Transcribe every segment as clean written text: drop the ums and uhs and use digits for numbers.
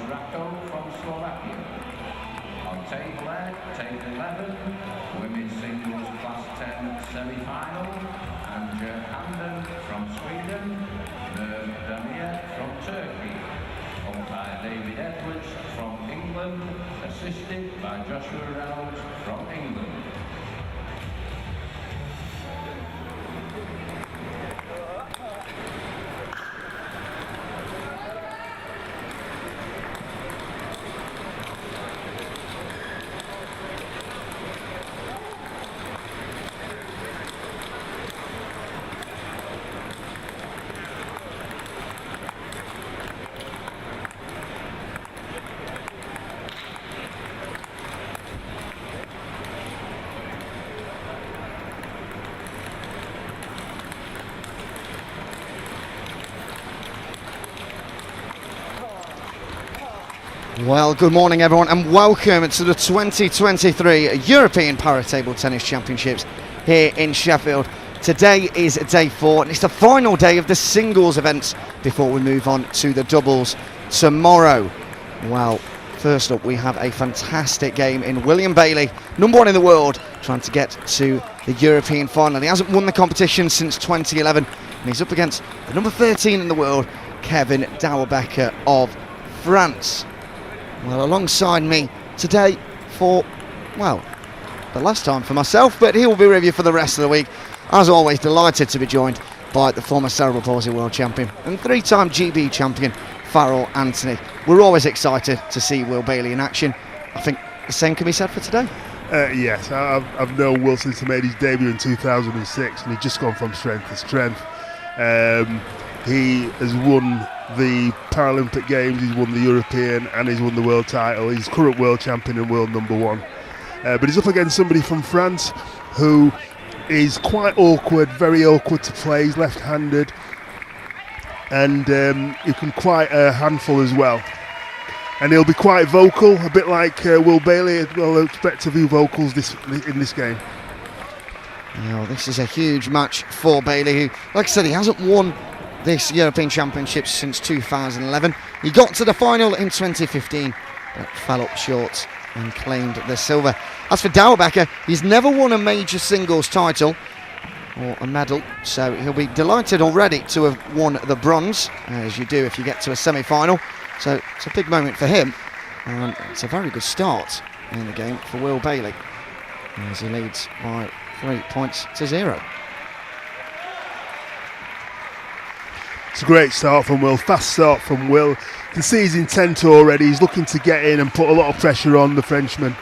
from Slovakia. On table 11, women's singles class 10 semi-final, Anja Handen from Sweden, Nur Damir from Turkey. Umpire David Edwards from England, assisted by Joshua Reynolds from England. Well, good morning everyone and welcome to the 2023 European Para Table Tennis Championships here in Sheffield. Today is day 4 and it's the final day of the singles events before we move on to the doubles tomorrow. Well, first up we have a fantastic game in William Bailey, number 1 in the world, trying to get to the European final. He hasn't won the competition since 2011 and he's up against the number 13 in the world, Kevin Dauerbecker of France. Well, alongside me today for, well, the last time for myself, but he will be with you for the rest of the week. As always, delighted to be joined by the former cerebral palsy world champion and 3-time GB champion, Farrell Anthony. We're always excited to see Will Bailey in action. I think the same can be said for today. Yes, I've known Will since he made his debut in 2006 and he's just gone from strength to strength. He has won the Paralympic Games, he's won the European and he's won the world title. He's current world champion and world number 1. But he's up against somebody from France who is quite awkward, very awkward to play. He's left-handed and he can quite a handful as well. And he'll be quite vocal, a bit like Will Bailey. I'll expect a few vocals in this game. Well, this is a huge match for Bailey, who, like I said, he hasn't won this European Championship since 2011. He got to the final in 2015, but fell up short and claimed the silver. As for Dauerbecker, he's never won a major singles title or a medal, so he'll be delighted already to have won the bronze, as you do if you get to a semi-final. So it's a big moment for him, and it's a very good start in the game for Will Bailey, as he leads by 3 points to 0. It's a great start from Will, fast start from Will. You can see his intent already. He's looking to get in and put a lot of pressure on the Frenchman.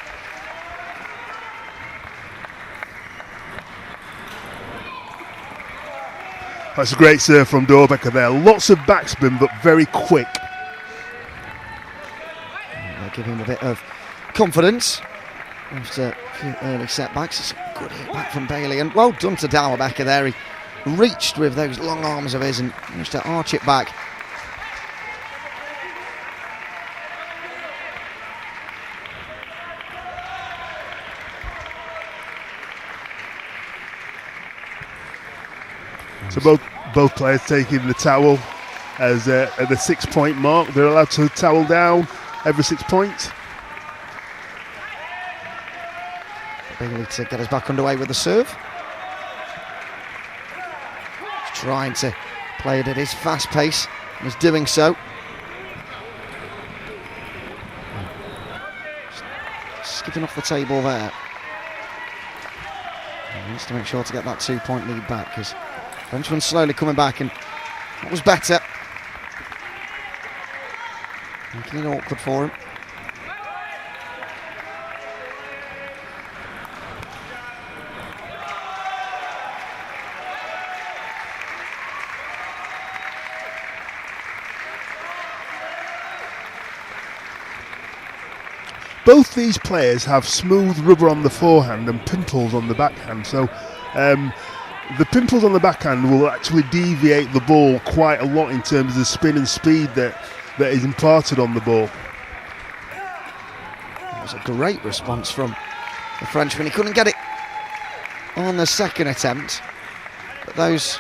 That's a great serve from Dauerbecker there. Lots of backspin, but very quick. They give him a bit of confidence after a few early setbacks. It's a good hit back from Bailey, and well done to Dauerbecker there. He reached with those long arms of his and managed to arch it back. So both players taking the towel as at the 6-point mark. They're allowed to towel down every 6 points. Bailey to get us back underway with the serve. Trying to play it at his fast pace, and is doing so. Skipping off the table there. He needs to make sure to get that 2-point lead back, because Frenchman's slowly coming back, and that was better. Making it awkward for him. Both these players have smooth rubber on the forehand and pimples on the backhand, so the pimples on the backhand will actually deviate the ball quite a lot in terms of the spin and speed that is imparted on the ball. That was a great response from the Frenchman. He couldn't get it on the second attempt, but those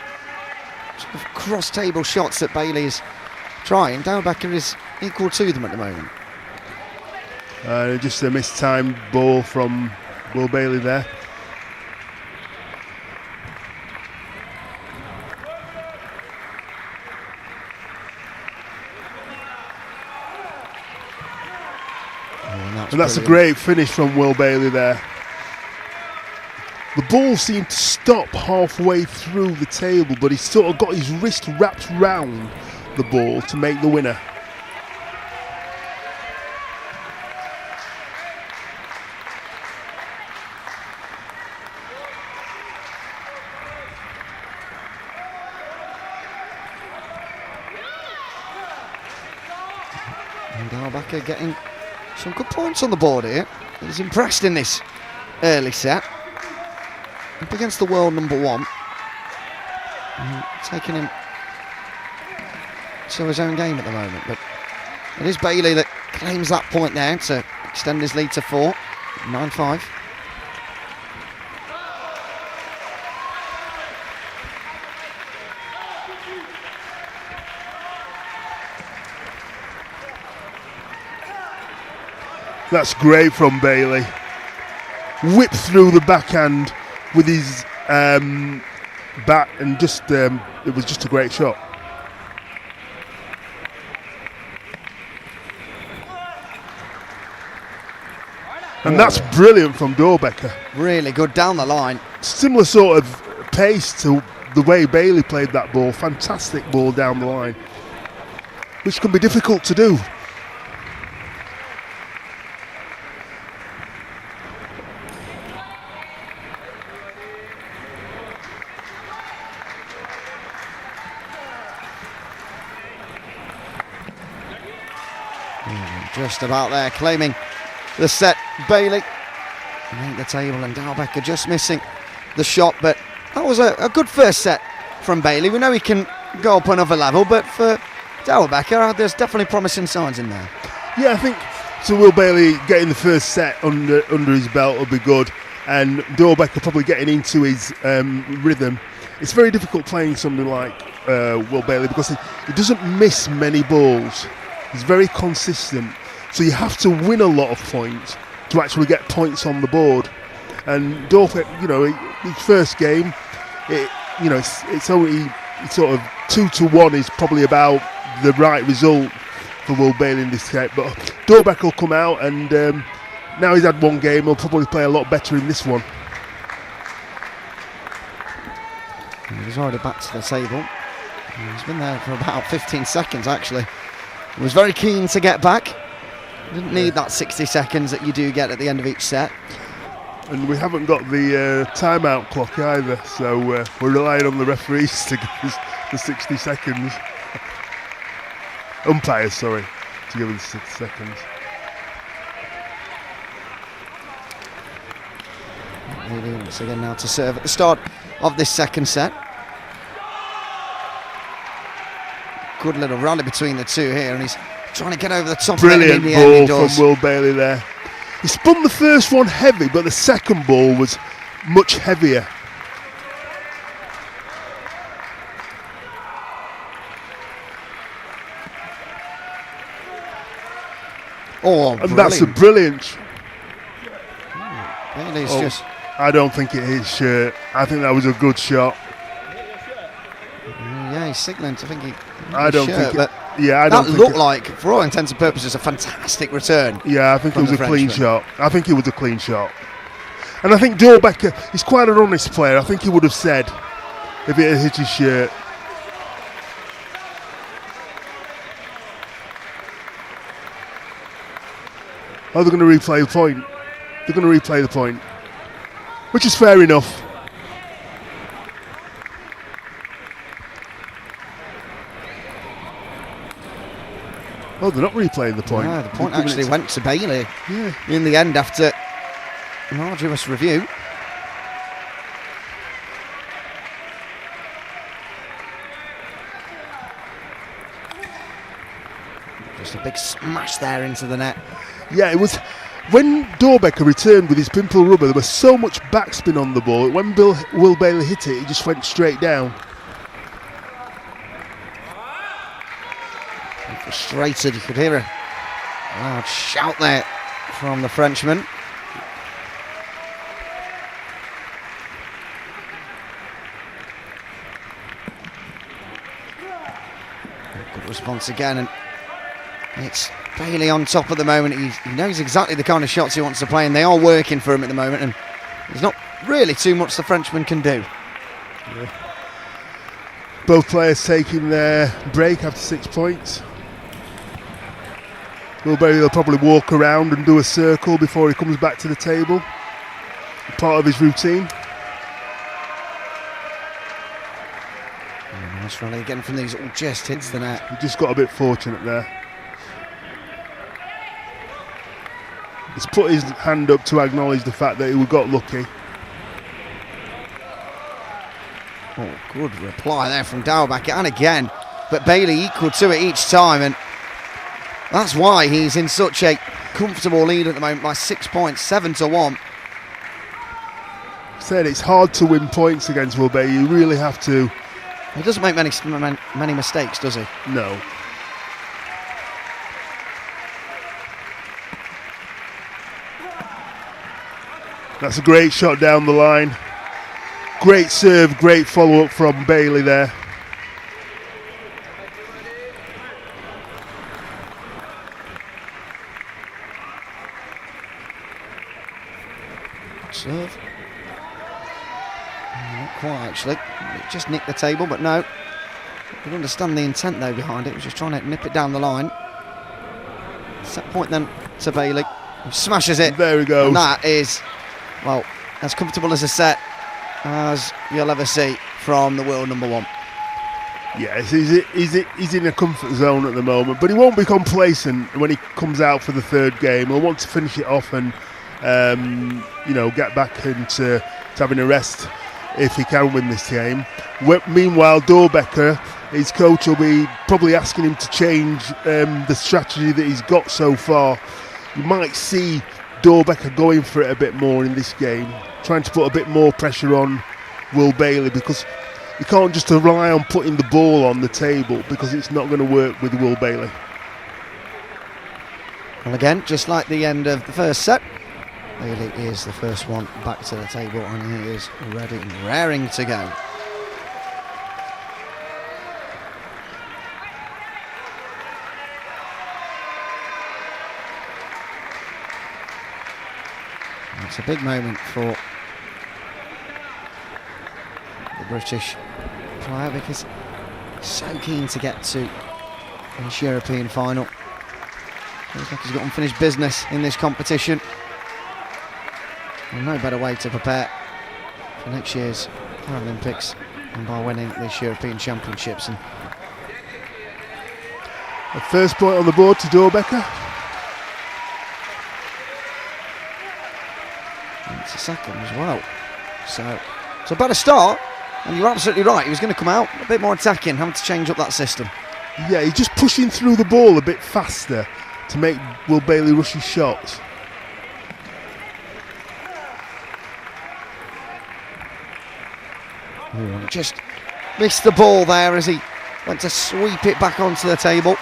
sort of cross-table shots that Bailey is trying, Dauerbecker is equal to them at the moment. Just a mistimed ball from Will Bailey there. And that's a great finish from Will Bailey there. The ball seemed to stop halfway through the table, but he sort of got his wrist wrapped round the ball to make the winner. And Dalbecker getting some good points on the board here. He's impressed in this early set. Up against the world number one. Taking him to his own game at the moment. But it is Bailey that claims that point there to extend his lead to 4. 9-5. That's great from Bailey. Whipped through the backhand with his bat, and just it was just a great shot. And that's brilliant from Dalbecker. Really good down the line. Similar sort of pace to the way Bailey played that ball. Fantastic ball down the line, which can be difficult to do. Just about there, claiming the set. Bailey make the table, and Dalbecker just missing the shot. But that was a good first set from Bailey. We know he can go up another level, but for Dalbecker, there's definitely promising signs in there. Yeah, I think so. Will Bailey getting the first set under his belt will be good, and Dalbecker probably getting into his rhythm. It's very difficult playing somebody like Will Bailey because he doesn't miss many balls. He's very consistent, so you have to win a lot of points to actually get points on the board. And Dalbecker, his first game, it's only sort of 2-1 is probably about the right result for Will Bailey in this set. But Dalbecker will come out, and now he's had one game, he'll probably play a lot better in this one. He's already back to the table. He's been there for about 15 seconds actually. He was very keen to get back. Didn't need that 60 seconds that you do get at the end of each set. And we haven't got the timeout clock either, so we're relying on the referees to give us the 60 seconds. Umpires, sorry, to give us the 60 seconds. Bailey once again now to serve at the start of this second set. Good little rally between the two here, and he's trying to get over the top. Brilliant of it, and in the ball end from Will Bailey there. He spun the first one heavy, but the second ball was much heavier. Oh, and that's a brilliant. Bailey's just. I don't think it is shirt. I think that was a good shot. Yeah, he's signalling. I think he. I don't think. That looked like, for all intents and purposes, a fantastic return. Yeah, I think it was a clean shot. I think it was a clean shot. And I think Dalbecker is quite an honest player. I think he would have said if it had hit his shirt. Oh, they're going to replay the point. They're going to replay the point, which is fair enough. Oh, they're not replaying the point. No, the point actually went to Bailey in the end after an arduous review. Just a big smash there into the net. Yeah, it was. When Dalbecker returned with his pimple rubber, there was so much backspin on the ball. When Will Bailey hit it, it just went straight down. frustrated. You could hear a loud shout there from the Frenchman. Good response again, and it's Bailey on top at the moment. He knows exactly the kind of shots he wants to play, and they are working for him at the moment, and there's not really too much the Frenchman can do. Yeah. Both players taking their break after 6 points. Will Bailey will probably walk around and do a circle before he comes back to the table. Part of his routine. Nice rally again from these, all just hits the net. He just got a bit fortunate there. He's put his hand up to acknowledge the fact that he got lucky. Oh, good reply there from Dauerbecker, and again, but Bailey equal to it each time, and that's why he's in such a comfortable lead at the moment by 6 points, 7-1. Said it's hard to win points against Will Bailey. You really have to. He doesn't make many mistakes, does he? No. That's a great shot down the line. Great serve, great follow-up from Bailey there. Serve. Not quite, actually. It just nicked the table, but no. You can understand the intent, though, behind it. It was just trying to nip it down the line. Set point then to Bailey, who smashes it. There we go. And that is, well, as comfortable as a set as you'll ever see from the world number one. Yes, he's in a comfort zone at the moment, but he won't be complacent when he comes out for the third game. He'll want to finish it off and get back into having a rest if he can win this game. Meanwhile, Dauerbecker, his coach, will be probably asking him to change the strategy that he's got so far. You might see Dauerbecker going for it a bit more in this game, trying to put a bit more pressure on Will Bailey, because you can't just rely on putting the ball on the table, because it's not going to work with Will Bailey. Well, again, just like the end of the first set, Bailey is the first one back to the table, and he is ready and raring to go. It's a big moment for the British player, because he's so keen to get to this European final. Feels like he's got unfinished business in this competition. And no better way to prepare for next year's Paralympics than by winning this European Championships. And the first point on the board to Dauerbecker. It's a second as well. So it's a better start, and you're absolutely right. He was going to come out a bit more attacking, having to change up that system. Yeah, he's just pushing through the ball a bit faster to make Will Bailey rush his shots. Just missed the ball there as he went to sweep it back onto the table.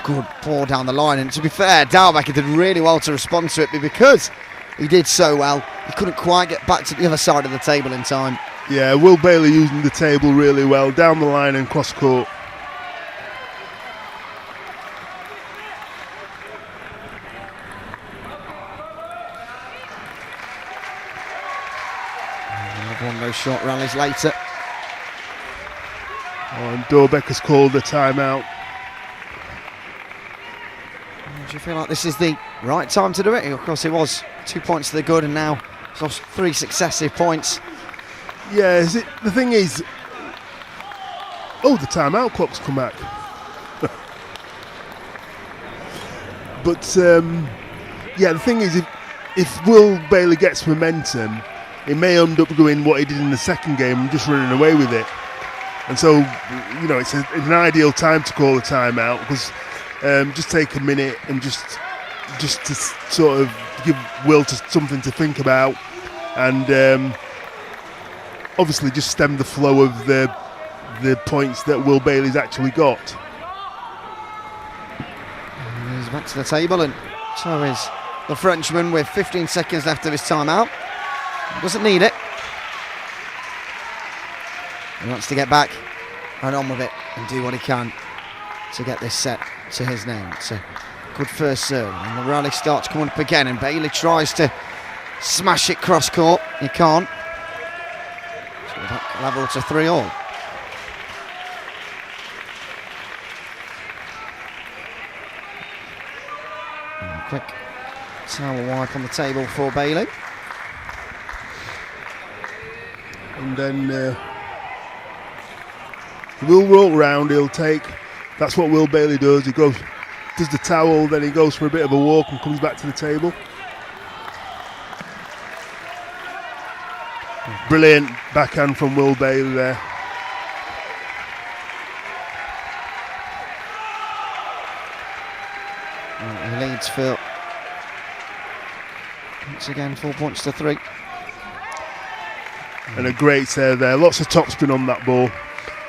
Good ball down the line, and to be fair, Dauerbecker did really well to respond to it, but because he did so well, he couldn't quite get back to the other side of the table in time. Yeah, Will Bailey using the table really well, down the line and cross court. One of those short rallies later. And Dauerbecker's called the timeout. Do you feel like this is the right time to do it? Of course, it was 2 points to the good, and now it's lost 3 successive points. Yeah, the thing is, the timeout clock's come back. But the thing is, if Will Bailey gets momentum, he may end up doing what he did in the second game and just running away with it. And so, it's an ideal time to call a timeout, because just take a minute and just just to sort of give Will something to think about, and obviously just stem the flow of the points that Will Bailey's actually got. And he's back to the table, and so is the Frenchman with 15 seconds left of his timeout. Doesn't need it. He wants to get back and on with it and do what he can to get this set to his name. It's a good first serve, and the rally starts coming up again, and Bailey tries to smash it cross court. He can't. So back level to 3-all. Quick towel wipe on the table for Bailey. And then Will roll round, he'll take, that's what Will Bailey does, he does the towel, then he goes for a bit of a walk and comes back to the table. Brilliant backhand from Will Bailey there. He leads Phil. Once again, 4 points to 3. And a great serve there, lots of topspin on that ball.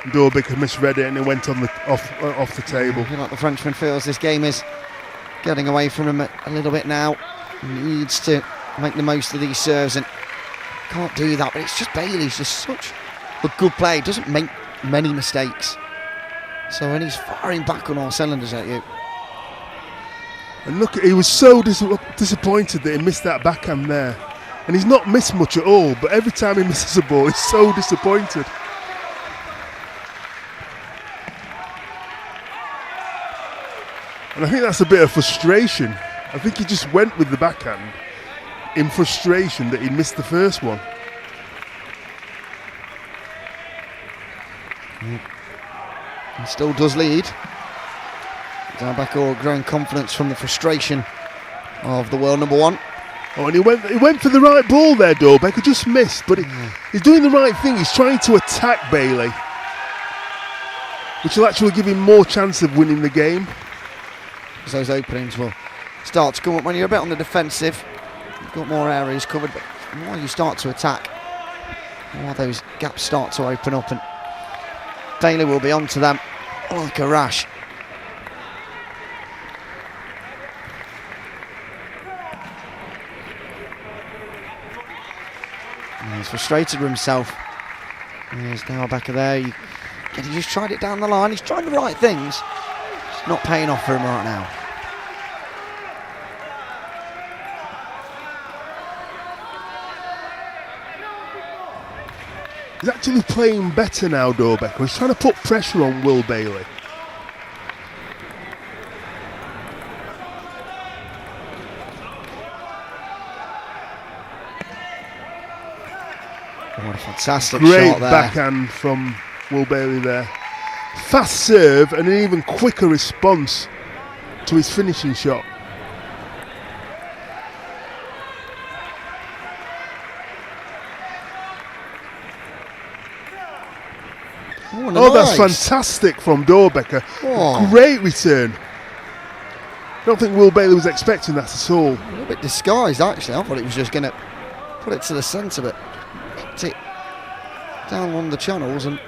Dorbick misread it and it went on off the table. I feel like the Frenchman feels this game is getting away from him a little bit now. He needs to make the most of these serves and can't do that. But it's just Bailey's just such a good player. He doesn't make many mistakes. So when he's firing back on all cylinders at you. And look, he was so disappointed that he missed that backhand there. And he's not missed much at all, but every time he misses a ball, he's so disappointed. And I think that's a bit of frustration. I think he just went with the backhand in frustration that he missed the first one. He still does lead. Darback growing confidence from the frustration of the world number one. Oh, and he went for the right ball there, Dorbeck. He just missed, but he's doing the right thing. He's trying to attack Bailey, which will actually give him more chance of winning the game. So those openings will start to come up when you're a bit on the defensive. You've got more areas covered, but the more you start to attack, the more those gaps start to open up, and Bailey will be onto them like a rash. And he's frustrated with himself. There's now back there. He just tried it down the line. He's trying the right things. It's not paying off for him right now. He's actually playing better now, Dorbeck. He's trying to put pressure on Will Bailey. What a fantastic Great shot there. backhand from Will Bailey there. Fast serve and an even quicker response to his finishing shot. Oh, that's fantastic from Dorbecker. Oh. Great return. I don't think Will Bailey was expecting that at all. A little bit disguised, actually. I thought he was just going to put it to the centre, but hit it down one of the channels, and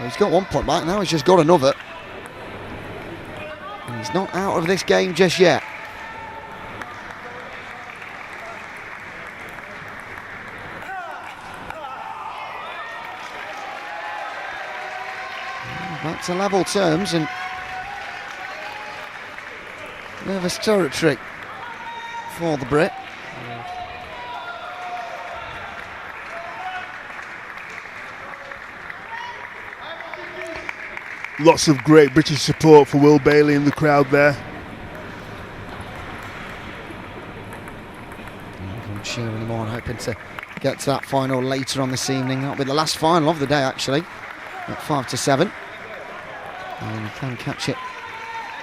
he's got 1 point back. Now he's just got another. And he's not out of this game just yet. Back to level terms and nervous territory for the Brit. Lots of great British support for Will Bailey in the crowd there. Everyone cheering him on, hoping to get to that final later on this evening. That'll be the last final of the day, actually, at 5 to 7. And he can catch it.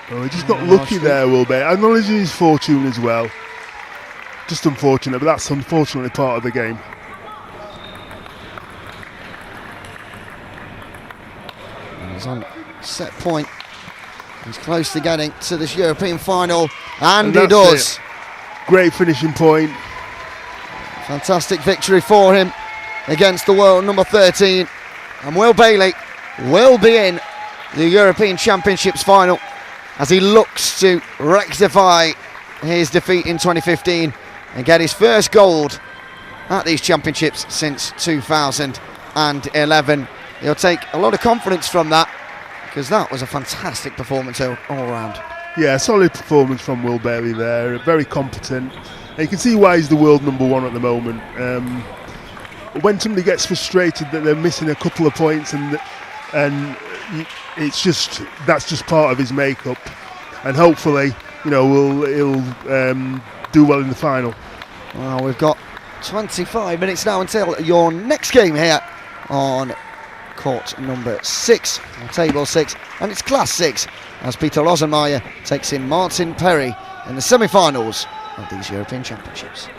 Oh, he just got lucky there, Will Bailey. Acknowledging his fortune as well. Just unfortunate, but that's unfortunately part of the game. And he's on set point He's close to getting to this European final, and he that's does. It. Great finishing point. Fantastic victory for him against the world number 13. And Will Bailey will be in the European Championships final as he looks to rectify his defeat in 2015 and get his first gold at these championships since 2011. He'll take a lot of confidence from that, because that was a fantastic performance all round. Yeah, solid performance from Will Bailey there, very competent. And you can see why he's the world number one at the moment. When somebody gets frustrated that they're missing a couple of points, and it's just, that's just part of his makeup. And hopefully, he'll do well in the final. Well, we've got 25 minutes now until your next game here on court number 6, on table 6, and it's class 6, as Peter Rosenmeyer takes in Martin Perry in the semi-finals of these European Championships.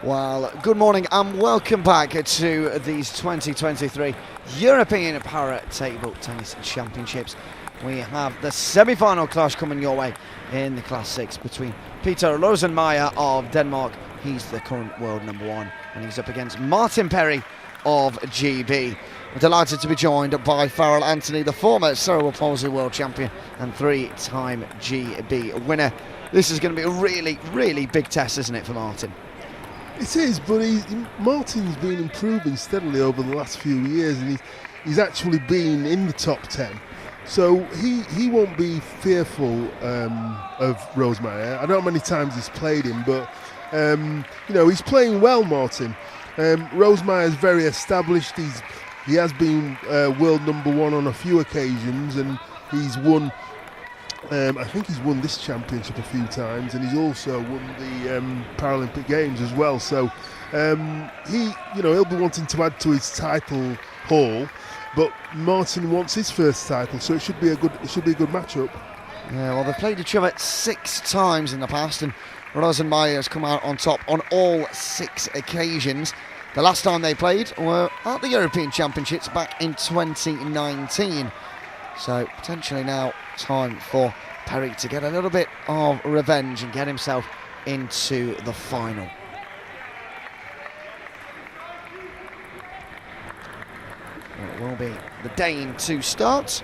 Well, good morning and welcome back to these 2023 European Para Table Tennis Championships. We have the semi-final clash coming your way in the Class 6 between Peter Rosenmeier of Denmark. He's the current world #1 and he's up against Martin Perry of GB. We're delighted to be joined by Farrell Anthony, the former cerebral palsy world champion and 3-time GB winner. This is going to be a really, really big test, isn't it, for Martin? It is, but Martin's been improving steadily over the last few years, and he's actually been in the top 10. So he won't be fearful of Rosemeyer. I don't know how many times he's played him, but he's playing well, Martin. Rosemeyer's very established. He has been world #1 on a few occasions, and he's won. I think he's won this championship a few times, and he's also won the Paralympic Games as well. So he'll be wanting to add to his title haul, but Martin wants his first title, so it should be a good matchup. Yeah, well, they've played each other 6 times in the past, and Rosenmeier has come out on top on all 6 occasions. The last time they played were at the European Championships back in 2019. So potentially now time for Perry to get a little bit of revenge and get himself into the final. It will be the Dane to start.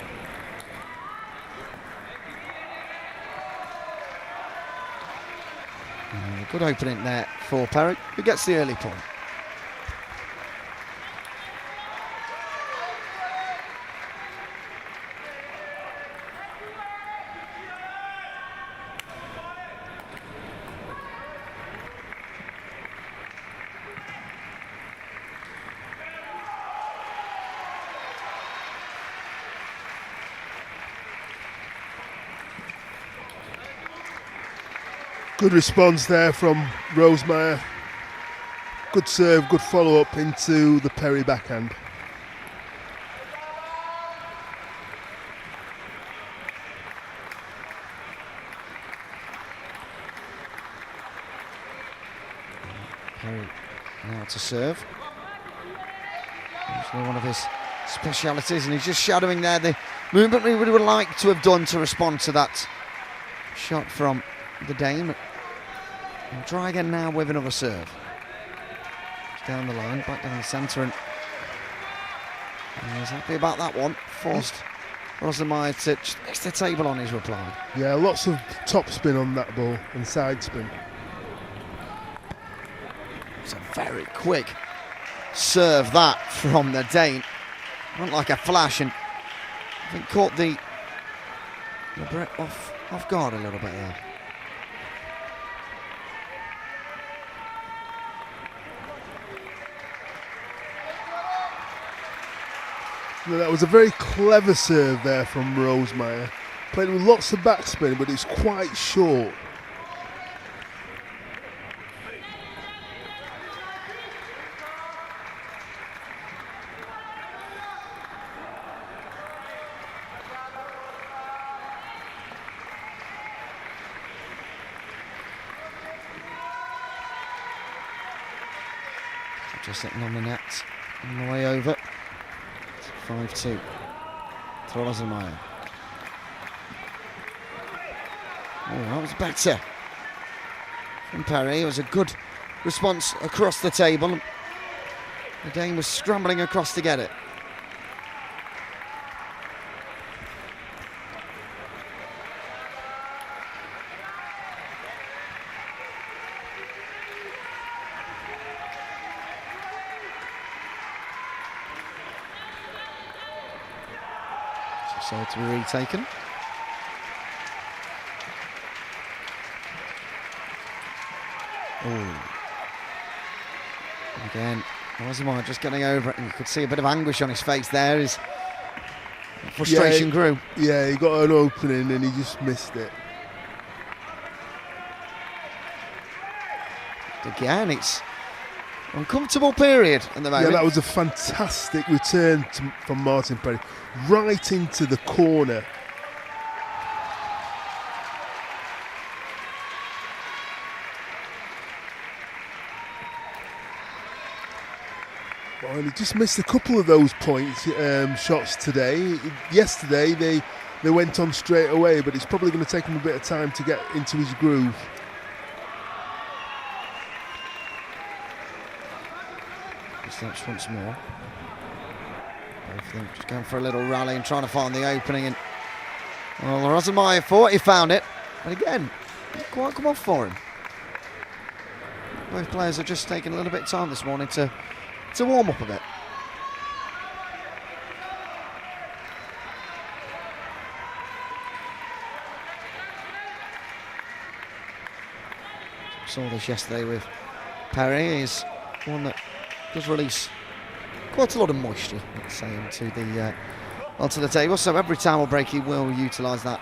Good opening there for Perry, who gets the early point. Good response there from Rosemeyer. Good serve, good follow-up into the Perry backhand. Perry now to serve. Usually one of his specialities, and he's just shadowing there the movement we would have liked to have done to respond to that shot from the Dane. We'll try again now with another serve. Down the line, back down the centre, and he's happy about that one. Forced Rosenmeier to mix the table on his reply. Yeah, lots of top spin on that ball and side spin. It's a very quick serve that from the Dane. Went like a flash, and I think caught the Brett off guard a little bit there. That was a very clever serve there from Rosemeyer. Played with lots of backspin, but it's quite short. Just sitting on the net on the way over. 5-2 to Rosenmeier. Oh, that was better from Perry. It was a good response across the table. The Dane was scrambling across to get it. So to be retaken. Oh. Again, Rosenmeier just getting over it, and you could see a bit of anguish on his face there. His frustration grew. Yeah, he got an opening and he just missed it. Again, it's an uncomfortable period at the moment. Yeah, that was a fantastic return from Martin Perry, right into the corner. and he just missed a couple of those shots today. Yesterday they went on straight away, but it's probably going to take him a bit of time to get into his groove. Steps once more. Both of them just going for a little rally and trying to find the opening. And well, Rosemeyer thought he found it, but again, didn't quite come off for him. Both players have just taken a little bit of time this morning to warm up a bit. Saw this yesterday with Perry. He's one that does release quite a lot of moisture, let's say, onto the table. So every time or break, he will utilise that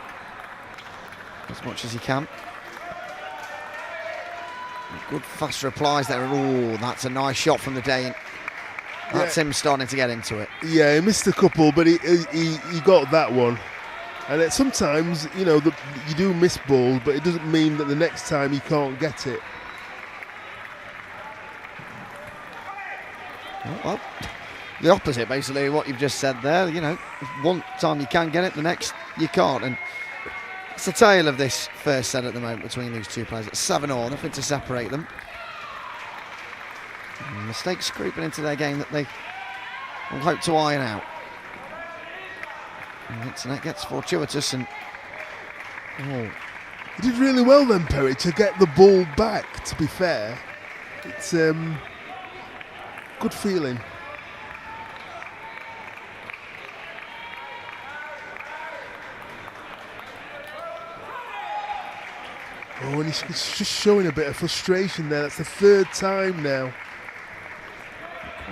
as much as he can. Good fast replies there. Oh, that's a nice shot from the day. That's him starting to get into it. Yeah, he missed a couple, but he got that one. And sometimes, you know, you do miss balls, but it doesn't mean that the next time you can't get it. Well, the opposite, basically, what you've just said there. You know, one time you can get it, the next you can't. And it's the tale of this first set at the moment between these two players. It's 7-all, nothing to separate them. And mistakes creeping into their game that they will hope to iron out. And that gets fortuitous and... Oh. He did really well then, Perry, to get the ball back, to be fair. It's good feeling. Oh, and he's just showing a bit of frustration there. That's the third time now.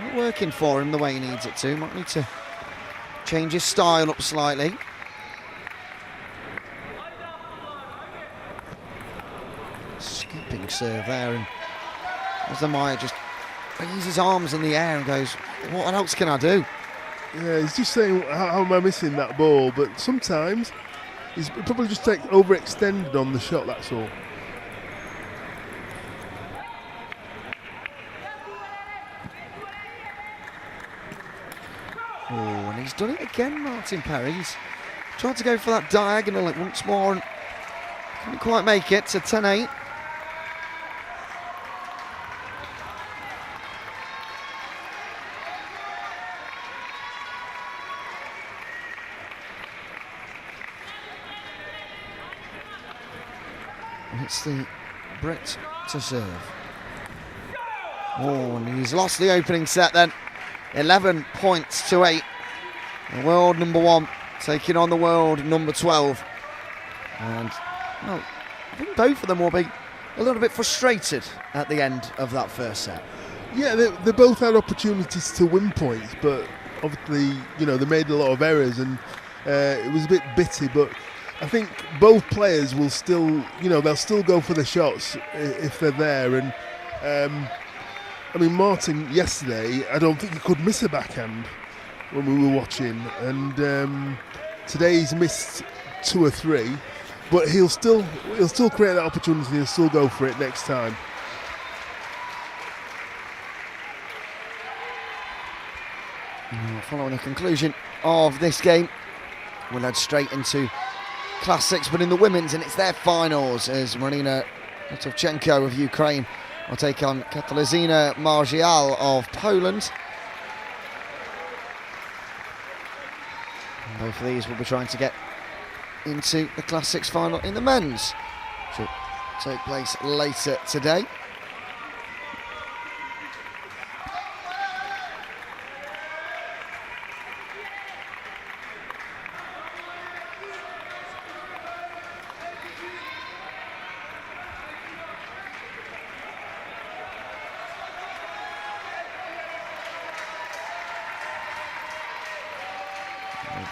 Not working for him the way he needs it to. Might need to change his style up slightly. Scooping serve there, and Rosemeyer just raises his arms in the air and goes, what else can I do? Yeah, he's just saying, how am I missing that ball? But sometimes he's probably just overextended on the shot, that's all. Oh, and he's done it again, Martin Perry. He's tried to go for that diagonal once more and couldn't quite make it to 10-8. It's the Brit to serve. Oh, and he's lost the opening set then. 11 points to 8. The world number 1 taking on the world number 12. And, well, I think both of them will be a little bit frustrated at the end of that first set. Yeah, they both had opportunities to win points, but obviously, you know, they made a lot of errors and it was a bit bitty, but I think both players will still, you know, they'll still go for the shots if they're there. And I mean, Martin yesterday, I don't think he could miss a backhand when we were watching. And today he's missed 2 or 3, but he'll still create that opportunity. He'll still go for it next time. Following the conclusion of this game, we'll head straight into Class 6, but in the women's, and it's their finals as Marina Kotovchenko of Ukraine will take on Katarzyna Margial of Poland. And both of these will be trying to get into the Class 6 final in the men's, which will take place later today.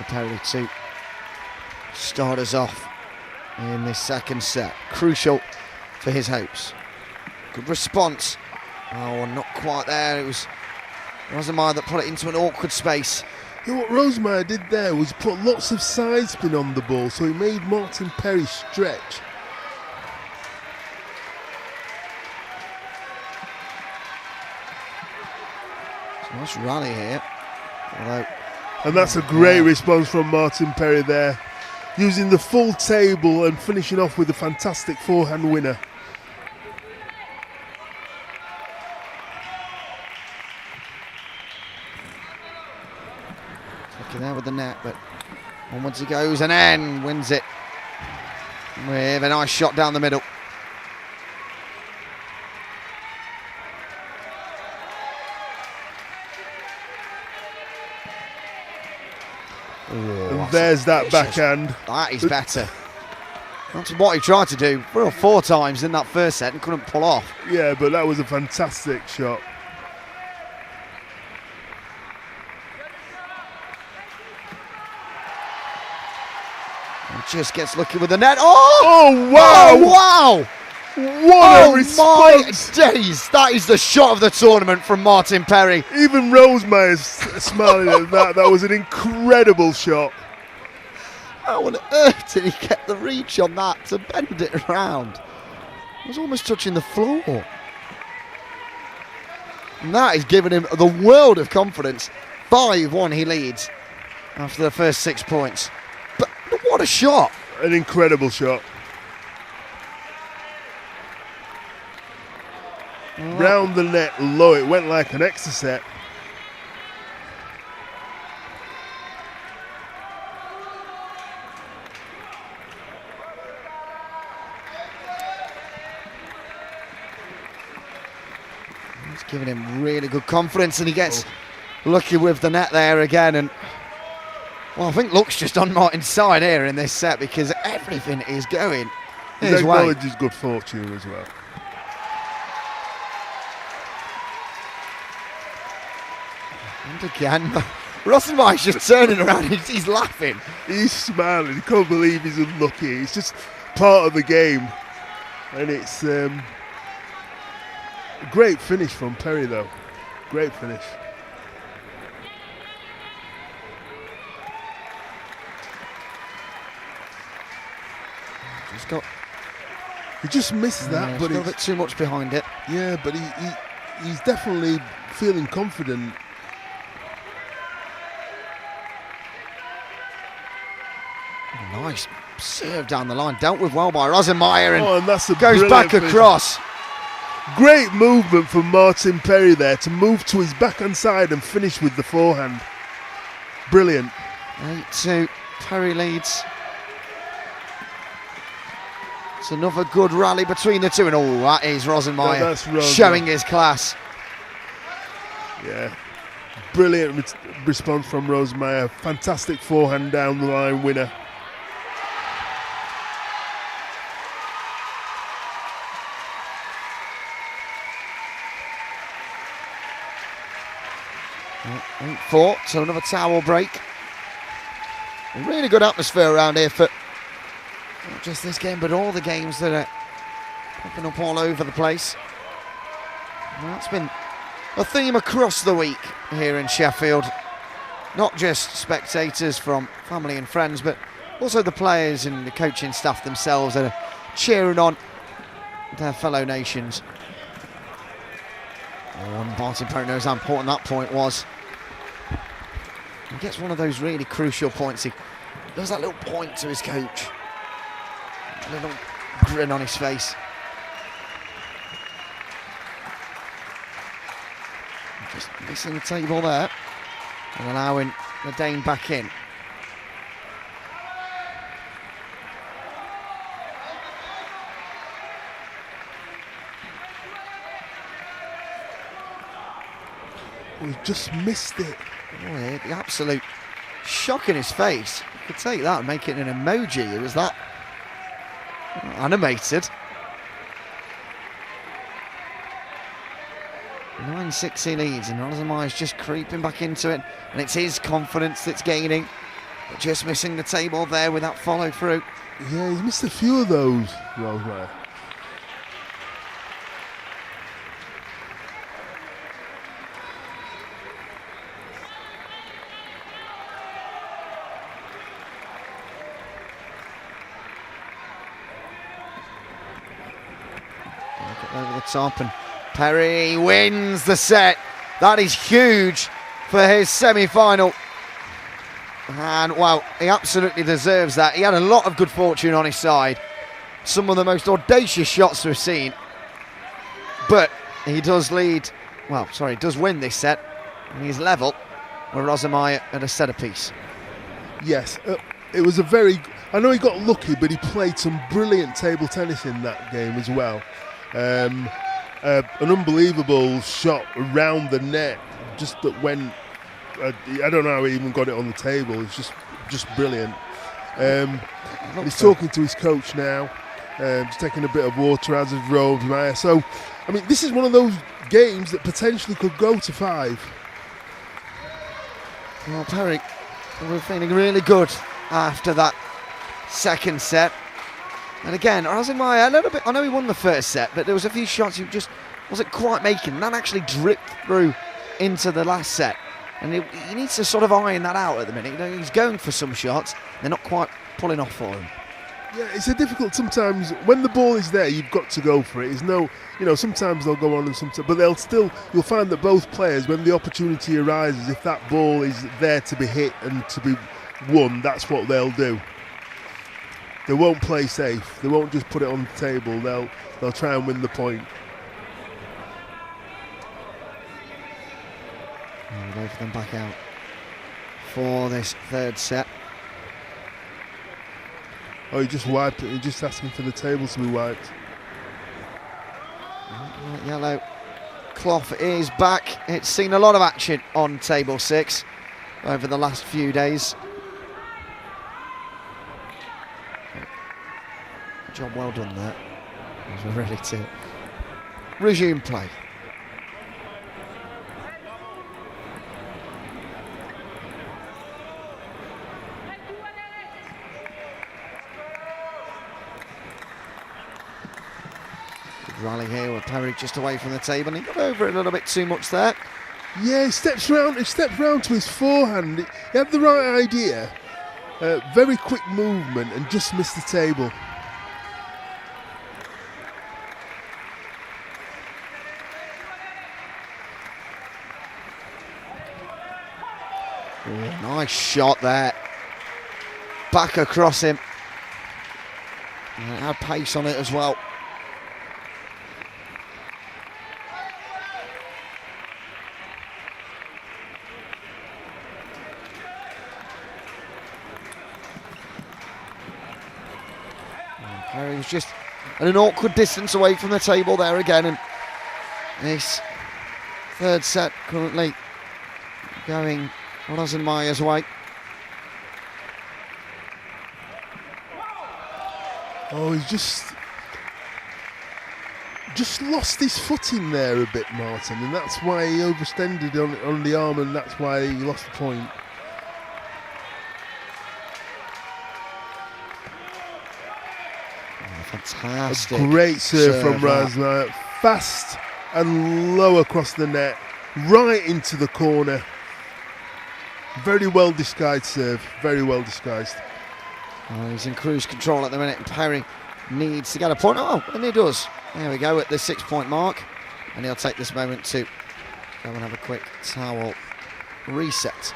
Perry to start us off in this second set. Crucial for his hopes. Good response. Oh, not quite there. It was Rosemeyer that put it into an awkward space. You know what Rosemeyer did there was put lots of side spin on the ball, so he made Martin Perry stretch. Nice rally here. Although, And that's a great response from Martin Perry there, using the full table and finishing off with a fantastic forehand winner. looking there with the net, but onwards he goes and then wins it with a nice shot down the middle. And there's that backhand. That is better. That's what he tried to do 3 or 4 times in that first set and couldn't pull off. Yeah, but that was a fantastic shot. He just gets lucky with the net. Oh wow! Oh, wow! What a response! My days! That is the shot of the tournament from Martin Perry. Even Rosemeyer's smiling at that. That was an incredible shot. How on earth did he get the reach on that to bend it around? It was almost touching the floor. And that is giving him the world of confidence. 5-1 he leads after the first 6 points. But what a shot! An incredible shot. Round the net low, it went like an extra set. It's giving him really good confidence, and he gets lucky with the net there again. And well, I think luck's just on Martin's side here in this set because everything is going his way. Acknowledges good fortune as well. And again, Rosenmeyer's just turning around, he's laughing. He's smiling, he can't believe he's unlucky. It's just part of the game. And it's a great finish from Perry though. Great finish. He just missed that, but a little bit too much behind it. Yeah, but he's definitely feeling confident. Nice serve down the line, dealt with well by Rosenmeyer, and that's a goes back across. Great movement from Martin Perry there to move to his backhand side and finish with the forehand. Brilliant. 8-2, Perry leads. It's another good rally between the two, and that is Rosenmeyer showing his class. Yeah, brilliant response from Rosenmeyer. Fantastic forehand down the line winner. Well, 8-4, so another towel break. A really good atmosphere around here for not just this game, but all the games that are popping up all over the place. Well, that's been a theme across the week here in Sheffield. Not just spectators from family and friends, but also the players and the coaching staff themselves that are cheering on their fellow nations. And Martin Perry knows how important that point was. He gets one of those really crucial points. He does that little point to his coach. A little grin on his face. Just missing the table there and allowing the Dane back in. We just missed it. Oh, yeah, the absolute shock in his face. You could take that and make it an emoji. It was that animated. 9-6 he leads, and Rosenmeyer's just creeping back into it, and it's his confidence that's gaining, but just missing the table there with that follow through. Yeah, he's missed a few of those, Rosemmeyer. Over the top, and Perry wins the set That is huge for his semi-final. And, well, he absolutely deserves that. He had a lot of good fortune on his side. Some of the most audacious shots we've seen. But he does does win this set. And he's level, where Rosemeyer had a set apiece. Yes, it was I know he got lucky, but he played some brilliant table tennis in that game as well. An unbelievable shot around the net, just that went. I don't know how he even got it on the table. It's just brilliant. He's talking to his coach now, just taking a bit of water as of Rosemeyer. So, I mean, this is one of those games that potentially could go to 5. Well, Perry, we're feeling really good after that second set. And again, Rosemeyer, a little bit. I know he won the first set, but there was a few shots he just wasn't quite making. That actually dripped through into the last set. And he needs to sort of iron that out at the minute. You know, he's going for some shots, they're not quite pulling off for him. Yeah, it's a difficult sometimes. When the ball is there, you've got to go for it. There's no, sometimes they'll go on and sometimes, but you'll find that both players, when the opportunity arises, if that ball is there to be hit and to be won, that's what they'll do. They won't play safe. They won't just put it on the table. They'll try and win the point. We'll go for them back out for this third set. Oh, he just wiped it. He's just asking for the table to be wiped. Yellow cloth is back. It's seen a lot of action on table 6 over the last few days. Job well done there. As we're ready to resume play. Rally here with Perry just away from the table, and he got over it a little bit too much there. Yeah, he steps round to his forehand. He had the right idea. Very quick movement and just missed the table. Oh, nice shot there. Back across him. And it had pace on it as well. Perry was just at an awkward distance away from the table there again, and this third set currently going Rosemeyer's way. Oh, he's just lost his footing there a bit, Martin, and that's why he overextended on the arm, and that's why he lost the point. Fantastic. A great serve from Rosemeyer. Fast and low across the net, right into the corner. Very well disguised serve, very well disguised. Oh, he's in cruise control at the minute, and Perry needs to get a point. Oh, and he does. There we go at the 6-point mark. And he'll take this moment to go and have a quick towel reset.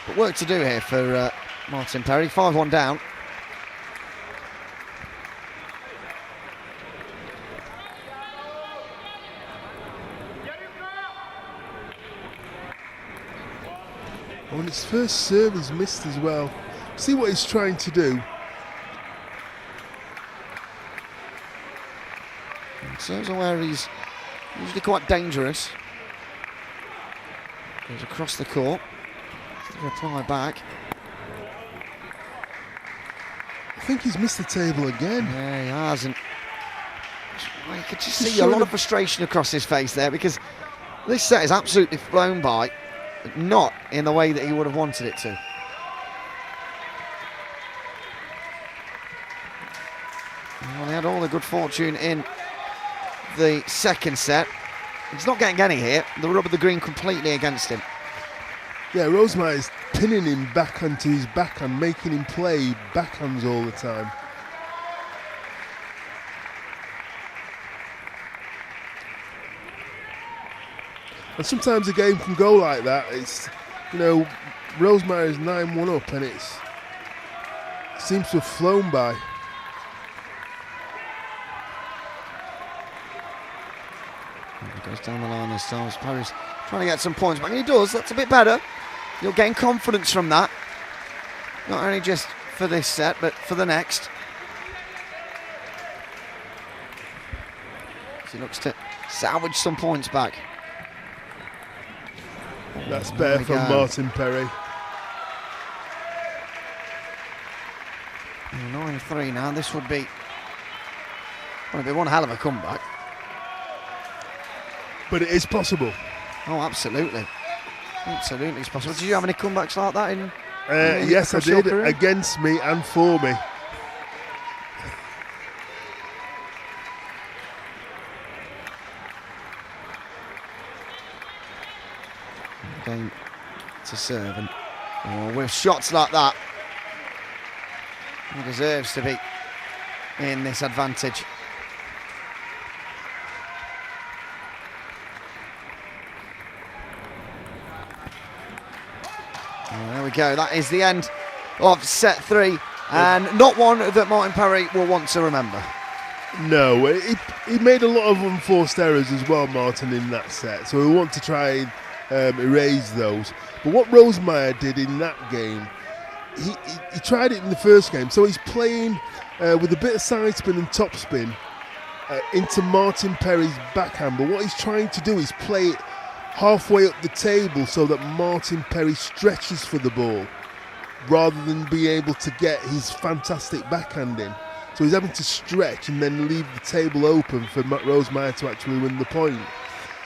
But work to do here for Martin Perry. 5-1 down. Oh, and his first serve is missed as well. See what he's trying to do. Serves are where he's usually quite dangerous. Goes across the court. To reply back. I think he's missed the table again. Yeah, he has. And you could just see a lot of frustration across his face there, because this set is absolutely flown by, but not in the way that he would have wanted it to. Well, he had all the good fortune in the second set. He's not getting any here. The rub of the green completely against him. Yeah, Rosemeyer is pinning him back onto his backhand, making him play backhands all the time. And sometimes a game can go like that. It's, Rosemeyer is 9-1 up, and it seems to have flown by. He goes down the line this time. Parry's trying to get some points back, and he does. That's a bit better. You'll gain confidence from that. Not only just for this set, but for the next. He looks to salvage some points back. That's better from Martin Perry. 9-3 now. This would be one hell of a comeback. But it is possible. Oh, absolutely. Absolutely, it's possible. Did you have any comebacks like that in yes, I did. Career? Against me and for me. Game to serve, and with shots like that, he deserves to be in this advantage. There we go. That is the end of set 3, and not one that Martin Perry will want to remember. No, he made a lot of unforced errors as well, Martin, in that set. So we want to try and erase those. But what Rosemeyer did in that game, he tried it in the first game. So he's playing with a bit of side spin and top spin into Martin Perry's backhand. But what he's trying to do is play it halfway up the table so that Martin Perry stretches for the ball rather than be able to get his fantastic backhand in. So he's having to stretch and then leave the table open for Rosemeyer to actually win the point.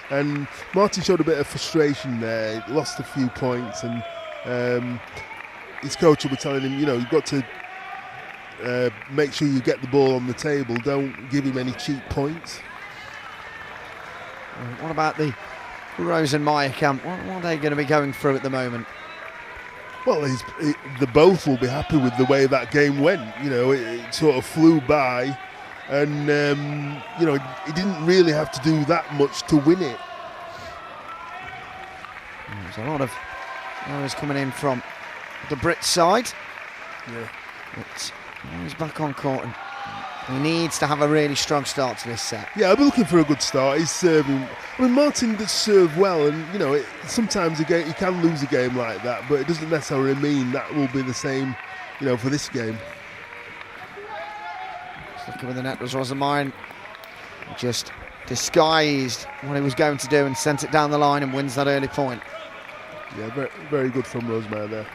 And Martin showed a bit of frustration there, he lost a few points, and his coach will be telling him, you've got to make sure you get the ball on the table, don't give him any cheap points. What about the Rosemeyer camp? What are they going to be going through at the moment? Well, the both will be happy with the way that game went. It sort of flew by, and he didn't really have to do that much to win it. There's a lot of errors coming in from the Brit side. Yeah. But he's back on court, and he needs to have a really strong start to this set. Yeah, I'll be looking for a good start. He's serving. Martin does serve well, and sometimes he can lose a game like that, but it doesn't necessarily mean that will be the same, for this game. Looking with the net was Rosemeyer, just disguised what he was going to do and sent it down the line and wins that early point. Yeah, very, very good from Rosemeyer there.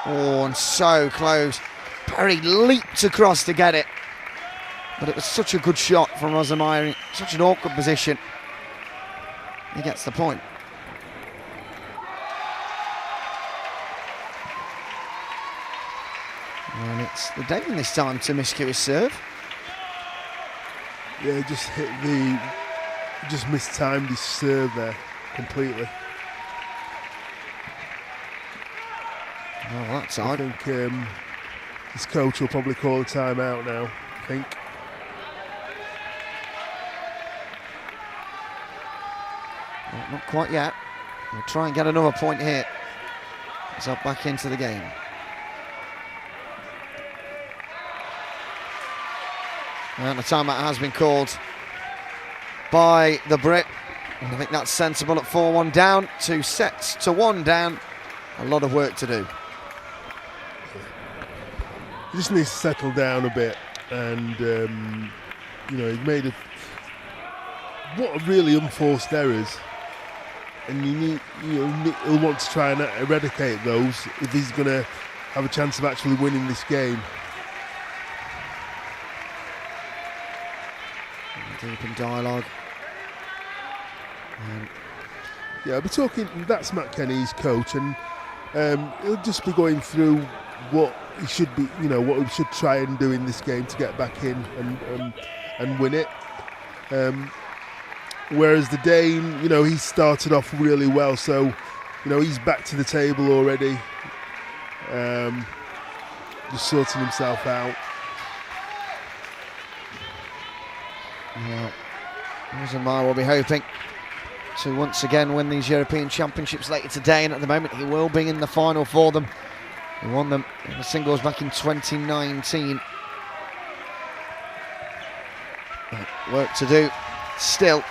Oh, and so close. Perry leaped across to get it. But it was such a good shot from Rosemeyer, such an awkward position. He gets the point. And it's the David this time to miscue his serve. Yeah, he just mistimed his serve there completely. Oh, that's odd. I think his coach will probably call a timeout now, I think. Well, not quite yet. We'll try and get another point here. It's up back into the game. And the timeout has been called by the Brit. And I think that's sensible at 4-1 down. 2 sets to 1 down. A lot of work to do. He just needs to settle down a bit, and he's made what are really unforced errors, and he'll want to try and eradicate those if he's going to have a chance of actually winning this game. Deep in dialogue. Yeah, I'll be talking. That's Matt Kenny's coach, and he'll just be going through what he should be, what we should try and do in this game to get back in and win it. Whereas the Dane, he started off really well, so he's back to the table already. just sorting himself out. Well, Rosenmeier will be hoping to once again win these European Championships later today, and at the moment he will be in the final for them. He won them in the singles back in 2019. But work to do still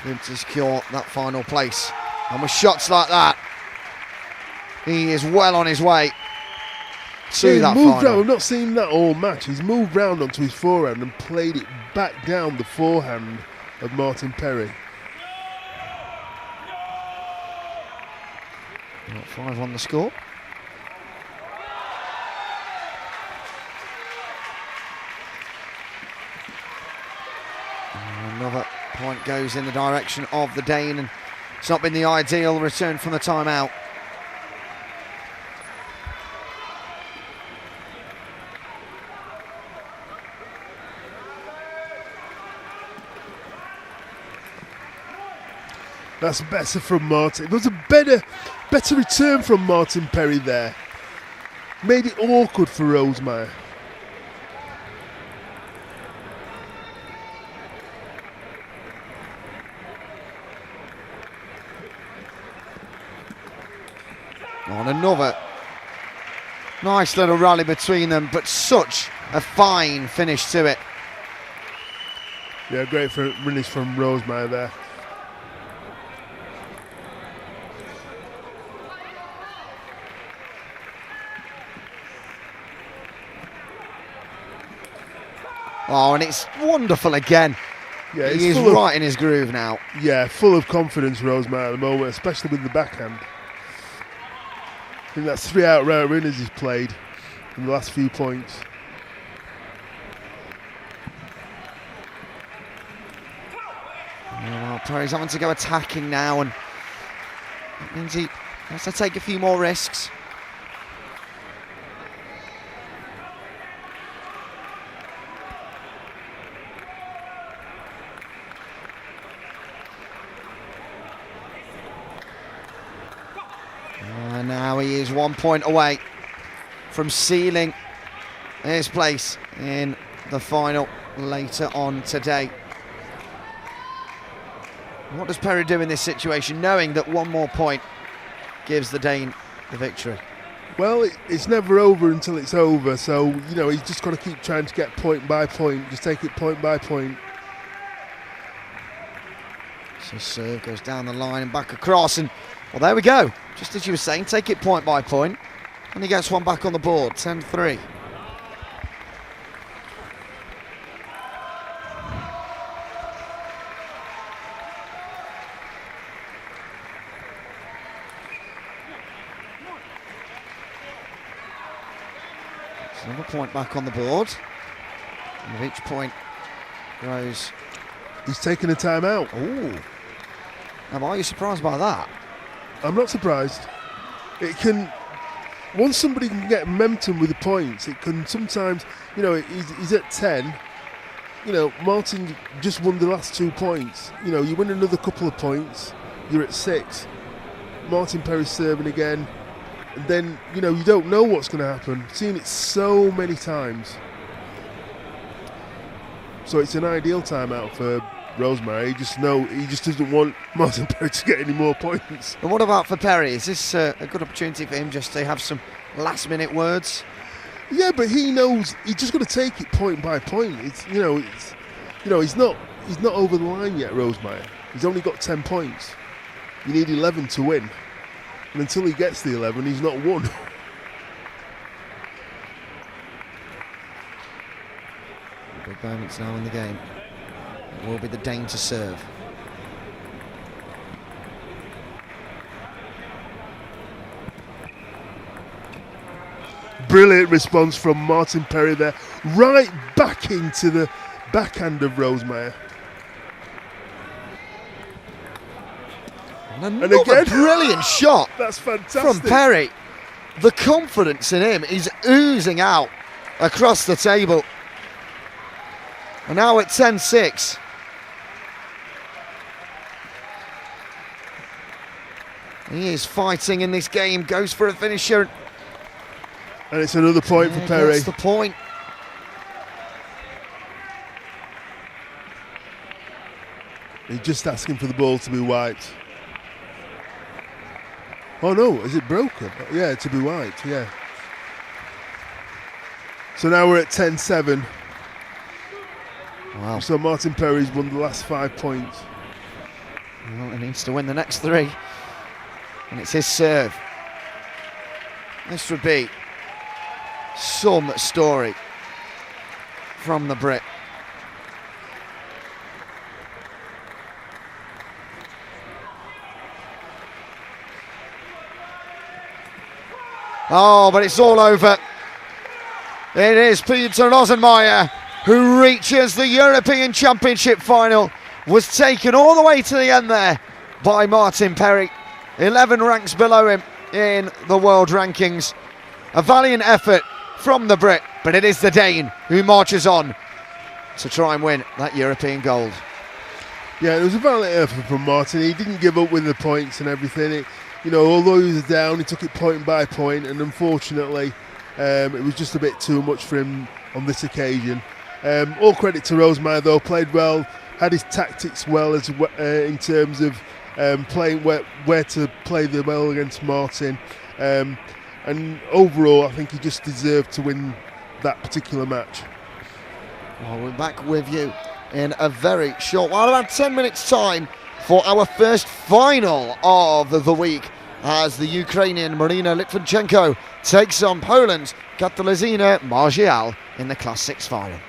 to secure that final place. And with shots like that, he is well on his way to that moved final. round. I've not seen that all match. He's moved round onto his forehand and played it back down the forehand of Martin Perry. 5 on the score. And another point goes in the direction of the Dane, and it's not been the ideal return from the timeout. That's better from Martin. There was a better return from Martin Perry there. Made it awkward for Rosemeyer. On another nice little rally between them, but such a fine finish to it. Yeah, great finish from Rosemeyer there. Oh, and it's wonderful again. Yeah, he is right in his groove now. Yeah, full of confidence, Rosemeyer, at the moment, especially with the backhand. I think that's 3 outright winners he's played in the last few points. Oh, Perry's having to go attacking now, and that means he has to take a few more risks. And now he is 1 point away from sealing his place in the final later on today. What does Perry do in this situation, knowing that one more point gives the Dane the victory? Well, it's never over until it's over, so, you know, he's just got to keep trying to get point by point, just take it point by point. So serve goes down the line and back across, and well, there we go. Just as you were saying, take it point by point, and he gets one back on the board, 10-3. So another point back on the board, and with each point grows. He's taking a timeout. Ooh. Now, are you surprised by that? I'm not surprised. It can, once somebody can get momentum with the points, it can sometimes, you know, he's at 10. You know, Martin just won the last 2 points. You know, you win another couple of points, you're at 6. Martin Perry's serving again. And then, you know, you don't know what's going to happen. Seen it so many times. So it's an ideal timeout for Rosemeyer. He just doesn't want Martin Perry to get any more points. And what about for Perry? Is this a good opportunity for him just to have some last-minute words? Yeah, but he knows he's just got to take it point by point. He's not over the line yet, Rosemeyer. He's only got 10 points. You need 11 to win, and until he gets the 11, he's not won. Big moments now in the game. It will be the Dane to serve. Brilliant response from Martin Perry there, right back into the backhand of Rosemeyer. And again, brilliant shot. That's fantastic from Perry. The confidence in him is oozing out across the table. And now at 10-6. He is fighting in this game, goes for a finisher. And it's another point for Perry. That's the point. He's just asking for the ball to be wiped. Oh no, is it broken? Yeah, to be wiped, yeah. So now we're at 10-7. Wow. So Martin Perry's won the last 5 points. Well, he needs to win the next 3. And it's his serve. This would be some story from the Brit. Oh, but it's all over. It is Peter Rosenmeier who reaches the European Championship final. Was taken all the way to the end there by Martin Perry. 11 ranks below him in the world rankings. A valiant effort from the Brit, but it is the Dane who marches on to try and win that European gold. Yeah, it was a valiant effort from Martin. He didn't give up with the points and everything. Although he was down, he took it point by point, and unfortunately, it was just a bit too much for him on this occasion. All credit to Rosemeyer, though, played well, had his tactics well as in terms of playing where to play the well against Martin. And overall, I think he just deserved to win that particular match. Well, we're back with you in a very short while, about 10 minutes time, for our first final of the week, as the Ukrainian Marina Litvinchenko takes on Poland's Katarzyna Margial in the Class 6 final.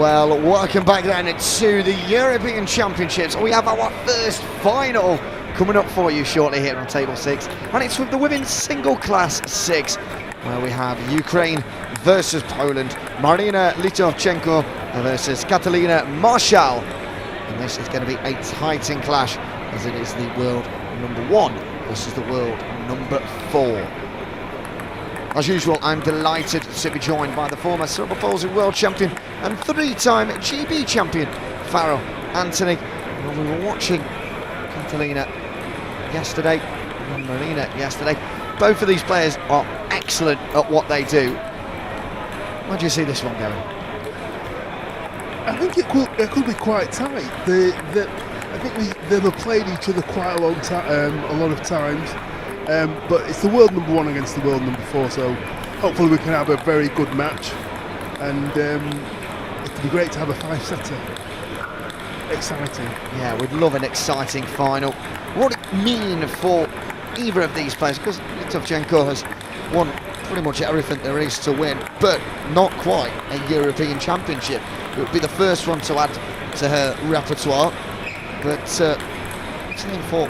Well, welcome back then to the European Championships. We have our first final coming up for you shortly here on Table 6. And it's with the women's single class 6, where we have Ukraine versus Poland, Marina Litovchenko versus Katalina Marshall. And this is going to be a titan clash, as it is the world number 1 versus the world number 4. As usual, I'm delighted to be joined by the former cerebral palsy world champion and 3-time GB champion, Farrell Anthony. Well, we were watching Catalina yesterday and Marina yesterday. Both of these players are excellent at what they do. How do you see this one going? I think it could be quite tight. I think they've played each other quite a lot of times. But it's the world number 1 against the world number 4, so hopefully we can have a very good match, and it'd be great to have a 5-setter. Exciting. Yeah, we'd love an exciting final. What would it mean for either of these players? Because Litovchenko has won pretty much everything there is to win, but not quite a European Championship. It would be the first one to add to her repertoire, but same for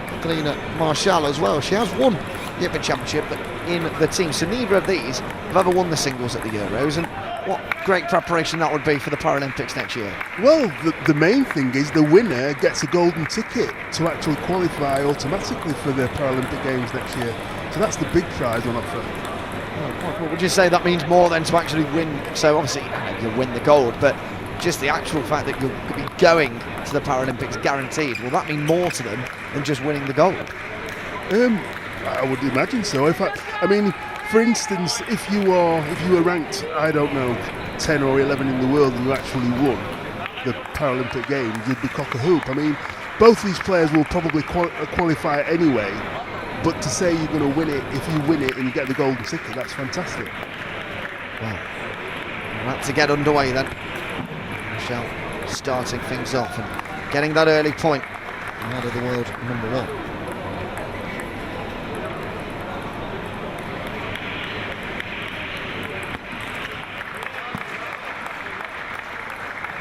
Katalina Marshall as well. She has won the European Championship, but in the team. So neither of these have ever won the singles at the Euros, and what great preparation that would be for the Paralympics next year. Well, the main thing is the winner gets a golden ticket to actually qualify automatically for the Paralympic Games next year. So that's the big prize on offer. Well, would you say that means more than to actually win? So obviously you win the gold, but just the actual fact that you'll be going to the Paralympics guaranteed, will that mean more to them than just winning the gold? I would imagine so. I mean, for instance, if you were ranked, I don't know, 10 or 11 in the world and you actually won the Paralympic Games, you'd be cock a hoop. I mean, both these players will probably qualify anyway, but to say you're going to win it, if you win it and you get the golden ticket, that's fantastic. Well, we'll have to get underway then. Michelle starting things off and getting that early point ahead of the world number 1.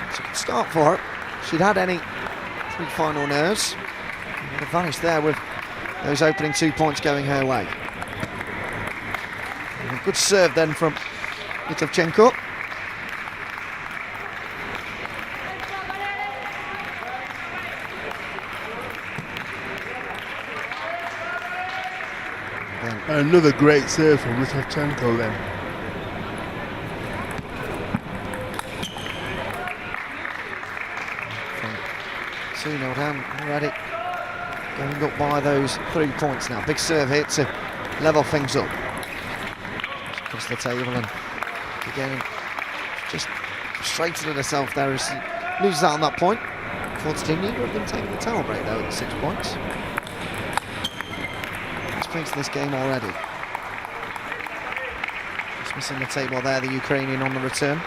It's a good start for her. She'd had any 3 final nerves. Would have vanished there with those opening 2 points going her way. And a good serve then from Litovchenko. Another great serve from Litovchenko then. From 2-0 down already. Going up by those 3 points now. Big serve here to level things up. Across the table, and again just straightened herself there as she loses out on that point. Unfortunately, neither of them taking the towel break though at 6 points. Brings this game already. Just missing the table there, the Ukrainian on the return.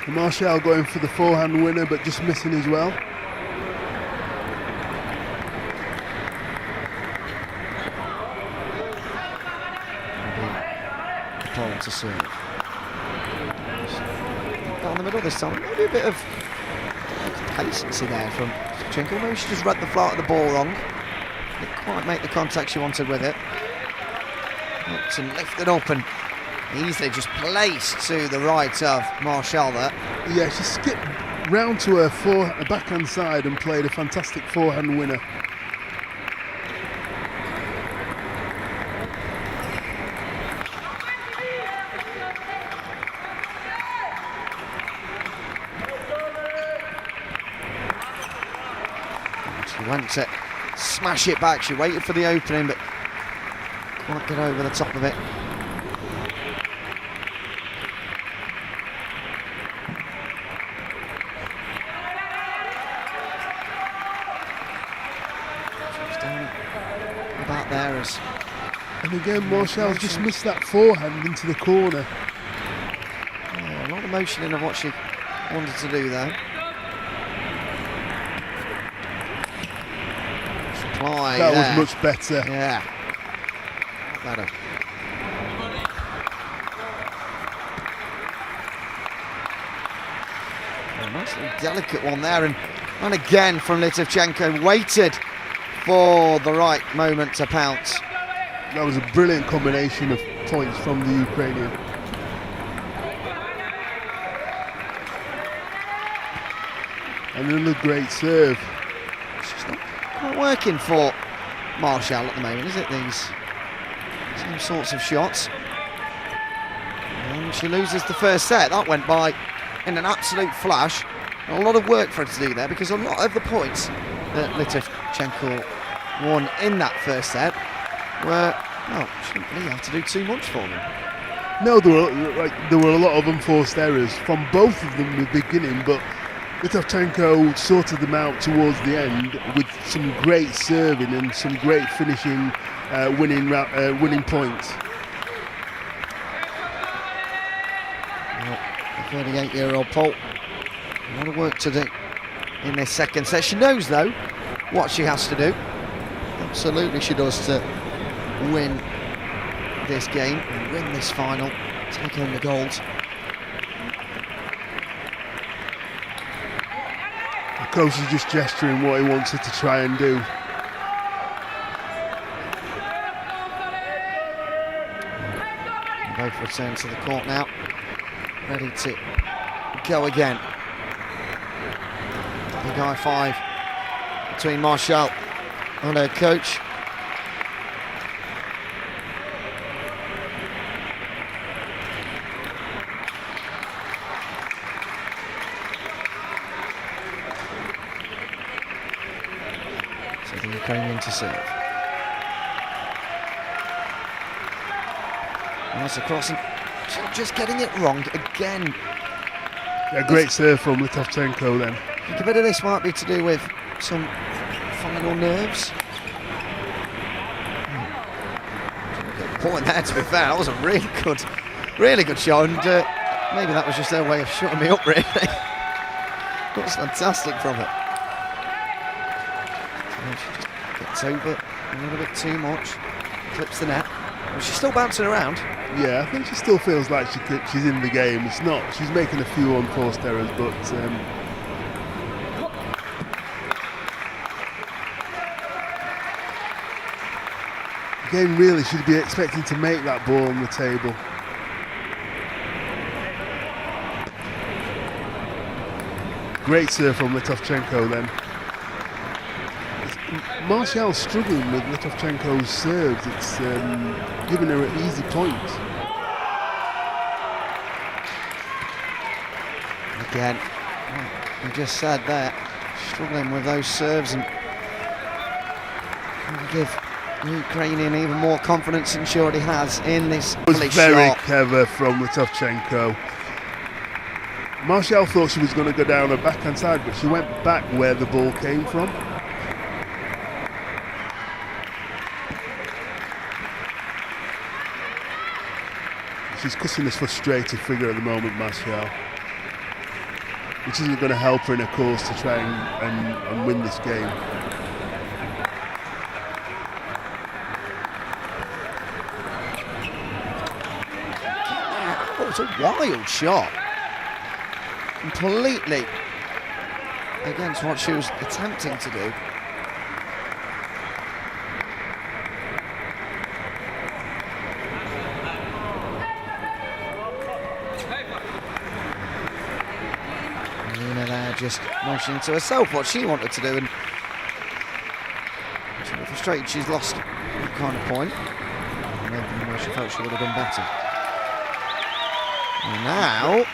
Marshall going for the forehand winner, but just missing as well. To serve. Down the middle this time. Maybe a bit of complacency there from Chinkel. Maybe she just read the flight of the ball wrong. Didn't quite make the contact she wanted with it. Looked and lifted up and easily just placed to the right of Marshall there. Yeah, she skipped round to her backhand side and played a fantastic forehand winner. Went to smash it back. She waited for the opening, but can't get over the top of it. She's down about there as. And again, Marshall's just missed that forehand into the corner. Yeah, a lot of motion in of what she wanted to do there. reply. That there. was much better. Yeah. Better. A nice little delicate one there, and again from Litovchenko, waited for the right moment to pounce. That was a brilliant combination of points from the Ukrainian. Another great serve. It's just not quite working for Marshall at the moment, is it? These same sorts of shots. And she loses the first set. That went by in an absolute flash. A lot of work for her to do there, because a lot of the points that Litovchenko won in that first set were, well, she didn't really have to do too much for them. No, there were a lot of unforced errors from both of them in the beginning, but Litovchenko sorted them out towards the end with some great serving and some great finishing, winning points. Well, the 38-year-old Pole, a lot of work to do in this second set. She knows, though, what she has to do. Absolutely she does, to win this game and win this final, take home the gold. The coach is just gesturing what he wants her to try and do. And both return to the court now, ready to go again. Big high five between Marshall and her coach. So the Ukrainian to serve. Nice across, and just getting it wrong again. A great serve from Litovchenko then. I think a bit of this might be to do with some final nerves. Point there, to be fair. That was a really good shot, and maybe that was just their way of shutting me up, really. That was fantastic from her. And she just gets over a little bit too much, clips the net. But she's still bouncing around. Yeah, I think she still feels like she's in the game. It's not. She's making a few unforced errors, but the game really should be expecting to make that ball on the table. Great serve from Litovchenko then. Marshall's struggling with Litovchenko's serves. It's giving her an easy point. Again, we just said there, struggling with those serves, and give the Ukrainian even more confidence than she already has in this It was volley very shot. clever from Litovchenko. Marshall thought she was going to go down her backhand side, but she went back where the ball came from. She's cussing this frustrated figure at the moment, Marshall, which isn't going to help her in her course to try and win this game. Oh, it's a wild shot. Completely against what she was attempting to do. Just motioning to herself what she wanted to do, and she's a bit frustrated she's lost that kind of point. Maybe where she felt she would have done better. And now,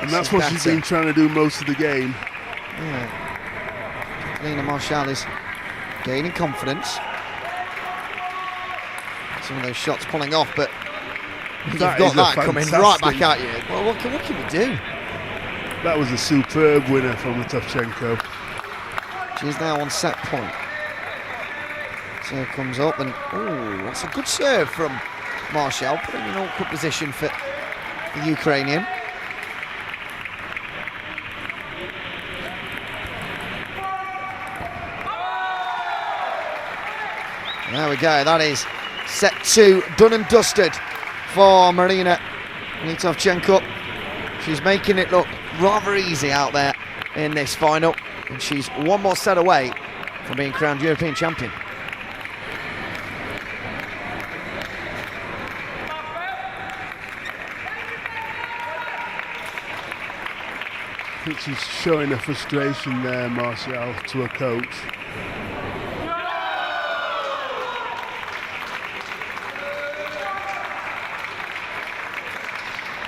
and that's what she's been trying to do most of the game. Yeah, Lena Marshall is gaining confidence. Some of those shots pulling off, but you've got that coming right back at you. Well, what can we do? That was a superb winner from Litovchenko. She's now on set point. Serve comes up, and oh, that's a good serve from Marshall, putting in an awkward position for the Ukrainian. There we go, that is set 2, done and dusted for Marina Litovchenko. She's making it look rather easy out there in this final, and she's one more set away from being crowned European champion. I think she's showing a frustration there, Martial, to her coach.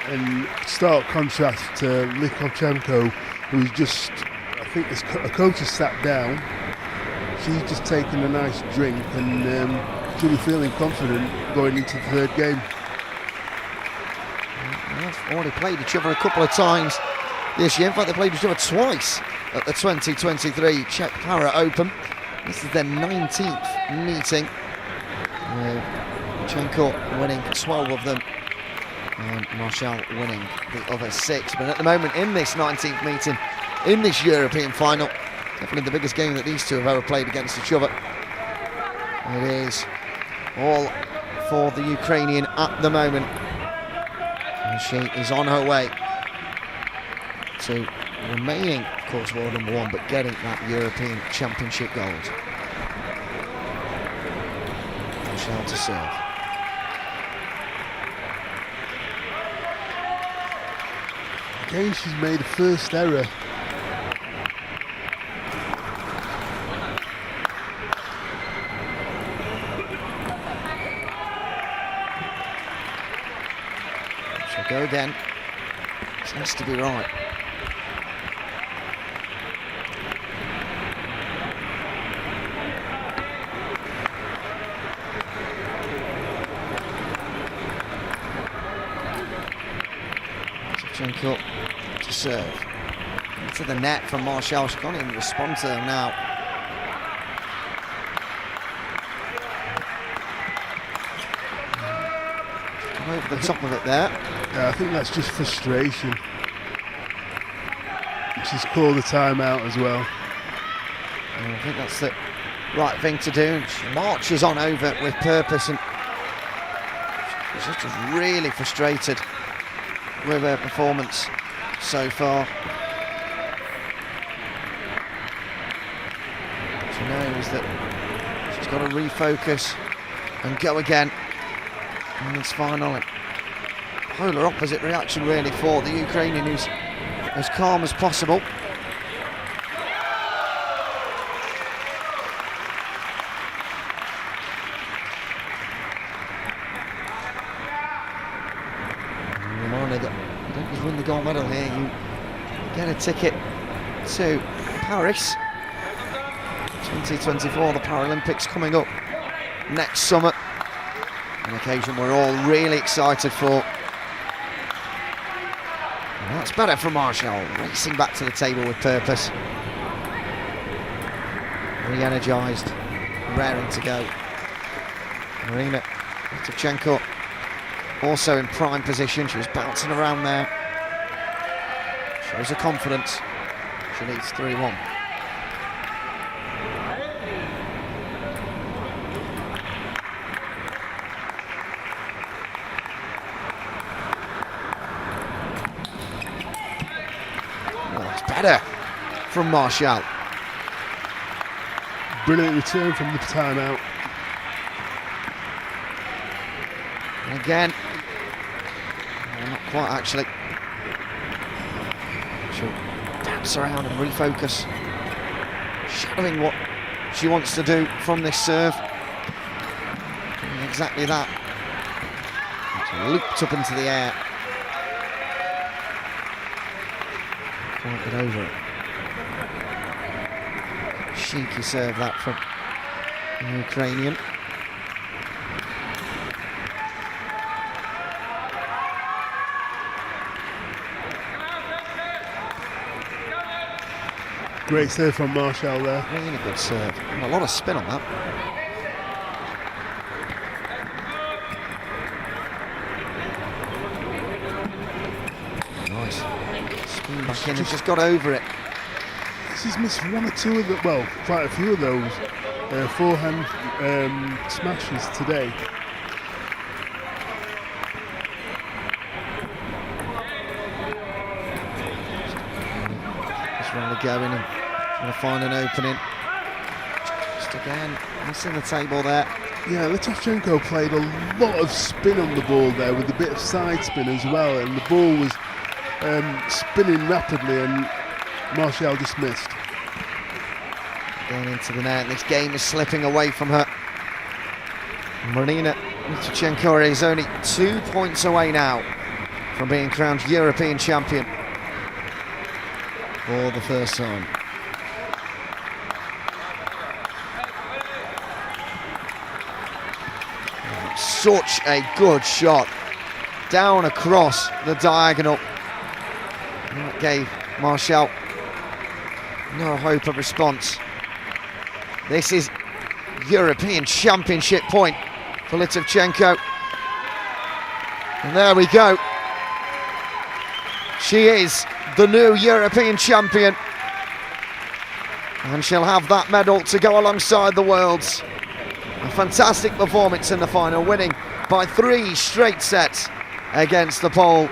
In stark contrast to Litovchenko, who's just, I think her coach has sat down. She's just taken a nice drink, and she'll be feeling confident going into the third game. They've already played each other a couple of times this year. In fact, they played each other twice at the 2023 Czech Para Open. This is their 19th meeting, with Chenko winning 12 of them and Martial winning the other 6. But at the moment, in this 19th meeting, in this European final, definitely the biggest game that these two have ever played against each other. It is all for the Ukrainian at the moment, and she is on her way to remaining, of course, world number 1, but getting that European Championship gold. Martial to serve. Again, she's made a first error. She'll go again. This has to be right. Shevchenko to serve. Into the net from Martial. She can't even respond to them now. Over the top of it there. Yeah, I think that's just frustration. She's called a timeout as well. And I think that's the right thing to do. She marches on over with purpose, and she's just really frustrated with her performance so far. She knows that she's got to refocus and go again in this final. And polar opposite reaction really for the Ukrainian, who's as calm as possible. Reminder that you don't just win the gold medal here, you get a ticket to Paris 2024, the Paralympics coming up next summer. An occasion we're all really excited for. And that's better from Martial, racing back to the table with purpose. Re-energised, raring to go. Marina Litovchenko also in prime position. She was bouncing around there. Shows her confidence. She leads 3-1. Better from Martial. Brilliant return from the timeout. And again, well, not quite actually. She'll dance around and refocus, shadowing what she wants to do from this serve. And exactly that. It's looped up into the air. Get over it. Cheeky serve that from the Ukrainian. Great serve from Martial there. Really good serve. And a lot of spin on that. Nice. Back in and just got over it. She's missed one or two of them, well, quite a few of those. forehand smashes today. Just really going and trying to find an opening. Just again, missing the table there. Yeah, Litovchenko played a lot of spin on the ball there with a bit of side spin as well, and the ball was spinning rapidly and Martial just missed. Going into the net, this game is slipping away from her. Marina Litovchenko is only 2 points away now from being crowned European champion for the first time. Such a good shot down across the diagonal. That gave Martial no hope of response. This is European Championship point for Litovchenko. And there we go. She is the new European champion. And she'll have that medal to go alongside the world's. A fantastic performance in the final, winning by 3 straight sets against the Pole,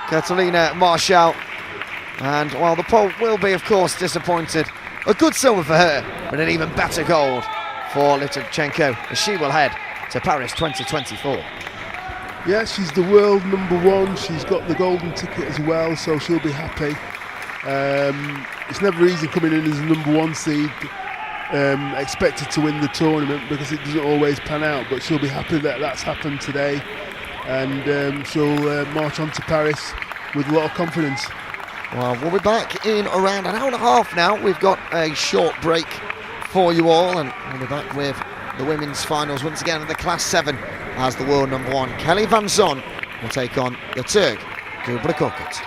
Catalina Martial. And while the Pole will be, of course, disappointed, a good silver for her, but an even better gold for Litovchenko as she will head to Paris 2024. Yeah, she's the world #1. She's got the golden ticket as well, so she'll be happy. It's never easy coming in as a #1 seed, expected to win the tournament, because it doesn't always pan out, but she'll be happy that that's happened today, and she'll march on to Paris with a lot of confidence. Well, we'll be back in around an hour and a half now. We've got a short break for you all, and we'll be back with the women's finals once again in the Class 7 as the world #1 Kelly Van Zon will take on the Turk Kubra Korkut.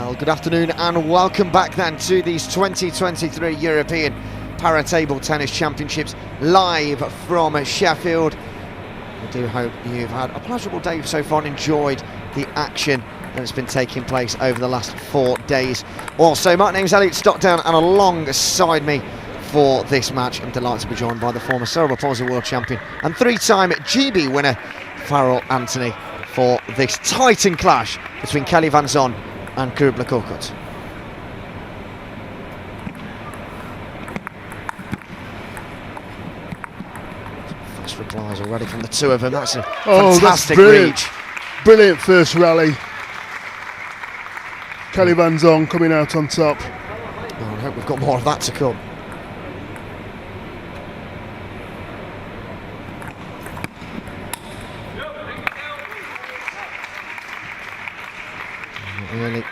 Well, good afternoon and welcome back then to these 2023 European Para-Table Tennis Championships live from Sheffield. I do hope you've had a pleasurable day so far and enjoyed the action that's been taking place over the last 4 days. Also, my name's Elliot Stockdown, and alongside me for this match, I'm delighted to be joined by the former cerebral palsy world champion and 3-time GB winner, Farrell Anthony, for this titan clash between Kelly Van Zon and Kubla Korkut. Fast replies already from the two of them. That's a fantastic reach. Brilliant first rally. Kelly Van Zon coming out on top. Oh, I hope we've got more of that to come. Really,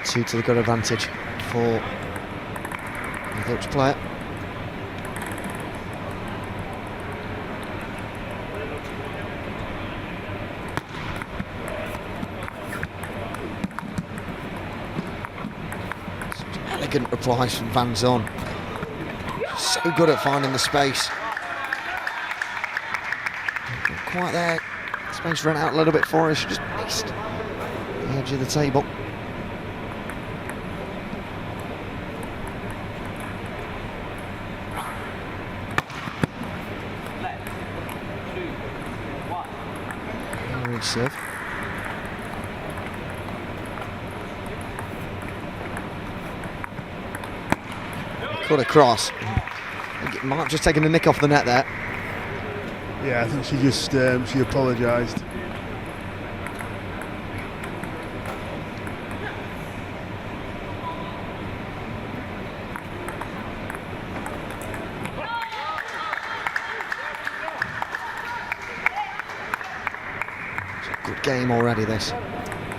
two to the good advantage for the Dutch player. Elegant replies from Van Zon. So good at finding the space. Not quite there. Space ran out a little bit for her. She just missed the edge of the table. Serve. Cut across. Might have just taken the nick off the net there. Yeah, I think she just she apologised. Good game already, this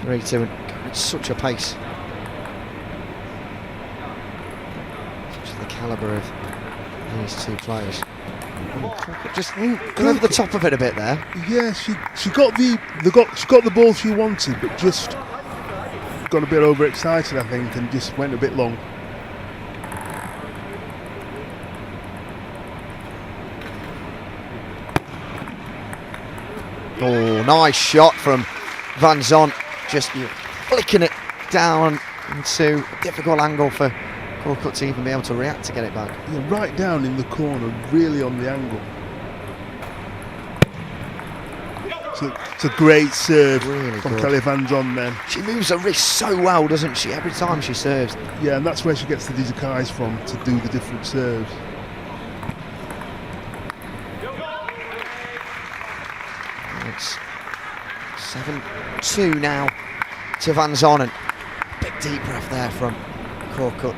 3-2, and at such a pace. Such the calibre of these two players. Just over the top of it a bit there. Yeah, she got the ball she wanted, but just got a bit overexcited, I think, and just went a bit long. Oh, nice shot from Van Zon, just flicking it down into a difficult angle for Korkut to even be able to react to get it back. Yeah, right down in the corner, really on the angle. So it's a great serve really from Kelly Van Zon then. She moves her wrist so well, doesn't she, every time she serves? Yeah, and that's where she gets the disguise from, to do the different serves. It's 7-2 now to Van Zon, and big deep breath there from Korkut.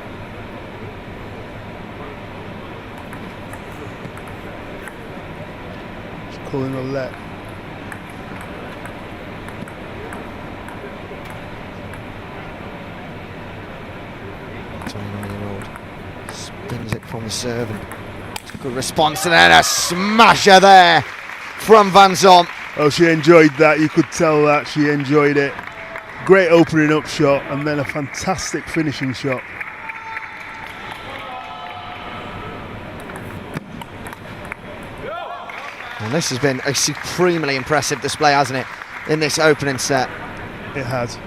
She's calling a let. Spins it from the serve, and good response, and then a smasher there from Van Zon. Oh, she enjoyed that. You could tell that she enjoyed it. Great opening up shot, and then a fantastic finishing shot. Well, this has been a supremely impressive display, hasn't it, in this opening set? It has.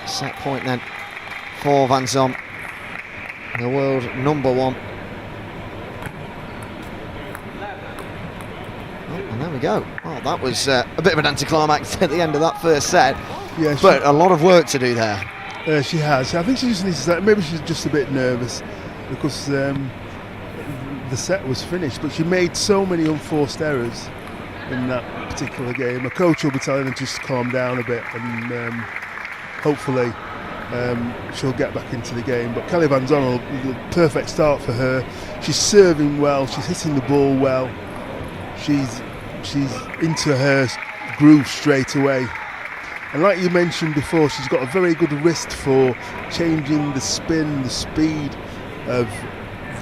Set point then for Van Zon, the world number one. Oh, and there we go. Well, that was a bit of an anticlimax at the end of that first set. Yeah, but a lot of work to do there. She has. I think she just needs to. Maybe she's just a bit nervous because the set was finished, but she made so many unforced errors in that particular game. Her coach will be telling her just to calm down a bit, and hopefully she'll get back into the game. But Kelly Van Zon, perfect start for her. She's serving well, she's hitting the ball well, she's into her groove straight away. And like you mentioned before, she's got a very good wrist for changing the spin, the speed, of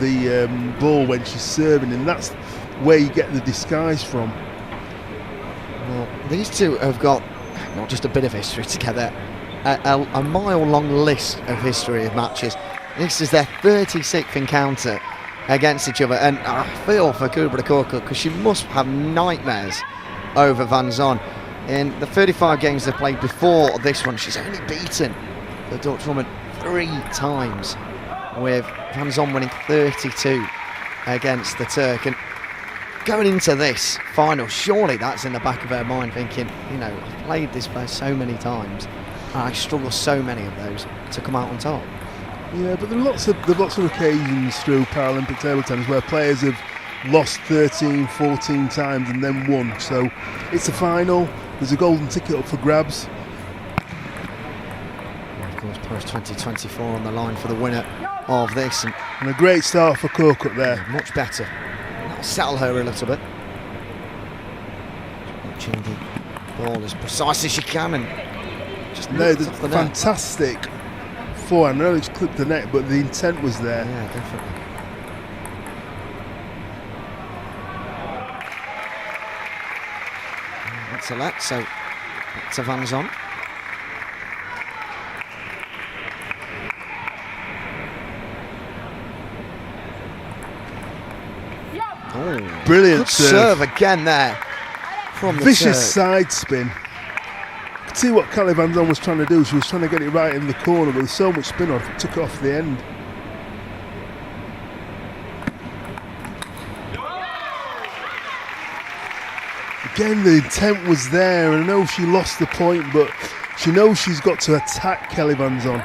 the ball when she's serving, and that's where you get the disguise from. Well, these two have got not just a bit of history together, a mile-long list of history of matches. This is their 36th encounter against each other, and I feel for Kubra Korkut because she must have nightmares over Van Zon. In the 35 games they've played before this one, she's only beaten the Dutch woman 3 times, with Van Zon winning 32 against the Turk. And going into this final, surely that's in the back of her mind, thinking, you know, I've played this player so many times and I struggle so many of those to come out on top. Yeah, but there are lots of occasions through Paralympic table tennis where players have lost 13, 14 times and then won. So it's a final, there's a golden ticket up for grabs. Of course, Paris 2024 on the line for the winner of this. And a great start for Korkut there. Yeah, much better. That'll settle her a little bit. Watching the ball as precise as she can, and just No, the fantastic forehand. I know it's clipped the net, but the intent was there. Yeah, definitely. That's a let, so back to Van Zon. Oh, Brilliant good serve again there from the vicious Turk. side spin. You could see what Kelly Van Zon was trying to do. She was trying to get it right in the corner, but there's so much spin off, it took it off the end. Again, the intent was there, and I know she lost the point, but she knows she's got to attack Kelly Van Zon.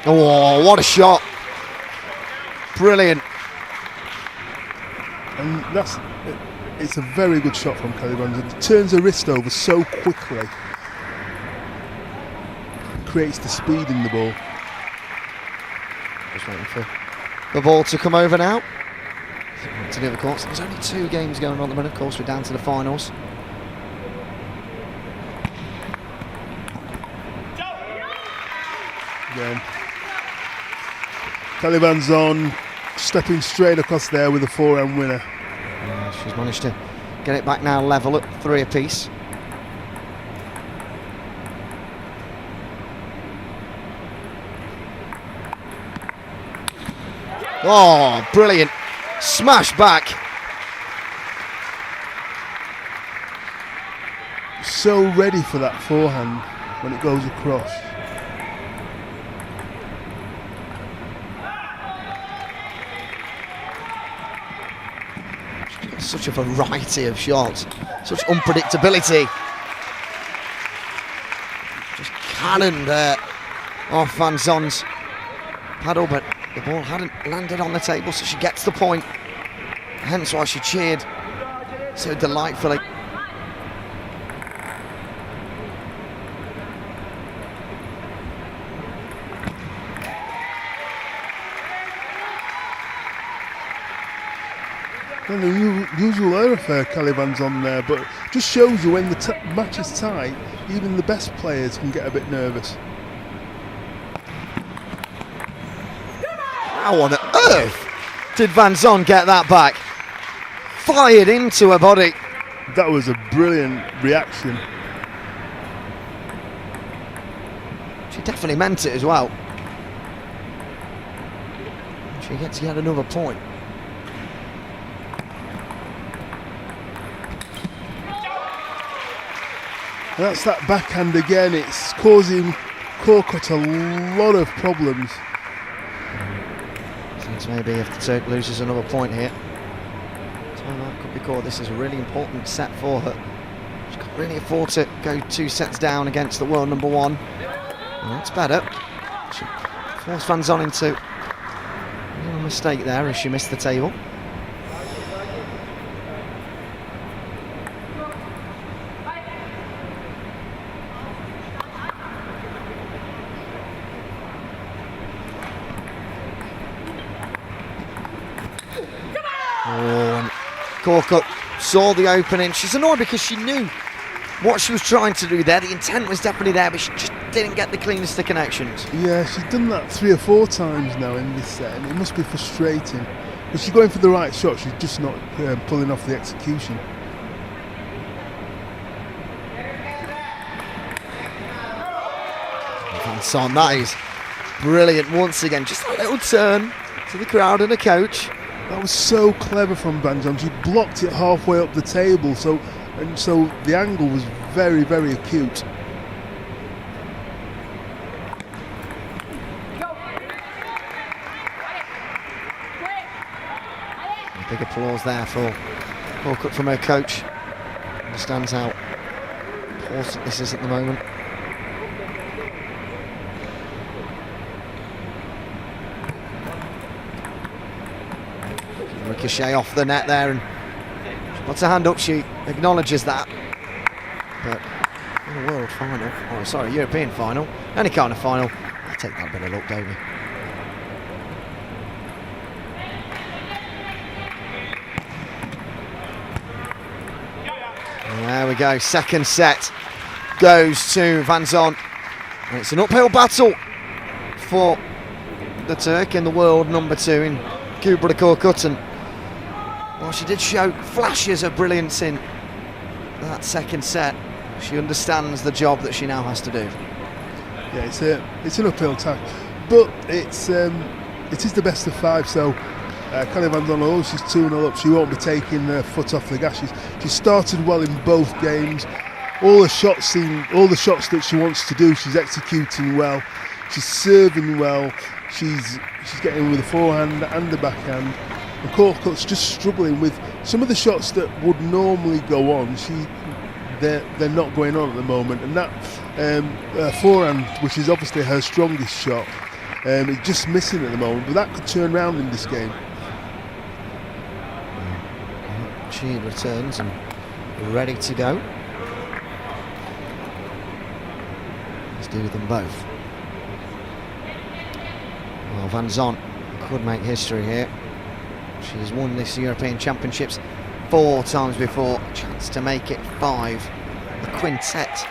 Oh, what a shot. Brilliant. And it's a very good shot from Kelly Van Zon. Turns her wrist over so quickly. Creates the speed in the ball. Just waiting for the ball to come over now. To the other courts. There's only 2 games going on at the minute. Of course, we're down to the finals. Again. Kelly Van Zon stepping straight across there with a forehand winner. She's managed to get it back now level at 3 apiece. Oh, brilliant. Smash back. So ready for that forehand when it goes across. Such a variety of shots, such unpredictability. Just cannon there off Van Zon's paddle, but the ball hadn't landed on the table, so she gets the point. Hence why she cheered so delightfully. An unusual error for Kelly Van Zon there, but just shows you when the match is tight, even the best players can get a bit nervous. How on earth did Van Zon get that back? Fired into her body. That was a brilliant reaction. She definitely meant it as well. She gets yet another point. And that's that backhand again. It's causing Korkut a lot of problems. Seems maybe if the Turk loses another point here, timeout could be called. This is a really important set for her. She can't really afford to go 2 sets down against the world number 1. Well, that's better. She forced Van Zon into a little mistake there as she missed the table. Oh, and Korkut saw the opening. She's annoyed because she knew what she was trying to do there. The intent was definitely there, but she just didn't get the cleanest of connections. Yeah, she's done that 3 or 4 times now in this set, and it must be frustrating. But she's going for the right shot, she's just not pulling off the execution. Van Son, that is brilliant once again. Just a little turn to the crowd and the coach. That was so clever from Van Son. She blocked it halfway up the table, so the angle was very, very acute. A big applause there for Walcott from her coach. Understands how important this is at the moment. Ricochet off the net there, and she puts her hand up, she acknowledges that. But in a world final, oh sorry, European final, any kind of final, I take that bit of luck, don't we? And there we go, second set goes to Van Son. And it's an uphill battle for the Turk in the world number 2 in Kubra Korkut. Well, she did show flashes of brilliance in that second set. She understands the job that she now has to do. Yeah, it's an uphill task, but it is the best of 5. So Kelly Van Son, although she's 2-0 up, she won't be taking her foot off the gas. She started well in both games. All the shots that she wants to do, she's executing well. She's serving well. She's getting with the forehand and the backhand. And Korkut's just struggling with some of the shots that would normally go on. They're not going on at the moment, and that forehand, which is obviously her strongest shot, is just missing at the moment. But that could turn around in this game. She returns and ready to go. Let's do them both. Well, Van Son could make history here. She's won this European Championships 4 times before. A chance to make it 5. The quintet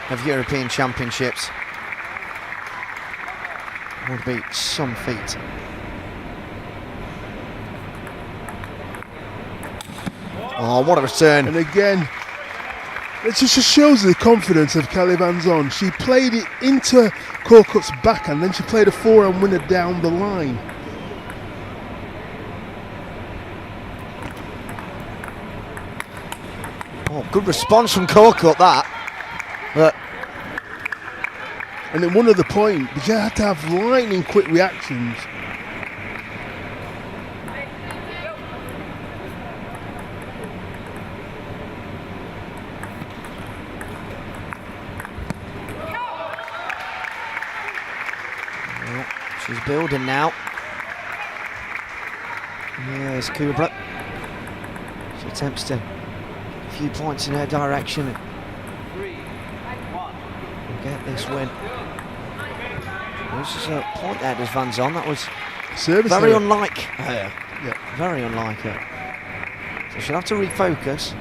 of European Championships would be some feat. Oh, what a return. And again, it just shows the confidence of Kelly Van Son. She played it into Korkut's backhand, then she played a forehand winner down the line. Oh, good response from Korkut, that. But and then one other point, but you had to have lightning quick reactions. well, she's building now. Here's Kubra. She attempts to a few points in her direction and get this win. This is a point there, does Van Son. That was Service very error. unlike her. Yeah. Very unlike her. So she'll have to refocus.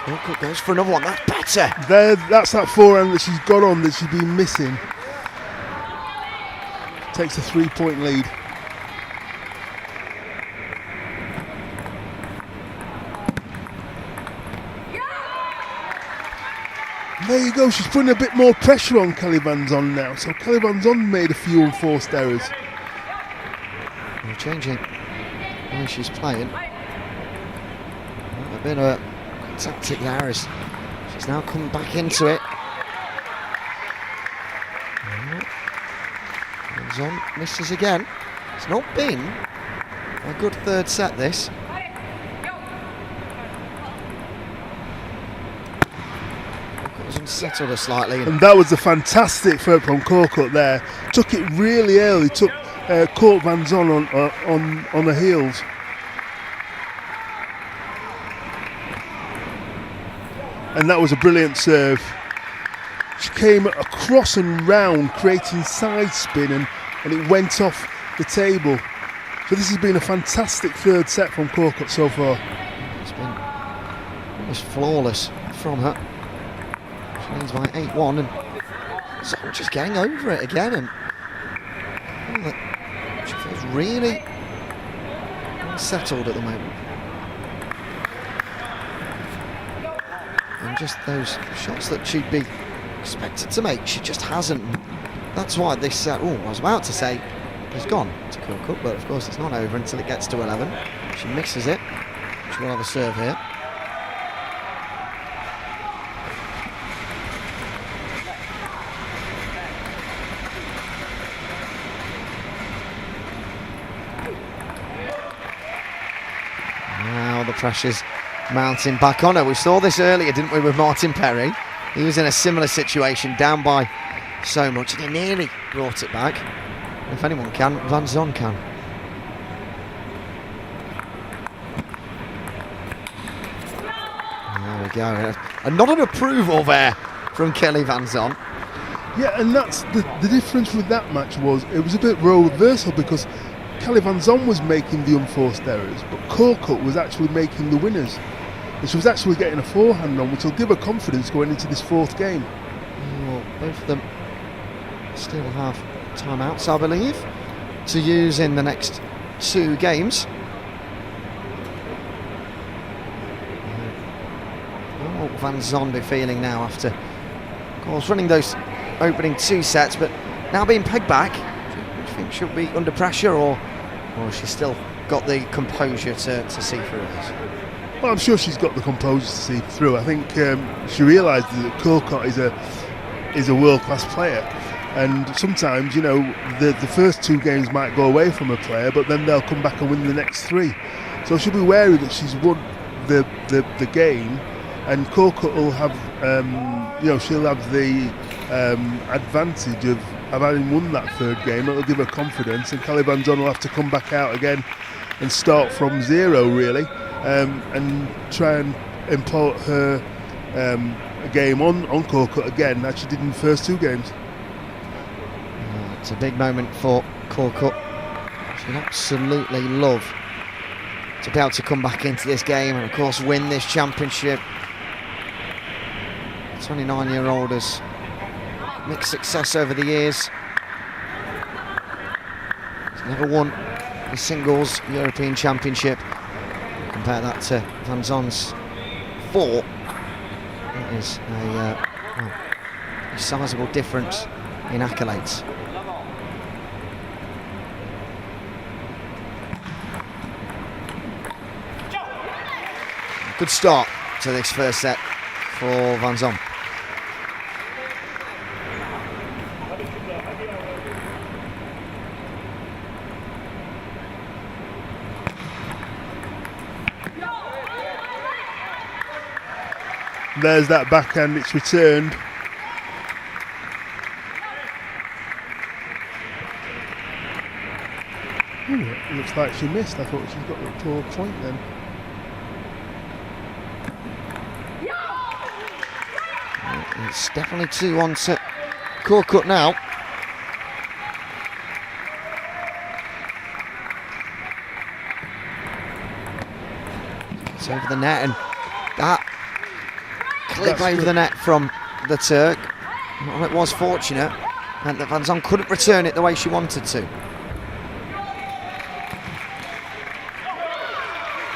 Korkut goes for another one. That's better. That's that forehand that she's got on that she's been missing. Takes a 3-point lead. There you go, she's putting a bit more pressure on Kelly Van Son now. So Kelly Van Son made a few unforced errors. Well, changing the way she's playing. A bit of a tactic there as she's now come back into it. Van Son misses again. It's not been a good third set, this. Unsettled her slightly. And that was a fantastic throw from Korkut there. Took it really early, caught Van Son on the heels. And that was a brilliant serve. She came across and round, creating side spin, and it went off the table. So this has been a fantastic third set from Korkut so far. It's been was flawless from her. She leads by 8-1, and so just getting over it again, and she feels really settled at the moment. And just those shots that she'd be expected to make, she just hasn't. That's why this set, I was about to say, has gone to Cook, but of course it's not over until it gets to 11. She misses it. She will have a serve here. Now the pressure's mounting back on her. We saw this earlier, didn't we, with Martin Perry? He was in a similar situation, down by so much, and he nearly brought it back. If anyone can, Van Zon can. There we go. A nod of approval there from Kelly Van Zon. Yeah, and that's the difference with that match was it was a bit role reversal because Kelly Van Zon was making the unforced errors, but Corcut was actually making the winners. And she was actually getting a forehand on, which will give her confidence going into this fourth game. Well, both of them still have timeouts, I believe, to use in the next 2 games. What will Van Zon be feeling now after, of course, running those opening 2 sets, but now being pegged back? Do you think she'll be under pressure, or has she still got the composure to see through this? Well, I'm sure she's got the composure to see through. I think she realised that Corcut is a world-class player, and sometimes, you know, the first 2 games might go away from a player, but then they'll come back and win the next 3. So she'll be wary that she's won the game, and Corcut will have, she'll have the advantage of having won that 3rd game. It'll give her confidence, and Kelly Van Zon will have to come back out again and start from 0, really. And try and import her game on Corcut again, as she did in the first 2 games. It's a big moment for Corcut. She'd absolutely love to be able to come back into this game and, of course, win this championship. 29-year-old has mixed success over the years. She's never won the singles European Championship. Compare that to Van Zon's 4. That is a sizable difference in accolades. Good start to this first set for Van Zon. There's that backhand, it's returned. It looks like she missed. I thought she's got the poor point then. It's definitely 2-1 to Corcut now. It's over the net, and that clip over the net from the Turk. Well, it was fortunate, and that Van Zon couldn't return it the way she wanted to.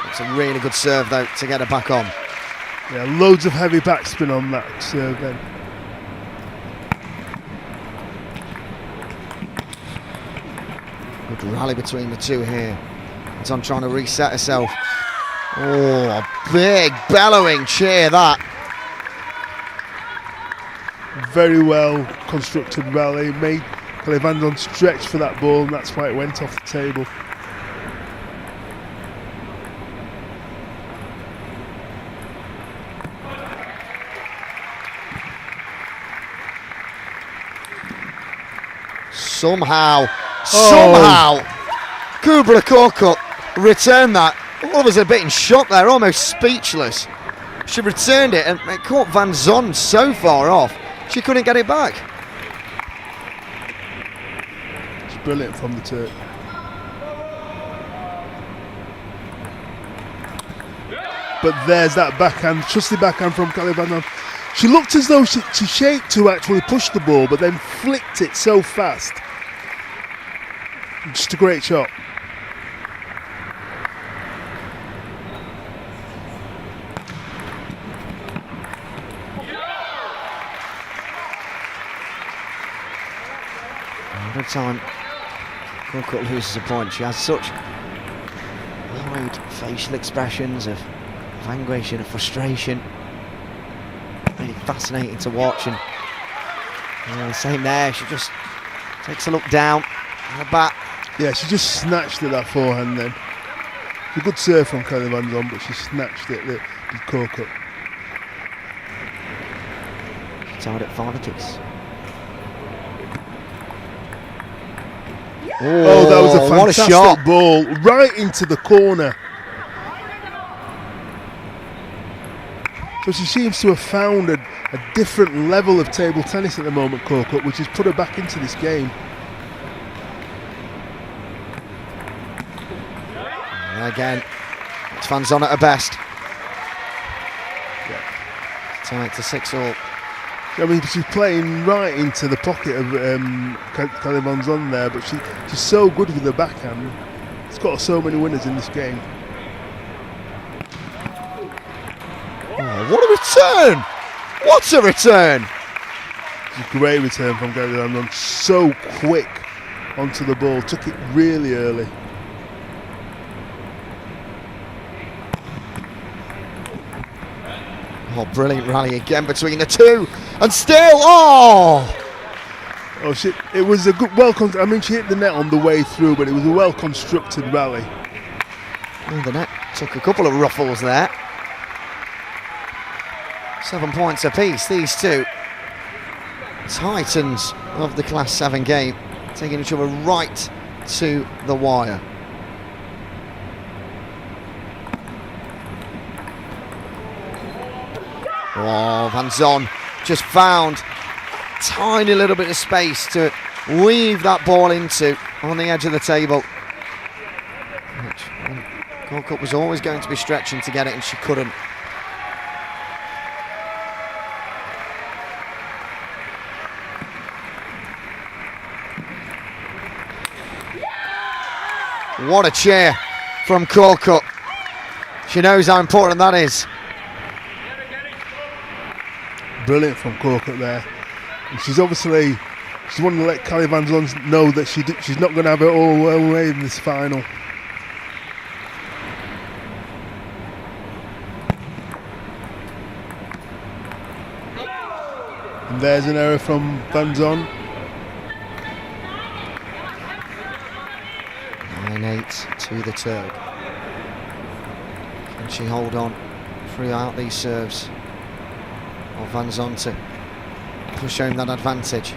It's a really good serve, though, to get her back on. Yeah, loads of heavy backspin on that serve then. Good rally between the two here. Van Zon trying to reset herself. Oh, a big bellowing cheer that. Very well constructed rally. Made Kelly Van Zon stretch for that ball, and that's why it went off the table. Somehow, Kubra Corcut returned that. All of us a bit in shock there, almost speechless. She returned it, and it caught Van Zon so far off, she couldn't get it back. It's brilliant from the Turk. but there's that backhand, trusty backhand from Kelly Van Zon. She looked as though she shaped to actually push the ball, but then flicked it so fast. Just a great shot. Every time Coco loses a point, she has such wide facial expressions of anguish and of frustration. Really fascinating to watch, and the same there. She just takes a look down at the back. Yeah, she just snatched at that forehand then. A good serve from Kelly Van Zon, but she snatched it with Coco. Tied at 5 apiece. Oh, that was a what a fantastic shot. ball right into the corner. So she seems to have found a different level of table tennis at the moment, Coco, which has put her back into this game. And again, it's Van Zon at her best. Tied to 6-all. I mean, she's playing right into the pocket of Kelly Van Zon there, but she's so good with the backhand. She's got so many winners in this game. Oh, what a return! What a return! It's a great return from Kelly Van Zon. So quick onto the ball, took it really early. Oh, brilliant rally again between the two, and still, oh, shit! It was a good, I mean, she hit the net on the way through, but it was a well-constructed rally. Oh, the net took a couple of ruffles there. 7 points apiece, these two titans of the Class 7 game, taking each other right to the wire. Oh, Van Zon just found a tiny little bit of space to weave that ball into on the edge of the table. Coco was always going to be stretching to get it, and she couldn't. What a cheer from Coco. She knows how important that is. Brilliant from Coco there. And she's obviously, she's wanting to let Kelly Van Zon know that she's not going to have it all her way in this final. And there's an error from Van Zon. 9-8 to the Turk. Can she hold on throughout these serves? Or Van Zon to push home that advantage?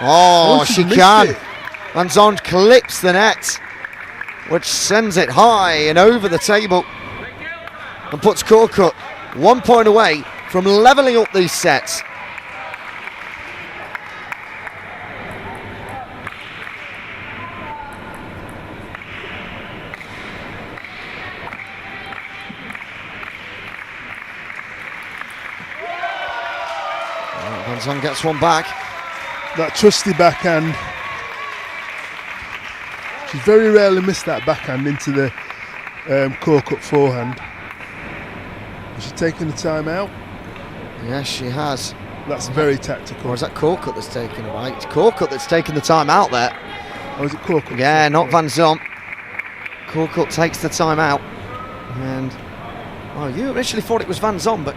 Oh, she can! Van Zon clips the net, which sends it high and over the table, and puts Coco 1 point away from levelling up these sets. Van Zon gets one back. That trusty backhand. She's very rarely missed that backhand into the Coco forehand. Is she taking the time out? Yes, she has. That's very tactical. Or is that Coco that's taken it right? It's Coco that's taken the time out there. Or is it Coco? Yeah, not Van Zon. Coco takes the time out. And you initially thought it was Van Zon, but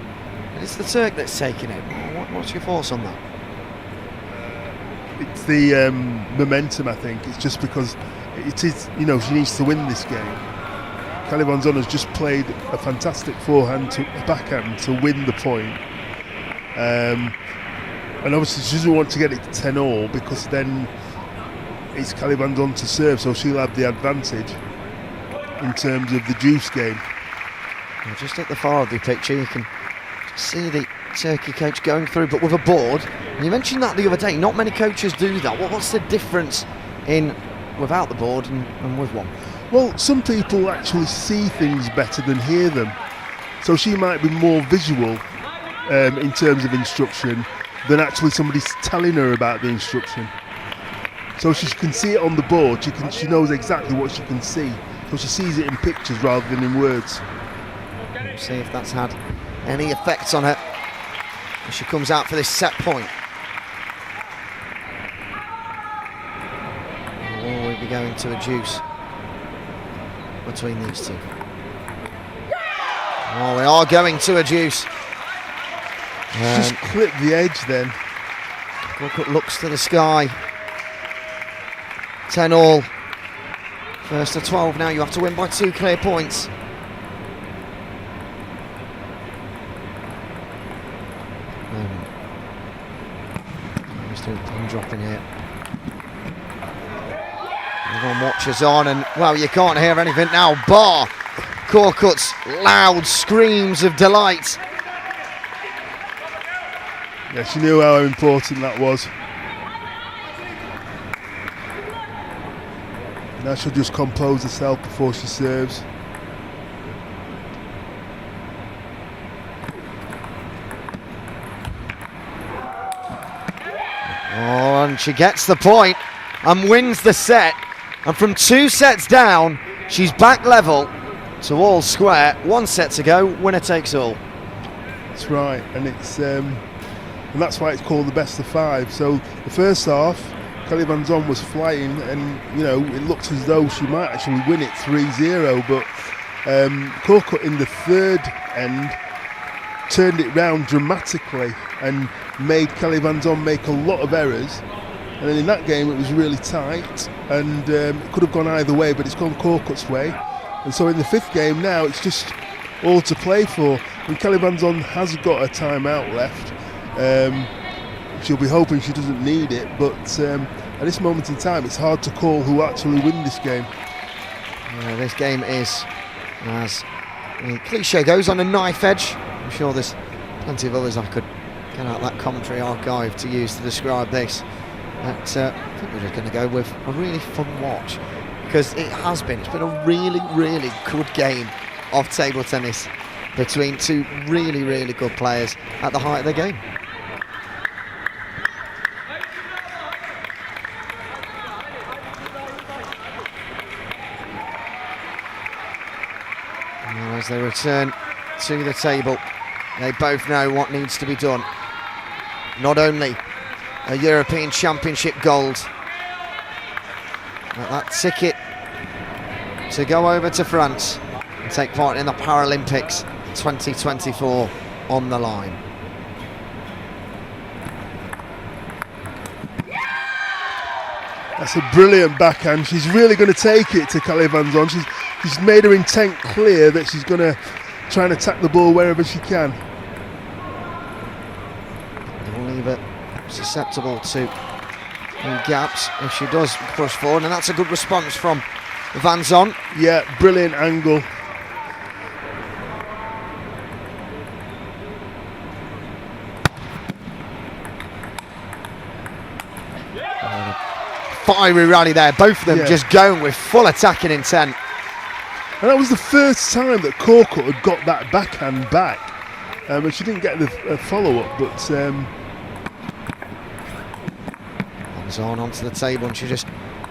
it's the Turk that's taking it. What's your thoughts on that? It's the momentum, I think. It's just because it is, she needs to win this game. Kelly Van Zon has just played a fantastic backhand to win the point. And obviously she doesn't want to get it to 10-all, because then it's Kelly Van Zon to serve, so she'll have the advantage in terms of the juice game. Well, just at the far of the picture, you can see the Turkey coach going through, but with a board. And you mentioned that the other day, not many coaches do that. What's the difference in without the board and with one? Well, some people actually see things better than hear them. So she might be more visual in terms of instruction than actually somebody's telling her about the instruction. So she can see it on the board, she knows exactly what she can see. So she sees it in pictures rather than in words. We'll see if that's had any effect on her as she comes out for this set point. Or we'll be going to a deuce between these two. Oh, we are going to a deuce. Just clip the edge then. Colquitt looks to the sky. 10 all. First to 12 now, you have to win by 2 clear points. Just a pin drop in here. Everyone watches on and, well, you can't hear anything now, bar Colquitt's loud screams of delight. Yeah, she knew how important that was. Now she'll just compose herself before she serves. Oh, and she gets the point and wins the set. And from 2 sets down, she's back level to all square. 1 set to go, winner takes all. That's right, and it's and that's why it's called the best of 5. So the first half, Kelly Van Zon was flying, and you know it looked as though she might actually win it 3-0, but Colquitt in the third end turned it round dramatically and made Kelly Van Zon make a lot of errors. And then in that game it was really tight, and it could have gone either way, but it's gone Colquitt's way. And so in the 5th game now, it's just all to play for. And Kelly Van Zon has got a timeout left. She'll be hoping she doesn't need it, but at this moment in time, it's hard to call who actually win this game. Yeah, this game is, as the cliche goes, on a knife edge. I'm sure there's plenty of others I could get out that commentary archive to use to describe this. But I think we're just going to go with a really fun watch, because it has been. It's been a really, really good game of table tennis between 2 really, really good players at the height of the game. Now as they return to the table, they both know what needs to be done. Not only a European Championship gold, but that ticket to go over to France and take part in the Paralympics 2024 on the line. That's a brilliant backhand. She's really going to take it to Kelly Van Zon. She's made her intent clear that she's going to try and attack the ball wherever she can. They will leave it susceptible to gaps if she does push forward, and that's a good response from Van Zon. Yeah, brilliant angle. Fiery rally there, both of them just going with full attacking intent. And that was the first time that Colquitt had got that backhand back. And she didn't get the follow-up, but Van Zon onto the table, and she just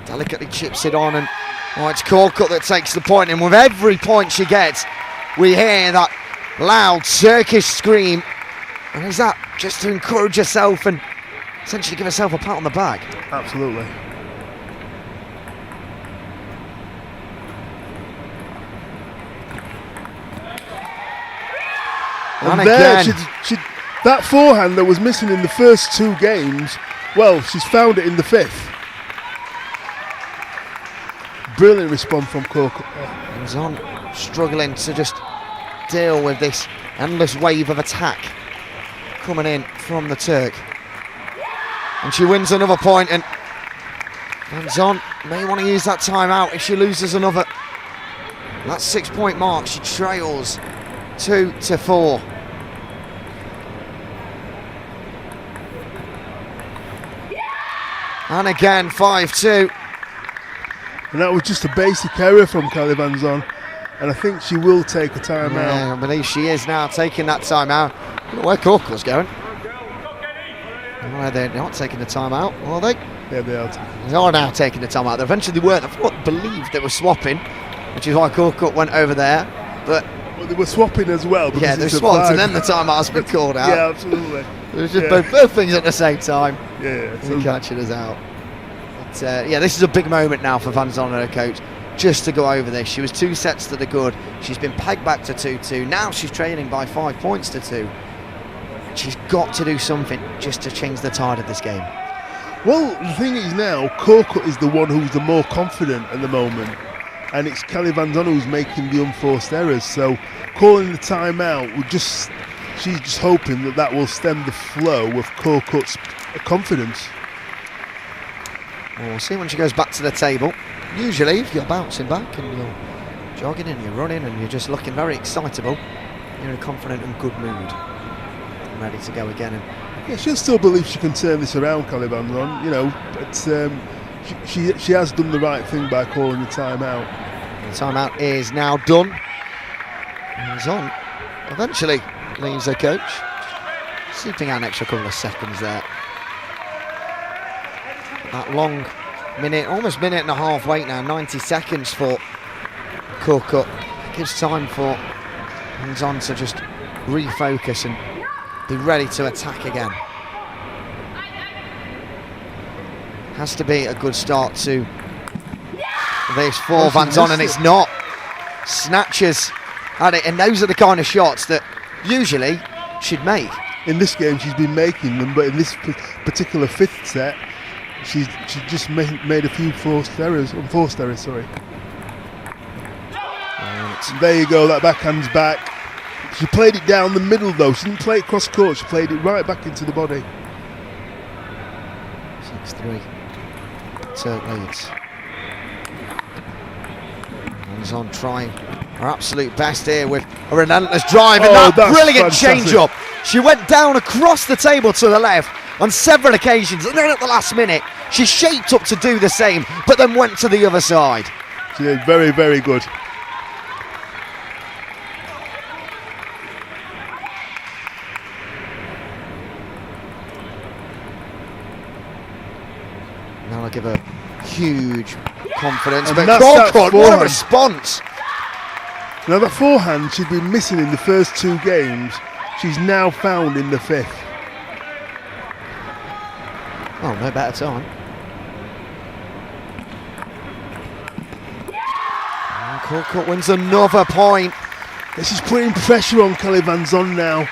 delicately chips it on, and it's Colquitt that takes the point, and with every point she gets, we hear that loud Turkish scream. And is that just to encourage herself and essentially give herself a pat on the back? Absolutely. And there, that forehand that was missing in the first 2 games, well, she's found it in the 5th. Brilliant response from Colquitt. Van Zon struggling to just deal with this endless wave of attack coming in from the Turk. And she wins another point, and Van Zon may want to use that timeout if she loses another. That 6-point mark, she trails 2-4. And again, 5-2. And that was just a basic error from Kelly Van Zon. And I think she will take a timeout. Yeah, I believe she is now taking that timeout. I don't know where Corkle's going. Well, they're not taking the timeout, are they? Yeah, they are. They are now taking the timeout. They eventually weren't. I believed they were swapping, which is why Corkle went over there. But well, they were swapping as well. Yeah, they swapped and then the timeout's been called out. Yeah, absolutely. It was just both things at the same time. Yeah. So catching us out. But, yeah, this is a big moment now for Van Zon and her coach, just to go over this. She was 2 sets to the good. She's been pegged back to 2-2. Now she's trailing by 5 points to 2. She's got to do something just to change the tide of this game. Well, the thing is now, Corkle is the one who's the more confident at the moment. And it's Kelly Van Zon who's making the unforced errors. So calling the timeout, she's just hoping that will stem the flow of Corkle's confidence. We'll see when she goes back to the table. Usually, if you're bouncing back and you're jogging and you're running and you're just looking very excitable, you're in a confident and good mood. Ready to go again. And yeah, she'll still believe she can turn this around, Kelly Van Zon, you know, but she has done the right thing by calling the timeout. The timeout is now done. Van Zon eventually leaves her coach, sleeping out an extra couple of seconds there. That long almost minute and a half wait now, 90 seconds for Corkle. Gives time for Van Zon to just refocus and be ready to attack again. Has to be a good start to this for Van Zon, and it's not. Snatches at it, and those are the kind of shots that usually she'd make. In this game she's been making them, but in this particular 5th set she just made a few unforced errors. Sorry. There you go, that backhand's back. She played it down the middle though. She didn't play it cross court. She played it right back into the body. 6-3. Turk leads. Van Zon trying her absolute best here with a relentless drive, and that brilliant change-up. She went down across the table to the left on several occasions, and then at the last minute she shaped up to do the same, but then went to the other side. She did very, very good. Now I'll give her huge confidence, and but Corkle, what a response! Now that forehand she'd been missing in the first 2 games, she's now found in the 5th. Oh, no better time. And Corkle wins another point. She's putting pressure on Kelly Van Zon now.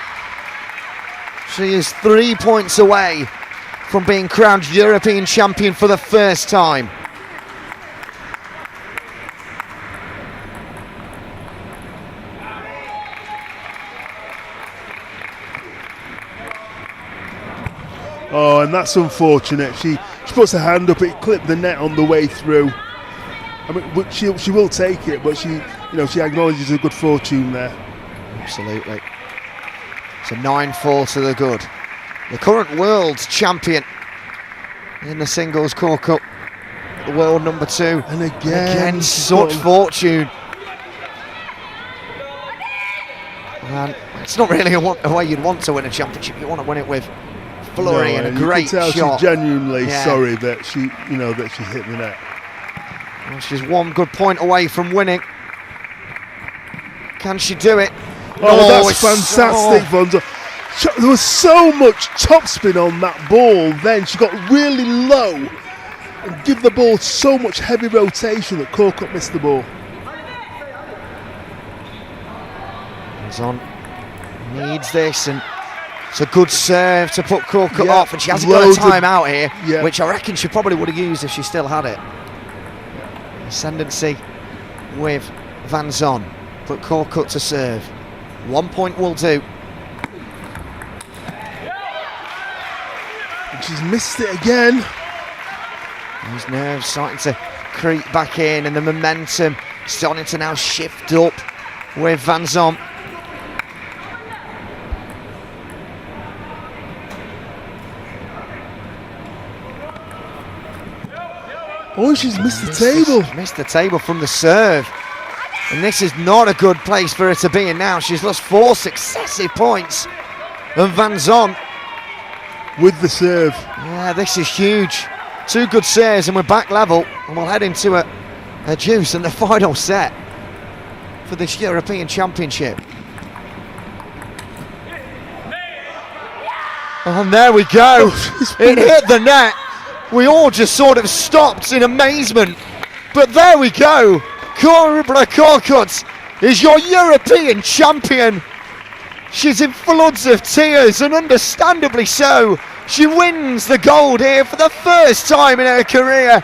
She is 3 points away from being crowned European champion for the first time. Oh, and that's unfortunate. She puts her hand up, it clipped the net on the way through. I mean, but she will take it, but she acknowledges her good fortune there. Absolutely. It's a 9-4 to the good. The current world champion in the singles Corkle, the world number 2. And again such fortune. And it's not really a way you'd want to win a championship. You want to win it with flurry and a great you can tell shot. She's genuinely sorry that she hit the net. Well, she's 1 good point away from winning. Can she do it? Oh, that's fantastic, Van Zon. There was so much topspin on that ball then. She got really low and give the ball so much heavy rotation that Corkle missed the ball. Van Zon needs this, and it's a good serve to put Corkle off, and she hasn't got a timeout here, which I reckon she probably would have used if she still had it. Ascendancy with Van Zon, but Corkle to serve. 1 point will do. And she's missed it again. Those nerves starting to creep back in, and the momentum starting to now shift up with Van Zon. Oh, she's missed the table. Missed the table from the serve. And this is not a good place for her to be in now. She's lost 4 successive points. And Van Zon with the serve. Yeah, this is huge. 2 good serves and we're back level. And we'll head into a deuce and the final set for this European Championship. And there we go. It hit the net. We all just sort of stopped in amazement. But there we go. Kubla Korkut is your European champion. She's in floods of tears, and understandably so. She wins the gold here for the first time in her career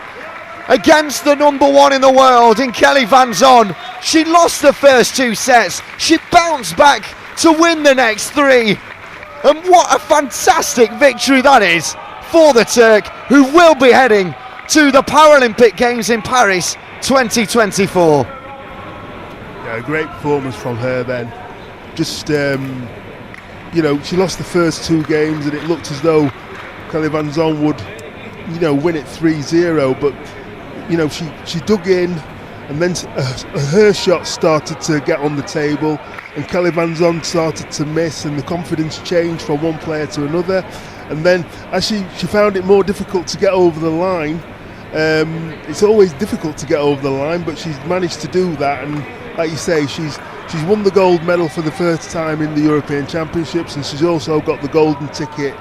against the number 1 in the world in Kelly Van Zon. She lost the first 2 sets. She bounced back to win the next 3. And what a fantastic victory that is for the Turk, who will be heading to the Paralympic Games in Paris 2024. Yeah, a great performance from her then. Just, you know, she lost the first 2 games and it looked as though Kelly Van Zon would, you know, win it 3-0, but, you know, she dug in and then her shot started to get on the table and Kelly Van Zon started to miss and the confidence changed from one player to another. And then as she found it more difficult to get over the line, it's always difficult to get over the line, but she's managed to do that. And like you say, she's won the gold medal for the first time in the European Championships, and she's also got the golden ticket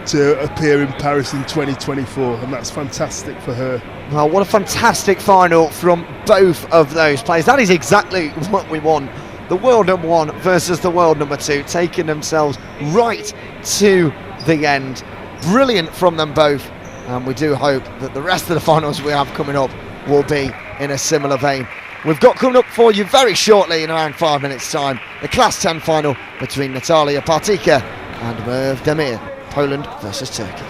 to appear in Paris in 2024, and that's fantastic for her. Well, what a fantastic final from both of those players. That is exactly what we want. The world number 1 versus the world number 2, taking themselves right to the end. Brilliant from them both, and we do hope that the rest of the finals we have coming up will be in a similar vein. We've got coming up for you very shortly, in around 5 minutes time, the Class 10 final between Natalia Partyka and Merv Demir, Poland versus Turkey.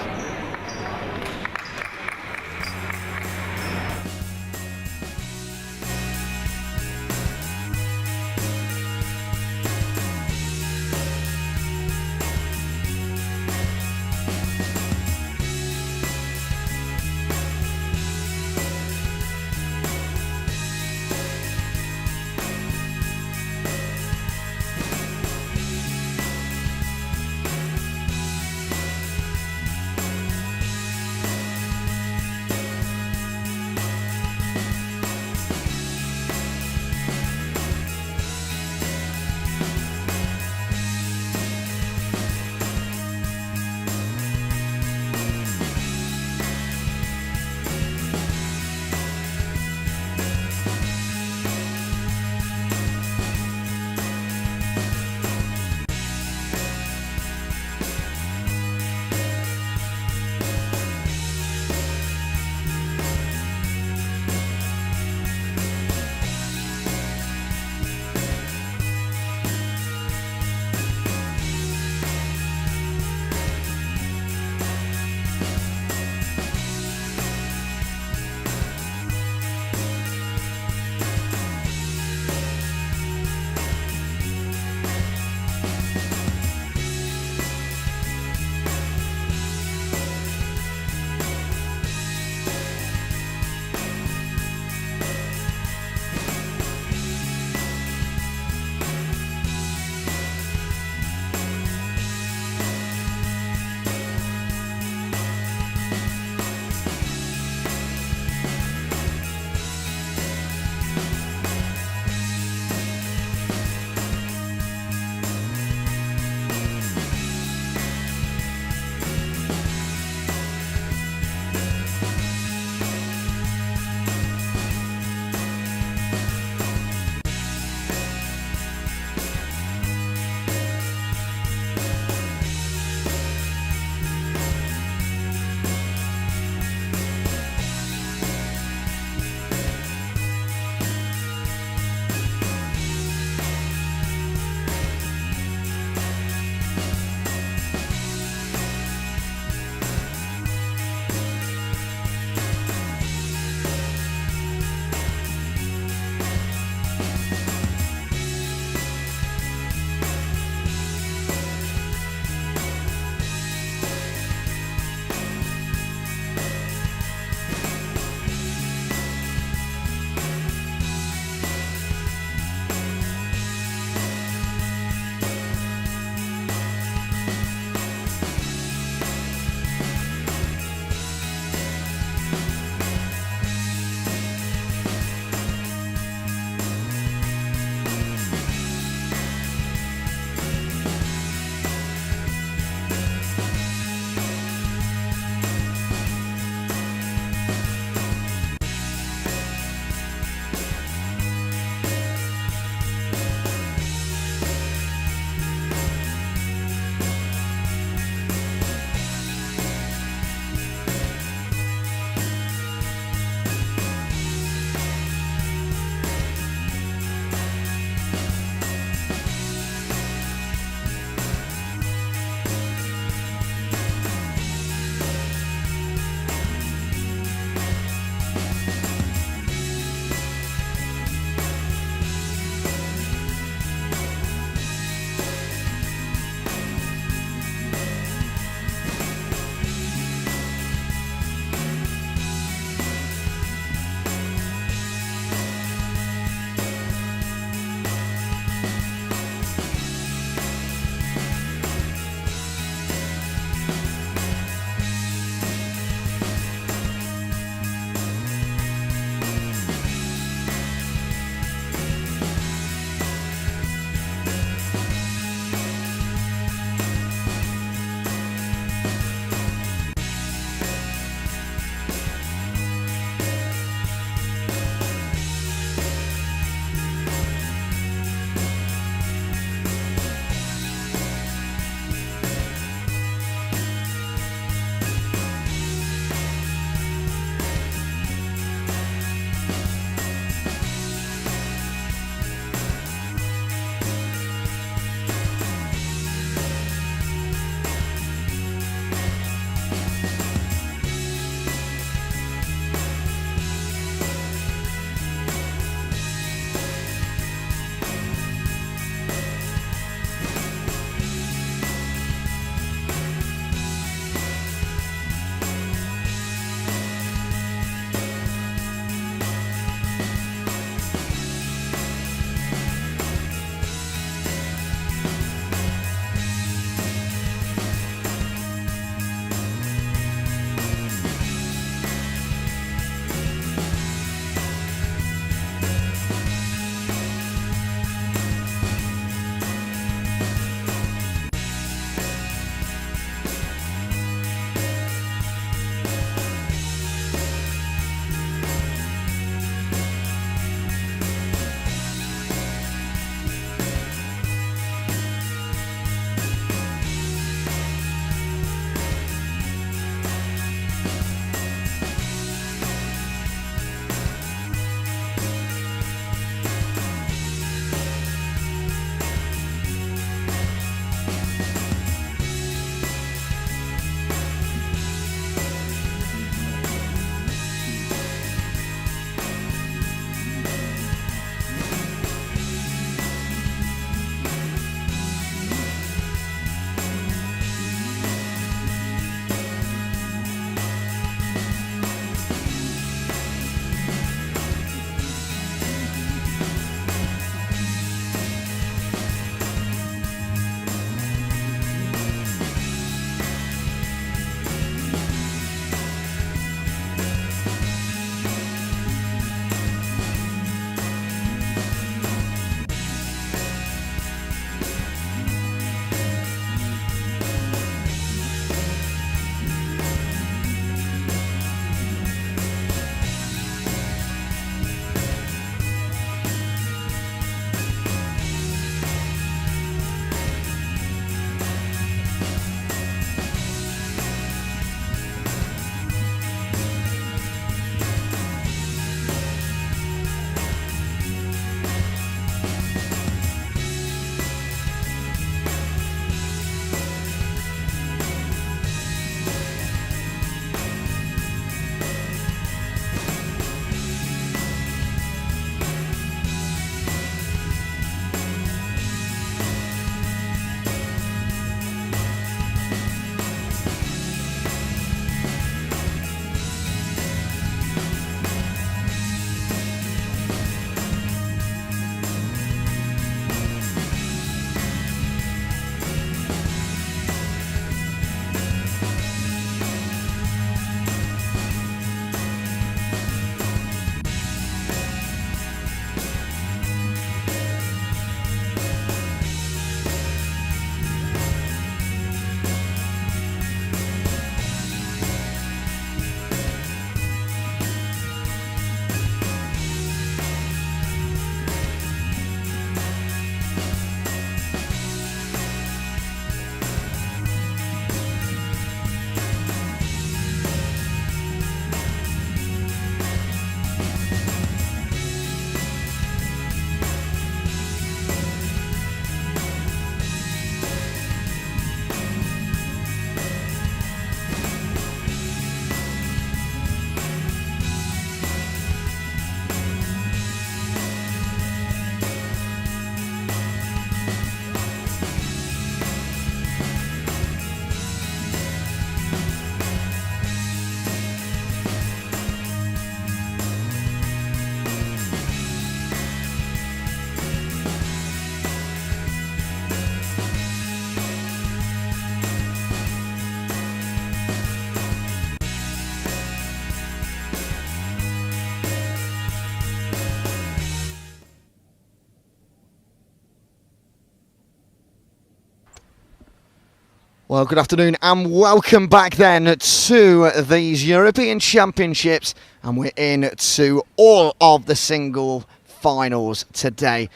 Well, good afternoon and welcome back then to these European Championships, and we're into all of the single finals today.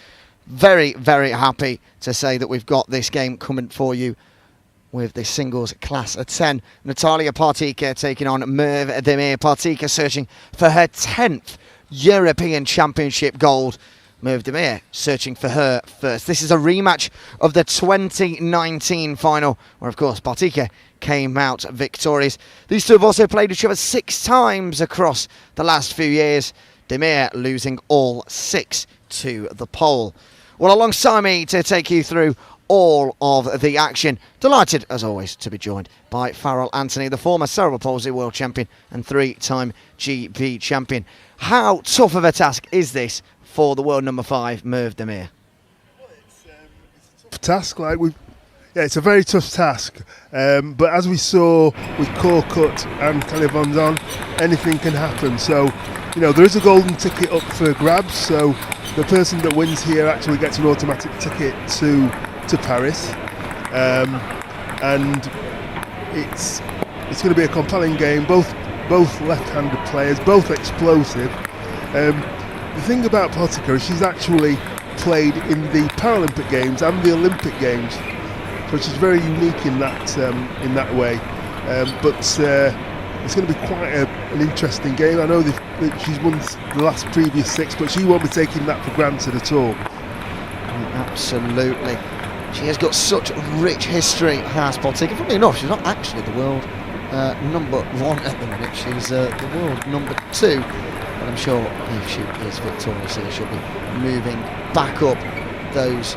Very, very happy to say that we've got this game coming for you with the singles class of 10. Natalia Partika taking on Merve Demir. Partika searching for her 10th European Championship gold. Merve Demir searching for her first. This is a rematch of the 2019 final, where of course Partika came out victorious. These two have also played each other 6 times across the last few years, Demir losing all 6 to the pole. Well, alongside me to take you through all of the action, delighted as always to be joined by Farrell Anthony, the former cerebral palsy world champion and 3-time GB champion. How tough of a task is this for the world number 5, Merve Demir? It's a tough task. It's a very tough task. But as we saw with Korkut and Kalivonzon, anything can happen. So, there is a golden ticket up for grabs. So the person that wins here actually gets an automatic ticket to Paris. And it's going to be a compelling game. Both left-handed players, both explosive. The thing about Partika is she's actually played in the Paralympic Games and the Olympic Games, so she's very unique in that way. But it's going to be quite an interesting game. I know that she's won the previous 6, but she won't be taking that for granted at all. Absolutely. She has got such rich history, has Partika. Funnily enough, she's not actually the world number 1 at the minute. She's the world number 2. But I'm sure if she is victorious here, she'll be moving back up those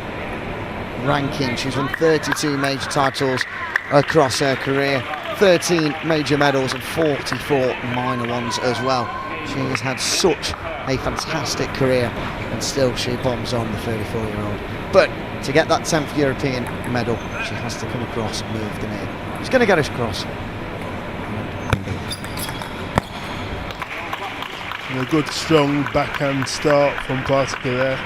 rankings. She's won 32 major titles across her career, 13 major medals and 44 minor ones as well. She has had such a fantastic career, and still she bombs on, the 34-year-old. But to get that 10th European medal, she has to come across Merve Demir. She's going to get us across. A good strong backhand start from Partika there.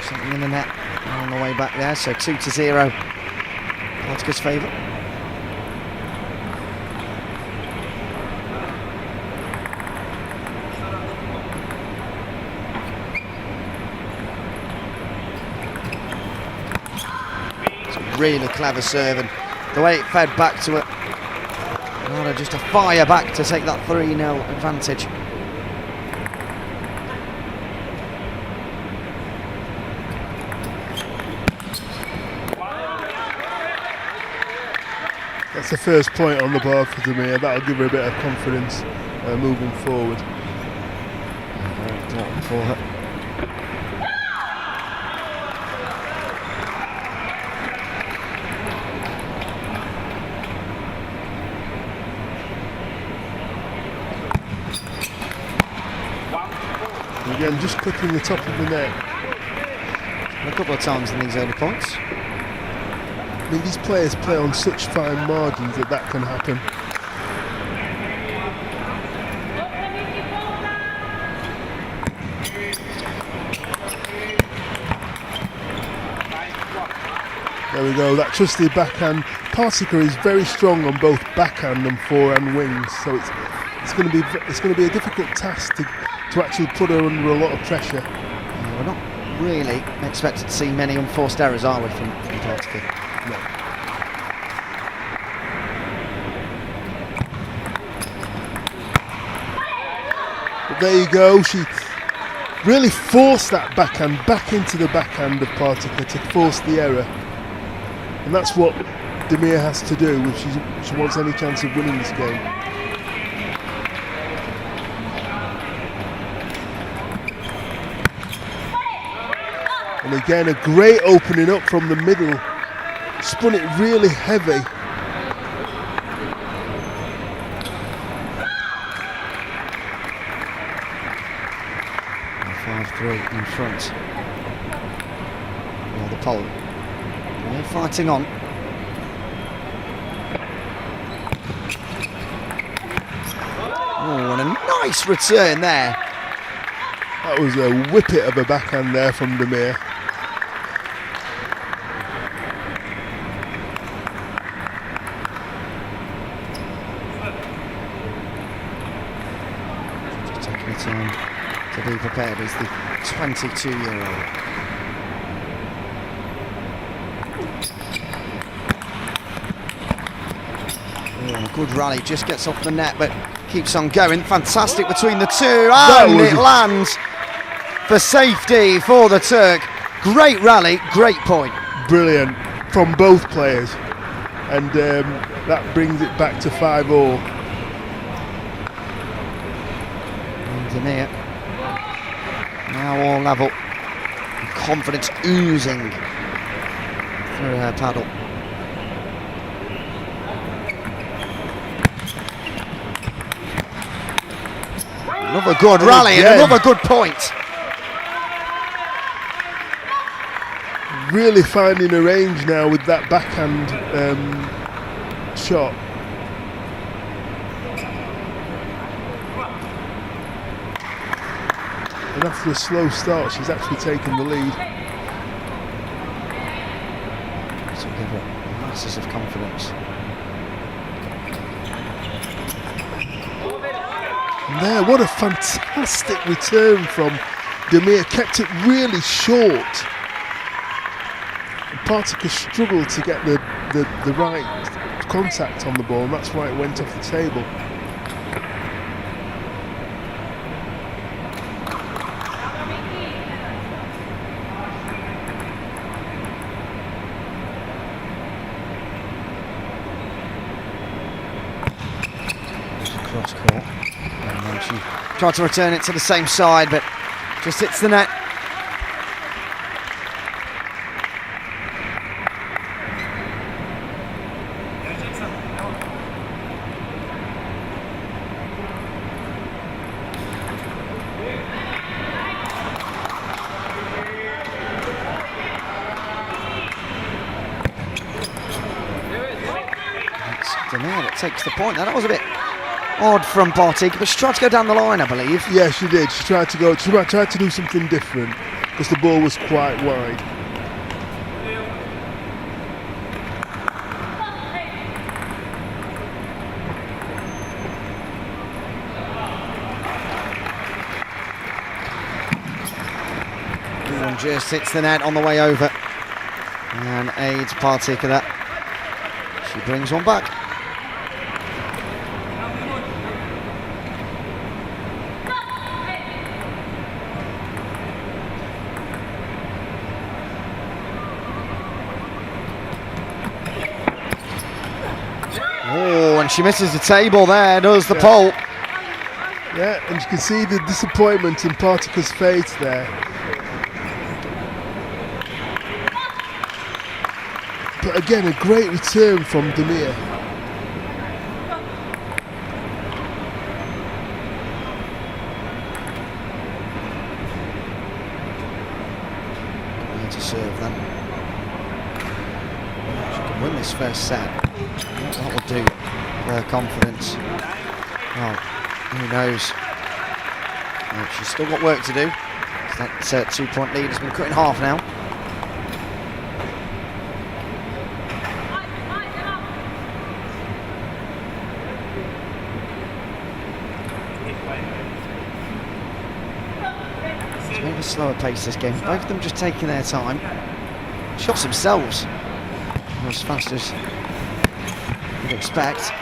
Something in the net on the way back there, so 2-0 Partika's favour. Really clever serve, and the way it fed back to her, just a fire back to take that 3-0 advantage. That's the first point on the board for Demir. That'll give her a bit of confidence moving forward. Very important for her. Again, just clicking the top of the net. A couple of times in these early points. I mean, these players play on such fine margins that can happen. There we go, that trusted backhand. Partika is very strong on both backhand and forehand wings, so it's going to be a difficult task to actually put her under a lot of pressure. We're not really expected to see many unforced errors, are we, from Partika? No. But there you go, she really forced that backhand back into the backhand of Partika to force the error. And that's what Demir has to do if she wants any chance of winning this game. And again, a great opening up from the middle. Spun it really heavy. And 5-3 in front. Well, the pole. They're fighting on. and a nice return there. That was a whippet of a backhand there from Demir. Just taking the time to be prepared. He's the 22-year-old. Good rally, just gets off the net but keeps on going. Fantastic between the two, and it lands for safety for the Turk. Great rally, great point. Brilliant from both players, and that brings it back to 5-all. Demir now all level, confidence oozing through her paddle. Another good rally and another good point. Really finding a range now with that backhand shot. And after a slow start, she's actually taken the lead. So give her masses of confidence. There, what a fantastic return from Demir. Kept it really short. Partika struggled to get the right contact on the ball, and that's why it went off the table. Cross court. And then she tried to return it to the same side, but just hits the net. It's Demir that takes the point. Now, that was a bit odd from Partika, but she tried to go down the line, I believe. Yeah, she did. She tried to go. She tried to do something different because the ball was quite wide. And just hits the net on the way over and aids Partika that. She brings one back. Oh, and she misses the table there, does the pole. Yeah, and you can see the disappointment in Partika's face there. But again, a great return from Demir. Need to serve then. She can win this first set. That will do for her confidence. Well, who knows? Well, she's still got work to do. That 2-point lead has been cut in half now. It's maybe a slower pace this game. Both of them just taking their time. Shots themselves not as fast as you'd expect.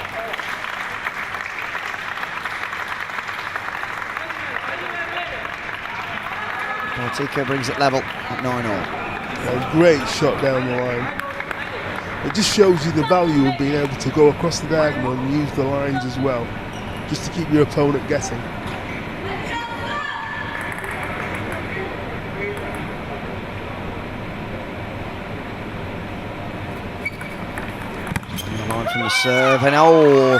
Partika brings it level at 9-all. A great shot down the line. It just shows you the value of being able to go across the diagonal and use the lines as well, just to keep your opponent guessing. The line from the serve, and oh,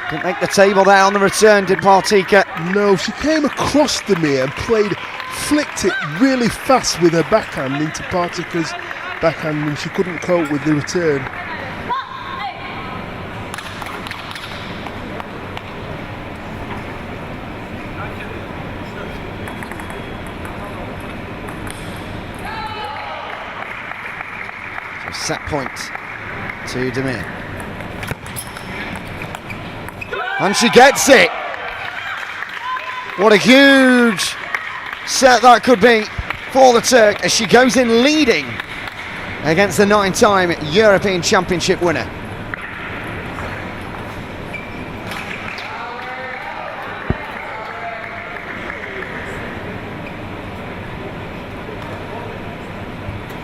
didn't make the table there on the return, did Partika? No, she came across Demir and flicked it really fast with her backhand into Partika's backhand, and she couldn't cope with the return. Set point to Demir. And she gets it. What a huge set that could be for the Turk as she goes in leading against the 9-time European Championship winner.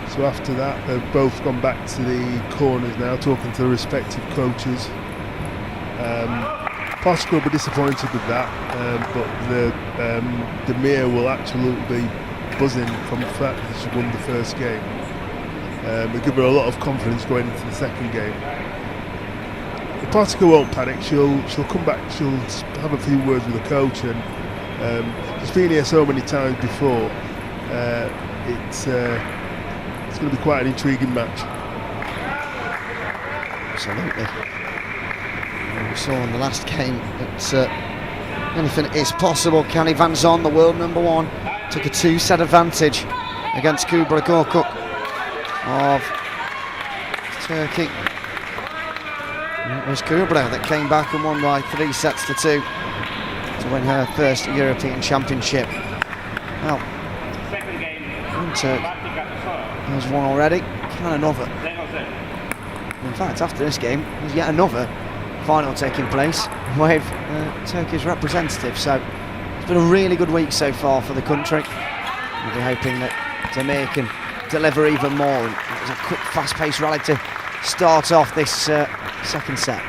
So after that, they've both gone back to the corners now, talking to the respective coaches. Portugal will be disappointed with that, but Demir will absolutely be buzzing from the fact that she won the first game. It'll give her a lot of confidence going into the second game. The Portugal won't panic. She'll come back. She'll have a few words with the coach, and she's been here so many times before. It's going to be quite an intriguing match. Absolutely. We saw in the last game that anything is possible. Kelly Van Zon, the world #1, took a 2-set advantage against Kubra Korkuk of Turkey. And it was Kubra that came back and won by 3-2 to win her first European Championship. Well, one Turk has won already. Can another? In fact, after this game, there's yet another final taking place with Turkey's representative. So it's been a really good week so far for the country. We'll be hoping that Demir can deliver even more. And it was a quick, fast-paced rally to start off this second set.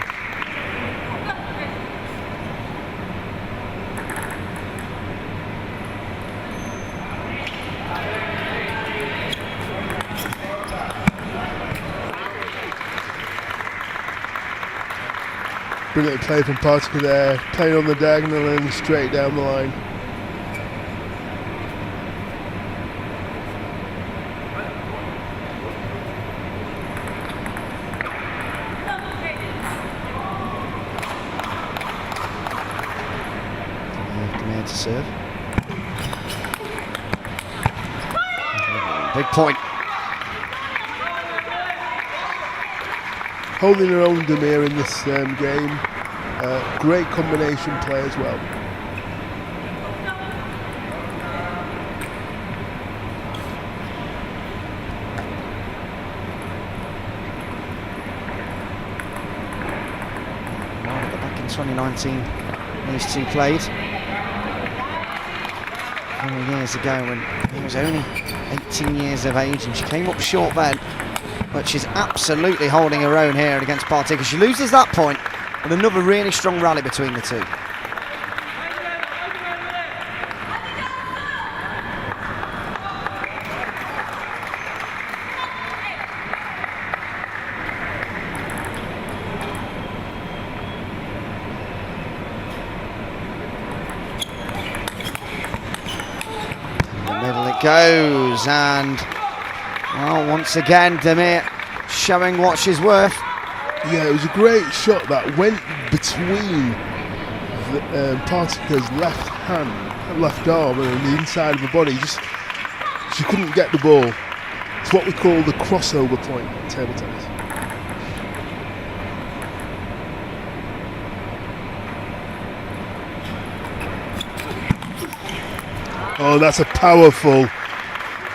Brilliant play from Portugal there, playing on the diagonal and straight down the line. Demir to serve. Big point. Holding her own, Demir, in this game. Great combination play as well. Back in 2019, these two played 4 years ago when he was only 18 years of age, and she came up short then. But she's absolutely holding her own here against Partika. She loses that point, and another really strong rally between the two. In the middle it goes, and well, once again, Demir showing what she's worth. Yeah, it was a great shot that went between Partika's left arm and the inside of her body. She couldn't get the ball. It's what we call the crossover point in table tennis. Oh, that's a powerful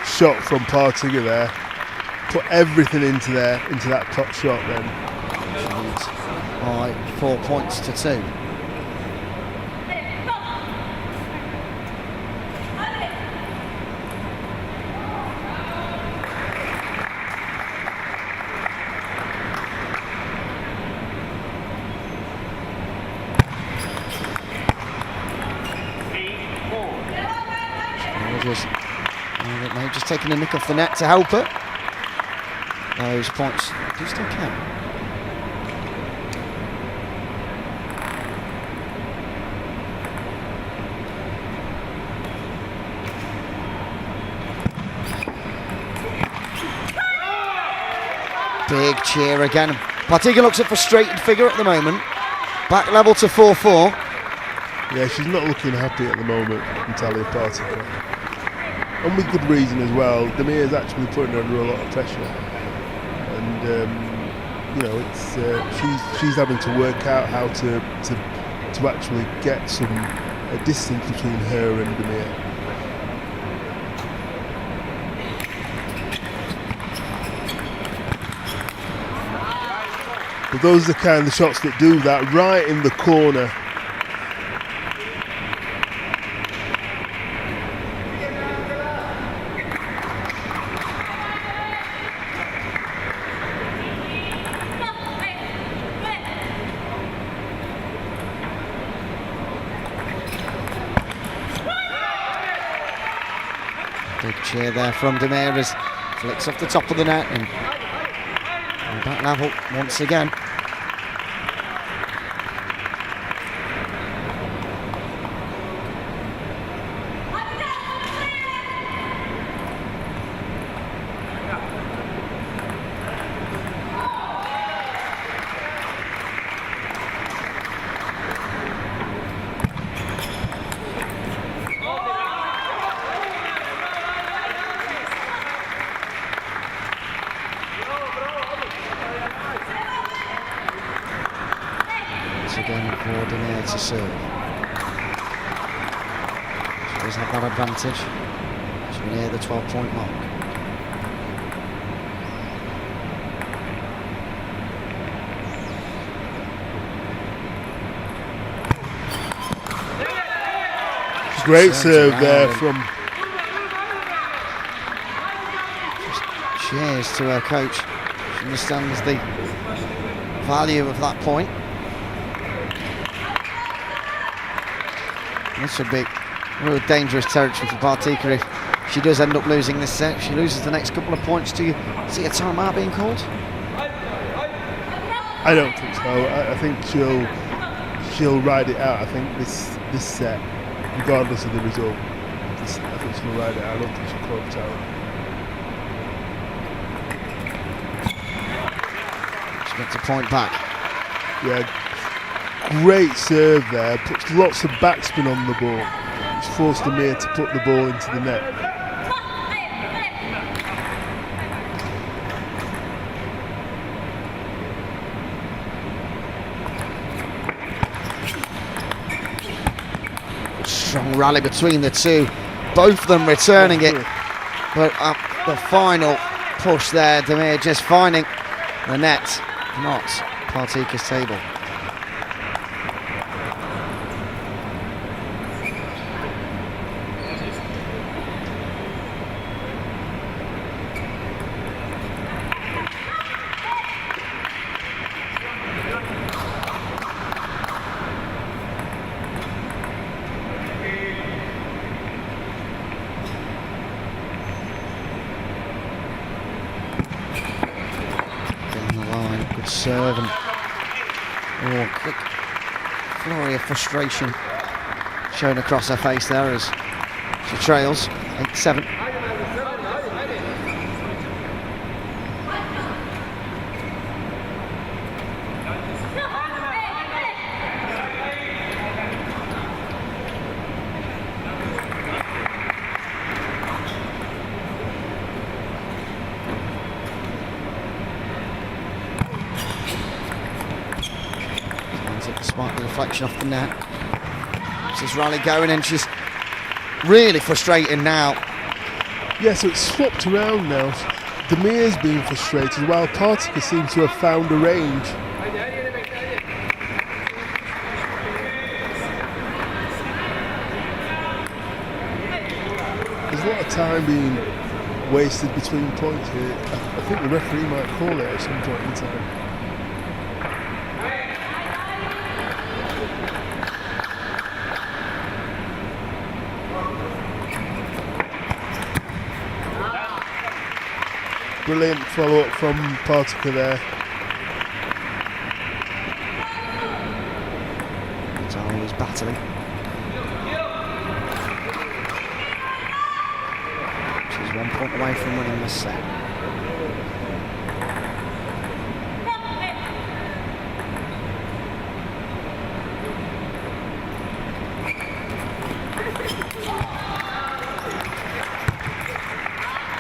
shot from Partika there. Put everything into that top shot then. By 4 points to 2. Just taking a nick off the net to help her. Those points do still count. Big cheer again. Partika looks a frustrated figure at the moment. Back level to 4-4. Yeah, she's not looking happy at the moment, Natalia Partika. And with good reason as well. Demir's actually putting her under a lot of pressure. And and it's she's having to work out how to actually get some distance between her and Demir. But those are the kind of shots that do that, right in the corner. Big cheer there from Demir as flicks off the top of the net and back level once again. Again for Demir to serve. She does have that advantage. She's near the 12-point mark. Great serve there from. Cheers to her coach. She understands the value of that point. This would be real dangerous territory for Partika if she does end up losing this set. If she loses the next couple of points, do you see a timeout being called? I don't think so. I think she'll ride it out. I think this set, regardless of the result, I think she'll ride it out. I don't think she'll call it out. She gets a point back. Yeah. Great serve there, puts lots of backspin on the ball. It's forced Demir to put the ball into the net. Strong rally between the two, both of them returning it, but up the final push there, Demir just finding the net, not Partika's table. Serve and quick flurry of frustration shown across her face there as she trails 8-7. Despite the reflection off the net. This is rally going and she's really frustrating now. Yeah, so it's swapped around now. Demir's being frustrated while Partika seems to have found a range. There's a lot of time being wasted between points here. I think the referee might call it at some point in time. Brilliant follow-up from Partika there. Tara was battling. She's 1 point away from winning this set.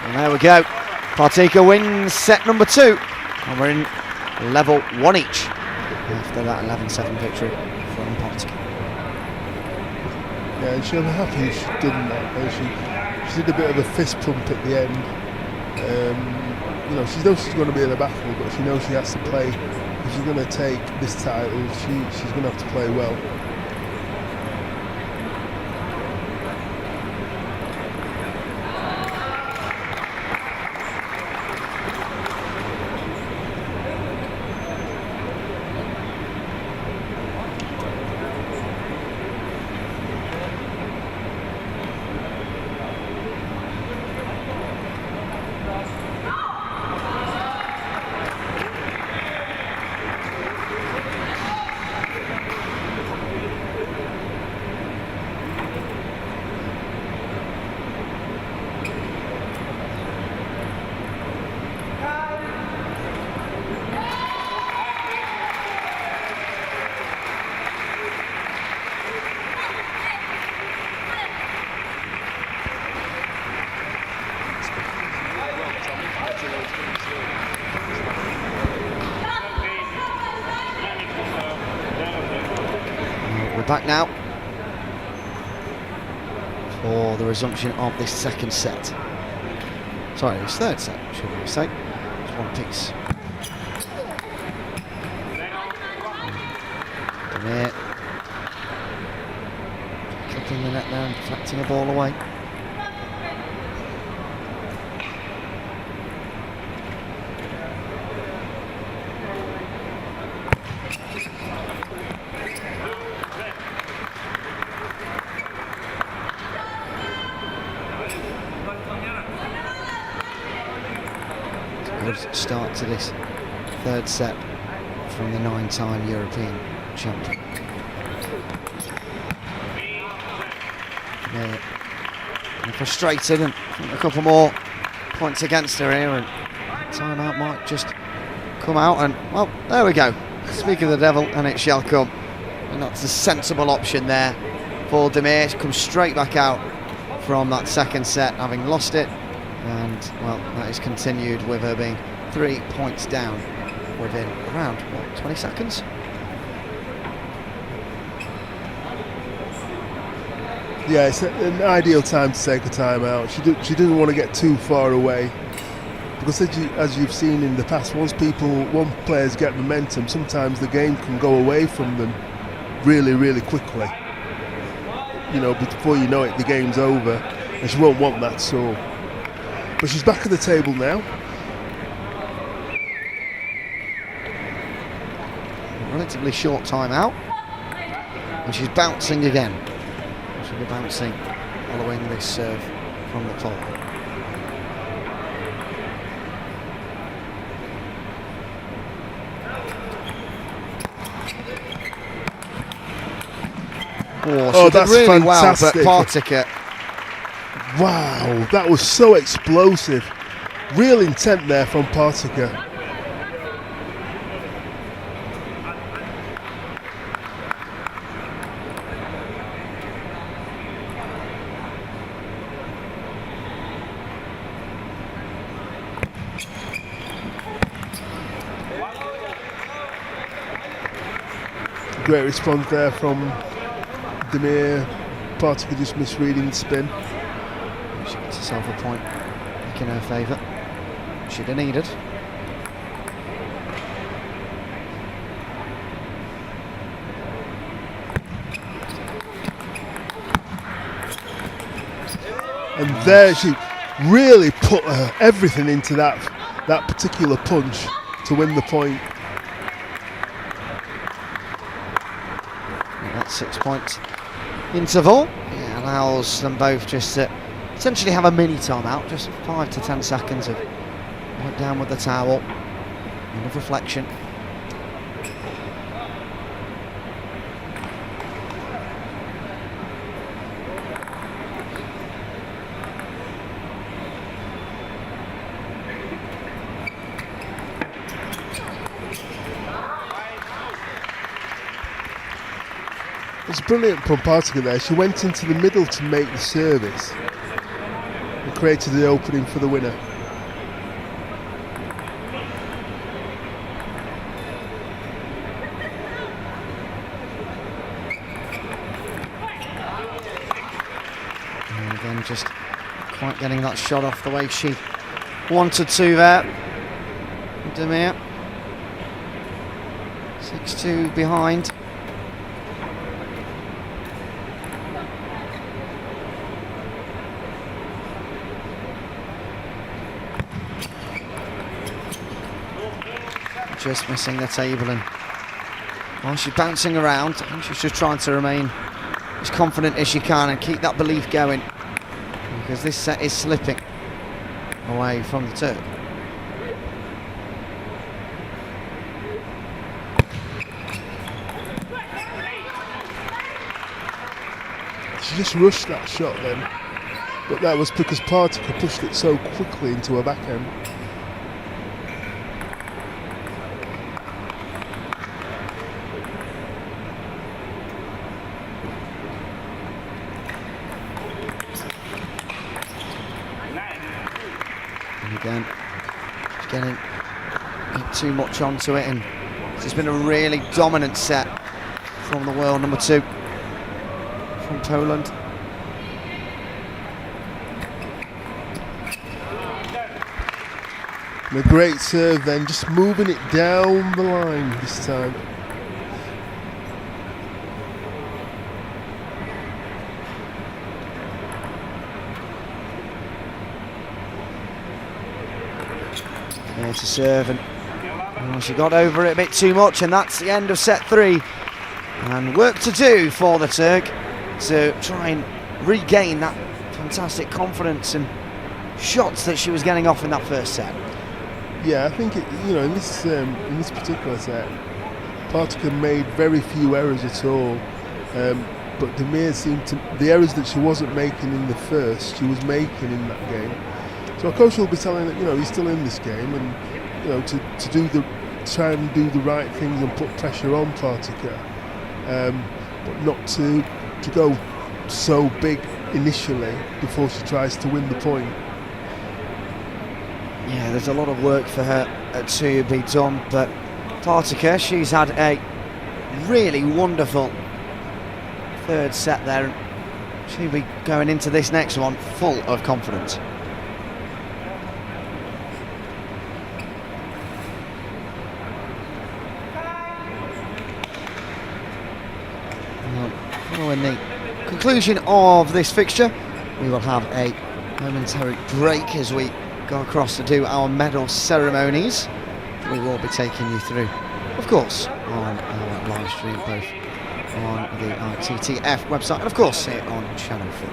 And there we go. Partika wins set number 2. And we're in level 1 each after that 11-7 victory from Pontic. Yeah, and she'll be happy if she'd done that. She did a bit of a fist pump at the end. You know, she knows she's going to be in a battle, but she knows she has to play. If she's going to take this title, she's going to have to play well. We're back now for the resumption of this second set. Sorry, this third set, should we say. It's one piece. Demir clipping the net there and deflecting the ball away. Good start to this third set from the 9-time European champion. Yeah, and frustrated, and a couple more points against her here, and timeout might just come out. And well, there we go. Speak of the devil, and it shall come. And that's a sensible option there for Demir to come straight back out from that second set, having lost it. And well, that is continued with her being 3 points down within around, what, 20 seconds? Yeah, it's an ideal time to take a time out. She didn't want to get too far away, because as you've seen in the past, once players get momentum, sometimes the game can go away from them really, really quickly. You know, before you know it, the game's over, and she won't want that, so. But she's back at the table now. Relatively short time out, and she's bouncing again. She'll be bouncing following this serve from the top. Oh, she did that's really fantastic. well, but Partica. Wow, that was so explosive. Real intent there from Partica. Great response there from Demir. Partica just misreading the spin. She gets herself a point back in her favour. She'd have needed. And there she really put everything into that particular punch to win the point. And that 6 point interval allows them both just to essentially have a mini timeout, just 5 to 10 seconds of right down with the towel and of reflection. It's brilliant from Partica there. She went into the middle to make the service and created the opening for the winner. Again, just quite getting that shot off the way she wanted to there. Demir. 6-2 behind. Just missing the table, and while she's bouncing around, I think she's just trying to remain as confident as she can and keep that belief going, because this set is slipping away from the Turk. She just rushed that shot then, but that was because Partica pushed it so quickly into her backhand. And again, she's getting too much onto it, and it's been a really dominant set from the world number 2 from Poland. And a great serve then, just moving it down the line this time. There to serve, and she got over it a bit too much, and that's the end of set 3. And work to do for the Turk to try and regain that fantastic confidence and shots that she was getting off in that first set. Yeah, I think in this particular set, Partica made very few errors at all, but Demir seemed to, the errors that she wasn't making in the first, she was making in that game. So our coach will be telling that he's still in this game, and to try and do the right things and put pressure on Partica, but not to go so big initially before she tries to win the point. Yeah, there's a lot of work for her to be done, but Partica, she's had a really wonderful third set there, and she'll be going into this next one full of confidence. Following the conclusion of this fixture, we will have a momentary break as we go across to do our medal ceremonies. We will be taking you through, of course, on our live stream, both on the ITTF website and of course here on Channel 4.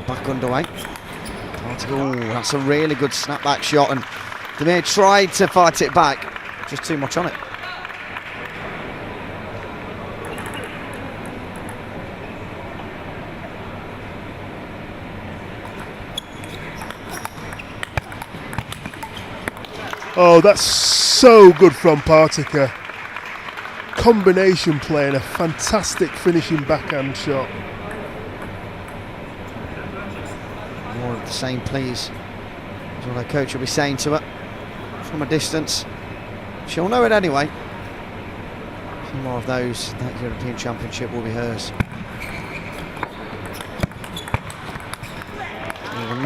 Back underway. Oh, that's a really good snapback shot, and Demir tried to fight it back, just too much on it. Oh, that's so good from Partica. Combination play and a fantastic finishing backhand shot. More of the same, please. That's what our coach will be saying to her from a distance. She'll know it anyway. Some more of those, that European Championship will be hers.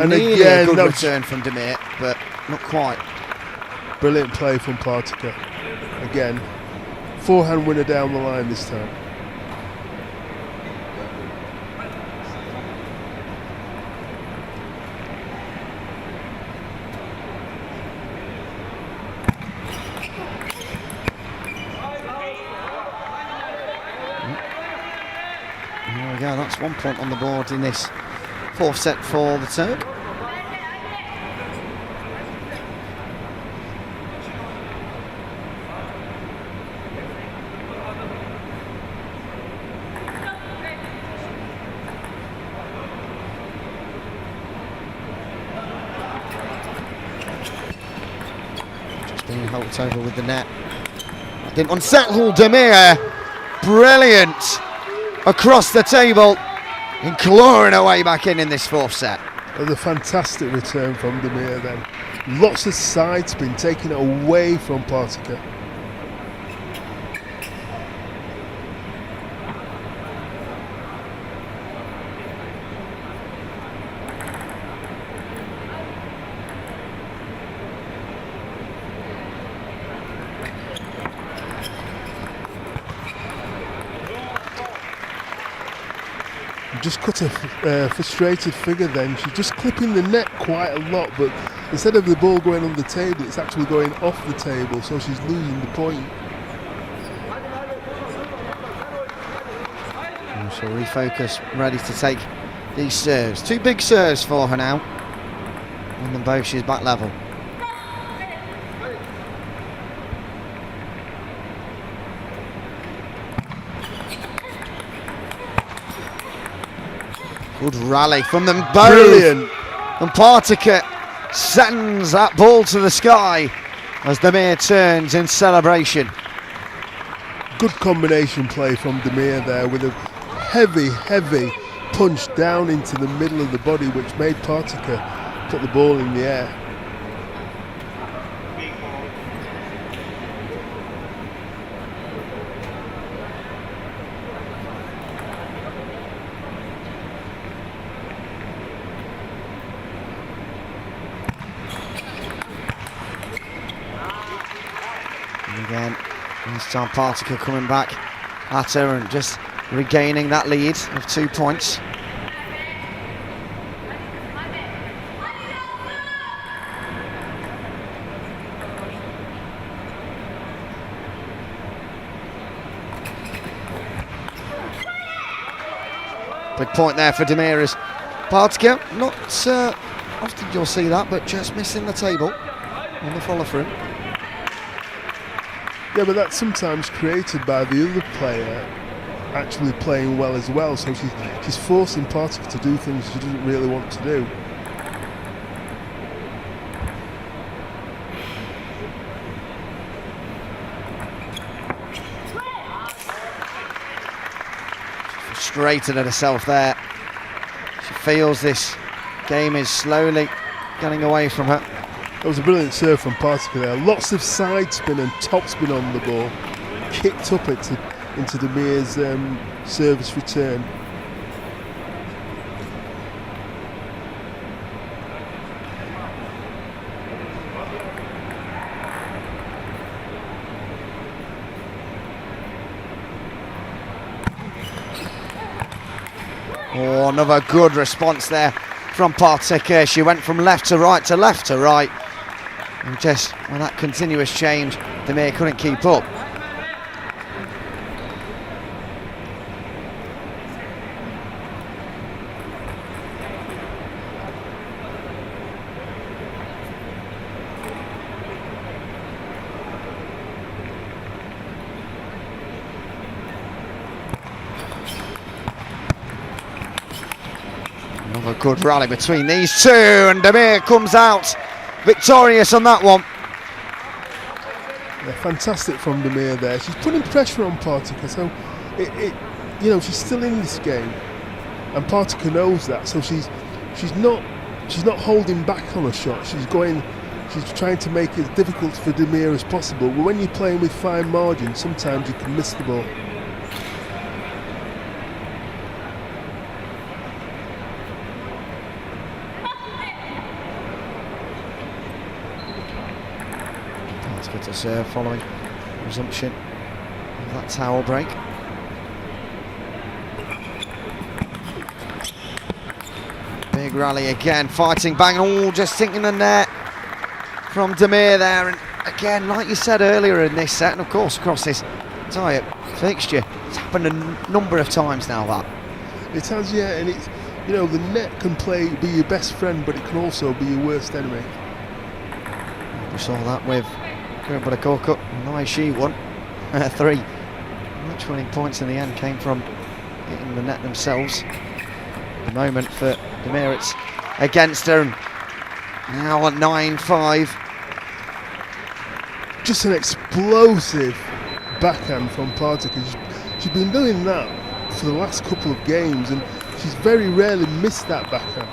And nearly again, a good that return from Demir, but not quite. Brilliant play from Partica. Again, forehand winner down the line this time. There we go, that's 1 point on the board in this fourth set for the Turk. Just being helped over with the net. Didn't unsettle Demir. Brilliant across the table and clawing her way back in this fourth set. That was a fantastic return from Demir then. Lots of side spin, taking it away from Partica. Just cut a frustrated figure then. She's just clipping the net quite a lot, but instead of the ball going on the table, it's actually going off the table, so she's losing the point. And she'll refocus, ready to take these serves. 2 big serves for her now. And then both she's back level. Good rally from them both. Brilliant. And Partica sends that ball to the sky as Demir turns in celebration. Good combination play from Demir there with a heavy punch down into the middle of the body, which made Partica put the ball in the air. Again, this time Partica coming back at her and just regaining that lead of 2 points. Big point there for Demir as Partica, not often you'll see that, but just missing the table on the follow through. Yeah, but that's sometimes created by the other player actually playing well as well, so she's forcing Partica to do things she doesn't really want to do. Frustrated at herself there. She feels this game is slowly getting away from her. That was a brilliant serve from Partica there. Lots of side spin and top spin on the ball. Kicked up into Demir's service return. Oh, another good response there from Partica. She went from left to right to left to right. And just with that continuous change, Demir couldn't keep up. Another good rally between these two, and Demir comes out victorious on that one. Yeah, fantastic from Demir there. She's putting pressure on Partica, so you know, she's still in this game, and Partica knows that. So she's not holding back on a shot. She's trying to make it as difficult for Demir as possible. But when you're playing with fine margins, sometimes you can miss the ball. To serve following resumption of that towel break. Big rally again, fighting bang, all just sinking the net from Demir there, and again, like you said earlier in this set, and of course across this entire fixture, it's happened a number of times now. That it has, yeah, and it's, you know, the net can be your best friend, but it can also be your worst enemy. We saw that with but a Cup, nice she won 3 match-winning points in the end came from hitting the net themselves. The moment for Demir, it's against her, and now at 9-5. Just an explosive backhand from Partica. She's been doing that for the last couple of games, and she's very rarely missed that backhand.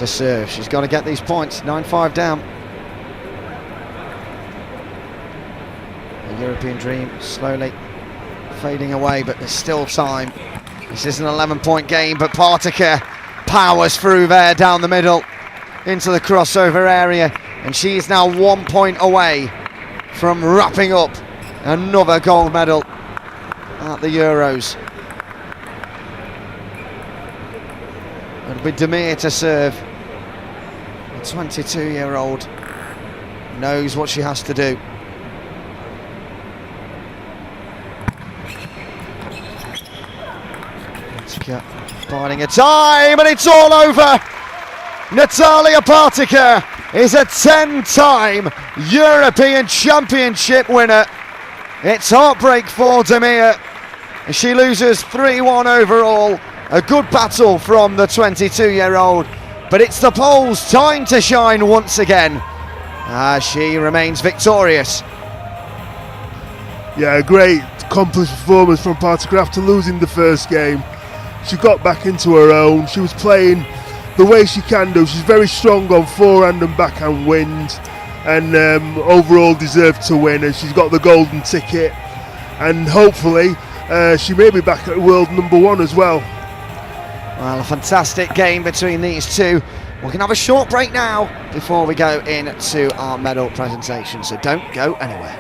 to serve. She's got to get these points. 9-5 down. The European dream slowly fading away, but there's still time. This is an 11-point game, but Partaker powers through there down the middle into the crossover area, and she is now 1 point away from wrapping up another gold medal at the Euros. It'll be Demir to serve. The 22-year-old knows what she has to do. Finding a time, and it's all over. Natalia Partaker is a 10-time European Championship winner. It's heartbreak for Demir. She loses 3-1 overall. A good battle from the 22-year-old, but it's the Poles' time to shine once again as she remains victorious. Yeah, a great accomplished performance from Partaker after losing the first game. She got back into her own. She was playing the way she can do. She's very strong on forehand and backhand wins, and overall deserved to win, and she's got the golden ticket, and hopefully she may be back at world #1 as well. Well, a fantastic game between these two. We're going to have a short break now before we go into our medal presentation, so don't go anywhere.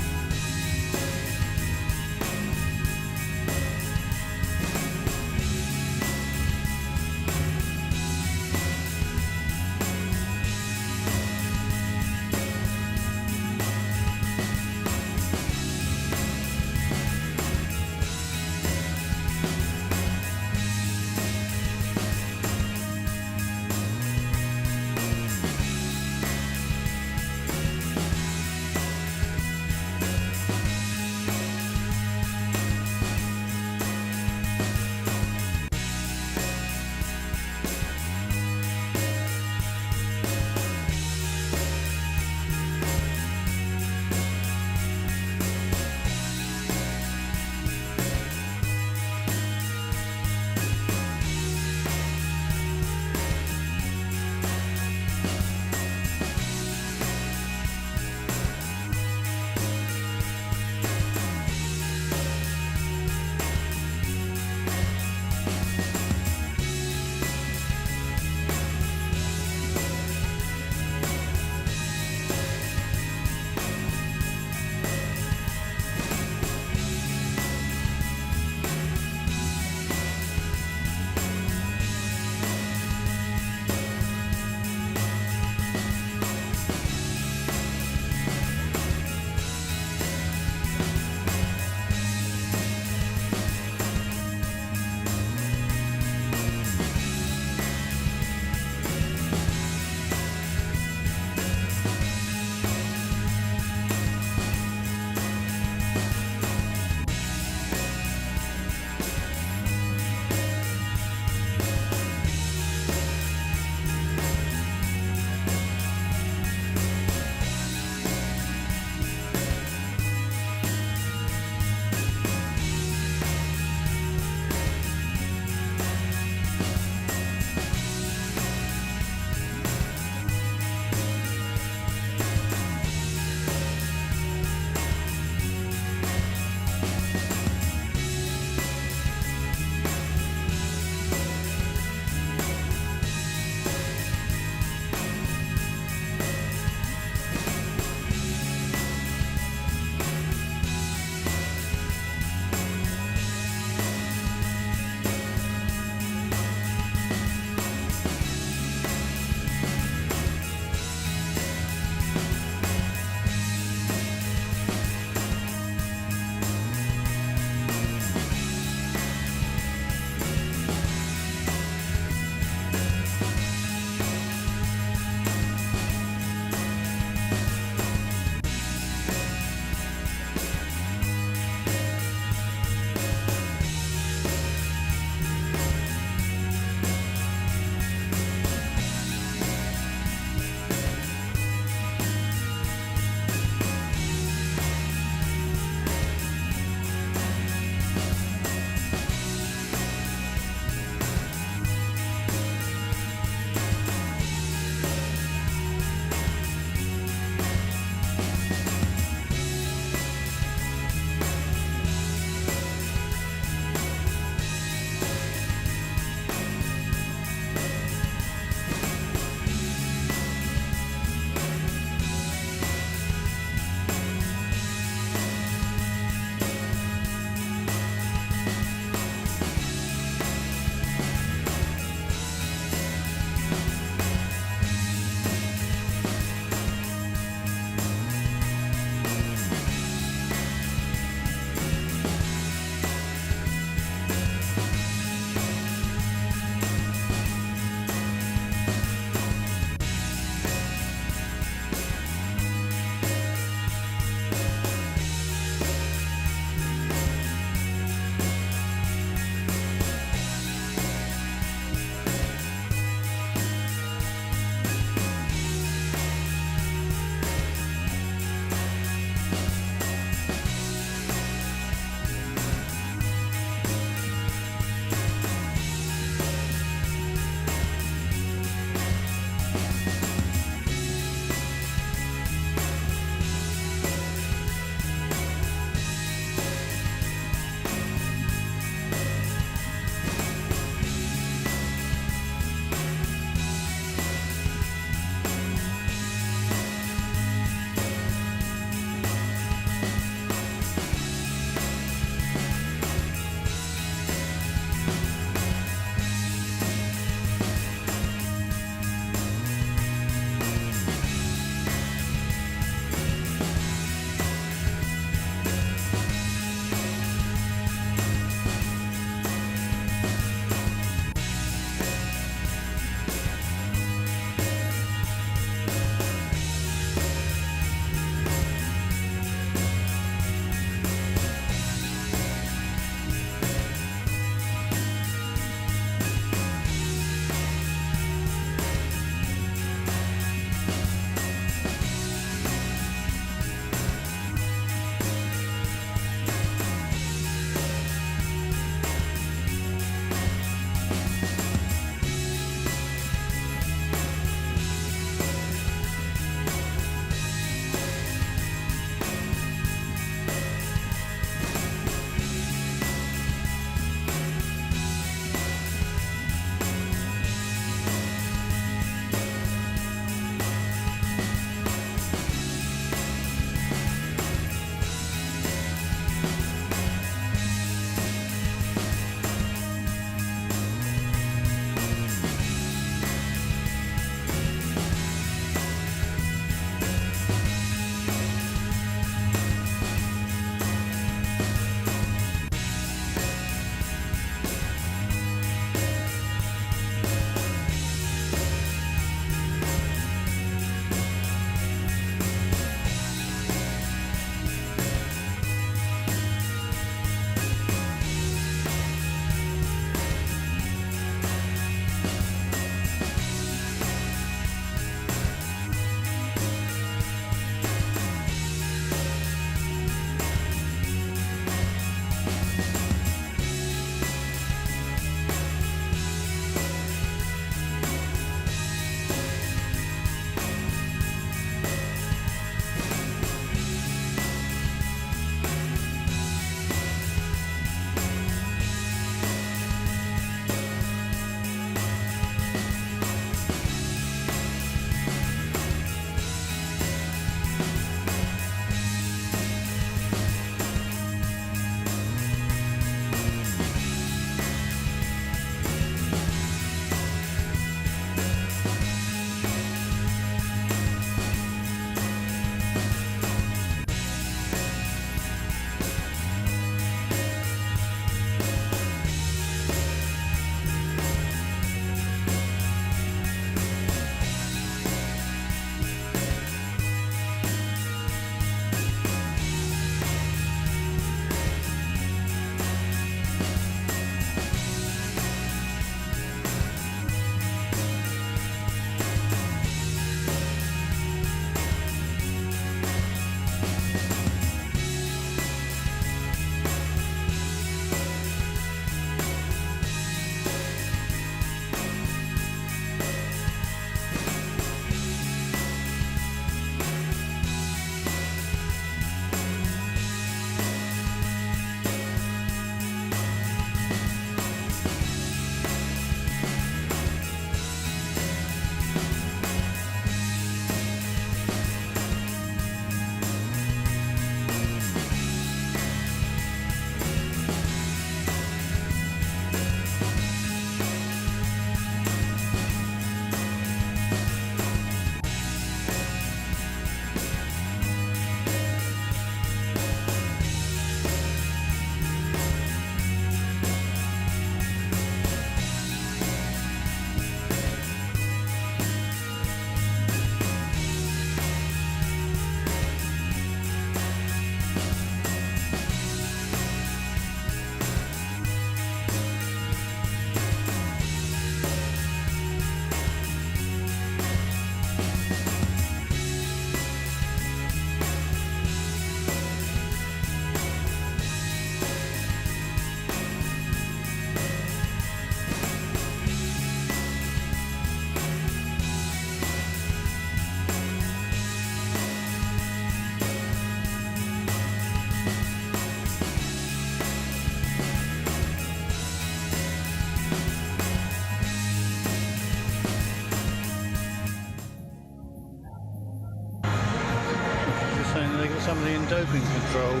somebody in doping control.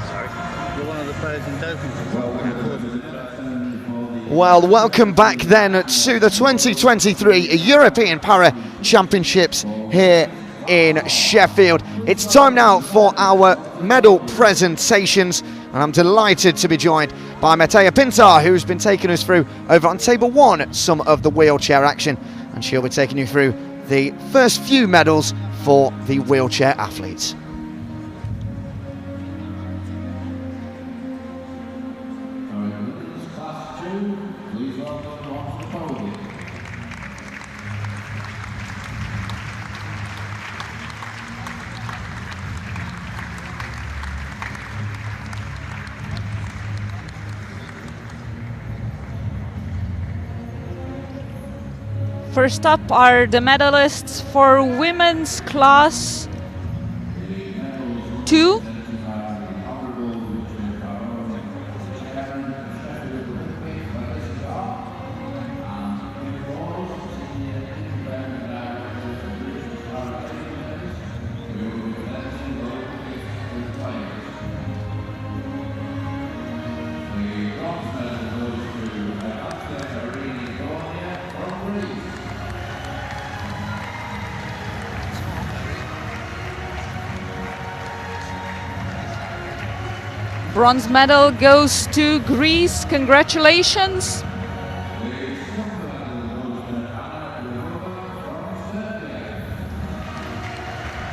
Sorry. You're one of the players in doping control. Well, welcome back then to the 2023 European Para Championships here in Sheffield. It's time now for our medal presentations, and I'm delighted to be joined by Matea Pintar, who's been taking us through over on table one some of the wheelchair action, and she'll be taking you through the first few medals for the wheelchair athletes. First up are the medalists for women's class 2. Bronze medal goes to Greece. Congratulations.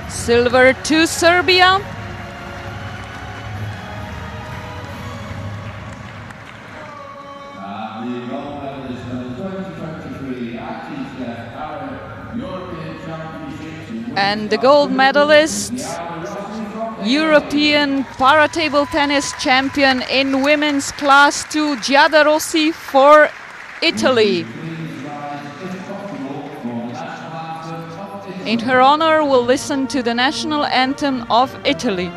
Silver to Serbia. The gold medalist for the 2023 ITTF European Championships. And the gold medalist, European para-table tennis champion in women's class 2, Giada Rossi for Italy. In her honor, we'll listen to the national anthem of Italy.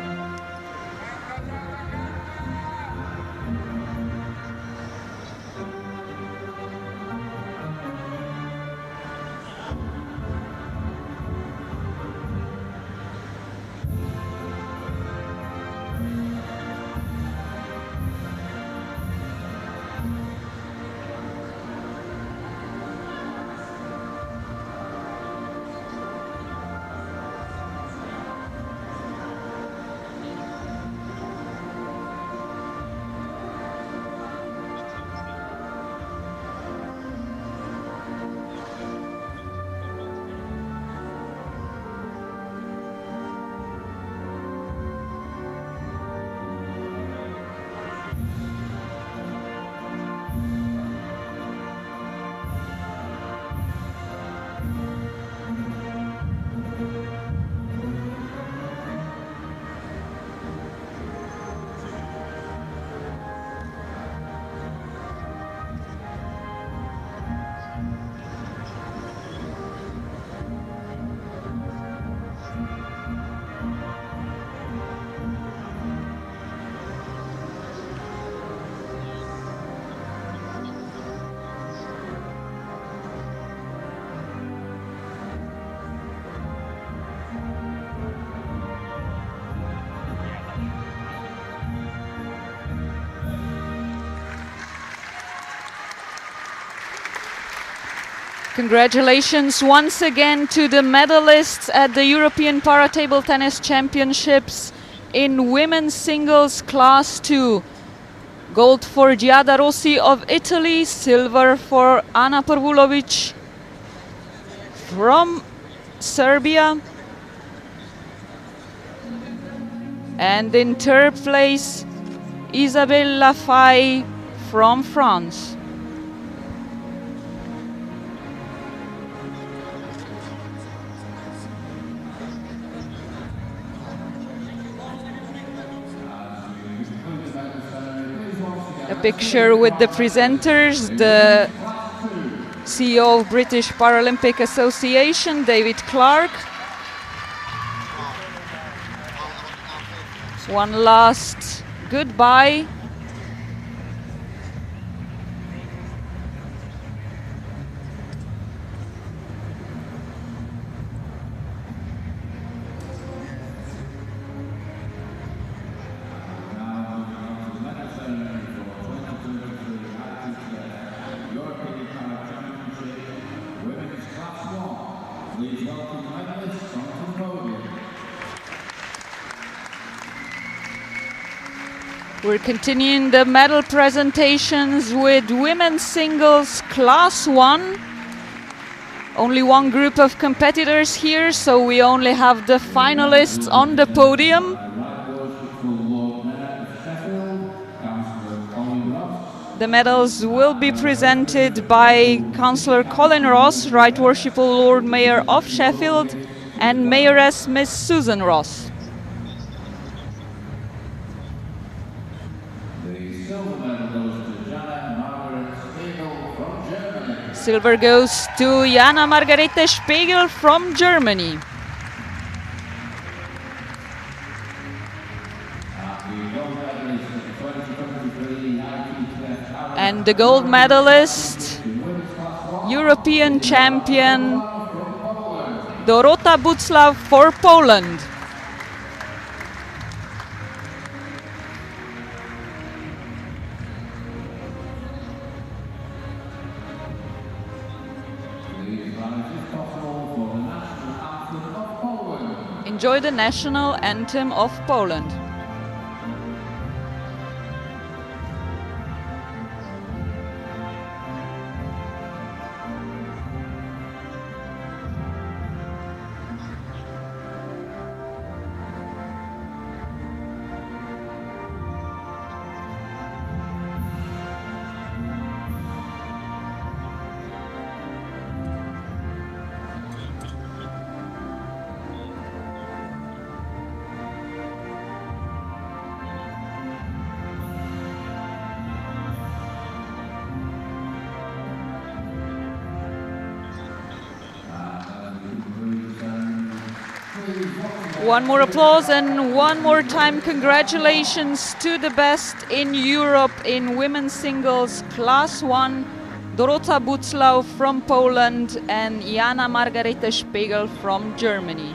Congratulations once again to the medalists at the European Para-Table Tennis Championships in women's singles class 2. Gold for Giada Rossi of Italy, silver for Ana Pervulovic from Serbia. And in third place, Isabelle Lafay from France. A picture with the presenters, the CEO of British Paralympic Association, David Clark. One last goodbye. We're continuing the medal presentations with women's singles class 1. Only one group of competitors here, so we only have the finalists on the podium. The medals will be presented by Councillor Colin Ross, Right Worshipful Lord Mayor of Sheffield, and Mayoress Miss Susan Ross. Silver goes to Jana Margarete Spiegel from Germany. And the gold medalist, European champion, Dorota Buclaw for Poland. Enjoy the national anthem of Poland. One more applause and one more time congratulations to the best in Europe in women's singles class 1, Dorota Buclaw from Poland and Jana Margarete Spiegel from Germany.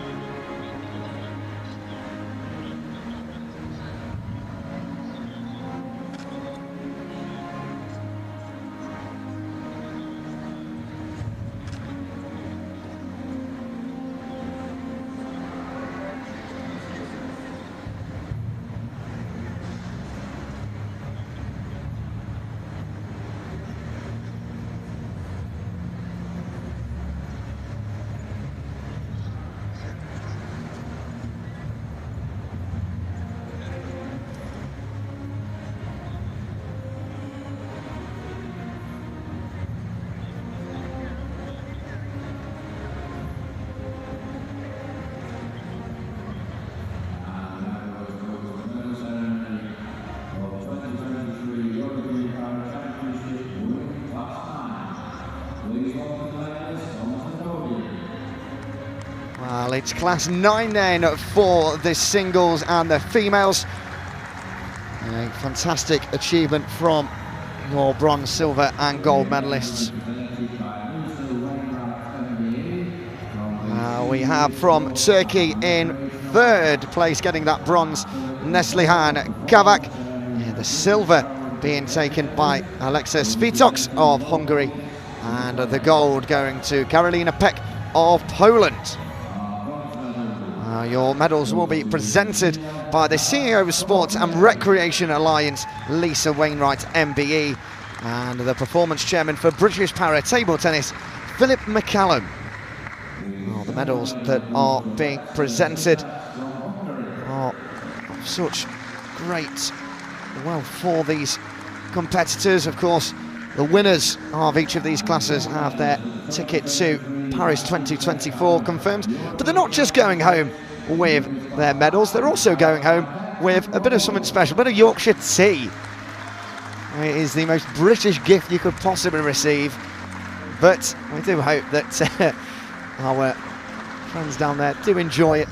Well, it's class 9 then for the singles and the females. A fantastic achievement from your bronze, silver and gold medalists. We have from Turkey in third place getting that bronze, Neslihan Kavak. The silver being taken by Alexis Svitoks of Hungary, and the gold going to Karolina Peck of Poland. Your medals will be presented by the CEO of Sports and Recreation Alliance, Lisa Wainwright, MBE, and the performance chairman for British Para Table Tennis, Philip McCallum. The medals that are being presented are of such great wealth for these competitors. Of course, the winners of each of these classes have their ticket to Paris 2024 confirmed, but they're not just going home with their medals, they're also going home with a bit of something special, a bit of Yorkshire tea. It is the most British gift you could possibly receive, but we do hope that our friends down there do enjoy it,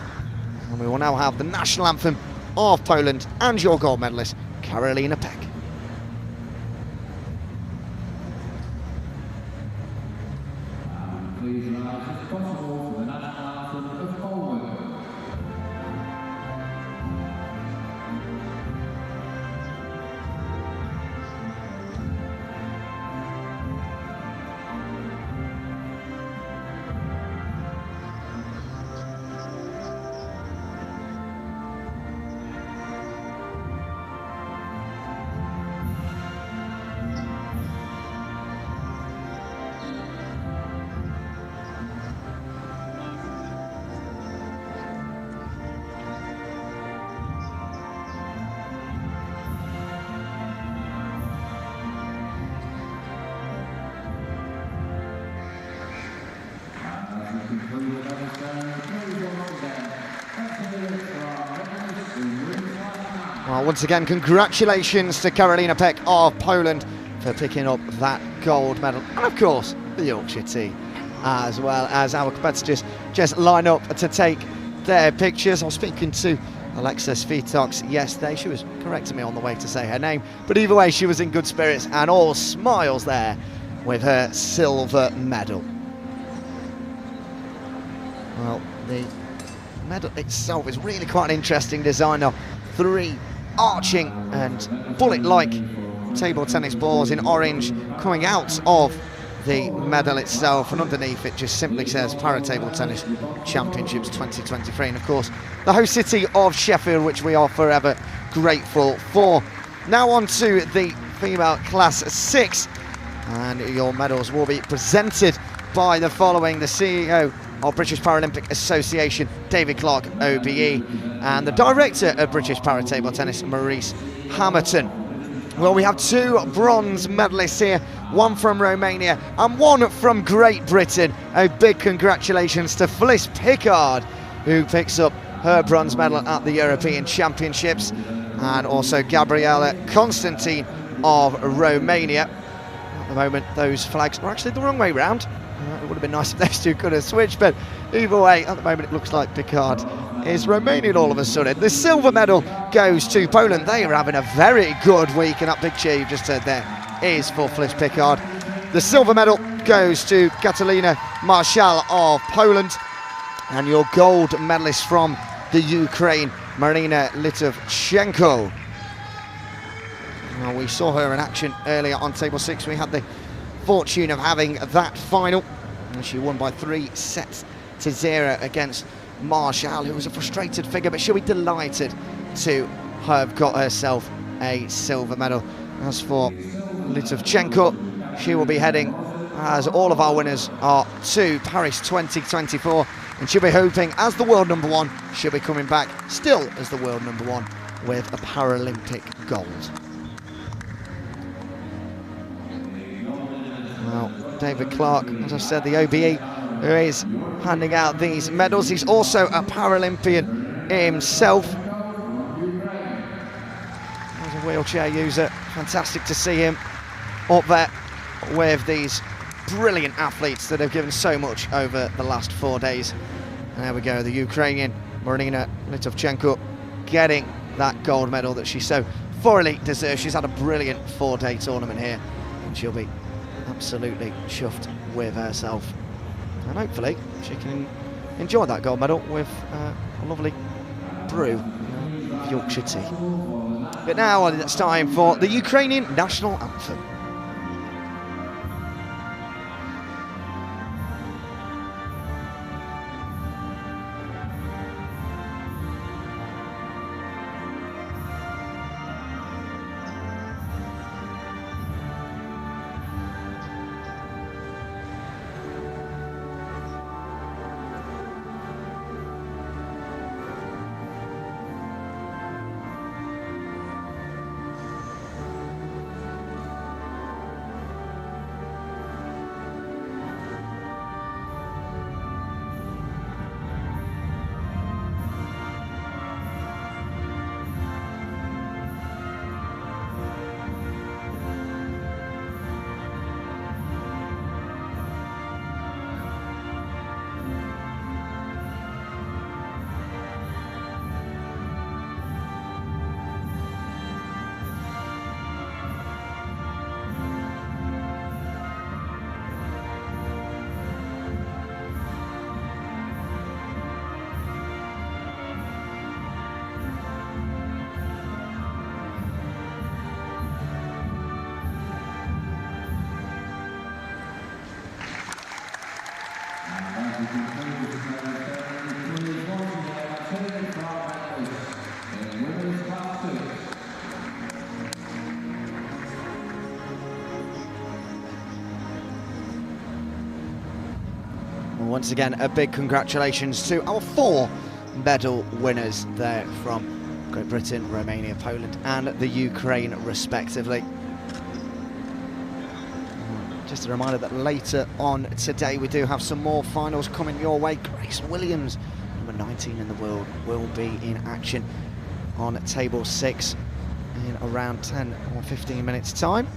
and we will now have the national anthem of Poland and your gold medalist, Karolina Peck. Please rise as possible for the national anthem of Poland. Well, once again, congratulations to Karolina Peck of Poland for picking up that gold medal. And of course, the Yorkshire team, as well as our competitors just line up to take their pictures. I was speaking to Alexa Svitox yesterday. She was correcting me on the way to say her name, but either way, she was in good spirits and all smiles there with her silver medal. Well, the medal itself is really quite an interesting design of 3 arching and bullet-like table tennis balls in orange coming out of the medal itself, and underneath it just simply says Para Table Tennis Championships 2023, and of course the host city of Sheffield, which we are forever grateful for. Now on to the female class 6, and your medals will be presented by the following: the CEO of British Paralympic Association, David Clark, OBE, and the Director of British Para Table Tennis, Maurice Hamilton. Well, we have 2 bronze medalists here, 1 from Romania and 1 from Great Britain. A big congratulations to Fliss Pickard, who picks up her bronze medal at the European Championships, and also Gabriela Constantine of Romania. At the moment, those flags are actually the wrong way round. It would have been nice if those 2 could have switched, but either way, at the moment it looks like Pickard is Romanian all of a sudden. The silver medal goes to Poland. They are having a very good week, and that big cheer you just heard there is for Fliss Pickard. The silver medal goes to Katalina Marshall of Poland, and your gold medalist from the Ukraine, Marina Litovchenko. Well, we saw her in action earlier on table 6. We had the fortune of having that final, and she won by 3-0 against Marshall, who was a frustrated figure, but she'll be delighted to have got herself a silver medal. As for Litovchenko, she will be heading, as all of our winners are, to Paris 2024, and she'll be hoping, as the world number 1, she'll be coming back still as the world number 1 with a Paralympic gold. Well, David Clark, as I said, the OBE, who is handing out these medals. He's also a Paralympian himself. As a wheelchair user, fantastic to see him up there with these brilliant athletes that have given so much over the last 4 days. And there we go, the Ukrainian Marina Litovchenko getting that gold medal that she so thoroughly deserves. She's had a brilliant 4-day tournament here, and she'll be absolutely chuffed with herself, and hopefully she can enjoy that gold medal with a lovely brew of Yorkshire tea. But now it's time for the Ukrainian national anthem. Once again, a big congratulations to our 4 medal winners there from Great Britain, Romania, Poland and the Ukraine respectively. Just a reminder that later on today we do have some more finals coming your way. Grace Williams, number 19 in the world, will be in action on table 6. in around 10 or 15 minutes time.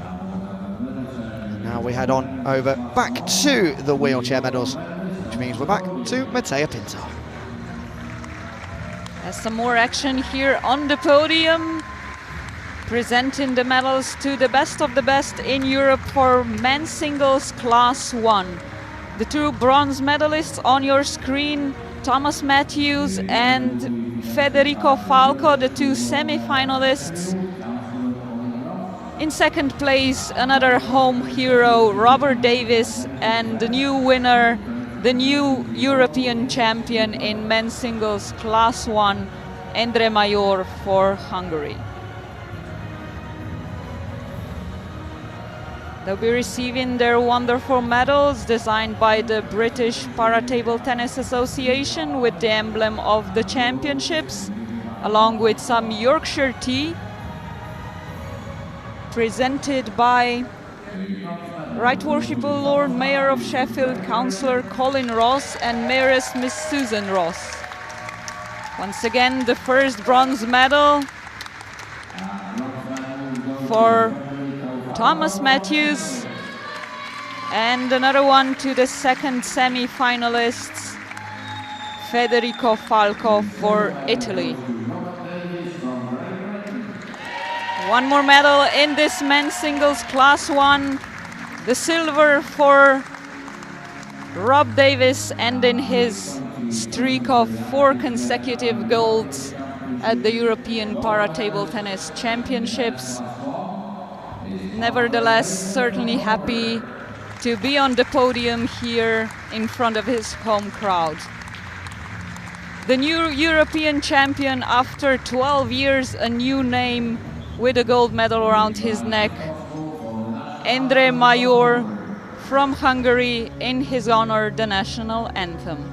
And now we head on over back to the wheelchair medals, which means we're back to Matea Pinto. There's some more action here on the podium, presenting the medals to the best of the best in Europe for men's singles class 1. The two bronze medalists on your screen, Thomas Matthews and Federico Falco, the two semi-finalists. In second place, another home hero, Robert Davis, and the new winner, the new European champion in men's singles class 1, Endre Major for Hungary. They'll be receiving their wonderful medals designed by the British Para-Table Tennis Association with the emblem of the championships, along with some Yorkshire tea, presented by Right Worshipful Lord Mayor of Sheffield, Councillor Colin Ross, and Mayoress Miss Susan Ross. Once again, the first bronze medal for Thomas Matthews, and another one to the second semi-finalists, Federico Falco for Italy. One more medal in this men's singles class 1, the silver for Rob Davis, ending his streak of 4 consecutive golds at the European Para-Table Tennis Championships. Nevertheless, certainly happy to be on the podium here in front of his home crowd. The new European champion after 12 years, a new name with a gold medal around his neck. Endre Major from Hungary, in his honor, the national anthem.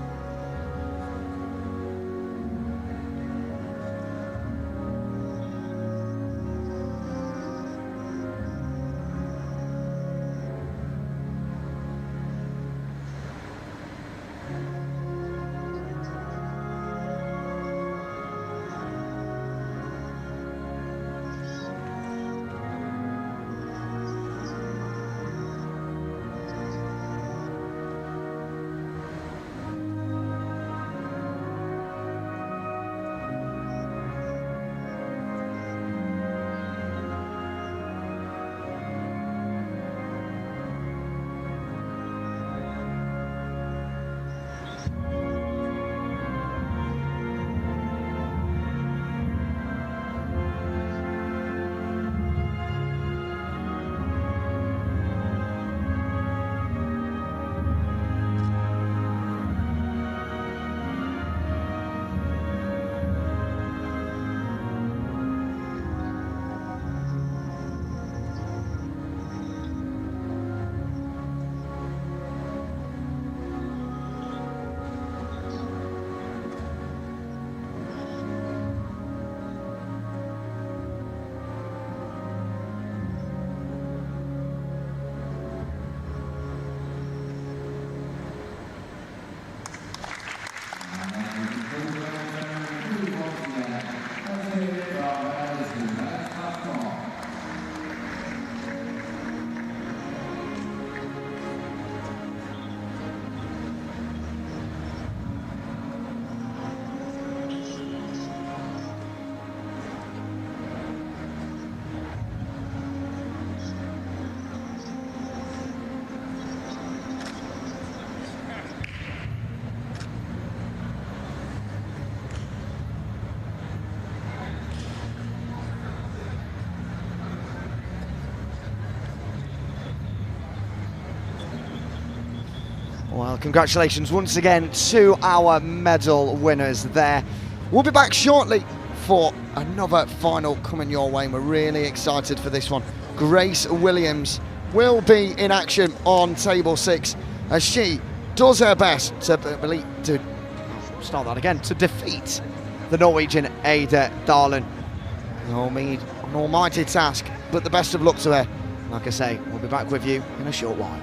Well, congratulations once again to our medal winners there. We'll be back shortly for another final coming your way, and we're really excited for this one. Grace Williams will be in action on table 6 as she does her best to defeat the Norwegian Ada Darlin. An almighty task, but the best of luck to her. Like I say, we'll be back with you in a short while.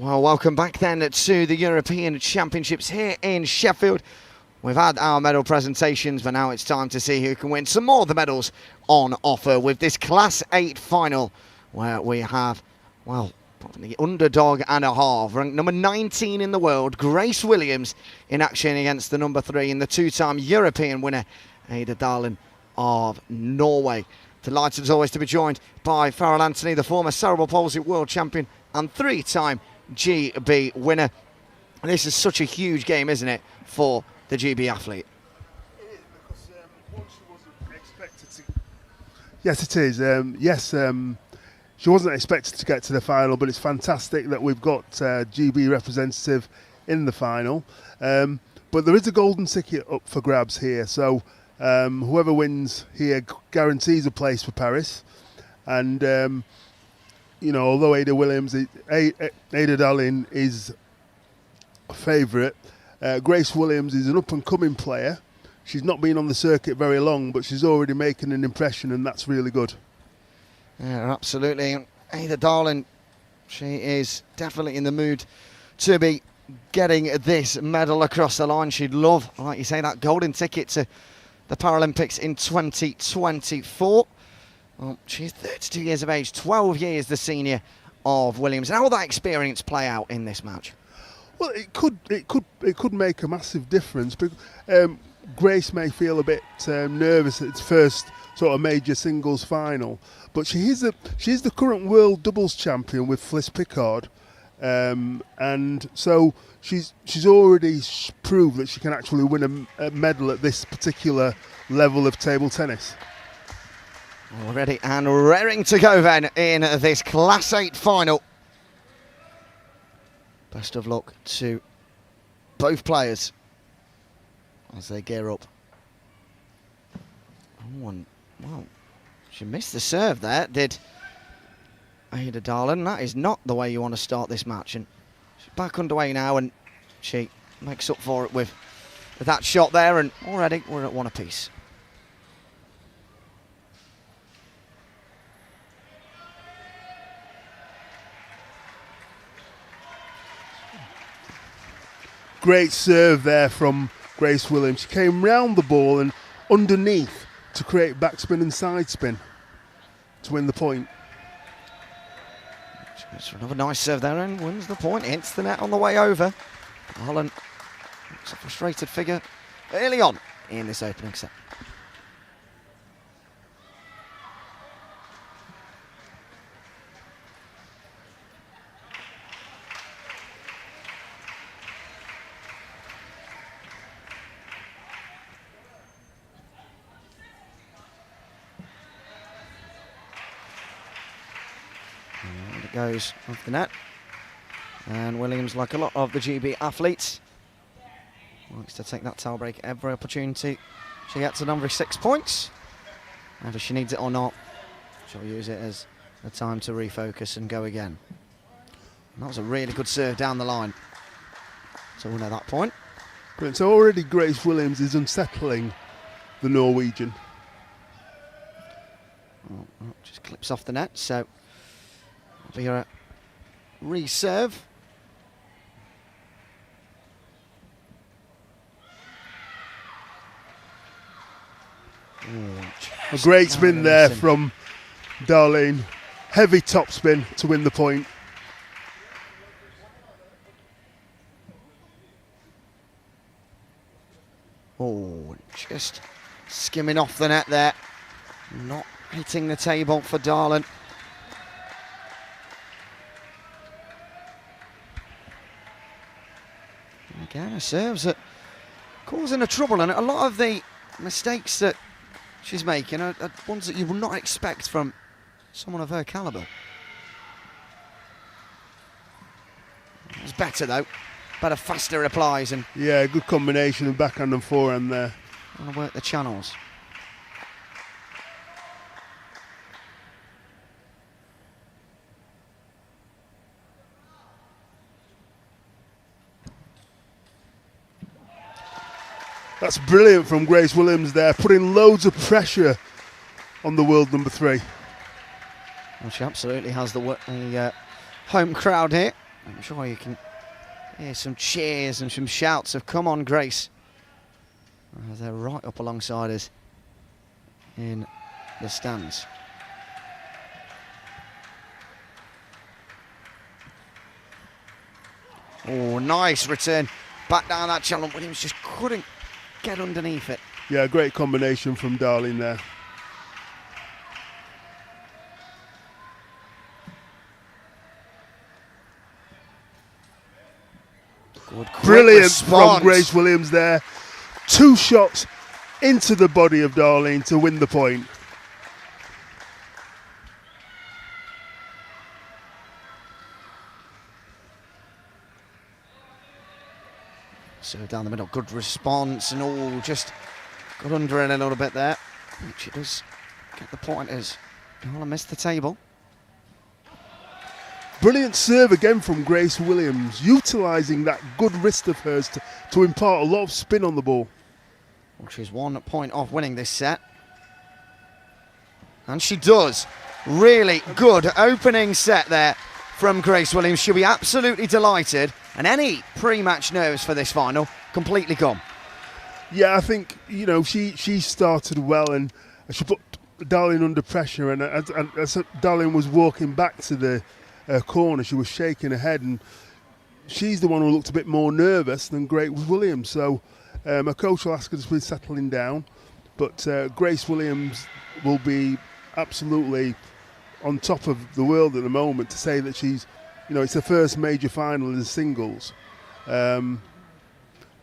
Well, welcome back then to the European Championships here in Sheffield. We've had our medal presentations, but now it's time to see who can win some more of the medals on offer with this Class 8 final, where we have, well, probably the underdog and a half, ranked number 19 in the world, Grace Williams, in action against the number 3 and the two-time European winner, Ada Darlin of Norway. Delighted as always to be joined by Farrell Anthony, the former cerebral palsy world champion and 3-time GB winner. This is such a huge game, isn't it, for the GB athlete? It is, because one, she wasn't expected to. Yes, it is. She wasn't expected to get to the final, but it's fantastic that we've got GB representative in the final. But there is a golden ticket up for grabs here, so whoever wins here guarantees a place for Paris. And although Ada Darlin is a favourite, Grace Williams is an up-and-coming player. She's not been on the circuit very long, but she's already making an impression, and that's really good. Yeah, absolutely. Ada Darlin, she is definitely in the mood to be getting this medal across the line. She'd love, like you say, that golden ticket to the Paralympics in 2024. Well, she's 32 years of age, 12 years the senior of Williams. And how will that experience play out in this match? Well, it could make a massive difference. Grace may feel a bit nervous at its first sort of major singles final, but she's the current world doubles champion with Fliss Pickard, and so she's already proved that she can actually win a medal at this particular level of table tennis. All ready and raring to go then in this Class 8 final. Best of luck to both players as they gear up. Oh, and, well, she missed the serve there, did Ada Darlin. That is not the way you want to start this match. And she's back underway now, and she makes up for it with that shot there, and already we're at one apiece. Great serve there from Grace Williams. She came round the ball and underneath to create backspin and side spin to win the point. She goes for another nice serve there and wins the point. Hits the net on the way over. Darlin looks a frustrated figure early on in this opening set. Goes off the net, and Williams, like a lot of the GB athletes, likes to take that towel break every opportunity she gets a number of 6 points. Whether she needs it or not, she'll use it as a time to refocus and go again. And that was a really good serve down the line, so we'll know that point. So already Grace Williams is unsettling the Norwegian. Oh, just clips off the net, so be a reserve. A great spin there from Darlene. Heavy top spin to win the point. Oh, just skimming off the net there. Not hitting the table for Darlin. Again, her serves are causing her trouble, and a lot of the mistakes that she's making are ones that you will not expect from someone of her calibre. It's better though, better faster replies, and yeah, good combination of backhand and forehand there. Want to work the channels. That's brilliant from Grace Williams there, putting loads of pressure on the world number 3. Well, she absolutely has the home crowd here I'm sure you can hear some cheers and some shouts of "Come on, Grace!" They're right up alongside us in the stands. Oh, nice return back down that channel. Williams just couldn't get underneath it. Yeah, great combination from Darling there. Good, quick Brilliant response from Grace Williams there. 2 shots into the body of Darlene to win the point. So down the middle, good response, and all just got under it a little bit there. She does get the pointers. Oh, I missed the table. Brilliant serve again from Grace Williams, utilising that good wrist of hers to impart a lot of spin on the ball. Well, she's 1 point off winning this set. And she does. Really good opening set there from Grace Williams. She'll be absolutely delighted. And any pre-match nerves for this final, completely gone. Yeah, I think, you know, she started well and she put Darling under pressure. And as Darling was walking back to the corner, she was shaking her head. And she's the one who looked a bit more nervous than Grace Williams. So her coach will ask her to be settling down. But Grace Williams will be absolutely on top of the world at the moment to say that she's, you know, it's her first major final in singles.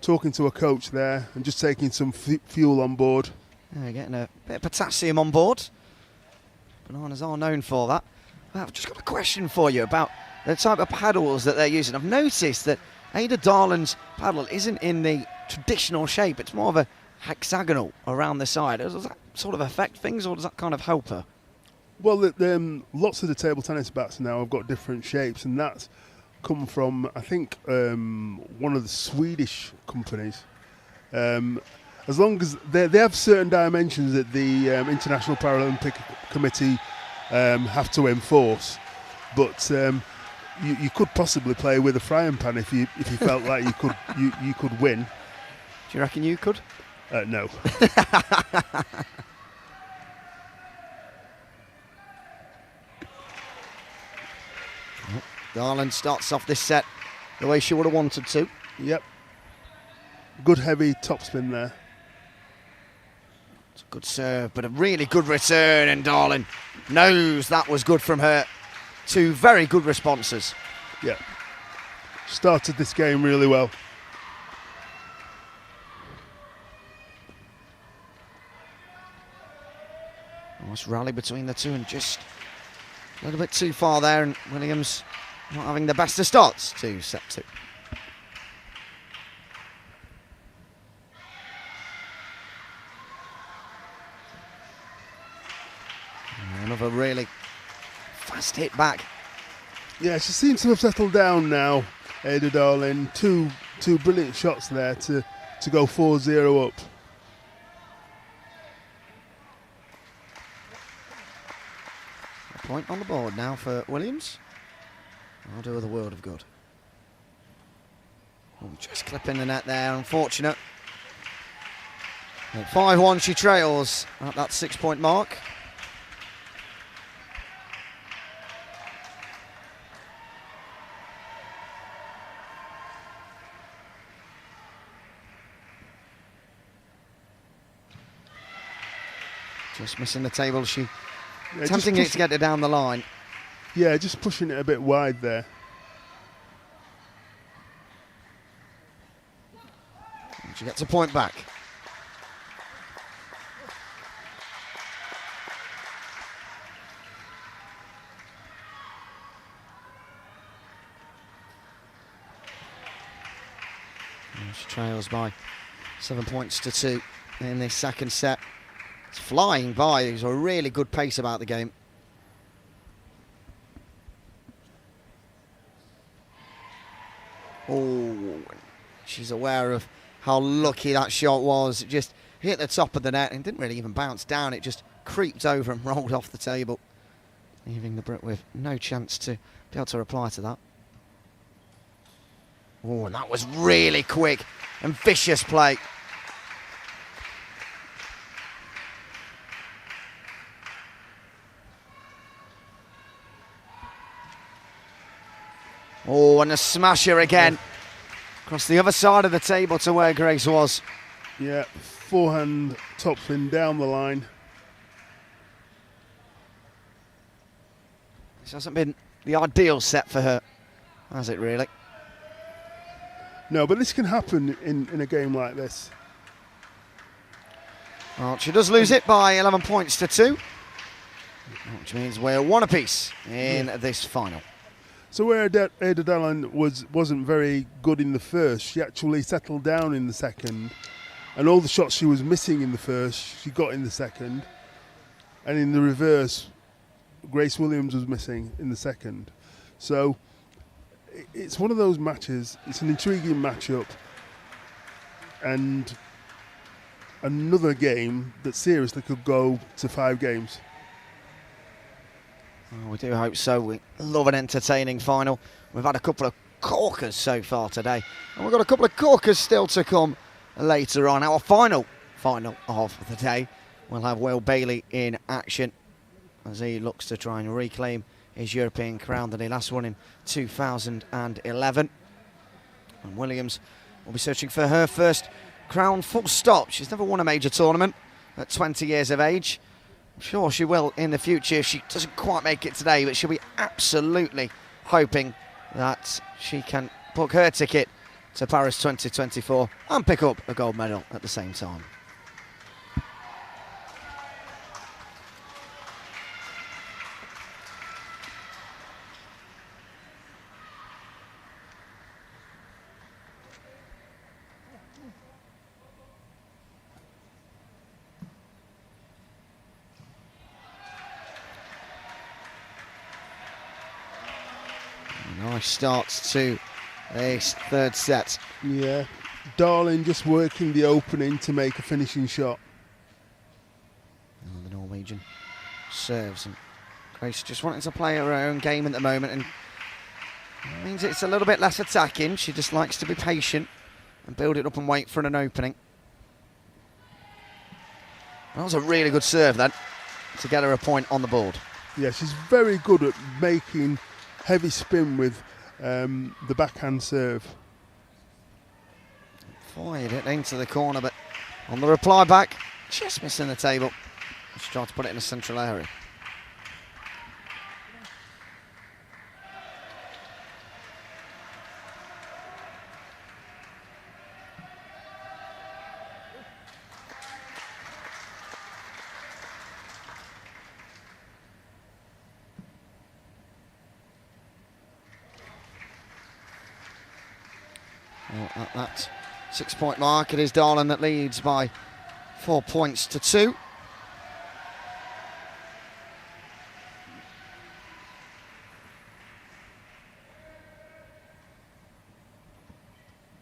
Talking to a coach there and just taking some fuel on board. Yeah, getting a bit of potassium on board. Bananas are known for that. I've just got a question for you about the type of paddles that they're using. I've noticed that Ada Darland's paddle isn't in the traditional shape. It's more of a hexagonal around the side. Does that sort of affect things, or does that kind of help her? Well, lots of the table tennis bats now have got different shapes, and that's come from, I think, one of the Swedish companies. As long as they have certain dimensions that the International Paralympic Committee have to enforce, but you could possibly play with a frying pan if you felt like you could win. Do you reckon you could? No. Darland starts off this set the way she would have wanted to. Yep. Good heavy topspin there. It's a good serve, but a really good return, and Darland knows that was good from her. 2 very good responses. Yeah. Started this game really well. Nice rally between the two, and just a little bit too far there, and Williams not having the best of starts to set 2. Another really fast hit back. Yeah, she seems to have settled down now, Ada Darling. Two brilliant shots there to go 4-0 up. A point on the board now for Williams. I'll do her the world of good. Oh, just clipping the net there, unfortunate. At 5-1 she trails at that 6-point mark. Just missing the table. She attempting it to get it down the line. Yeah, just pushing it a bit wide there. And she gets a point back. And she trails by 7 points to 2 in this second set. It's flying by. There's a really good pace about the game. Oh, she's aware of how lucky that shot was. It just hit the top of the net and didn't really even bounce down. It just creeped over and rolled off the table, leaving the Brit with no chance to be able to reply to that. Oh, and that was really quick and vicious play. Oh, and a smasher again. Across the other side of the table to where Grace was. Yeah, forehand topspin down the line. This hasn't been the ideal set for her, has it really? No, but this can happen in a game like this. Well, she does lose it by 11 points to 2, which means we're one apiece in this final. So where Ada Dallin wasn't very good in the first, she actually settled down in the second, and all the shots she was missing in the first, she got in the second, and in the reverse, Grace Williams was missing in the second. So it's one of those matches, it's an intriguing matchup, and another game that seriously could go to 5 games. Well, we do hope so. We love an entertaining final. We've had a couple of corkers so far today, and we've got a couple of corkers still to come later on. Our final of the day, we'll have Will Bailey in action as he looks to try and reclaim his European crown that he last won in 2011. And Williams will be searching for her first crown full stop. She's never won a major tournament at 20 years of age. I'm sure she will in the future if she doesn't quite make it today, but she'll be absolutely hoping that she can book her ticket to Paris 2024 and pick up a gold medal at the same time. Nice start to this third set. Yeah, Darling just working the opening to make a finishing shot. Oh, the Norwegian serves, and Grace just wanting to play her own game at the moment, and it means it's a little bit less attacking. She just likes to be patient and build it up and wait for an opening. That was a really good serve then to get her a point on the board. Yeah, she's very good at making heavy spin with the backhand serve. Fired it into the corner, but on the reply back, just missing the table. She tried to put it in a central area. Well, at that 6-point mark, it is Darling that leads by 4 points to 2.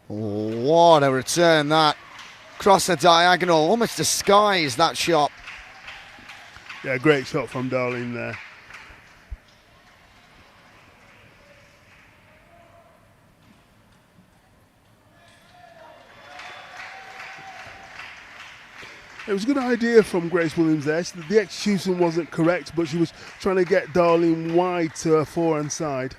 Oh, what a return that. Cross the diagonal, almost disguised that shot. Yeah, great shot from Darling there. It was a good idea from Grace Williams there. The execution wasn't correct, but she was trying to get Darling wide to her forehand side.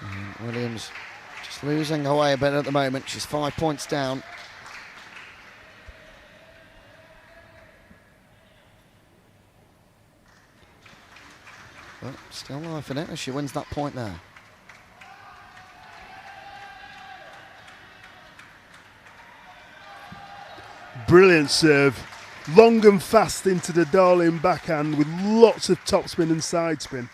And Williams just losing away a bit at the moment. She's 5 points down. But still life in it as she wins that point there. Brilliant serve. Long and fast into the Darling backhand with lots of topspin and side spin.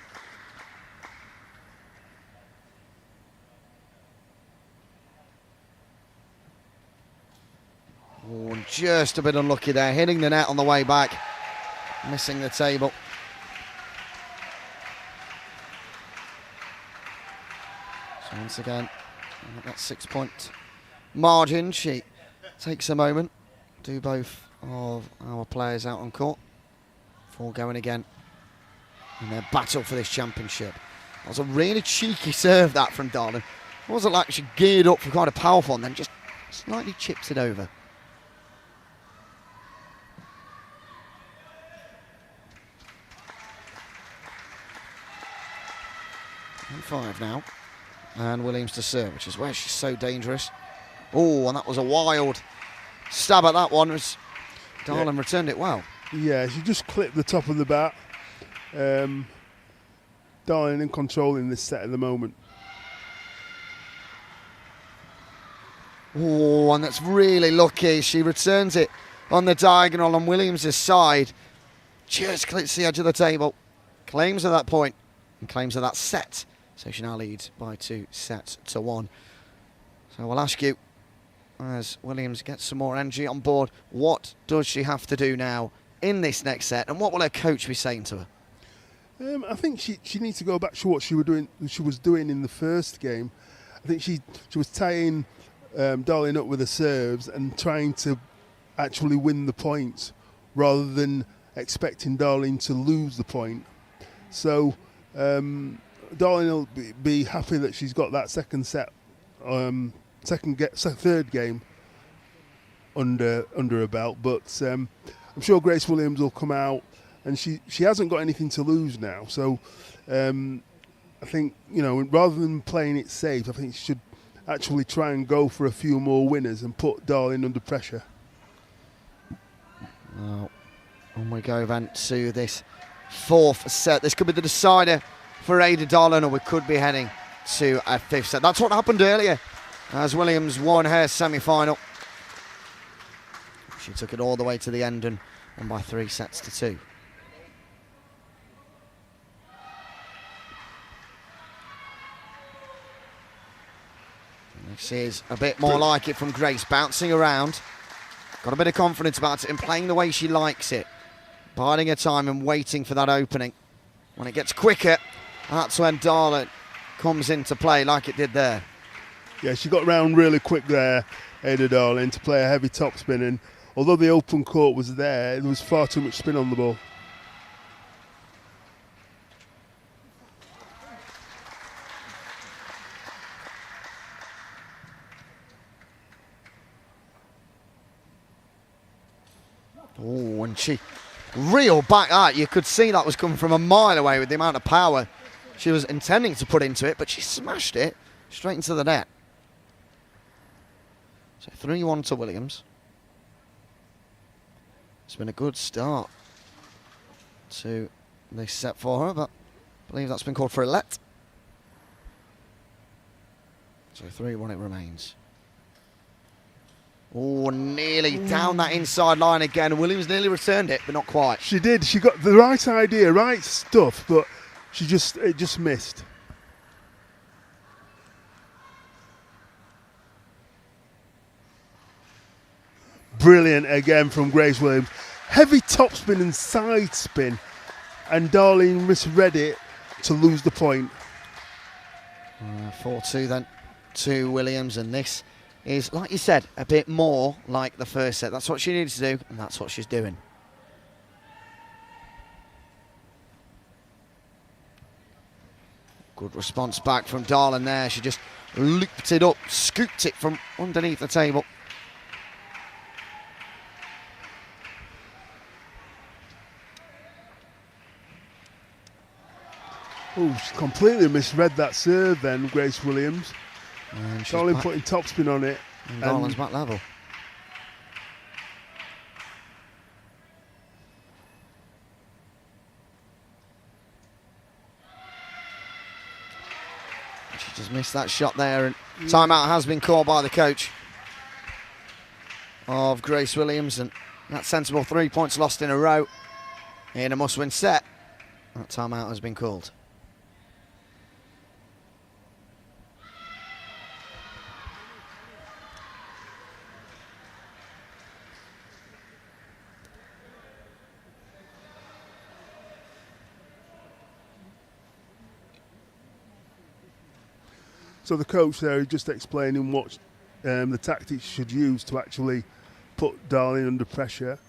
Oh, just a bit unlucky there, hitting the net on the way back, missing the table. So once again, at that 6-point margin, she takes a moment. Do both of our players out on court before going again. in their battle for this championship. That was a really cheeky serve, that, from Darling. It wasn't like she geared up for quite a powerful one, then just slightly chips it over. And 5 now. And Williams to serve, which is where she's so dangerous. Oh, and that was a wild stab at that one. Darling returned it well. Yeah, she just clipped the top of the bat. Darling in control in this set at the moment. Oh, and that's really lucky. She returns it on the diagonal on Williams' side. Just clips the edge of the table. Claims at that point and claims at that set. So she now leads by 2-1. So we'll ask you, as Williams gets some more energy on board, what does she have to do now in this next set, and what will her coach be saying to her? I think she needs to go back to what she was doing in the first game. I think she was tying Darling up with the serves and trying to actually win the point rather than expecting Darling to lose the point. So Darling will be happy that she's got that third game under her belt, but I'm sure Grace Williams will come out, and she hasn't got anything to lose now. So I think, rather than playing it safe, I think she should actually try and go for a few more winners and put Darling under pressure. Well, on we go then to this 4th set. This could be the decider for Ada Darling, or we could be heading to a 5th set. That's what happened earlier as Williams won her semi-final. She took it all the way to the end and won by 3-2. This is a bit more like it from Grace, bouncing around. Got a bit of confidence about it and playing the way she likes it. Biding her time and waiting for that opening. When it gets quicker, that's when Darling comes into play like it did there. Yeah, she got round really quick there, Ada Darling, to play a heavy topspin, and although the open court was there was far too much spin on the ball. Oh, and she reeled back that. You could see that was coming from a mile away with the amount of power she was intending to put into it, but she smashed it straight into the net. So 3-1 to Williams. It's been a good start to this set for her, but I believe that's been called for a let. So 3-1 it remains. Oh, nearly down that inside line again. Williams nearly returned it, but not quite. She did. She got the right idea, right stuff, but it just missed. Brilliant again from Grace Williams. Heavy topspin and side spin, and Darling misread it to lose the point. 4-2 then to Williams, and this is, like you said, a bit more like the first set. That's what she needs to do, and that's what she's doing. Good response back from Darling there. She just looped it up, scooped it from underneath the table. Oh, she completely misread that serve then, Grace Williams. And Darling putting topspin on it. And Darling's back level. She just missed that shot there, and timeout has been called by the coach of Grace Williams, and that's sensible. 3 points lost in a row in a must-win set. That timeout has been called. So the coach there is just explaining what the tactics should use to actually put Darling under pressure,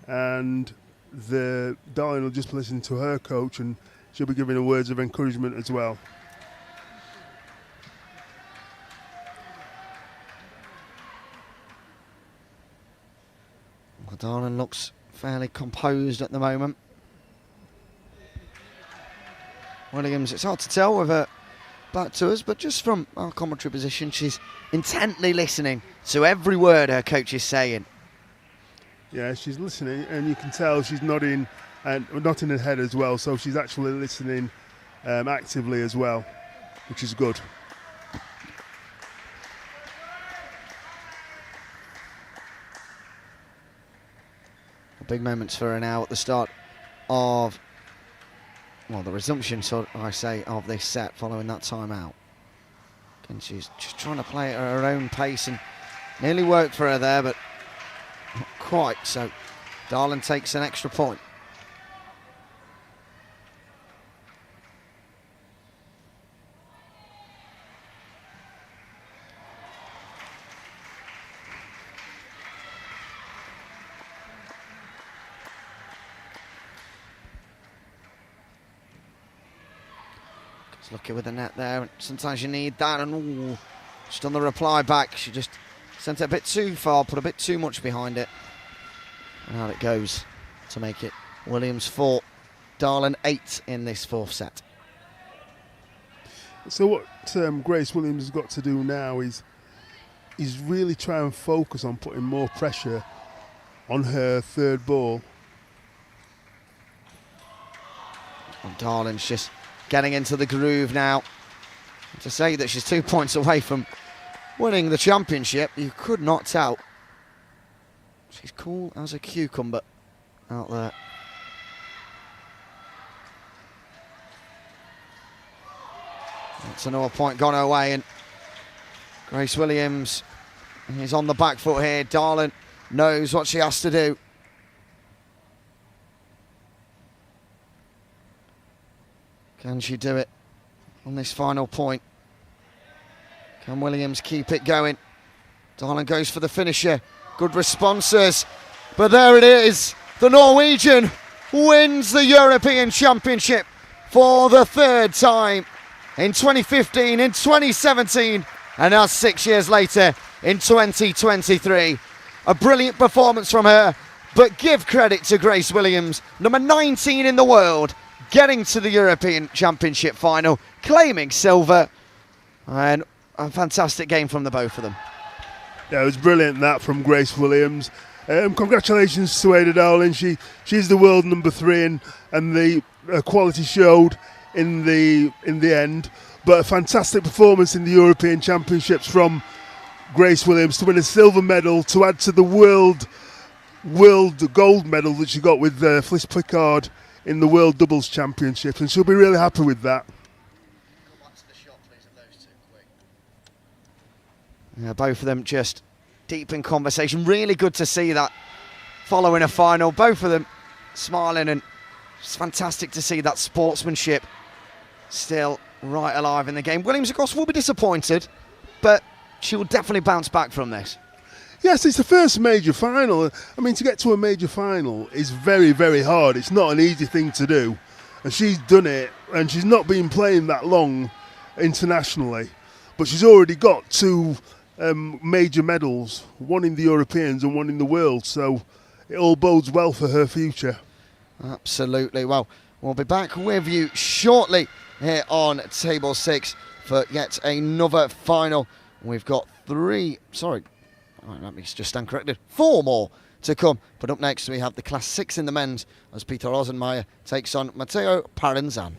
and the Darling will just listen to her coach and she'll be giving her words of encouragement as well. Well, Darling looks fairly composed at the moment. Williams, it's hard to tell with her back to us, but just from our commentary position, she's intently listening to every word her coach is saying. Yeah, she's listening, and you can tell she's nodding and nodding her head as well, so she's actually listening actively as well, which is good. Big moments for her now at the start of, well, the resumption, so I say, of this set following that timeout. And she's just trying to play at her own pace, and nearly worked for her there, but not quite. So Darling takes an extra point. Lucky with the net there. Sometimes you need that, and ooh, just on the reply back, she just sent it a bit too far, put a bit too much behind it. And out it goes to make it Williams 4, Darling 8 in this fourth set. So what Grace Williams has got to do now is really try and focus on putting more pressure on her third ball. And Darling's just getting into the groove now. To say that she's 2 points away from winning the championship, you could not tell. She's cool as a cucumber out there. That's another point gone her way, and Grace Williams is on the back foot here. Darling knows what she has to do. Can she do it on this final point? Can Williams keep it going? Darling goes for the finisher. Good responses. But there it is. The Norwegian wins the European Championship for the third time. In 2015, in 2017, and now 6 years later in 2023. A brilliant performance from her, but give credit to Grace Williams, number 19 in the world, getting to the European Championship final, claiming silver, and a fantastic game from the both of them. Yeah, it was brilliant that from Grace Williams. Congratulations to Ada Darling. She's the world number 3, and the quality showed in the end. But a fantastic performance in the European Championships from Grace Williams to win a silver medal to add to the world gold medal that she got with Fliss Picard in the World Doubles Championships, and she'll be really happy with that. Yeah, both of them just deep in conversation. Really good to see that following a final. Both of them smiling, and it's fantastic to see that sportsmanship still right alive in the game. Williams, of course, will be disappointed, but she will definitely bounce back from this. Yes, it's the first major final. I mean, to get to a major final is very, very hard. It's not an easy thing to do. And she's done it, and she's not been playing that long internationally. But she's already got 2 major medals, one in the Europeans and one in the world. So it all bodes well for her future. Absolutely. Well, we'll be back with you shortly here on Table 6 for yet another final. We've got 4 more to come. But up next we have the Class 6 in the men's as Peter Rosenmeier takes on Matteo Parenzan.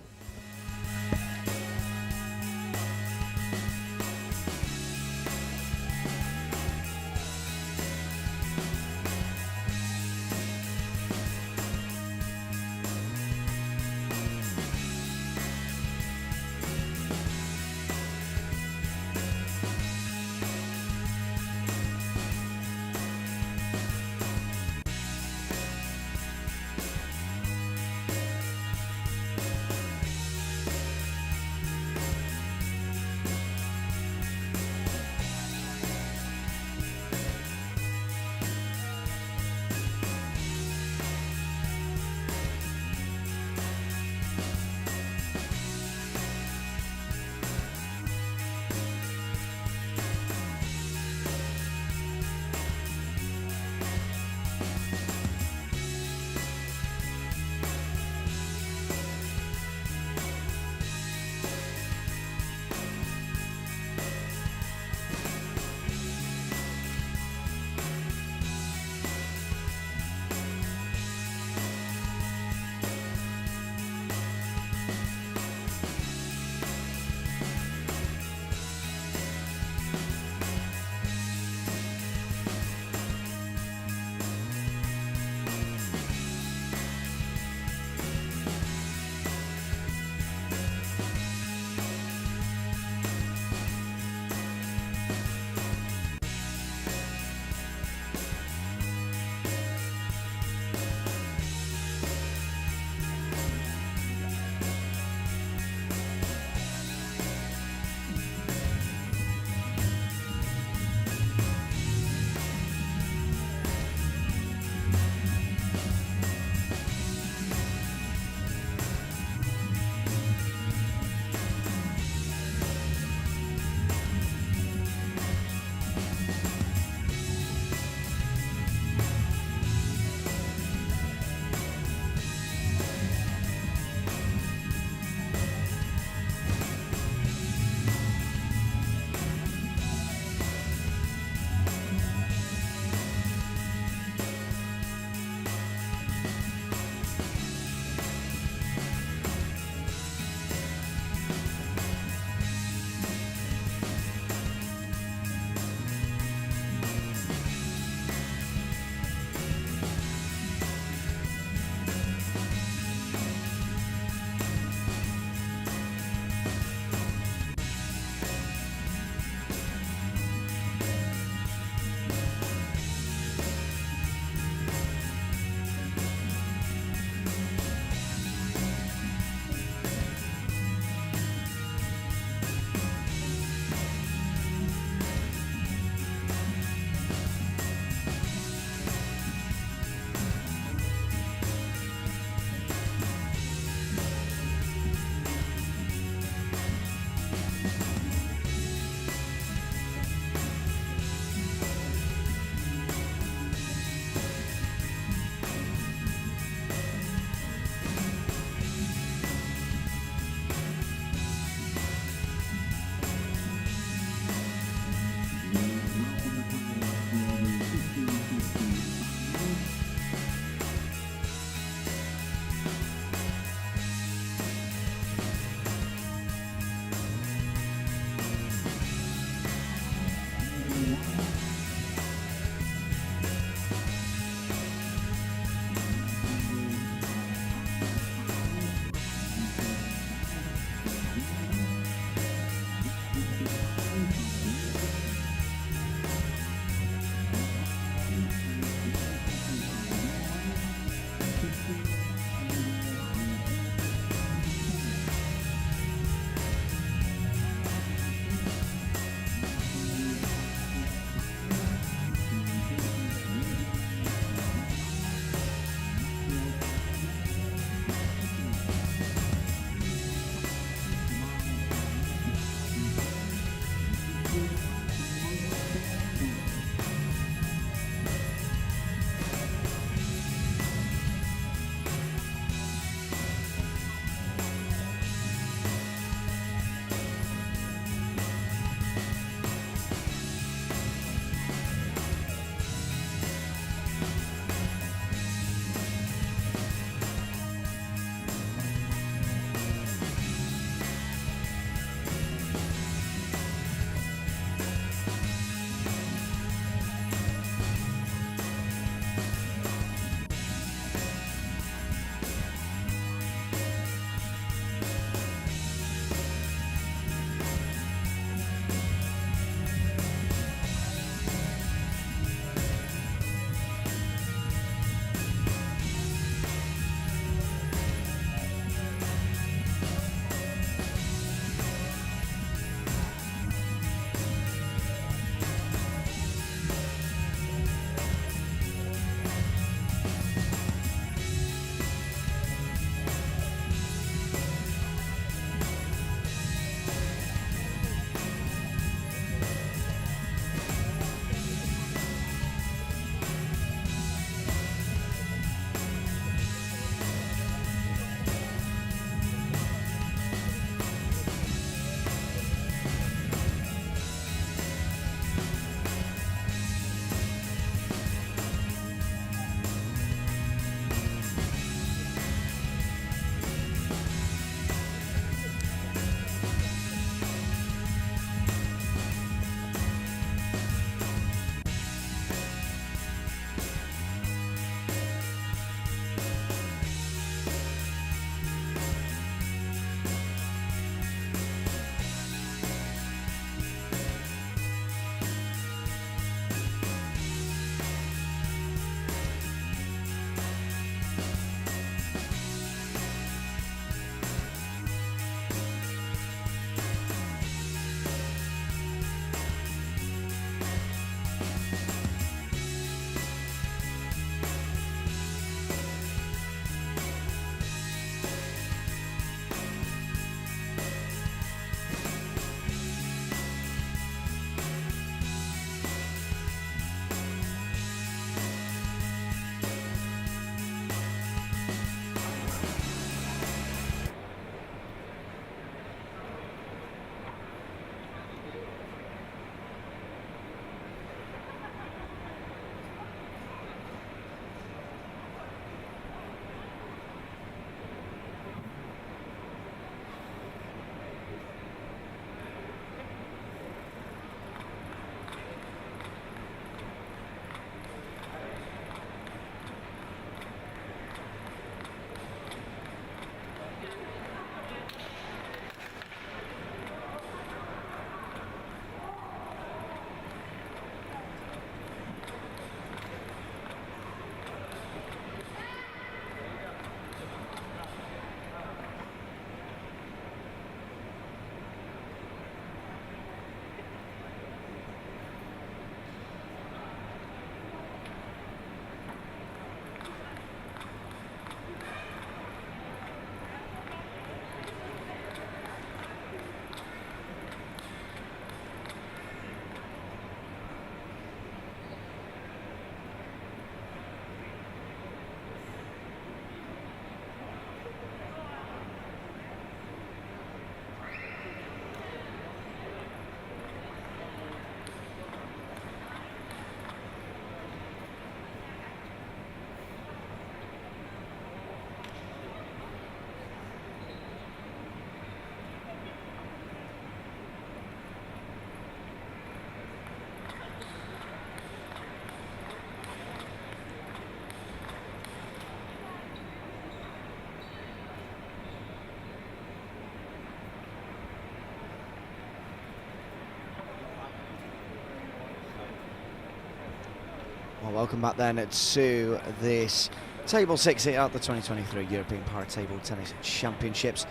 Well, welcome back then to this Table 6 here at the 2023 European Para Table Tennis Championships.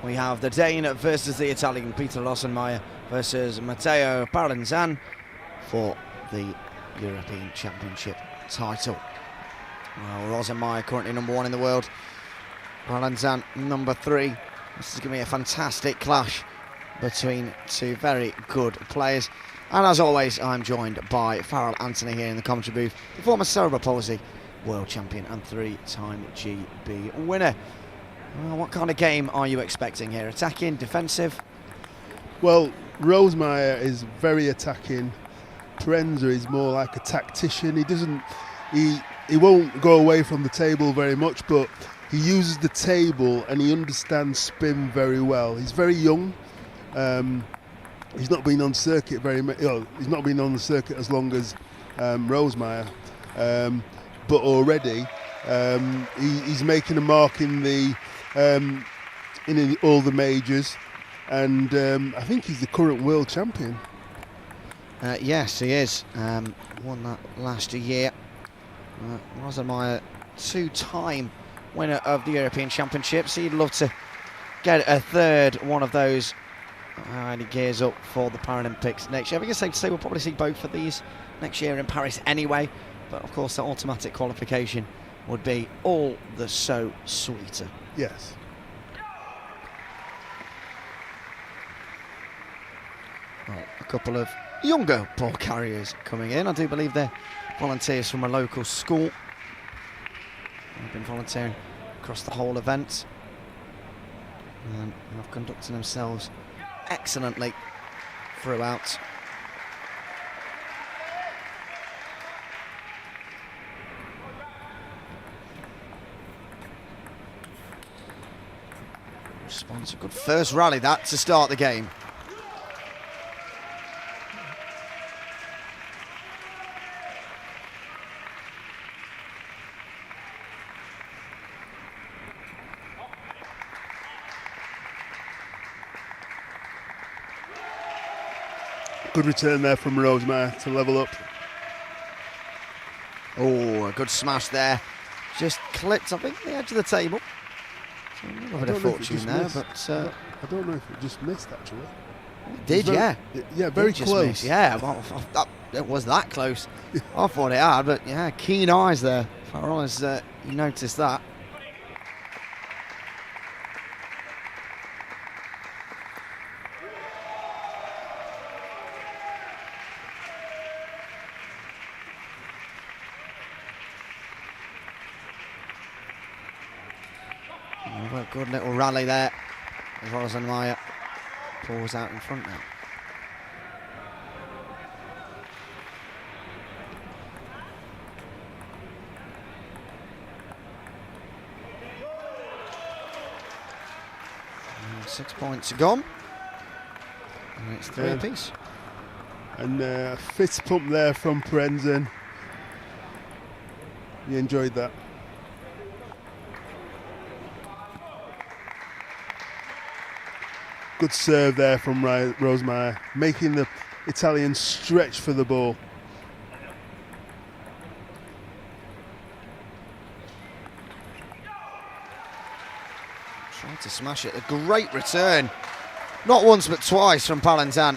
We have the Dane versus the Italian, Peter Rosenmeier versus Matteo Parlanzan for the European Championship title. Well, Rosenmeier currently number 1 in the world, Parlanzan number 3. This is going to be a fantastic clash between two very good players. And as always, I'm joined by Farrell Anthony here in the commentary booth, the former cerebral palsy world champion and 3-time GB winner. Well, what kind of game are you expecting here? Attacking, defensive? Well, Rosemeyer is very attacking. Parenza is more like a tactician. He won't go away from the table very much, but he uses the table and he understands spin very well. He's very young. He's not been on circuit he's not been on the circuit as long as Rosemeyer, but already he's making a mark in all the majors, and I think he's the current world champion. Yes, he is. Won that last year. Rosenmeier, 2-time winner of the European Championships. He'd love to get a third one of those. And he gears up for the Paralympics next year. I think it's safe to say we'll probably see both of these next year in Paris anyway. But of course, that automatic qualification would be all the so sweeter. Yes. Well, a couple of younger ball carriers coming in. I do believe they're volunteers from a local school. They've been volunteering across the whole event and have conducted themselves excellently throughout. Response, a good first rally that to start the game. Good return there from Rosemeyer to level up. Oh, a good smash there. Just clipped, I think, the edge of the table. So a little bit of fortune there, missed. but... I don't know if it just missed, actually. It did, yeah. Yeah, very close. Miss. Yeah, well, it was that close. I thought it had, but yeah, keen eyes there. Farrell has you noticed that. A good little rally there. As well as Rosemeyer pulls out in front now. And 6 points gone. And it's 3 apiece. And fist pump there from Prenzen. You enjoyed that. Good serve there from Rosemeyer, making the Italian stretch for the ball. Trying to smash it. A great return. Not once but twice from Palantan.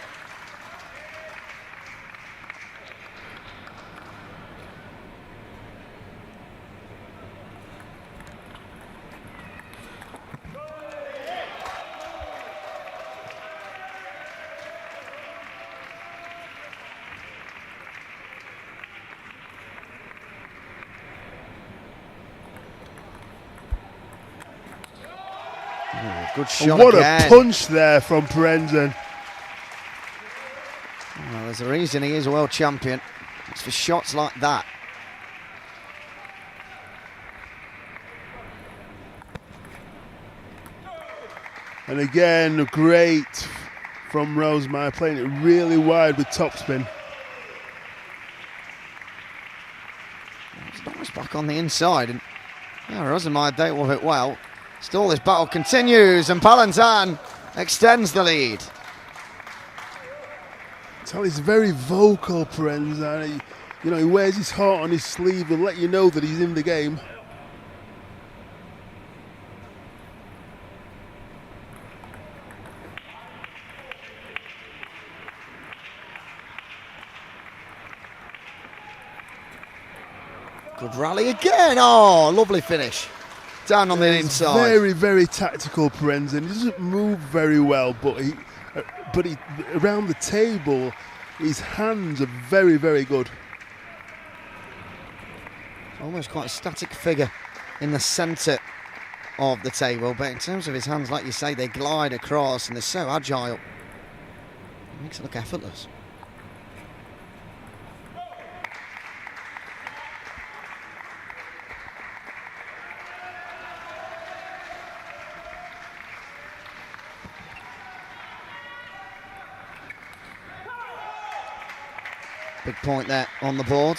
Good shot What again. a punch there from Prenzen. Well, there's a reason he is a world champion. It's for shots like that. And again, great from Rosemeyer, playing it really wide with topspin. It's nice back on the inside. And yeah, Rosemeyer dealt with it well. Still, this battle continues, and Palantan extends the lead. He's very vocal, Prenzen. He wears his heart on his sleeve. He'll let you know that he's in the game. Good rally again. Oh, lovely finish. Down on the inside. Very, very tactical, Prenzen. He doesn't move very well, but he around the table, his hands are very, very good. Almost quite a static figure in the centre of the table, but in terms of his hands, like you say, they glide across and they're so agile. It makes it look effortless. Big point there on the board.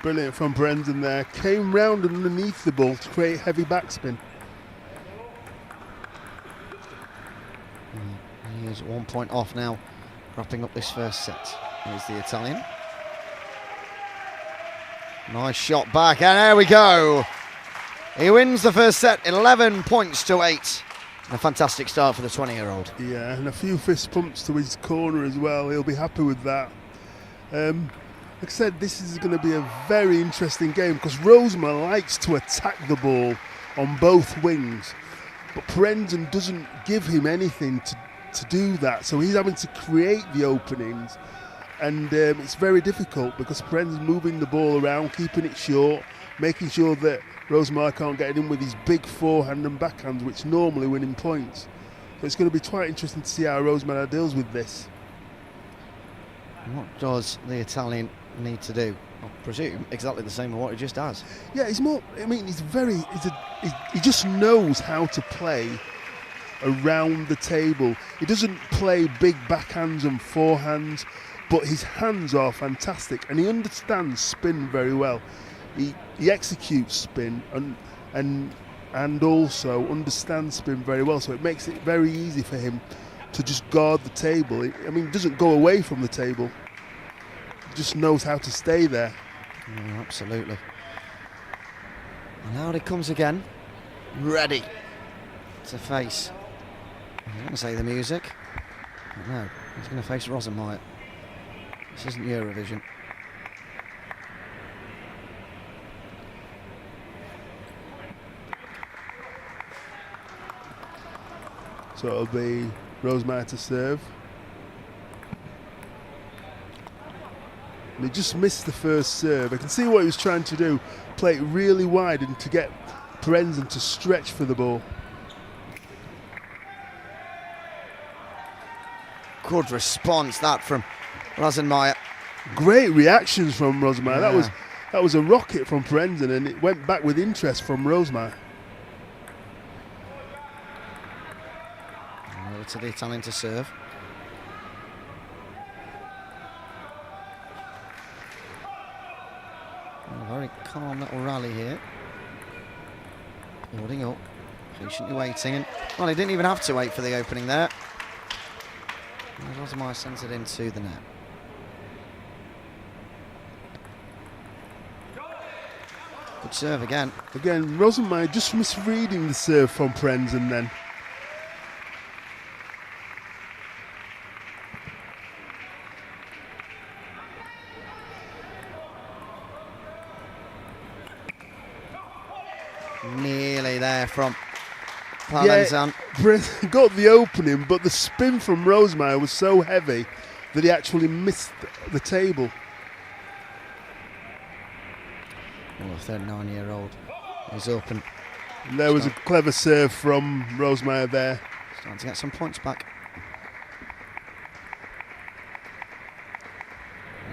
Brilliant from Prenzen there. Came round underneath the ball to create heavy backspin. He is 1 point off now, wrapping up this first set. Here's the Italian. Nice shot back, and there we go. He wins the first set, 11 points to 8. And a fantastic start for the 20-year-old. Yeah, and a few fist pumps to his corner as well. He'll be happy with that. Like I said, this is going to be a very interesting game because Rosemeyer likes to attack the ball on both wings, but Prenzen doesn't give him anything to do that, so he's having to create the openings, and it's very difficult because Prenzen's moving the ball around, keeping it short, making sure that Rosemeyer can't get it in with his big forehand and backhand, which normally win him points. So it's going to be quite interesting to see how Rosemeyer deals with this. What does the Italian need to do I presume exactly the same as what he just has. Yeah, he's more. I mean, he just knows how to play around the table. He doesn't play big backhands and forehands, but his hands are fantastic, and he understands spin very well. He executes spin and also understands spin very well, so it makes it very easy for him to just guard the table. I mean, he doesn't go away from the table. He just knows how to stay there. Yeah, absolutely. And out he comes again, ready to face. I'm going to say the music. But no, he's going to face Rosenmeyer. This isn't Eurovision. So it'll be Rosenmeyer to serve. And he just missed the first serve. I can see what he was trying to do, play it really wide and to get Parenzen to stretch for the ball. Good response that from Rosenmeyer. Great reactions from Rosenmeyer. Yeah. That was a rocket from Parenzen, and it went back with interest from Rosenmeyer. Over to the Italian to serve. A very calm little rally here. Building up, patiently waiting, and well, he didn't even have to wait for the opening there. Rosenmeyer sends it into the net. Good serve again. Again, Rosenmeyer just misreading the serve from Parenzen then. Nearly there from Parenzen. Yeah, got the opening, but the spin from Rosenmeyer was so heavy that he actually missed the table. Well, a 39-year-old is open. And there was a clever serve from Rosenmeyer there. Starting to get some points back.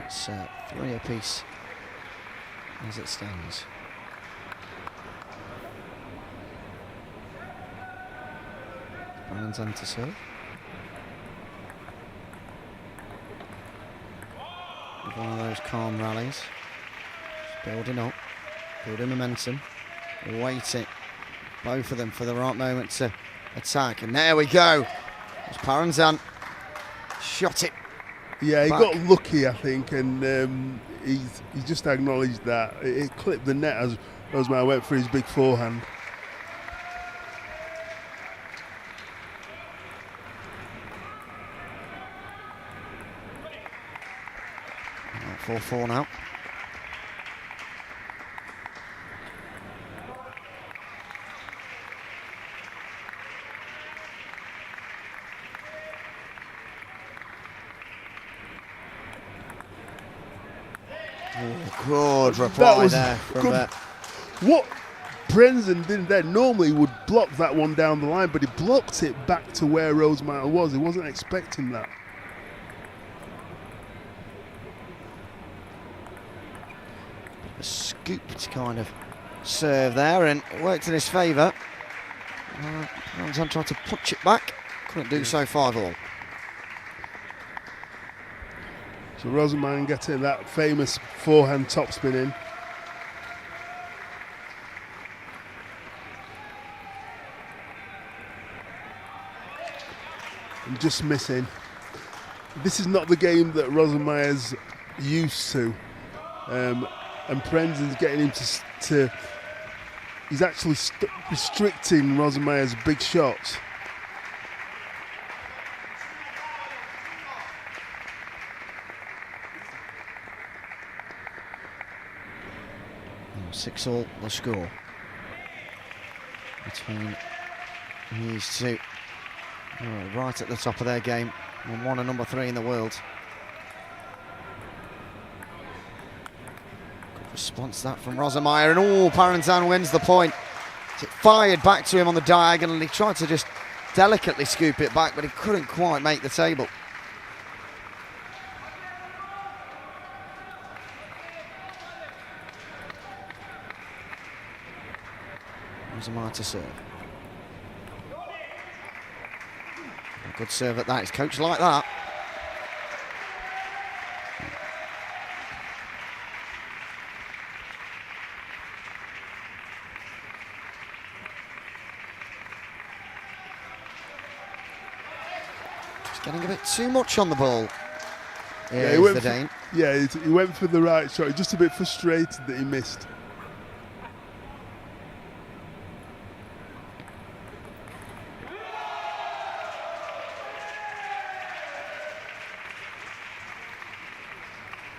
It's 3 apiece as it stands. Parenzen to serve. With one of those calm rallies. Just building up, building momentum, waiting, both of them for the right moment to attack. And there we go. It's Parenzen. Shot it. Yeah, he back. got lucky, I think, and he just acknowledged that. It clipped the net as Rosenmeyer went for his big forehand. 4-4 now. Oh, good reply there from good. What Parenzen did there, normally would block that one down the line, but he blocked it back to where Rosenmeyer was. He wasn't expecting that. A scooped kind of serve there, and it worked in his favour. Parenzen tried to punch it back, couldn't do so 5-all. So Rosenmeyer getting that famous forehand topspin in. And just missing. This is not the game that Rosenmeyer's used to. And Parenzen's getting him to he's actually restricting Rosenmeyer's big shots. Oh, 6-all the score between these two. Oh, right at the top of their game, and one and number 3 in the world. Response that from Rosenmeyer, and Parenzen wins the point. It fired back to him on the diagonal. He tried to just delicately scoop it back, but he couldn't quite make the table. Rosamaya to serve. A good serve at that. He's coached like that. Just getting a bit too much on the ball. Yeah, Here's the Dane. He went for the right shot. He's just a bit frustrated that he missed.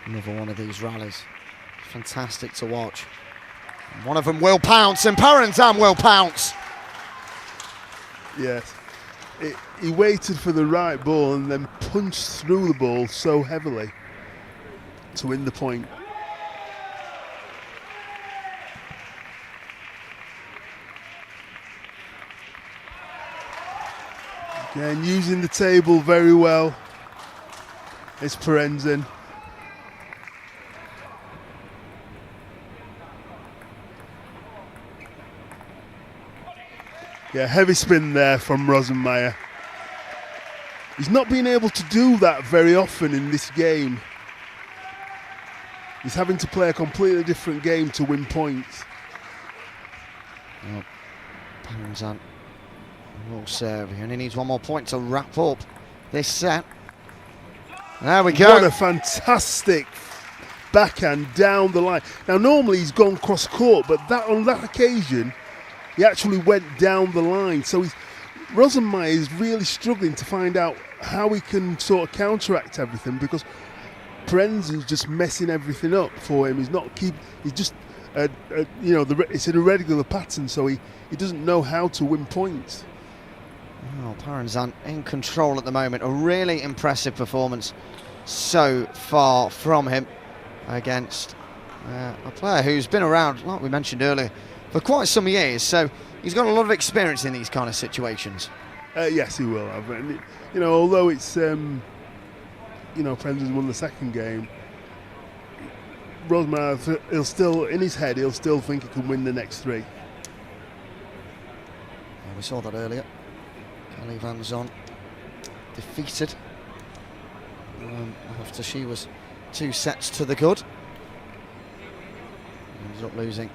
Another one of these rallies. Fantastic to watch. One of them will pounce, and Paranzan will pounce. Yes. He waited for the right ball and then punched through the ball so heavily to win the point. Again, using the table very well. It's Paranzan. Yeah, heavy spin there from Rosenmeier. He's not been able to do that very often in this game. He's having to play a completely different game to win points. Well, Paranzan will serve. He only needs one more point to wrap up this set. There we go. What a fantastic backhand down the line. Now, normally he's gone cross court, but on that occasion, he actually went down the line. So Rosenmeier is really struggling to find out how he can sort of counteract everything, because Paranzan's just messing everything up for him. He's just it's an irregular pattern, so he doesn't know how to win points. Oh, Paranzan in control at the moment. A really impressive performance so far from him against a player who's been around, like we mentioned earlier, for quite some years. So he's got a lot of experience in these kind of situations. Yes, he will have. And, although it's Paranzan's won the second game, Rosenmeier, he'll still, in his head, he'll still think he can win the next three. Yeah, we saw that earlier. Kelly Van Zon defeated after she was 2 sets to the good. Ended up losing,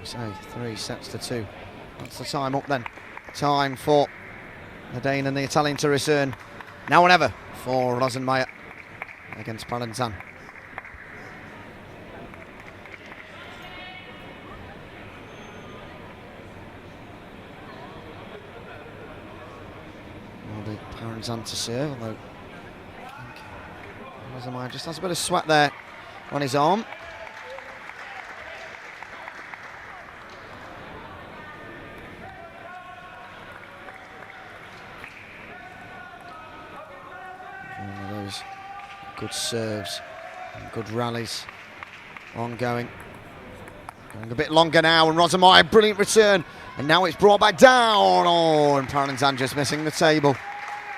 say, 3 sets to 2. That's the time up then. Time for the Dane and the Italian to return. Now or never for Rosenmeier against Paranzan. Will be Paranzan to serve, although Rosenmeier just has a bit of sweat there on his arm. One of those good serves and good rallies ongoing. Going a bit longer now, and Rosenmeier, brilliant return, and now it's brought back down. Oh, and Paranzan just missing the table,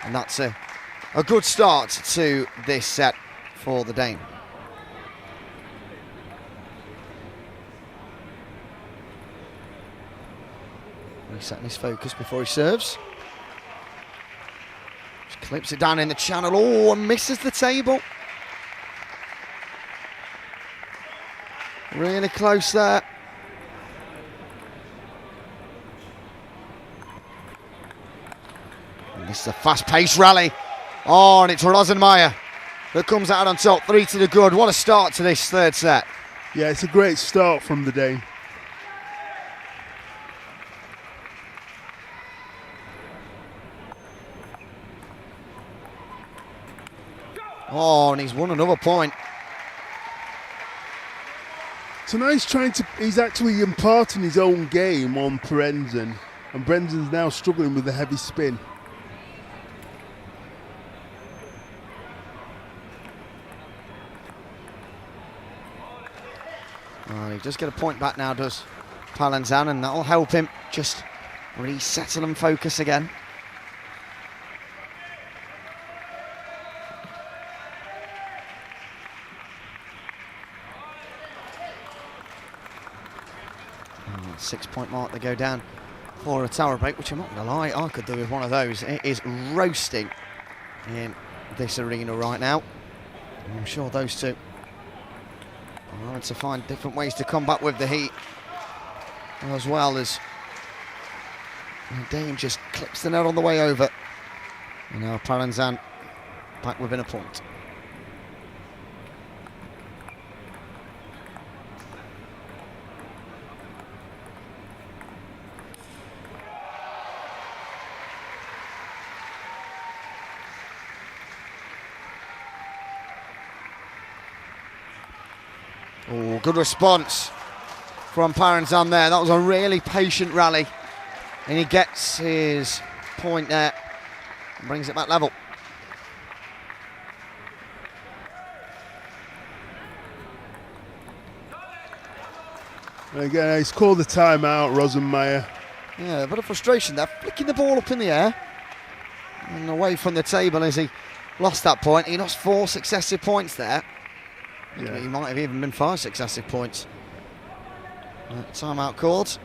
and that's a good start to this set for the Dane. Resetting his focus before he serves. Just clips it down in the channel. Oh, and misses the table. Really close there. And this is a fast-paced rally. Oh, and it's Rosenmeier that comes out on top. 3 to the good. What a start to this third set. Yeah, it's a great start from the Dane. Oh, and he's won another point. So now he's actually imparting his own game on Paranzan, and Paranzan's now struggling with the heavy spin. Oh, he does get a point back now, does Paranzan, and that'll help him just resettle and focus again. 6-point mark, they go down for a tower break, which I'm not going to lie, I could do with one of those. It is roasting in this arena right now. And I'm sure those two are going to find different ways to combat with the heat, as well as Dane just clips the net on the way over. And now Paranzan back within a point. Oh, good response from Paranzan there. That was a really patient rally. And he gets his point there and brings it back level. And again, he's called the timeout, Rosenmeyer. Yeah, a bit of frustration there, flicking the ball up in the air and away from the table as he lost that point. He lost 4 successive points there. Yeah. He might have even been 5 successive points. Timeout called.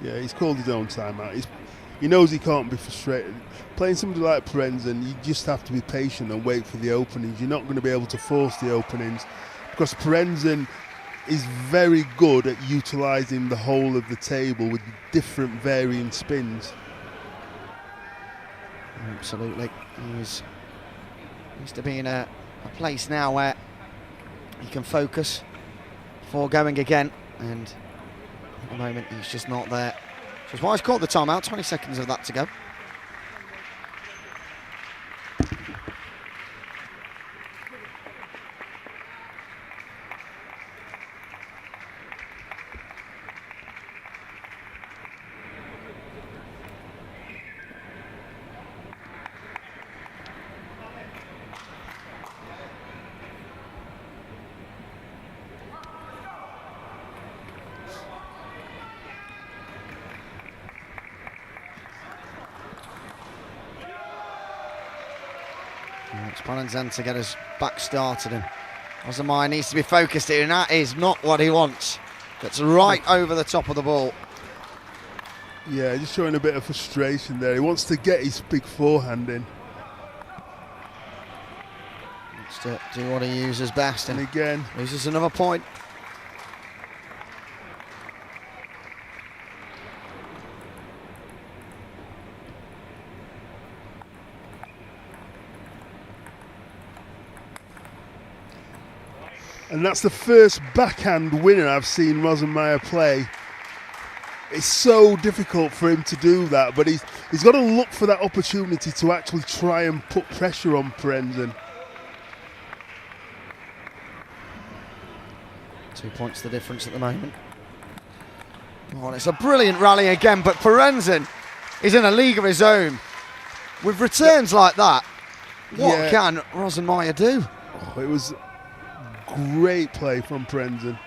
Yeah, he's called his own timeout. He knows he can't be frustrated. Playing somebody like Parenzen, you just have to be patient and wait for the openings. You're not going to be able to force the openings because Parenzen is very good at utilising the whole of the table with different varying spins. Absolutely. He's needs to be in a place now where he can focus before going again, and at the moment he's just not there. Which is why he's caught the timeout. 20 seconds of that to go. It's Paranzan to get us back started, and Rosenmeyer needs to be focused here, and that is not what he wants. Gets right over the top of the ball. Yeah, just showing a bit of frustration there. He wants to get his big forehand in. Wants to do what he uses best, And again, loses another point. and that's the first backhand winner I've seen Rosenmeyer play. It's so difficult for him to do that, but he's got to look for that opportunity to actually try and put pressure on Parenzen. 2 points the difference at the moment. Oh, and it's a brilliant rally again, but Parenzen is in a league of his own. With returns like that, what can Rosenmeyer do? Oh, it was great play from Parenzen.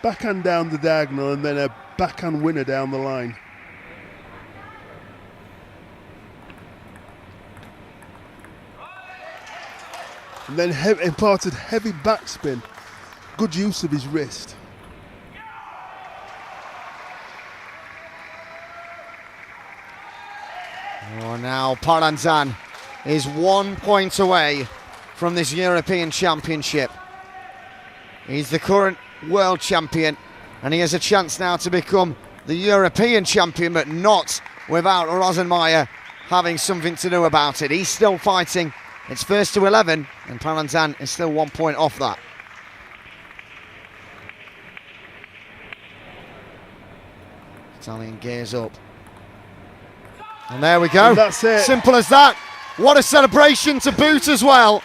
Backhand down the diagonal and then a backhand winner down the line. And then imparted heavy backspin. Good use of his wrist. Oh, now Paranzan is 1 point away from this European Championship. He's the current world champion, and he has a chance now to become the European champion, but not without Rosenmeyer having something to do about it. He's still fighting. It's first to 11, and Paranzan is still 1 point off that. Italian gears up. And there we go. And that's it. Simple as that. What a celebration to boot as well.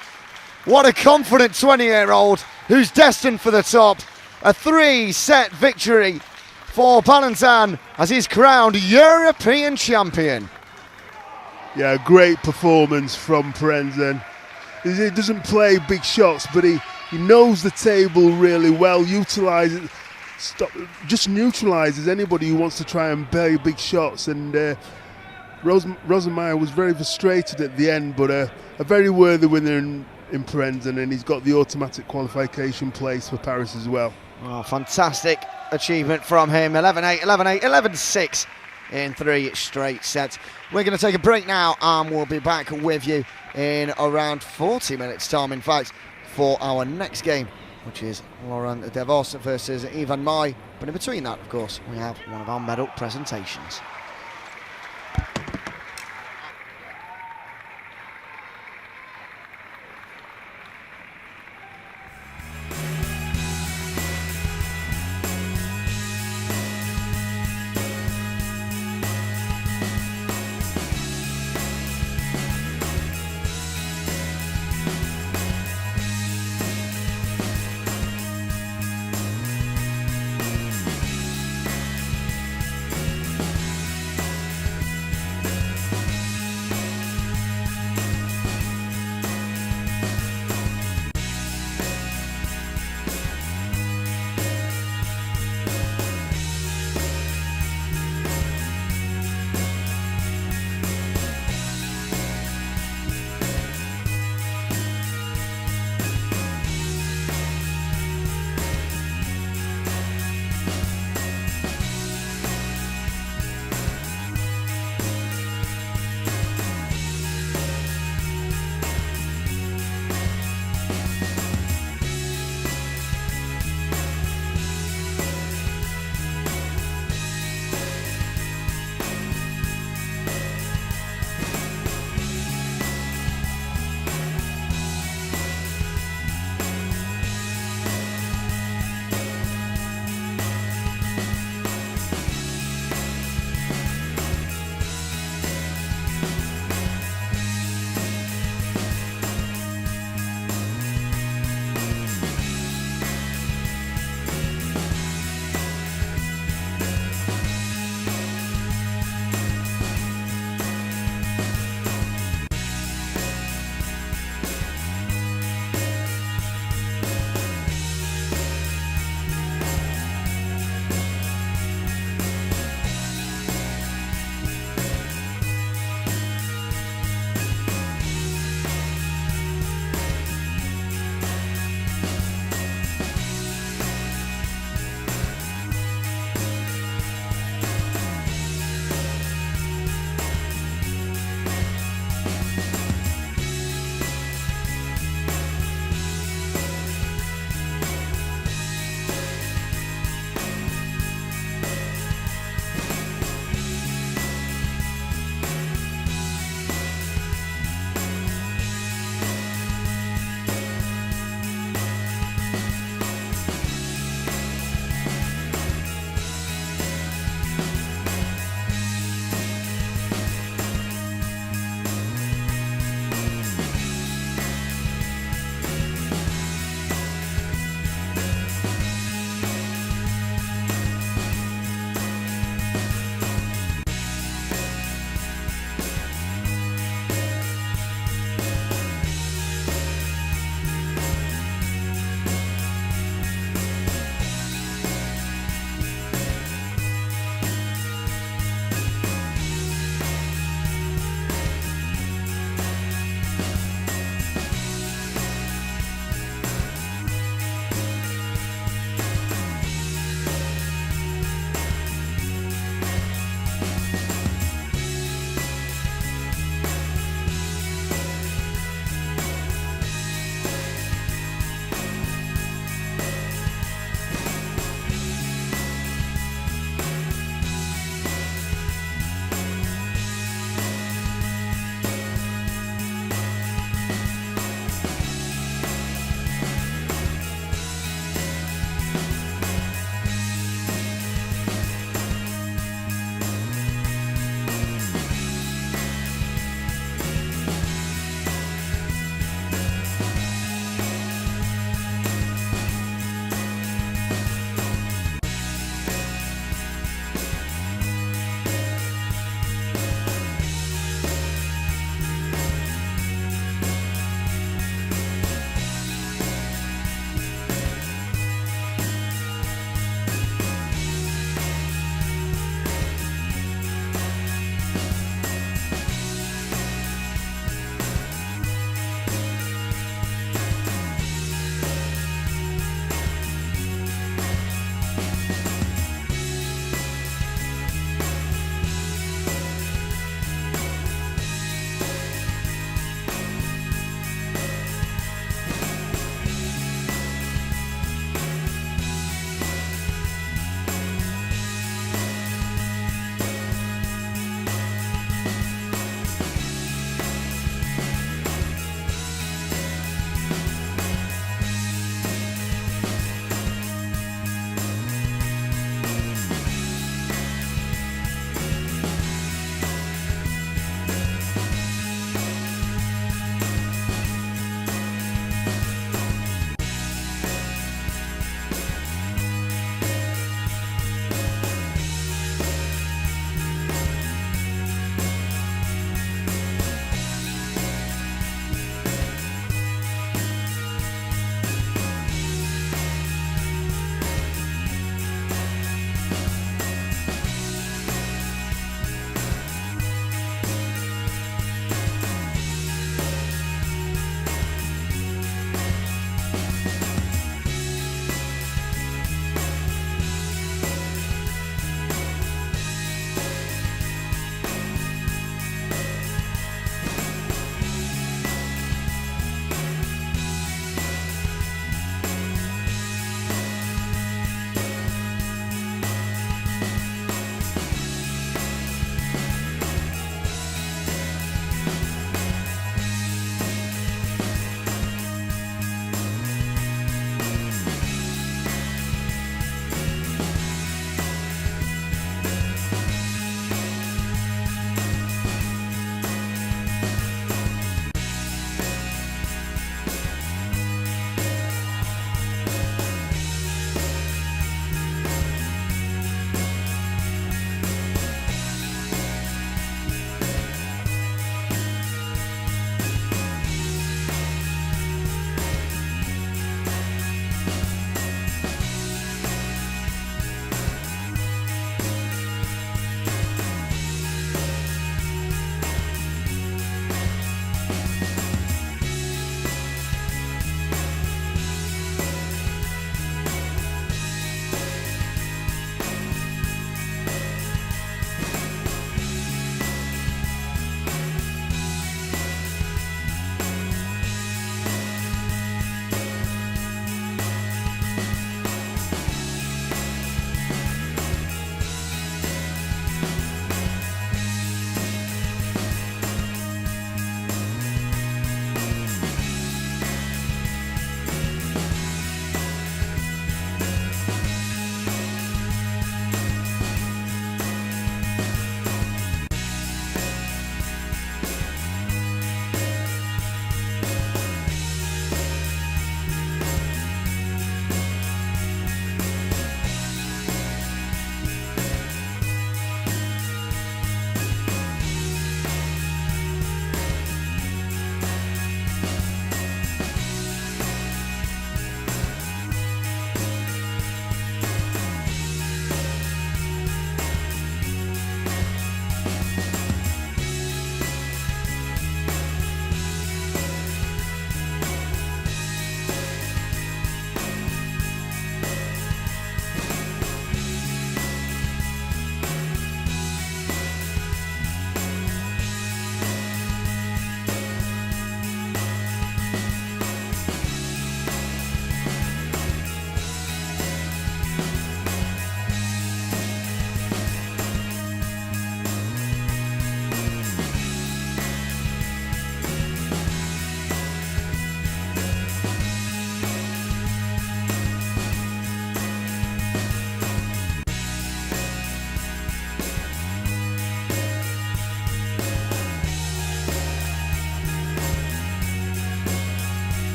What a confident 20-year-old who's destined for the top. A 3-set victory for Paranzan as he's crowned European champion. Yeah, great performance from Parenzen. He doesn't play big shots, but he knows the table really well, just neutralises anybody who wants to try and play big shots. And Rosenmeyer was very frustrated at the end, but a very worthy winner in Parenzen, and he's got the automatic qualification place for Paris as well. Oh, fantastic achievement from him. 11-8, 11-8, 11-6 in 3 straight sets. We're going to take a break now, and we'll be back with you in around 40 minutes time, in fact, for our next game, which is Lauren DeVos versus Ivan Mai. But in between that, of course, we have one of our medal presentations.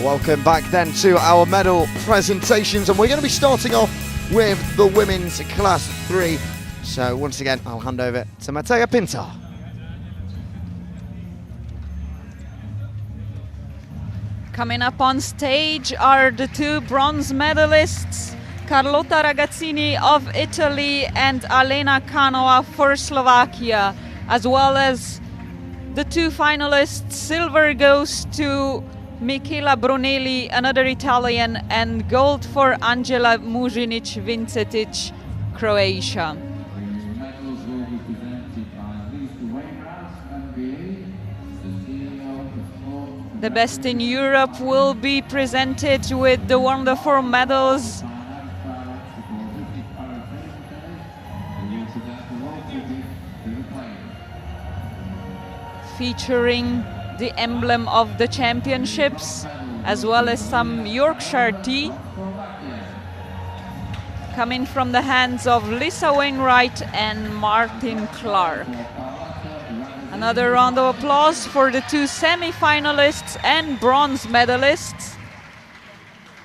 Welcome back then to our medal presentations, and we're going to be starting off with the women's class 3. So once again, I'll hand over to Matea Pinto. Coming up on stage are the 2 bronze medalists, Carlotta Ragazzini of Italy and Alena Kanova for Slovakia, as well as the 2 finalists. Silver goes to Michela Brunelli, another Italian, and gold for Angela Muzinic-Vincetic, Croatia. Medals will be presented by Lisa Wainwright, MBA, Cecilia Castor, The best in Europe will be presented with the wonderful medals featuring the emblem of the championships, as well as some Yorkshire tea coming from the hands of Lisa Wainwright and Martin Clark. Another round of applause for the 2 semi-finalists and bronze medalists,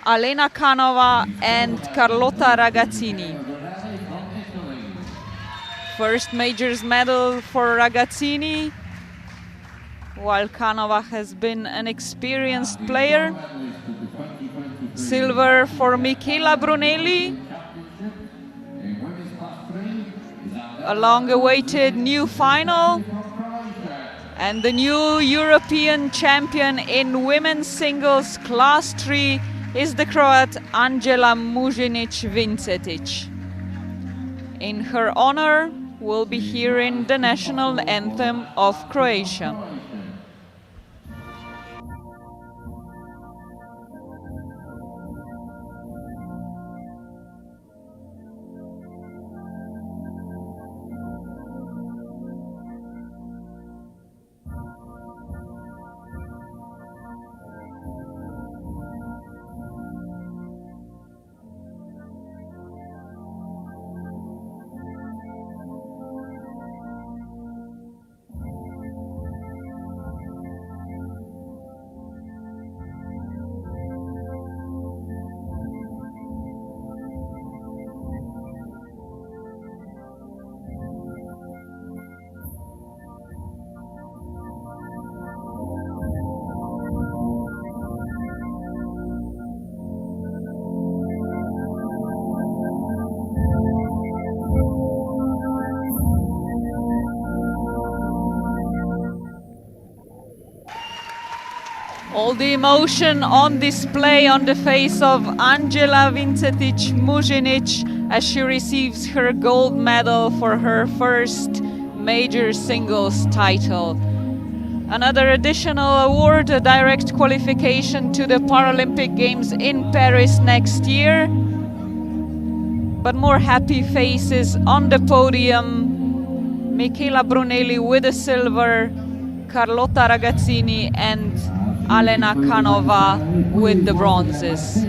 Alena Kanova and Carlotta Ragazzini. First majors medal for Ragazzini, while Kanova has been an experienced player. Silver for Michela Brunelli. A long-awaited new final. And the new European champion in women's singles class 3 is the Croat Angela Muzinic-Vincetic. In her honor, we'll be hearing the national anthem of Croatia. All the emotion on display on the face of Angela Vincetic-Muzinic as she receives her gold medal for her first major singles title. Another additional award, a direct qualification to the Paralympic Games in Paris next year. But more happy faces on the podium. Michela Brunelli with a silver, Carlotta Ragazzini and Alena Kanova with the bronzes.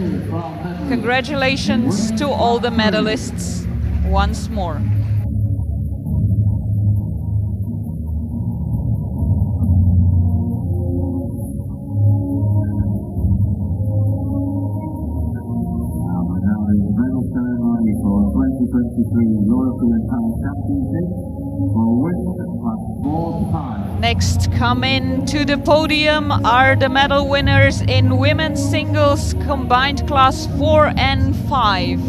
Congratulations to all the medalists once more. Now the medal ceremony for 2023 European Power Championship for women plus 4 times. Next coming to the podium are the medal winners in women's singles combined class 4 and 5.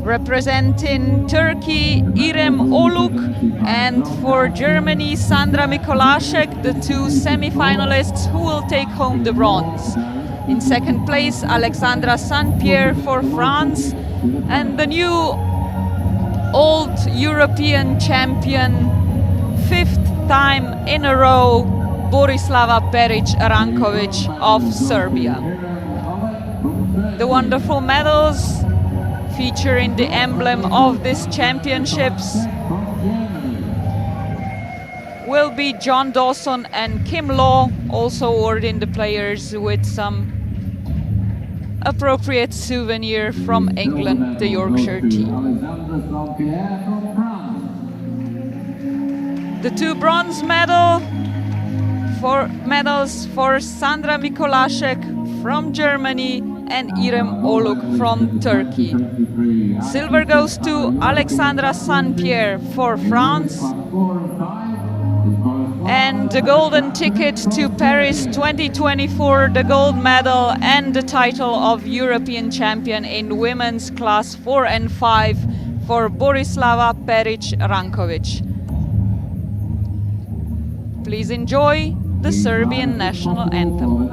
Representing Turkey, Irem Oluk, and for Germany, Sandra Mikolasek, the 2 semi-finalists who will take home the bronze. In second place, Alexandra Saint-Pierre for France, and the new old European champion, 5th time in a row, Borislava Perić-Ranković of Serbia. The wonderful medals featuring the emblem of these championships will be John Dawson and Kim Law, also awarding the players with some appropriate souvenir from England, the Yorkshire tea. The 2 bronze medals for Sandra Mikolasek from Germany and Irem Oluk from Turkey. Silver goes to Alexandra Saint-Pierre for France. And the golden ticket to Paris 2024, the gold medal and the title of European champion in women's class 4 and 5 for Borislava Perić-Ranković. Please enjoy the Serbian national anthem.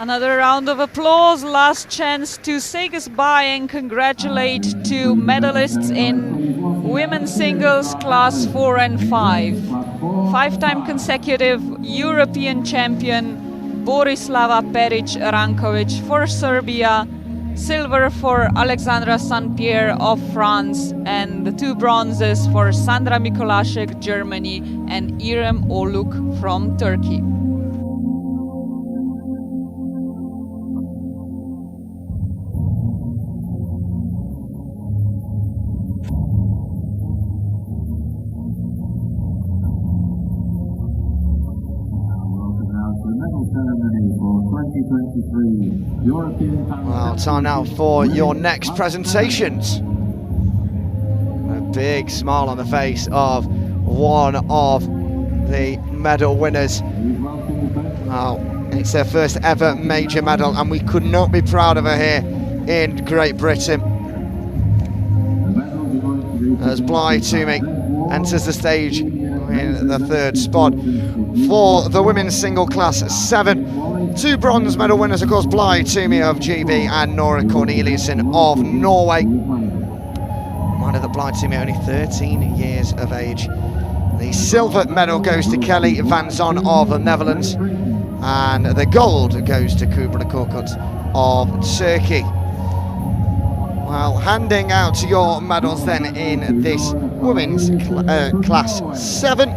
Another round of applause, last chance to say goodbye and congratulate two medalists in women's singles class 4 and 5. Five-time consecutive European champion Borislava Perić-Ranković for Serbia, silver for Alexandra Saint-Pierre of France, and the two bronzes for Sandra Mikolasek, Germany, and Irem Oluk from Turkey. Well, time now for your next presentations. A big smile on the face of one of the medal winners. Well, it's her first ever major medal, and we could not be proud of her here in Great Britain. As Blythe Toomey enters the stage in the third spot. For the women's single class 7, two bronze medal winners, of course, Blythe Toomey of GB and Nora Corneliussen of Norway. Mind that Blythe Toomey only 13 years of age. The silver medal goes to Kelly van Zon of the Netherlands, and the gold goes to Kubra Korkut of Turkey. Well, handing out your medals then in this women's class 7,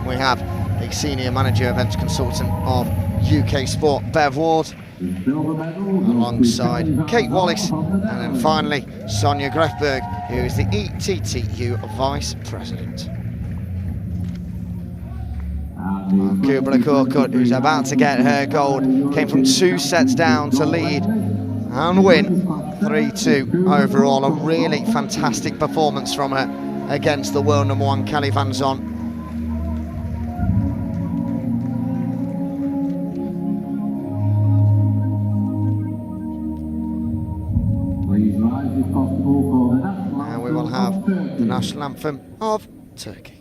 we have the senior manager events consultant of UK Sport, Bev Ward, alongside Kate Wallace, and then finally Sonia Grefberg, who is the ETTU vice president. Kubra Korkut, who's about to get her gold, came from 2 sets down to lead and win 3-2 overall. A really fantastic performance from her against the world number 1 Kelly van Zon. And we will have the national anthem of Turkey.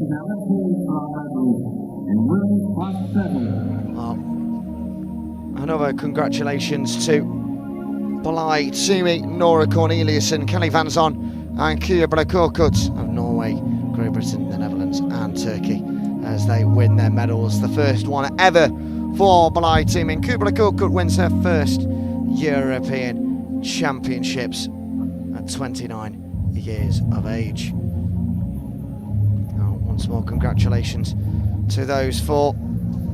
now let's hear from our medalists in women's class 7. Well, another congratulations to Bly Toomey, Nora Corneliussen, Kelly Van Zon and Kubla Korkut of Norway, Great Britain, the Netherlands and Turkey as they win their medals. The first one ever for Bly Toomey, and Kubla Korkut wins her first European Championships at 29 years of age. Now, once more, congratulations to those four.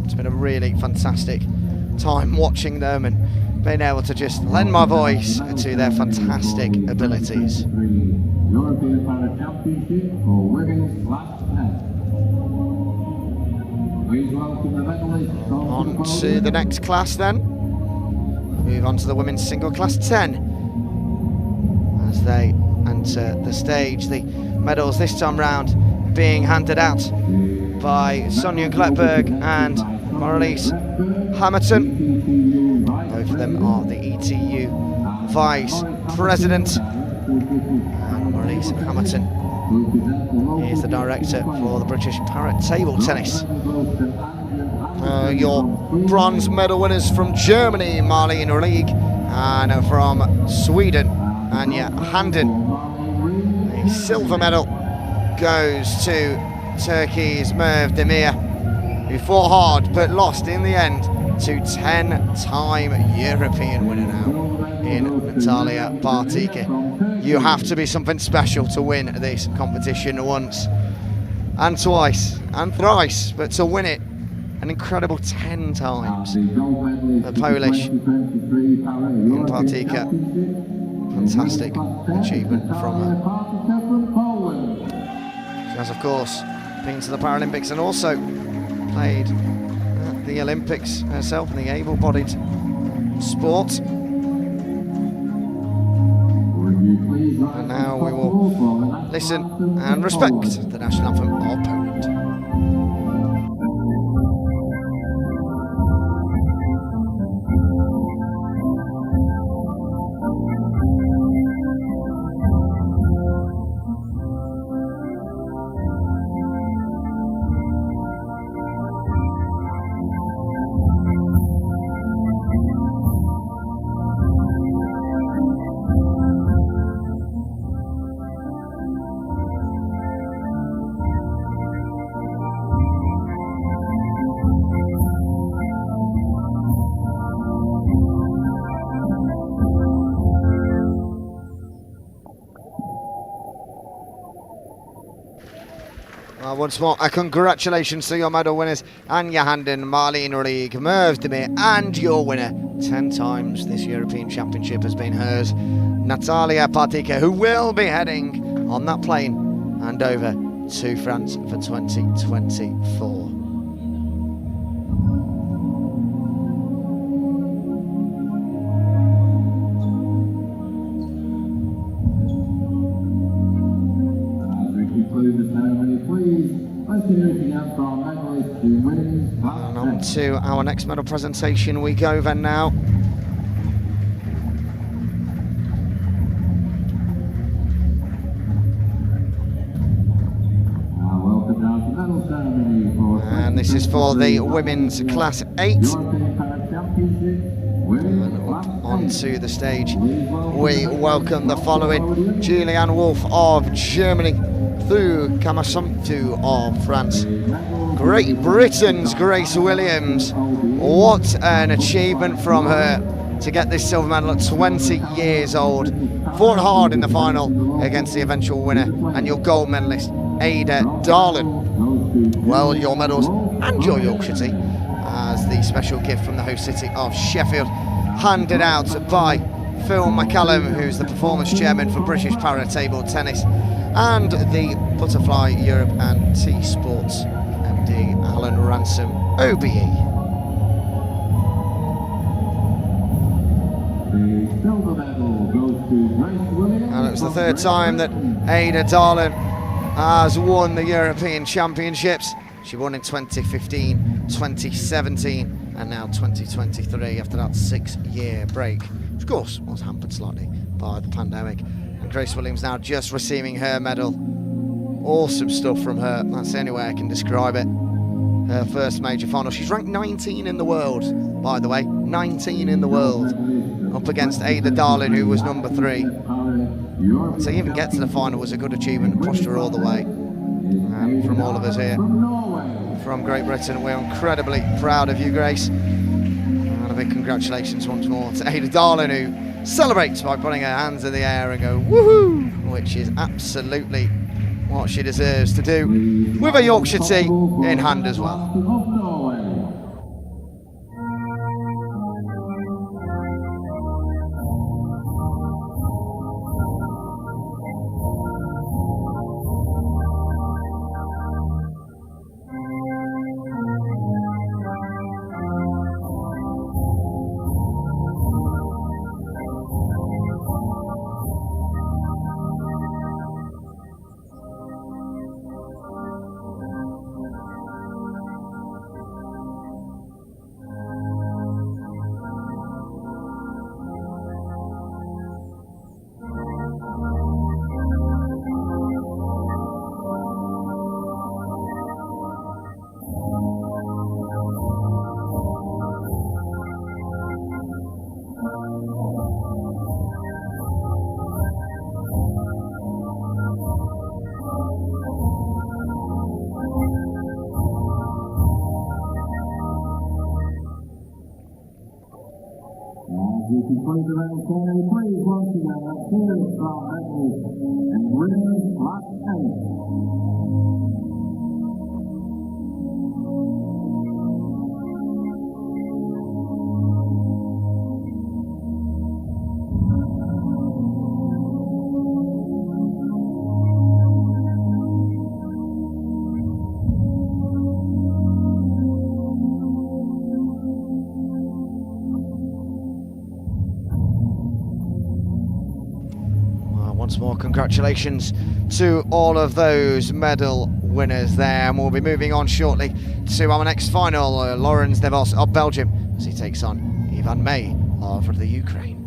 It's been a really fantastic time watching them and being able to just lend my voice to their fantastic abilities. European Para Championship for women's class 10. Please welcome the medalists On to the next class then. Move on to the women's single class 10 as they enter the stage. The medals this time round being handed out by Sonia Gletberg and Marlies Hamilton. Both of them are the ETU Vice President, and Marlies Hamilton is the Director for the British Para Table Tennis. Your bronze medal winners from Germany, Marlene Relig, and from Sweden, Anja Handen. The silver medal goes to Turkey's Merve Demir, who fought hard but lost in the end to 10-time European winner now in Natalia Partike. You have to be something special to win this competition once and twice and thrice, but to win it an incredible 10 times. The Polish in Partike, fantastic achievement from her. She has, of course, been to the Paralympics and also played at the Olympics herself in the able-bodied sport. And now we will listen and respect the national anthem of Poland. Once more, congratulations to your medal winners, Anja Handen, Marlene Relig, Merve Demir, and your winner 10 times this European Championship has been hers, Natalia Partike, who will be heading on that plane and over to France for 2024. And on to our next medal presentation we go then now. And this is for the women's class 8. And up onto the stage we welcome the following: Julianne Wolf of Germany, Thu Kamasumtu of France, Great Britain's Grace Williams. What an achievement from her to get this silver medal at 20 years old. Fought hard in the final against the eventual winner, and your gold medalist Ada Darlin. Well, your medals and your Yorkshire tea as the special gift from the host city of Sheffield, handed out by Phil McCallum, who's the performance chairman for British Para Table Tennis, and the Butterfly Europe and T Sports MD Alan Ransom, OBE. The silver medal goes to Grace Williams. And it's the third time that Ada Darlin has won the European Championships. She won in 2015, 2017 and now 2023 after that 6-year break, which of course was hampered slightly by the pandemic. And Grace Williams now just receiving her medal Awesome stuff from her. That's the only way I can describe it. Her first major final. She's ranked 19 in the world, by the way. 19 in the world. Up against Ada Darling, who was number 3. To even get to the final was a good achievement. Pushed her all the way. From all of us here from Great Britain, we're incredibly proud of you, Grace. And a big congratulations once more to Ada Darling, who celebrates by putting her hands in the air and go woohoo, which is absolutely what she deserves to do, with a Yorkshire tea in hand as well. Once more, congratulations to all of those medal winners there, and we'll be moving on shortly to our next final. Laurens Devos of Belgium as he takes on Ivan May of the Ukraine.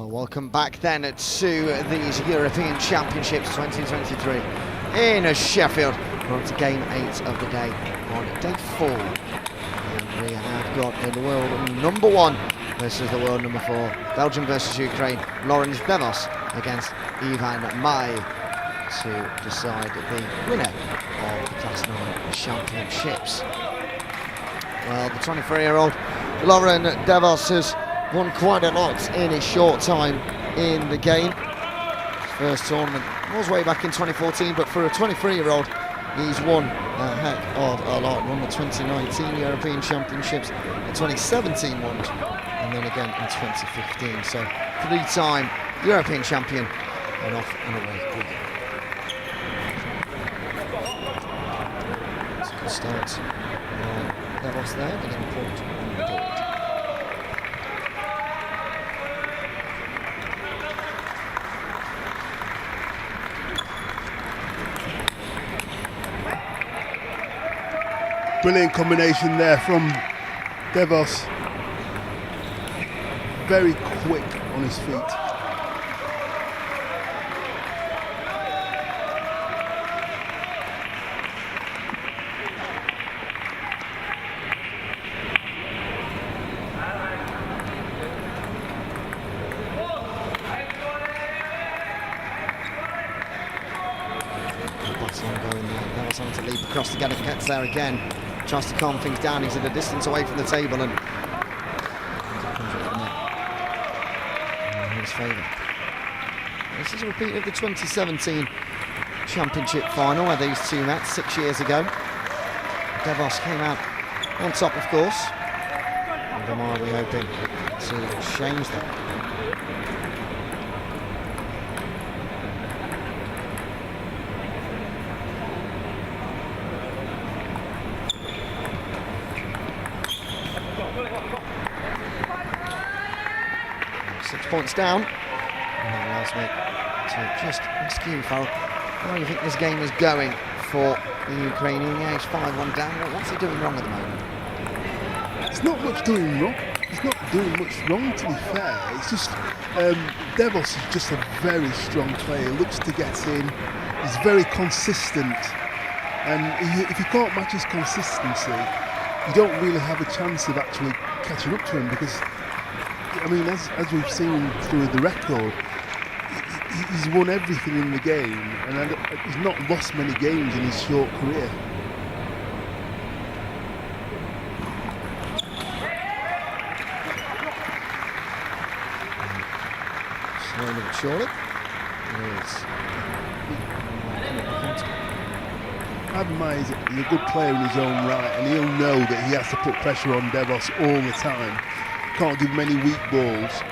Well, welcome back then to these European Championships 2023 in Sheffield. We're on to game 8 of the day on day 4. And we have got the world number 1 versus the world number 4. Belgium versus Ukraine. Laurens Devos against Ivan Mai to decide the winner of the Class 9 Championships. Well, the 23-year-old Lauren Devos has won quite a lot in his short time in the game. His first tournament was way back in 2014, but for a 23-year-old, he's won a heck of a lot. Won the 2019 European Championships, the 2017 ones, and then again in 2015. So, 3-time European champion, and off and away we go. It's a good start. Devos there, getting a point on the board. Brilliant combination there from Devos. Very quick on his feet. Going to leap across to get it, gets there again. Tries to calm things down. He's at a distance away from the table and comes up from there. In his favour. This is a repeat of the 2017 Championship final where these two met 6 years ago. Devos came out on top, of course. And Amar, we're hoping to change that. 6 points down. And that allows me to just rescue Farrell. How do you think this game is going for the Ukrainian? Yeah, he's 5-1 down. What's he doing wrong at the moment? It's not much doing wrong. He's not doing much wrong, to be fair. It's just Devos is just a very strong player. Looks to get in. He's very consistent, and if you can't match his consistency, you don't really have a chance of actually catching up to him. Because I mean, as we've seen through the record, he's won everything in the game, and he's not lost many games in his short career. Slowly but surely. Admire is a good player in his own right, and he'll know that he has to put pressure on Devos all the time. Can't give many weak balls,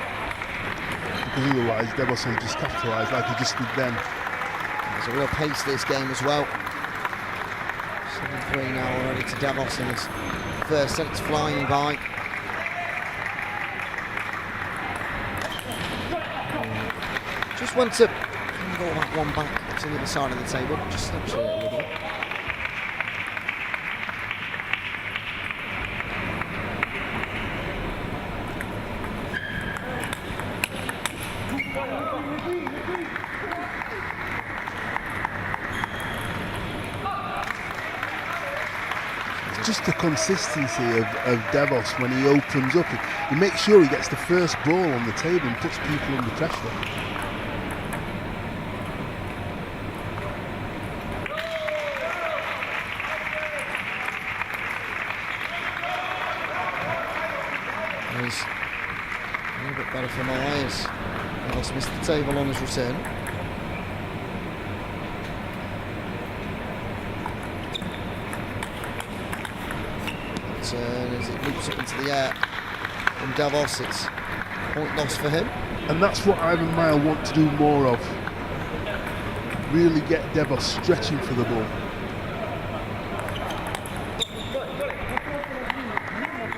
because otherwise Devos will just capitalise like he just did then. There's a real pace to this game as well. 7-3 now already to Devos in his first set. It's flying by. Just went to go that one back to the other side of the table, just slips it a little bit. Just the consistency of Devos when he opens up. He makes sure he gets the first ball on the table and puts people under pressure. He's a little bit better for my eyes. Devos missed the table on his return. As it loops up into the air from Devos, it's point loss for him. And that's what Ivan Mile want to do more of. Really get Devos stretching for the ball.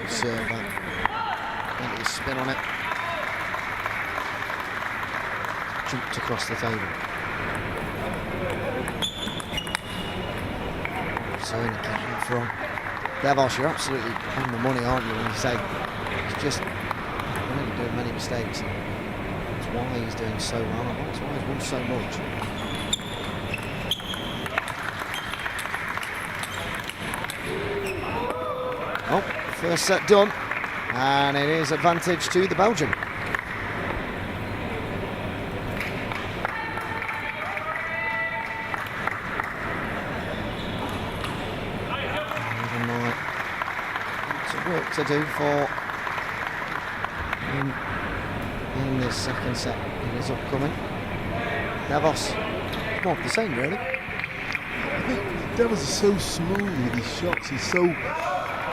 Serve that. Plenty of spin on it. Jumped across the table. Return again from Devos. You're absolutely on the money, aren't you, when you say he's just really doing many mistakes. It's why he's doing so well, and that's why he's won so much. Oh, first set done, and it is advantage to the Belgian. Work to do for in this second set in his upcoming. Devos, more of the same really. I think Devos is so smooth with his shots. He's so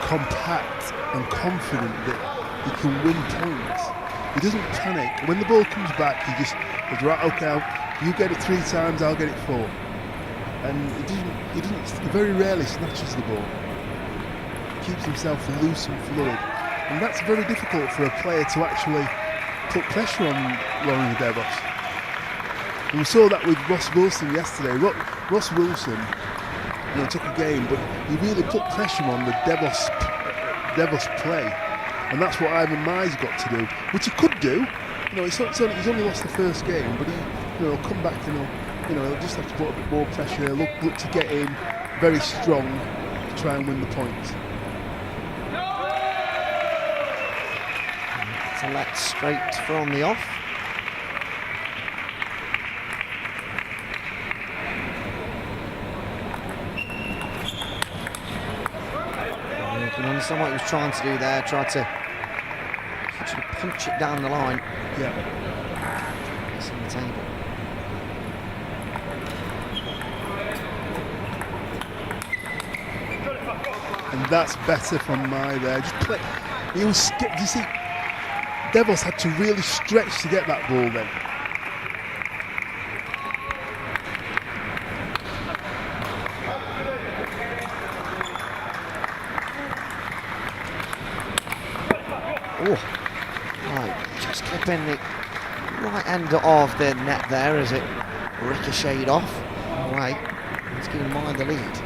compact and confident that he can win points. He doesn't panic. When the ball comes back, he just goes, right, okay, you get it 3 times, I'll get it 4. And he very rarely snatches the ball. Keeps himself loose and fluid, and that's very difficult for a player to actually put pressure on Lauren Devos. And we saw that with Ross Wilson yesterday. Ross Wilson, took a game, but he really put pressure on the Devos play, and that's what Ivan Mai's got to do, which he could do. He's only lost the first game, but he'll come back and he'll just have to put a bit more pressure. Look to get in very strong to try and win the points. Select straight from the off. You can understand what he was trying to do there, tried to actually punch it down the line. Yeah. It's on the table. And that's better from Mai there. Just play. He was. Do you see? Devos had to really stretch to get that ball then. Oh, right, just clipping the right end of the net there as it ricocheted off. Away, it's giving Mai the lead.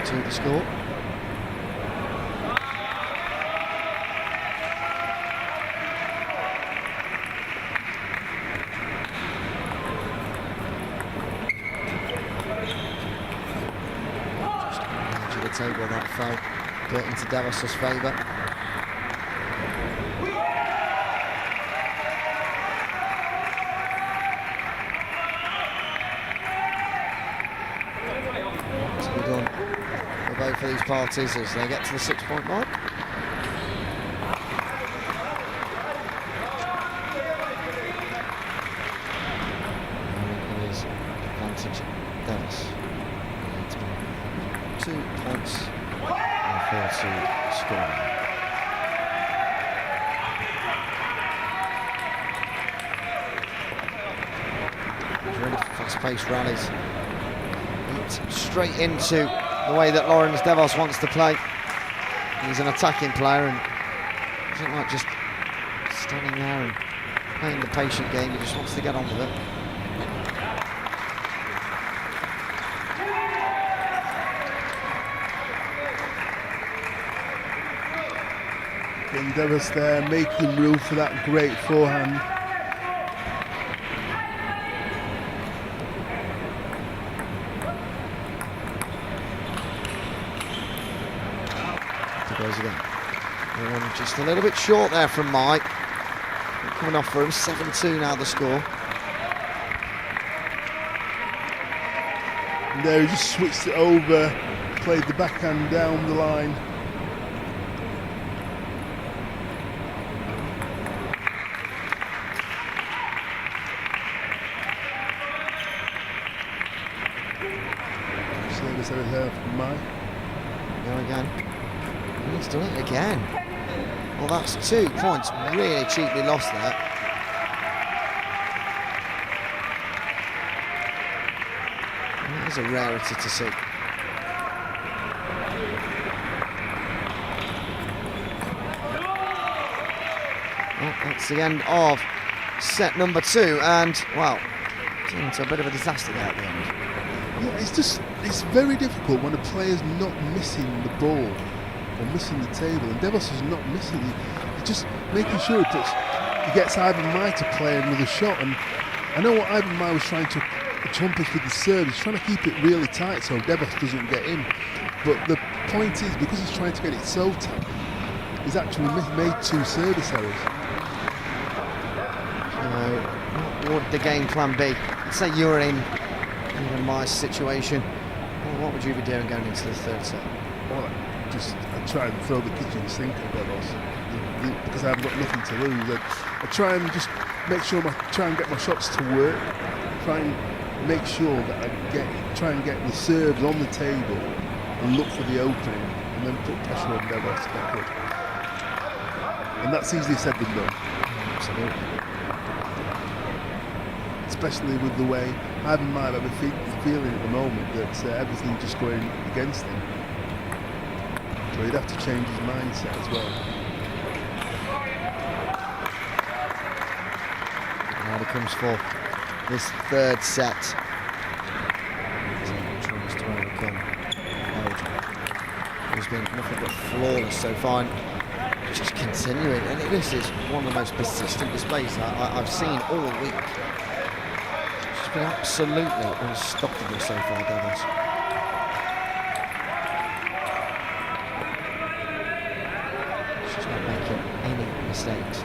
To the score. Just to the table that fell, get into Devos' favour. To be done. For these parties as they get to the 6-point mark. And it is advantage Devos. 2 points and 4-2 scoring. Really fast-paced rallies. Eat straight into the way that Lawrence Devos wants to play. He's an attacking player and doesn't like just standing there and playing the patient game. He just wants to get on with it. Getting Devos there, making room for that great forehand. Goes again. Just a little bit short there from Mike. Coming off for him, 7-2 now the score. And there he just switched it over, played the backhand down the line. Service over there from Mike. Go again. He's done it again. Well, that's 2 points really cheaply lost there. And that is a rarity to see. Well, that's the end of set number 2, and well, It's a bit of a disaster there at the end. Yeah, it's very difficult when a player's not missing the ball or missing the table, and Devos is not missing it. He's just making sure he gets Ivan Mai to play another shot. And I know what Ivan Mai was trying to accomplish with the serve. He's trying to keep it really tight so Devos doesn't get in. But the point is, because he's trying to get it so tight, he's actually made 2 service errors. What would the game plan be? Let's say you're in my situation. Well, what would you be doing going into the third set? Well, I try and throw the kitchen sink at Devos because I haven't got nothing to lose. I try and just make sure try and get my shots to work. Try and make sure that try and get the serves on the table and look for the opening, and then put pressure on Devos if I could. And that's easier said than done. Absolutely. Especially with the way Ivan might have a feeling at the moment that everything's just going against him. So he'd have to change his mindset as well. Now he comes for this third set. Tries to overcome Belgium, who's been nothing but flawless so far. Just continuing, and this is one of the most persistent displays I've seen all week. She's been absolutely unstoppable so far, Devos. She's not making any mistakes.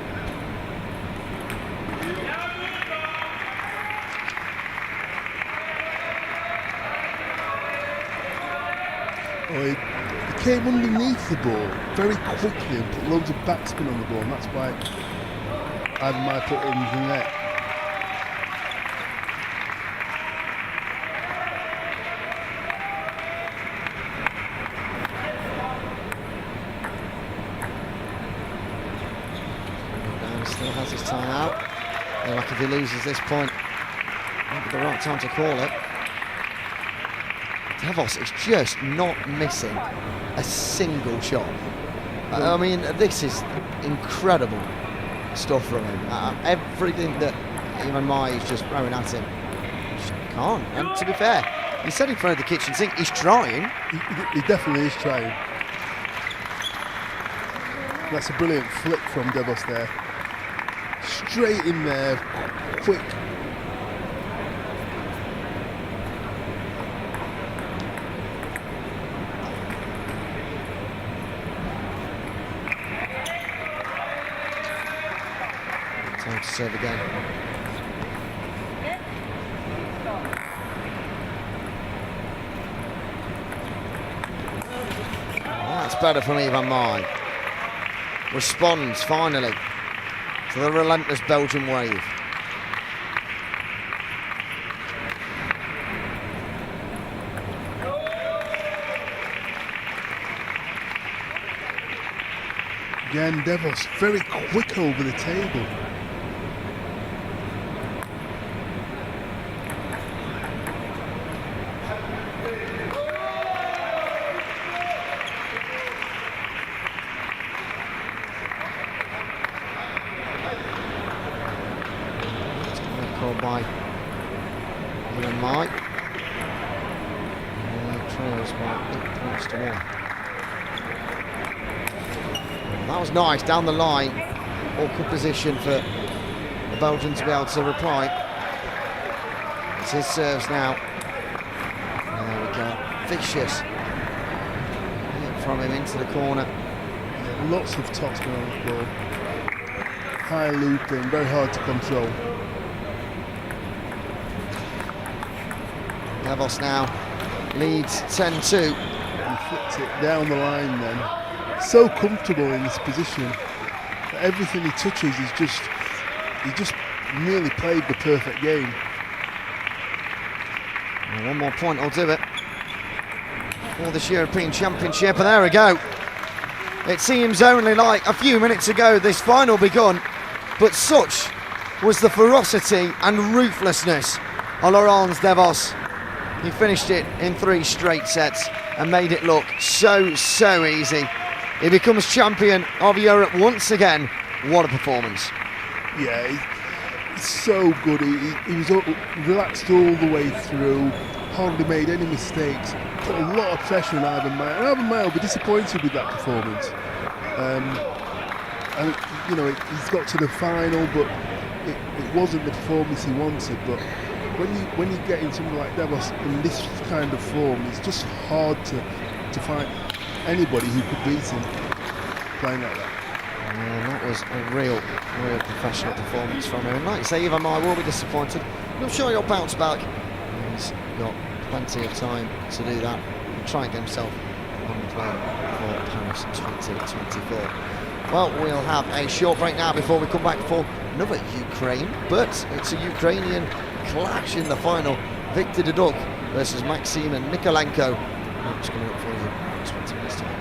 He came underneath the ball very quickly and put loads of backspin on the ball, and that's why Ivan Mai put it in the net. Still has his time out. And like if he loses this point, might be the right time to call it. Devos is just not missing a single shot. I mean, this is incredible stuff from him. Everything that Ivan Mai is just throwing at him, just can't. And to be fair, he said in front of the kitchen sink, he's trying. He definitely is trying. That's a brilliant flick from Devos there. Straight in there, quick. Time to serve again. That's better from Ivan Mai. Responds finally to the relentless Belgian wave. Again, Devos very quick over the table. By Ivan Mai. Trails by 8 points to 1. That was nice down the line. Awkward position for the Belgian to be able to reply. It's his serves now. There we go. Vicious. From him into the corner. Lots of topspin on the ball. High looping, very hard to control. Devos now leads 10-2. He flicked it down the line then. So comfortable in this position that everything he touches is he just nearly played the perfect game. Well, one more point will do it for this European Championship, and there we go. It seems only like a few minutes ago this final begun, but such was the ferocity and ruthlessness of Laurent Devos. He finished it in 3 straight sets and made it look so easy. He becomes champion of Europe once again. What a performance. Yeah, so good. He was relaxed all the way through, hardly made any mistakes, put a lot of pressure on Ivan Mayer. And Ivan Mayer will be disappointed with that performance. And you know, he's got to the final, but it wasn't the performance he wanted. But when you get in something like Davos in this kind of form, it's just hard to find anybody who could beat him playing like that. And that was a real professional performance from him. And like you say, Ivan Mayer will be disappointed. I'm sure he'll bounce back. He's got plenty of time to do that and try and get himself on the plane for Paris 2024. Well, we'll have a short break now before we come back for another Ukraine, but it's a Ukrainian clash in the final. Viktor Duduk versus Maxim Nikolenko. That's coming up for you in 20 minutes time.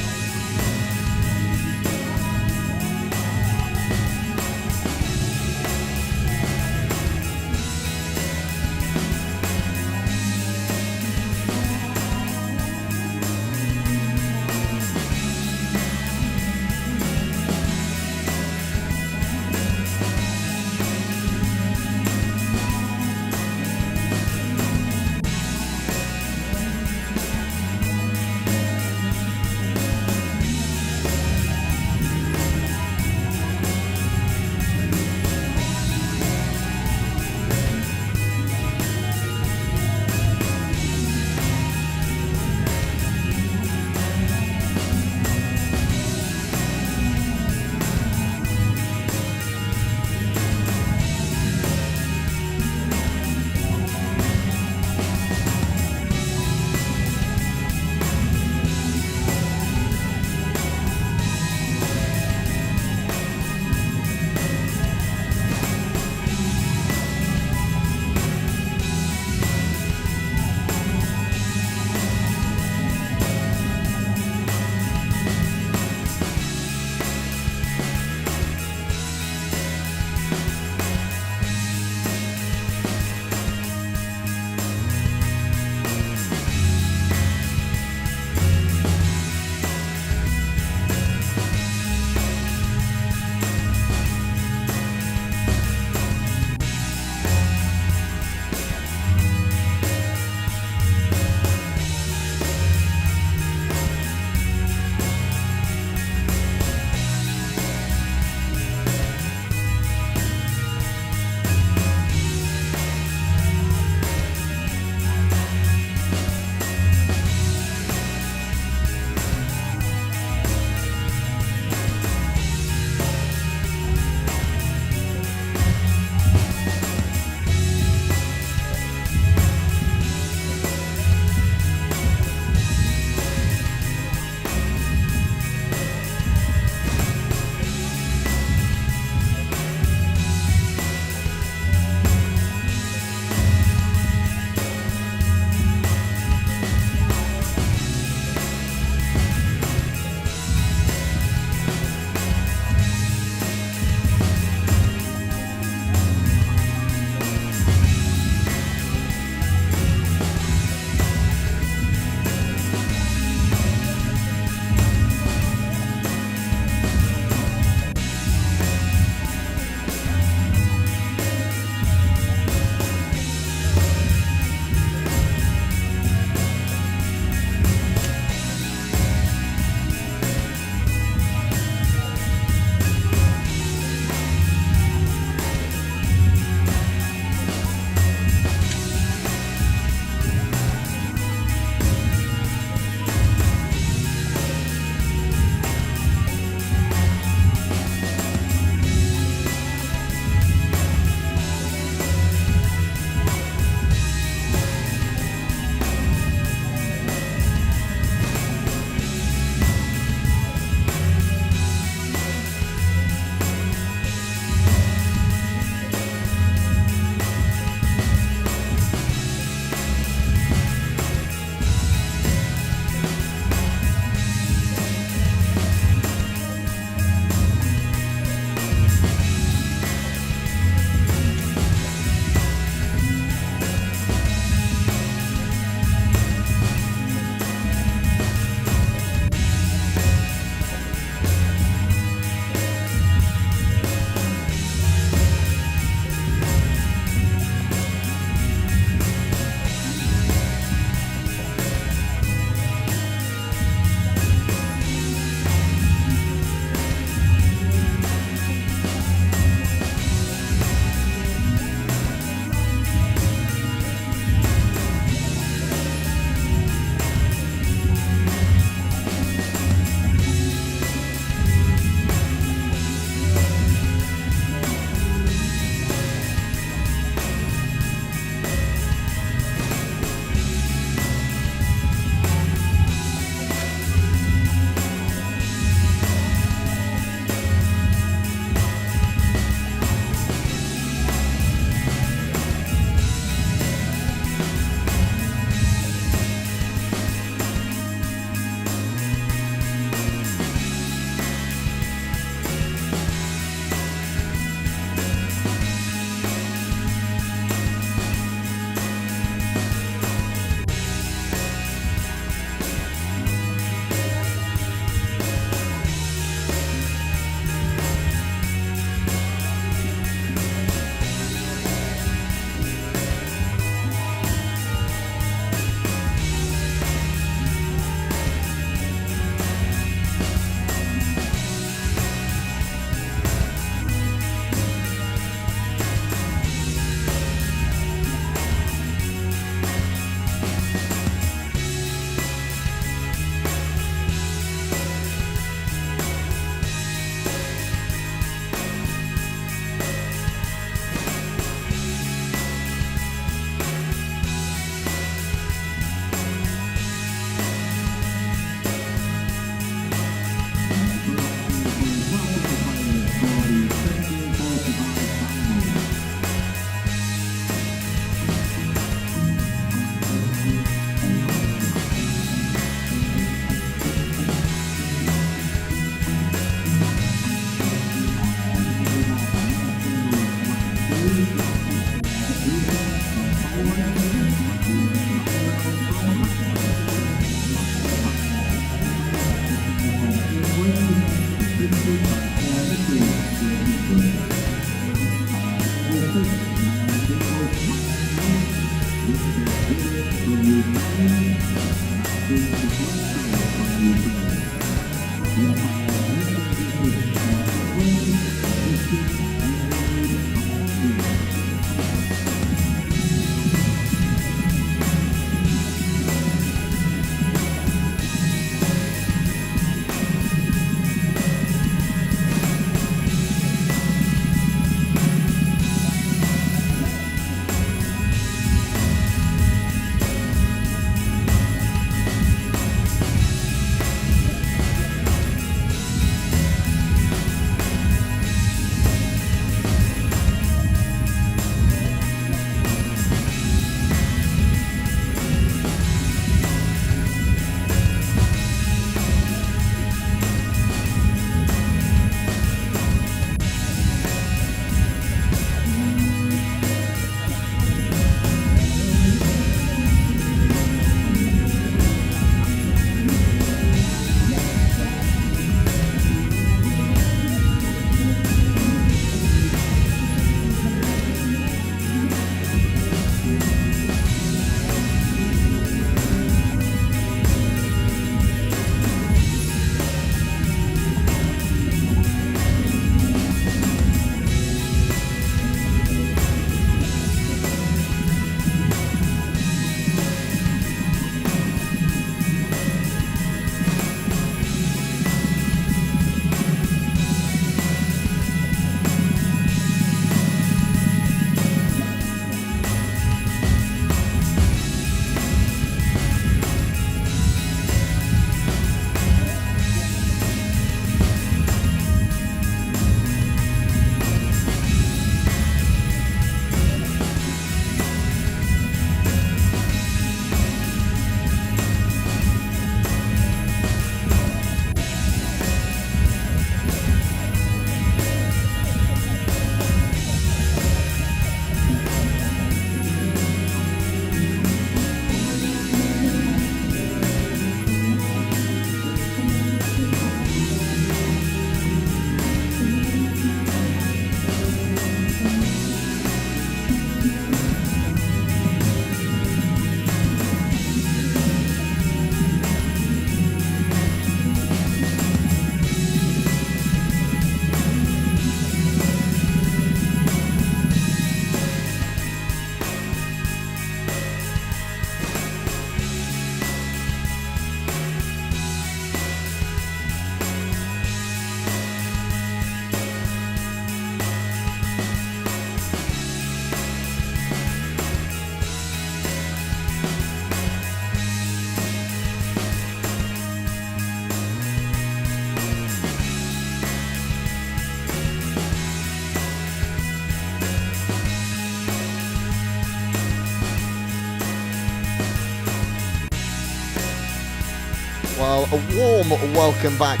Well, a warm welcome back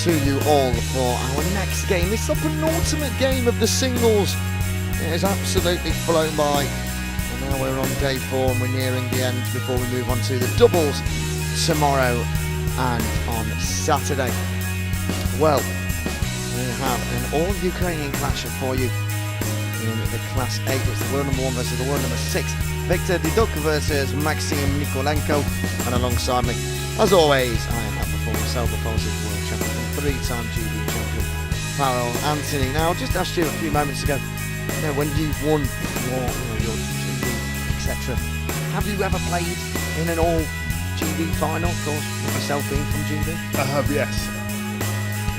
to you all for our next game. It's the penultimate game of the singles. It has absolutely flown by. And now we're on day 4 and we're nearing the end before we move on to the doubles tomorrow and on Saturday. Well, we have an all-Ukrainian clash for you in the Class 8. It's the world number 1 versus the world number 6. Victor Diduk versus Maxim Nikolenko. And alongside me, as always, I am at performer self-repulsive world champion and 3-time GB champion, Farrell Anthony. Now, I just asked you a few moments ago, when you've won your GB, etc., have you ever played in an all-GB final? Of course, with yourself being from GB. I have, yes.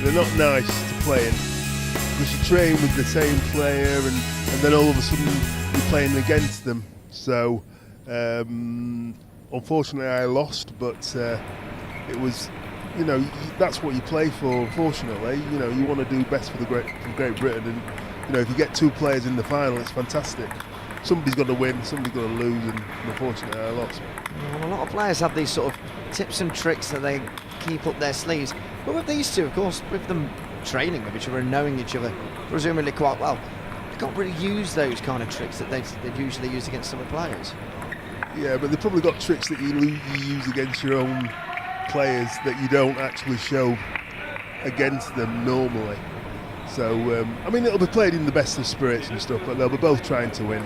They're not nice to play in because you train with the same player and then all of a sudden you're playing against them. So, unfortunately, I lost, but it was, that's what you play for. Unfortunately, you want to do best for Great Britain, and if you get 2 players in the final, it's fantastic. Somebody's got to win, somebody's got to lose, and unfortunately, I lost. Well, a lot of players have these sort of tips and tricks that they keep up their sleeves, but with these two, of course, with them training with each other and knowing each other presumably quite well, they can't really use those kind of tricks that they'd usually use against other players. Yeah, but they've probably got tricks that you use against your own players that you don't actually show against them normally. So, I mean, it'll be played in the best of spirits and stuff, but they'll be both trying to win.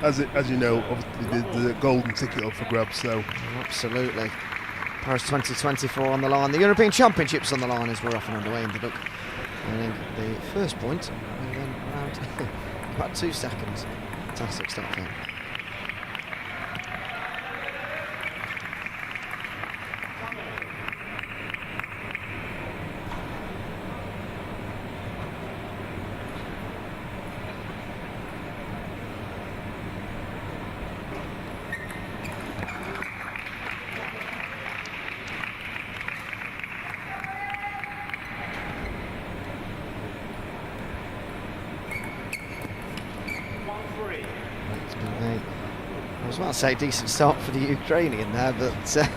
As you know, obviously the golden ticket up for grabs, so... Absolutely. Paris 2024 on the line. The European Championships on the line as we're off and underway in the duck. Winning the first point within around about 2 seconds. Fantastic start there. I was about to say decent start for the Ukrainian there, but of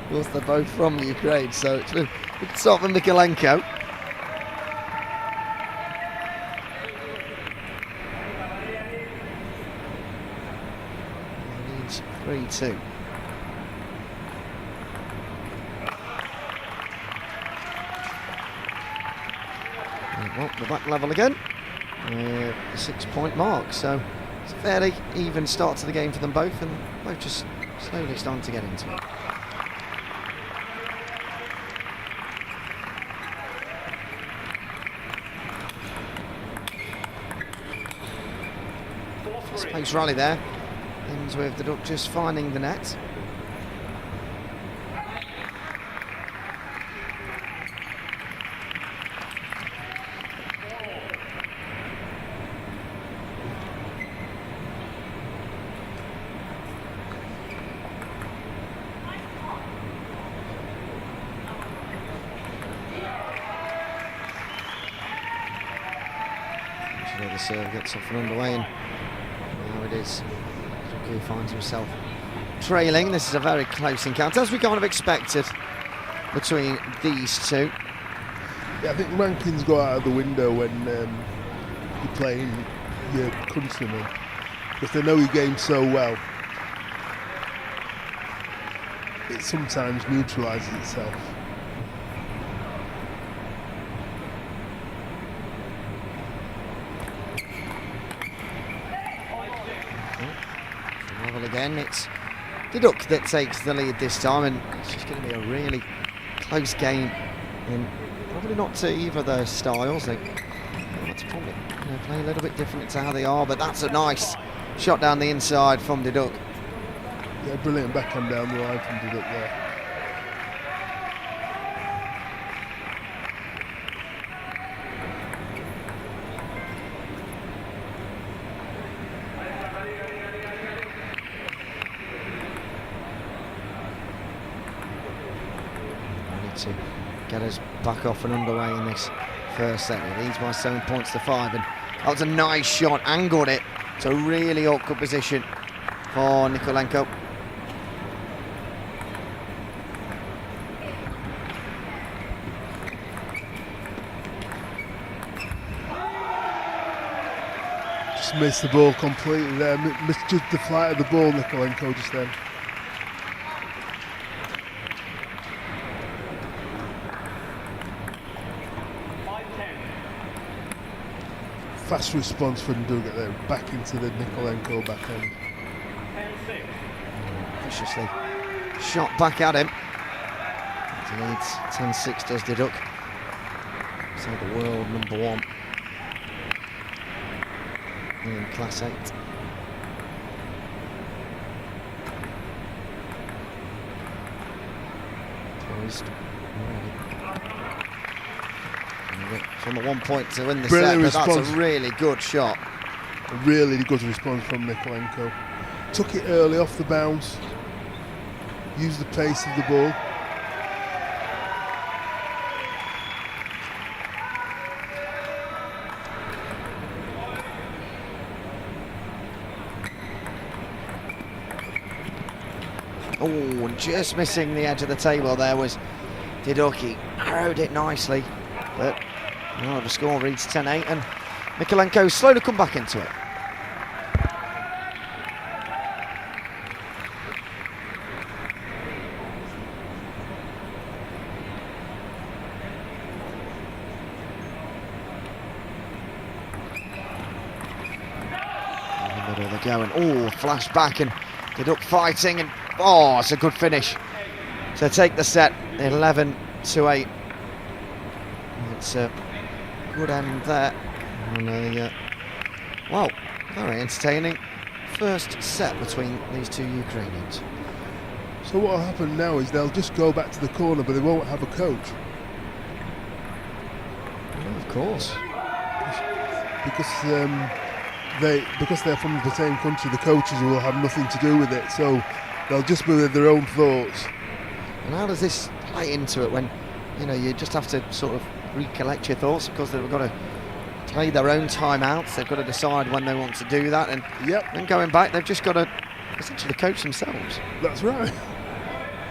course they're both from Ukraine, so it's a good start for Mikolenko. He needs 3-2. Well, the back level again. The 6-point mark, so it's a fairly even start to the game for them both, and both just slowly starting to get into it. Space rally there, ends with the duck just finding the net. The serve gets off and underway, and now it is Zuki finds himself trailing. This is a very close encounter, as we kind of expected between these two. Yeah, I think rankings go out of the window when you're playing your countrymen, because they know your game so well. It sometimes neutralises itself. Again, it's the duck that takes the lead this time, and it's just going to be a really close game, and probably not to either of their styles. They want to probably play a little bit different to how they are, but that's a nice shot down the inside from the duck. Yeah, brilliant backhand down the line from the duck there. To get us back off and underway in this first set. It leads by 7 points to 5, and that was a nice shot, angled it to a really awkward position for Nikolenko. Just missed the ball completely there, misjudged the flight of the ball, Nikolenko, just then. Fast response from Dugat there, back into the Nikolenko backhand. Viciously shot back at him. He leads 10-6 does the duck. So the world #1 in Class 8. Poised. From the 1 point to win the set, but that's a really good shot. A really good response from Nikolenko. Took it early off the bounce, used the pace of the ball. Oh, and just missing the edge of the table there was Didoki. Arrowed it nicely, but no, the score reads 10-8, and Mikolenko slow to come back into it. going. Oh, flash back and Duduk fighting, and oh, it's a good finish. So take the set 11-8. It's a good end there. And well, very entertaining first set between these two Ukrainians. So what will happen now is they'll just go back to the corner, but they won't have a coach. Well, of course. Because they're from the same country, the coaches will have nothing to do with it, so they'll just be with their own thoughts. And how does this play into it when, you know, you just have to sort of recollect your thoughts, because they've got to play their own timeouts, they've got to decide when they want to do that, and then going back, they've just got to essentially coach themselves. That's right.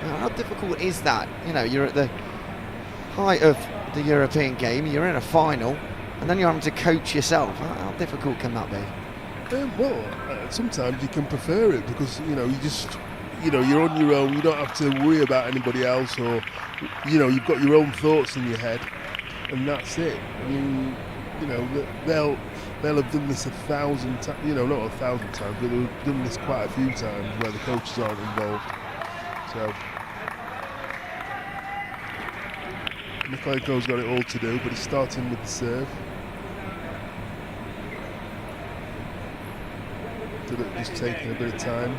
Now, how difficult is that? You know, you're at the height of the European game, you're in a final, and then you're having to coach yourself. How difficult can that be? Sometimes you can prefer it, because you're on your own. You don't have to worry about anybody else, or you've got your own thoughts in your head, and that's it. I mean, they'll have done this 1,000 times. Not 1,000 times, but they've done this quite a few times where the coaches aren't involved. So Nikolenko's got it all to do, but he's starting with the serve. Just taking a bit of time.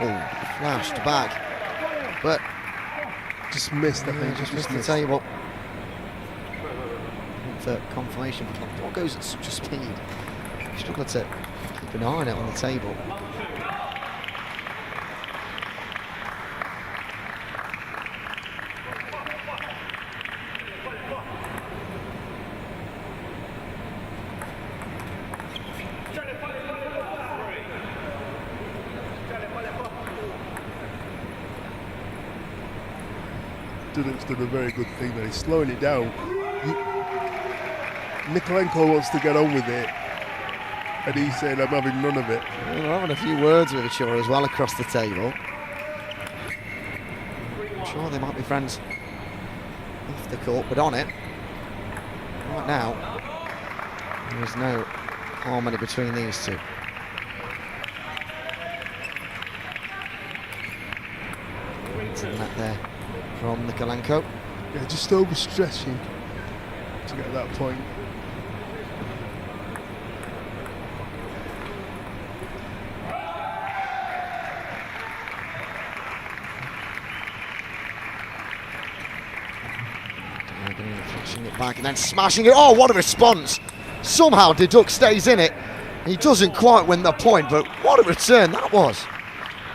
Oh, flashed back, but just missed. I think just missed the table. For confirmation, what goes at such a speed? You've still got to keep an eye on it on the table. Duduk's done a very good thing there. He's slowing it down. Nikolenko wants to get on with it, and he's saying, I'm having none of it. Well, they're having a few words with each other as well across the table. I'm sure they might be friends off the court, but on it, right now, there is no harmony between these two. And that there from Nikolenko. Yeah, just overstretching to get that point. Flashing it back and then smashing it. Oh, what a response! Somehow Duduk stays in it. He doesn't quite win the point, but what a return that was.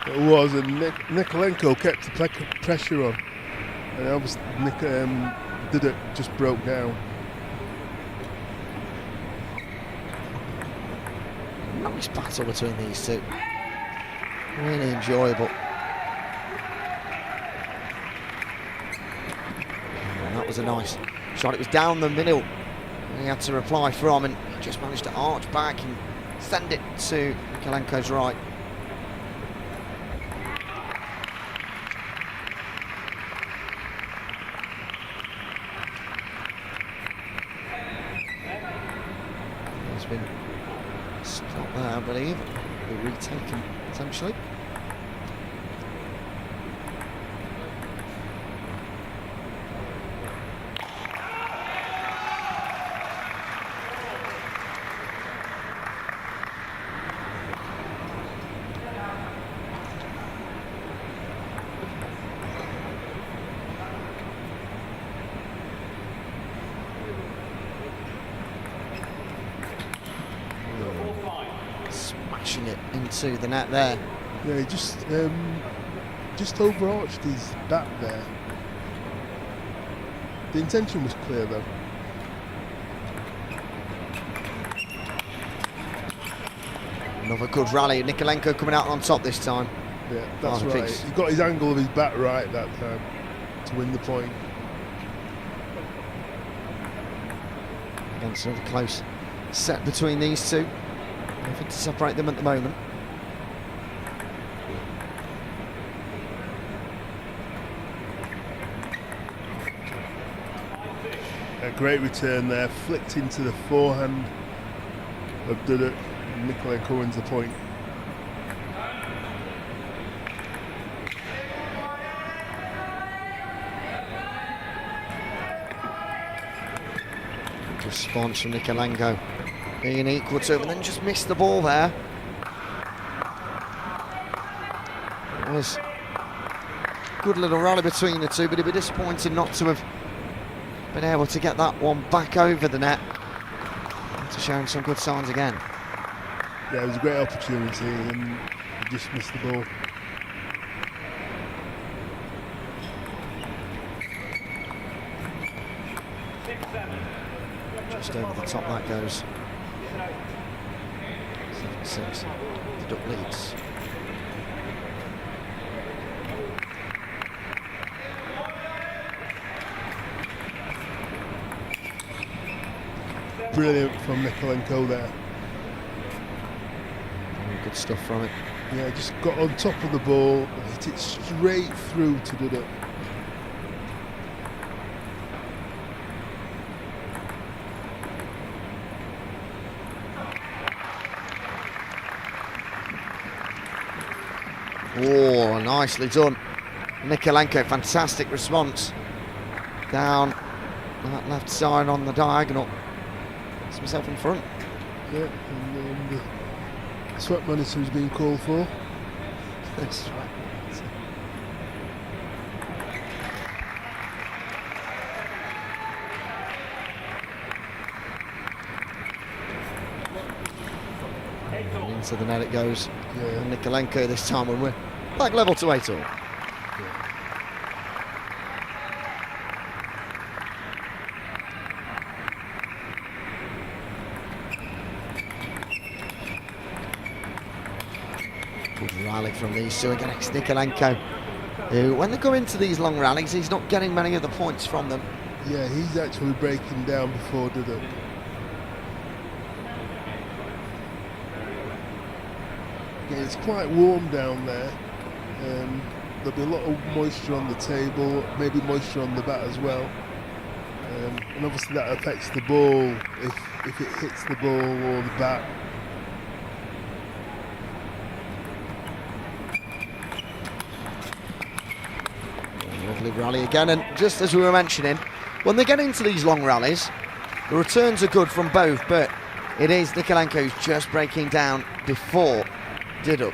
It was, and Nikolenko kept the pressure on, and obviously Duduk just broke down. Nice battle between these two. Really enjoyable. And that was a nice shot. It was down the middle, and he had to reply from, and he just managed to arch back and send it to Nikolenko's right. It's been stopped there, I believe. Be retaken potentially. Smashing it into the net there. Yeah, he just overarched his back there. The intention was clear though. Another good rally. Nikolenko coming out on top this time. Yeah, that's Oh, right. piece. He got his angle of his back right that time to win the point. Against another close set between these two. Nothing to separate them at the moment. A great return there, flicked into the forehand of Duduk. Nikolenko wins the point. Response from Nikolenko being equal to him, and then just missed the ball there. It was a good little rally between the two, but it'd be disappointing not to have been able to get that one back over the net. After showing some good signs again. Yeah, it was a great opportunity and he just missed the ball. Just over the top that goes. 7-6. The Duck leads. Brilliant from Nikolenko there. Good stuff from it. Yeah, just got on top of the ball, hit it straight through to Duduk. Oh, nicely done. Nikolenko, fantastic response. Down that left side on the diagonal. Gets himself in front. Yeah, and then the sweat monitor has been called for. That's right. And into the net it goes. Yeah. And Nikolenko this time, when we're back level to 8-all. Good rally from these two against Nikolenko, who, when they go into these long rallies, he's not getting many of the points from them. Yeah, he's actually breaking down before Duduk. Yeah, it's quite warm down there. There'll be a lot of moisture on the table, maybe moisture on the bat as well. And obviously that affects the ball if it hits the ball or the bat. Lovely rally again, and just as we were mentioning, when they get into these long rallies, the returns are good from both, but it is Nikolenko who's just breaking down before Duduk.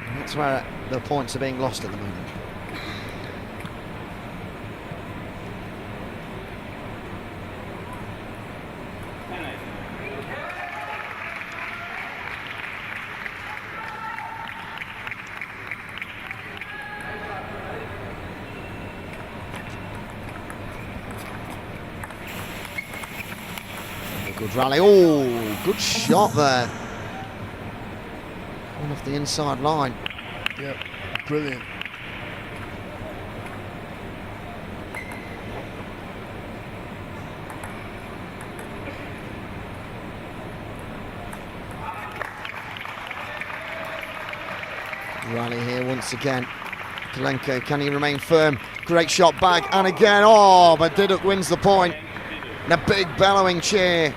And that's where the points are being lost at the moment. Good rally. Oh, good shot there. One off the inside line. Yep, brilliant. Rally here once again. Nikolenko, can he remain firm? Great shot back, and again, oh, but Duduk wins the point. And a big bellowing cheer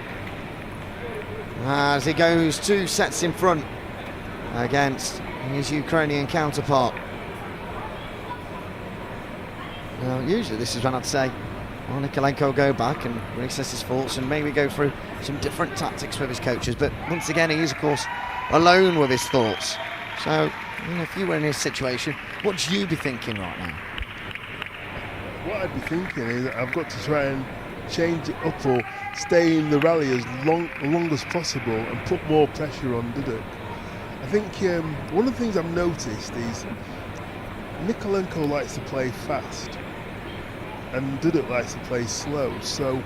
as he goes 2 sets in front against his Ukrainian counterpart. Now, usually this is when I'd say, well, Nikolenko will go back and reassess his thoughts and maybe go through some different tactics with his coaches, but once again he is of course alone with his thoughts. So, you know, if you were in his situation, what would you be thinking right now? What I'd be thinking is that I've got to try and change it up or stay in the rally as long as possible and put more pressure on Duduk. I think one of the things I've noticed is Nikolenko likes to play fast and Duduk likes to play slow. So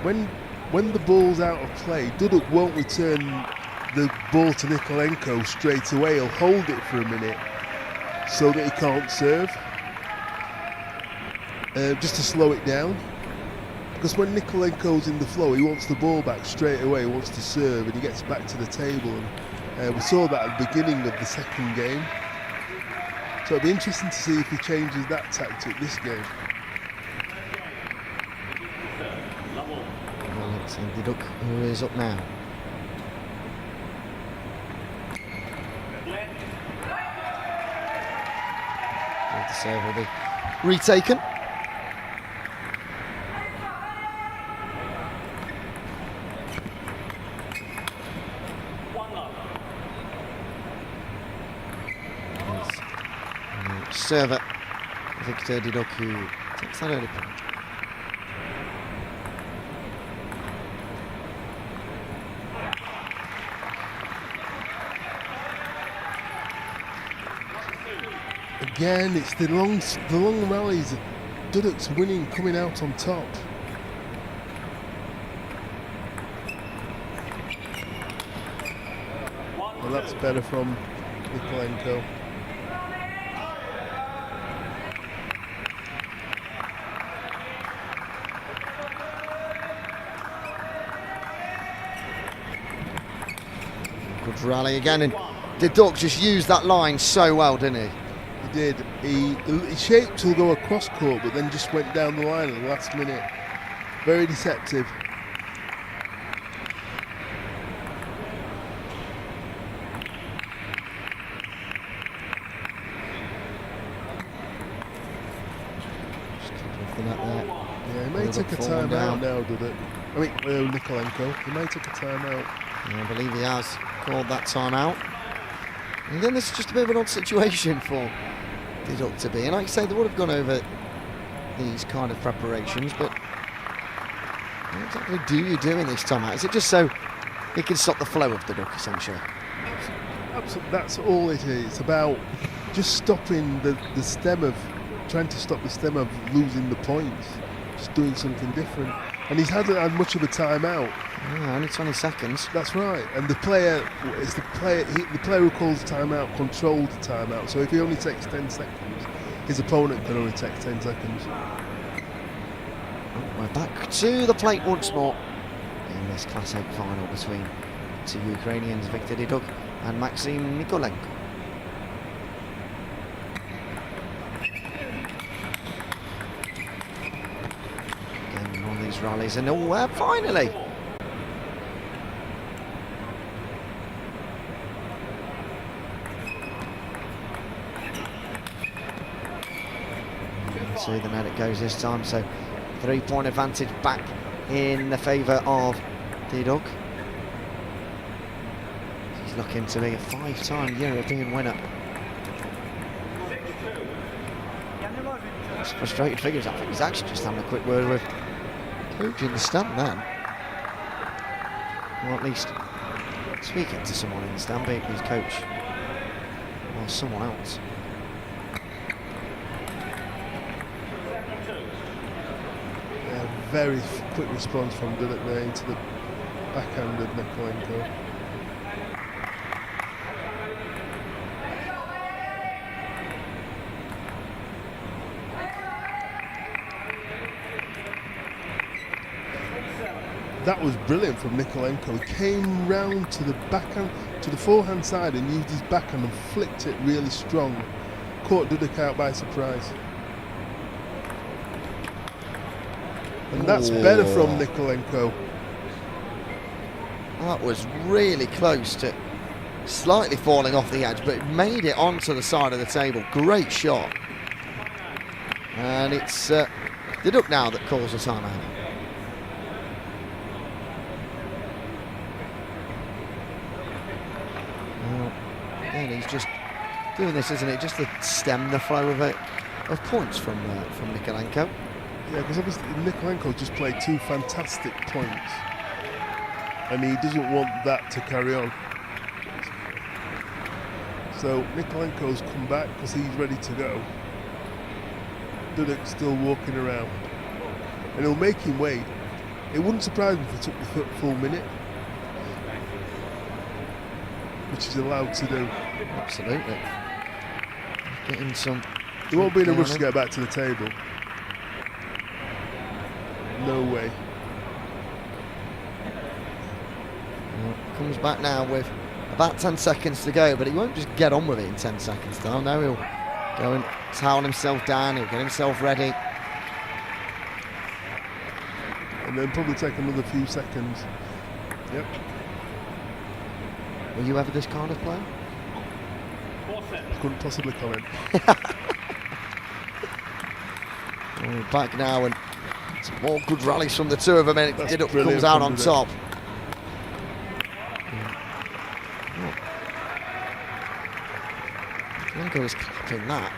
when the ball's out of play, Duduk won't return the ball to Nikolenko straight away. He'll hold it for a minute so that he can't serve, just to slow it down. Because when Nikolenko's in the flow, he wants the ball back straight away, he wants to serve, and he gets back to the table. And we saw that at the beginning of the second game. So it'll be interesting to see if he changes that tactic this game. The Duck, who is up now. The serve will be retaken. Server Victor Didok, who takes that early point. Again, it's the long rallies. Duduk's winning, coming out on top. Well, that's better from Nikolenko. Good rally again, and Didok just used that line so well, didn't he? He did. He shaped to go across court, but then just went down the line at the last minute. Very deceptive. Just keep off the net there. Yeah, he may take a time out now, Duduk. I mean, Nikolenko. He may take a time out. Yeah, I believe he has called that time out. And again, this is just a bit of an odd situation for Didok to be. And like you say, they would have gone over these kind of preparations, but what exactly do you do in this timeout? Is it just so he can stop the flow of the Duck, essentially? Absolutely, that's all it is. It's about just stopping the stem of, trying to stop the stem of losing the points. Just doing something different. And he's hasn't had much of a timeout. Yeah, only 20 seconds. That's right. And the player who calls the timeout controls the timeout. So if he only takes 10 seconds, his opponent can only take 10 seconds. Oh, we're back to the plate once more in this Class 8 final between two Ukrainians, Viktor Diduk and Maxim Nikolenko. Again, one of these rallies, and finally! To the net it goes this time, so 3-point advantage back in the favour of Diduk. He's looking to be a 5-time European winner. That's frustrated figures. I think he's actually just having a quick word with coach in the stand then. Or at least speaking to someone in the stand, be it his coach or someone else. Very quick response from Duduk there into the backhand of Nikolenko. That was brilliant from Nikolenko. He came round to the backhand, to the forehand side, and used his backhand and flicked it really strong. Caught Duduk out by surprise. And that's better from Nikolenko. That was really close to slightly falling off the edge, but it made it onto the side of the table. Great shot. And it's Diduk now that calls the timeout. Well, again, he's just doing this, isn't it? Just to stem the flow of points from Nikolenko. Yeah, because obviously Nikolenko just played 2 fantastic points, and he doesn't want that to carry on. So Nikolenko's come back because he's ready to go. Duduk's still walking around, and he'll make him wait. It wouldn't surprise me if he took the full minute, which he's allowed to do. Absolutely. Getting some. He won't be in a rush to get back to the table. No way. Well, comes back now with about 10 seconds to go, but he won't just get on with it in 10 seconds time. No, he'll go and towel himself down, he'll get himself ready. And and then probably take another few seconds. Yep. Were you ever this kind of player? Couldn't possibly comment. Oh, back now, and some more good rallies from the two of them, and That's it brilliant comes out from on the- top. Lenko is clapping that.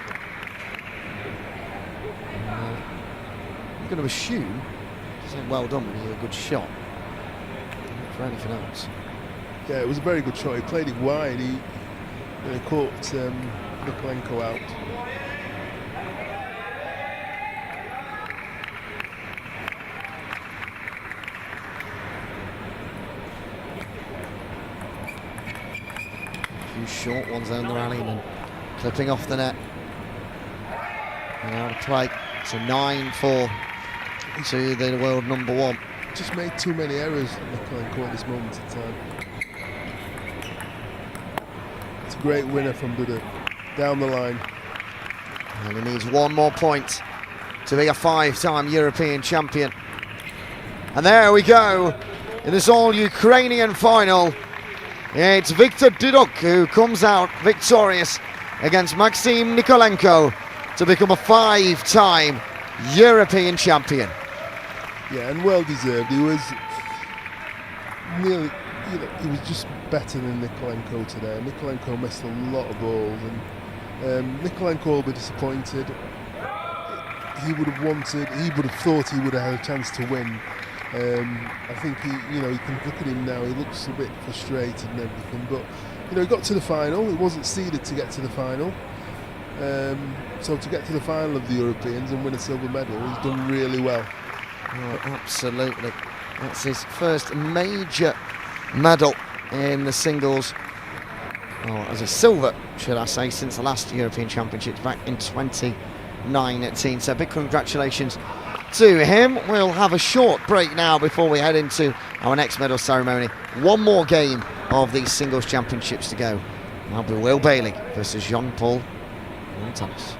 I'm going to assume he's saying well done when you a good shot. Not for anything else. Yeah, it was a very good shot. He played it wide. He caught Nikolenko out. A few short ones down the rally and then clipping off the net. And out of play. It's a 9-4 to the world number one. Just made too many errors, Nikolenko, at this moment in time. It's a great winner from Duda. Down the line. And he needs one more point to be a 5-time European champion. And there we go, in this all-Ukrainian final. It's Viktor Duduk who comes out victorious against Maxim Nikolenko to become a 5-time European champion. Yeah, and well deserved. He was nearly, he was just better than Nikolenko today. Nikolenko missed a lot of balls, and Nikolenko will be disappointed. He would have thought he would have had a chance to win. I think you can look at him now. He looks a bit frustrated and everything, but he got to the final. He wasn't seeded to get to the final. So to get to the final of the Europeans and win a silver medal, he's done really well. Oh, absolutely. That's his first major medal in the singles, as a silver, should I say, since the last European Championships back in 2019. So big congratulations to him. We'll have a short break now before we head into our next medal ceremony. One more game of these singles championships to go. That'll be Will Bailey versus Jean-Paul Montanis.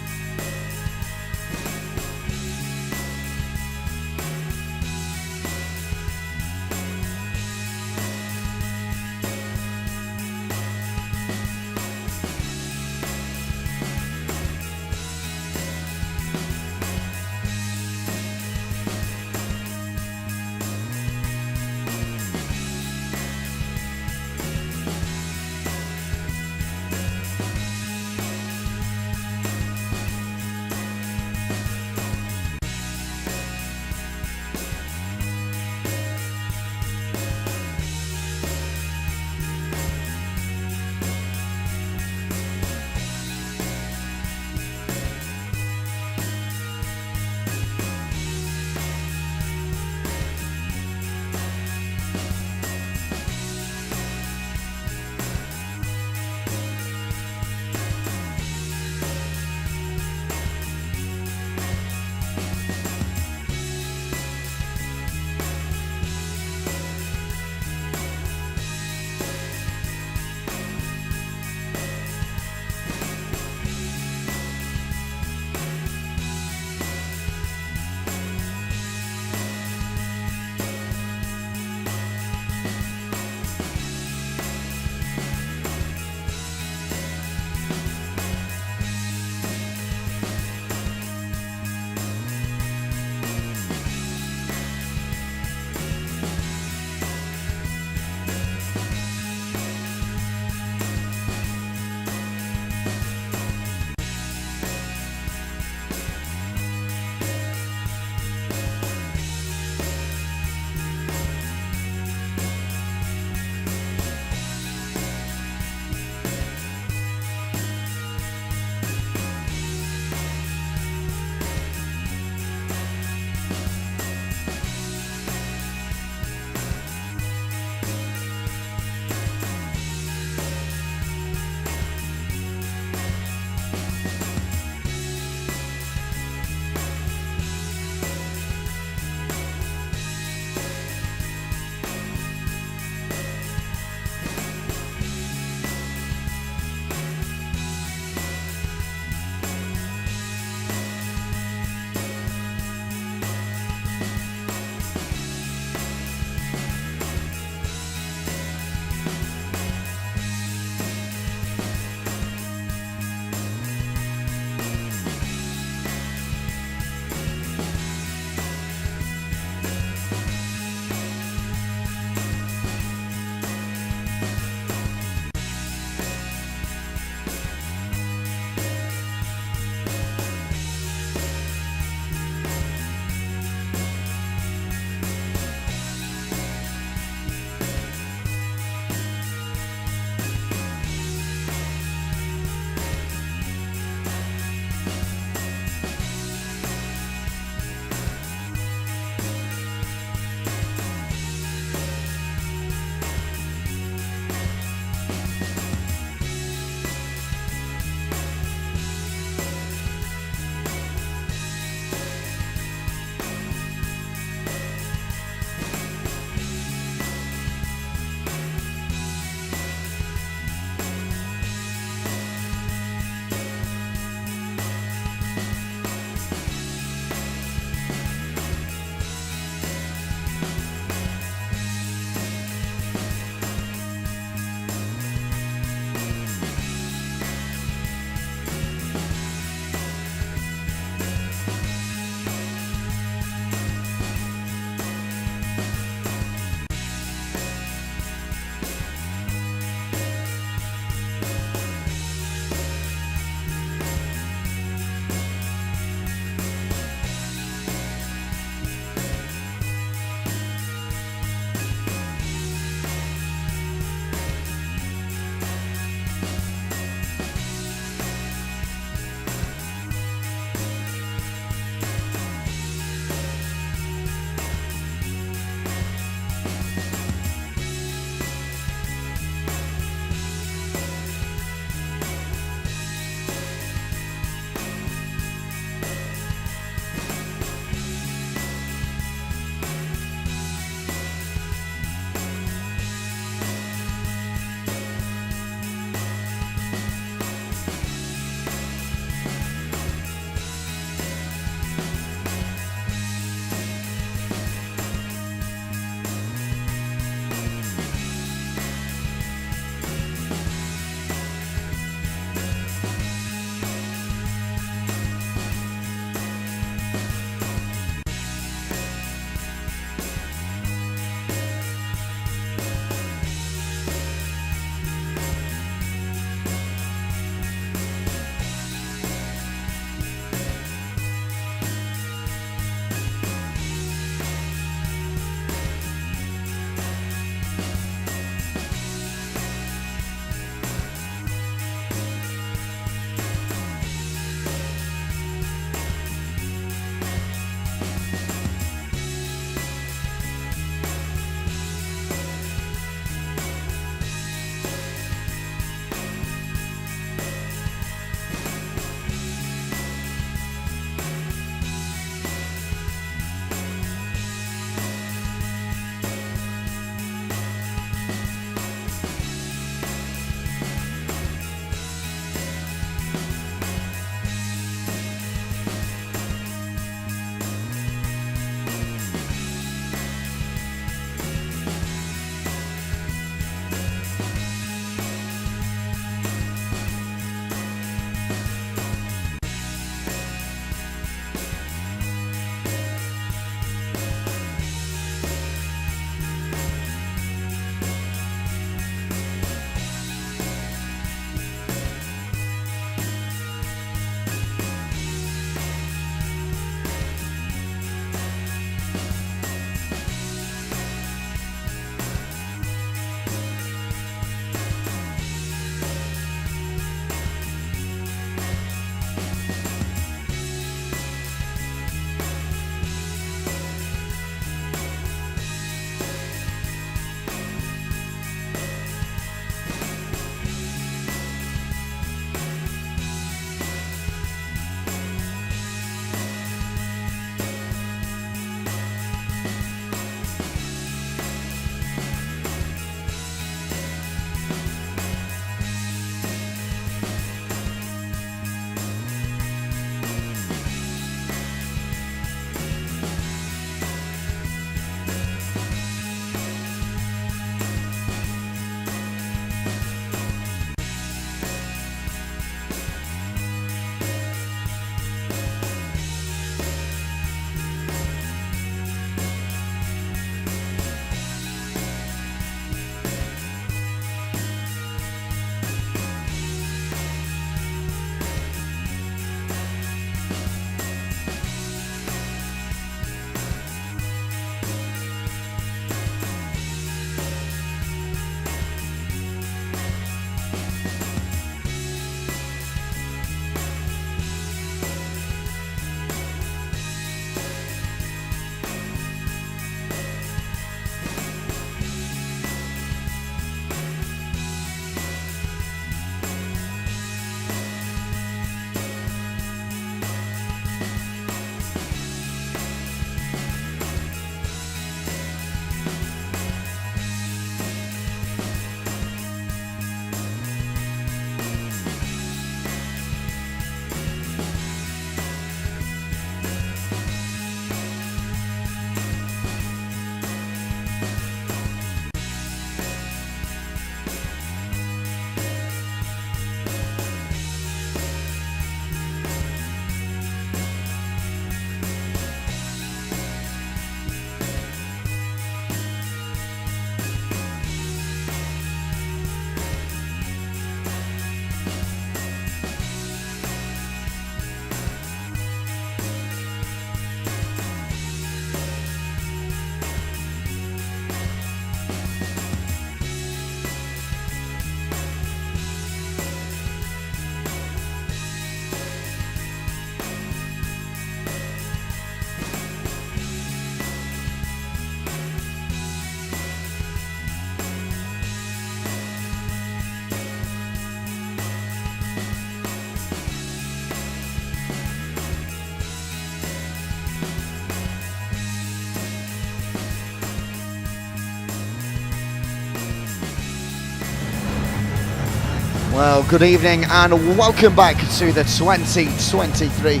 Well, good evening and welcome back to the 2023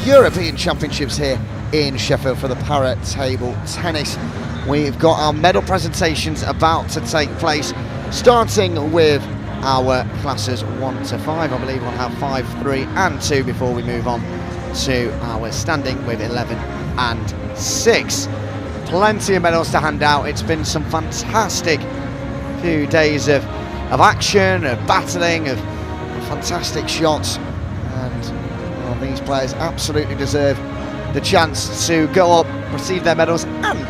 European Championships here in Sheffield for the para table tennis. We've got our medal presentations about to take place, starting with our classes 1 to 5. I believe we'll have 5, 3 and 2 before we move on to our standing with 11 and 6. Plenty of medals to hand out. It's been some fantastic few days of action, of battling, of fantastic shots, and well, these players absolutely deserve the chance to go up, receive their medals and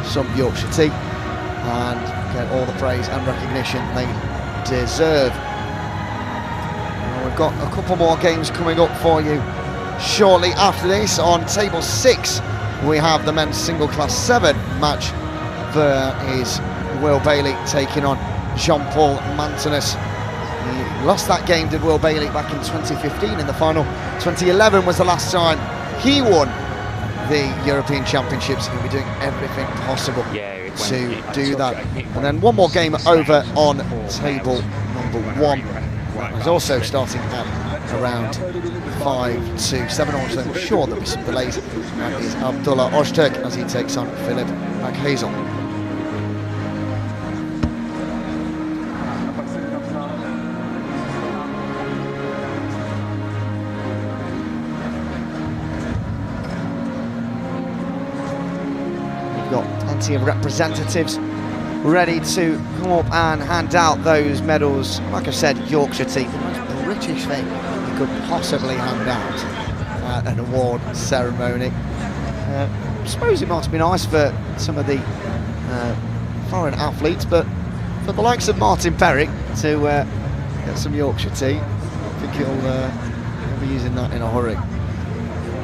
some Yorkshire tea, and get all the praise and recognition they deserve. Well, we've got a couple more games coming up for you shortly after this. On table 6 we have the men's single class 7 match. There is Will Bailey taking on Jean-Paul Mantonus. He lost that game, did Will Bailey, back in 2015 in the final. 2011 was the last time he won the European Championships. He'll be doing everything possible to do that. And then one more game over on table number 1. It's also starting at around 5 to 7. Also, I'm sure there'll be some delays. That is Abdullah Ozturk as he takes on Philip McHazel. Of representatives ready to come up and hand out those medals. Like I said, Yorkshire tea, the most British thing you could possibly hand out at an award ceremony. I suppose it might be nice for some of the foreign athletes, but for the likes of Martin Perry to get some Yorkshire tea, I think he'll be using that in a hurry.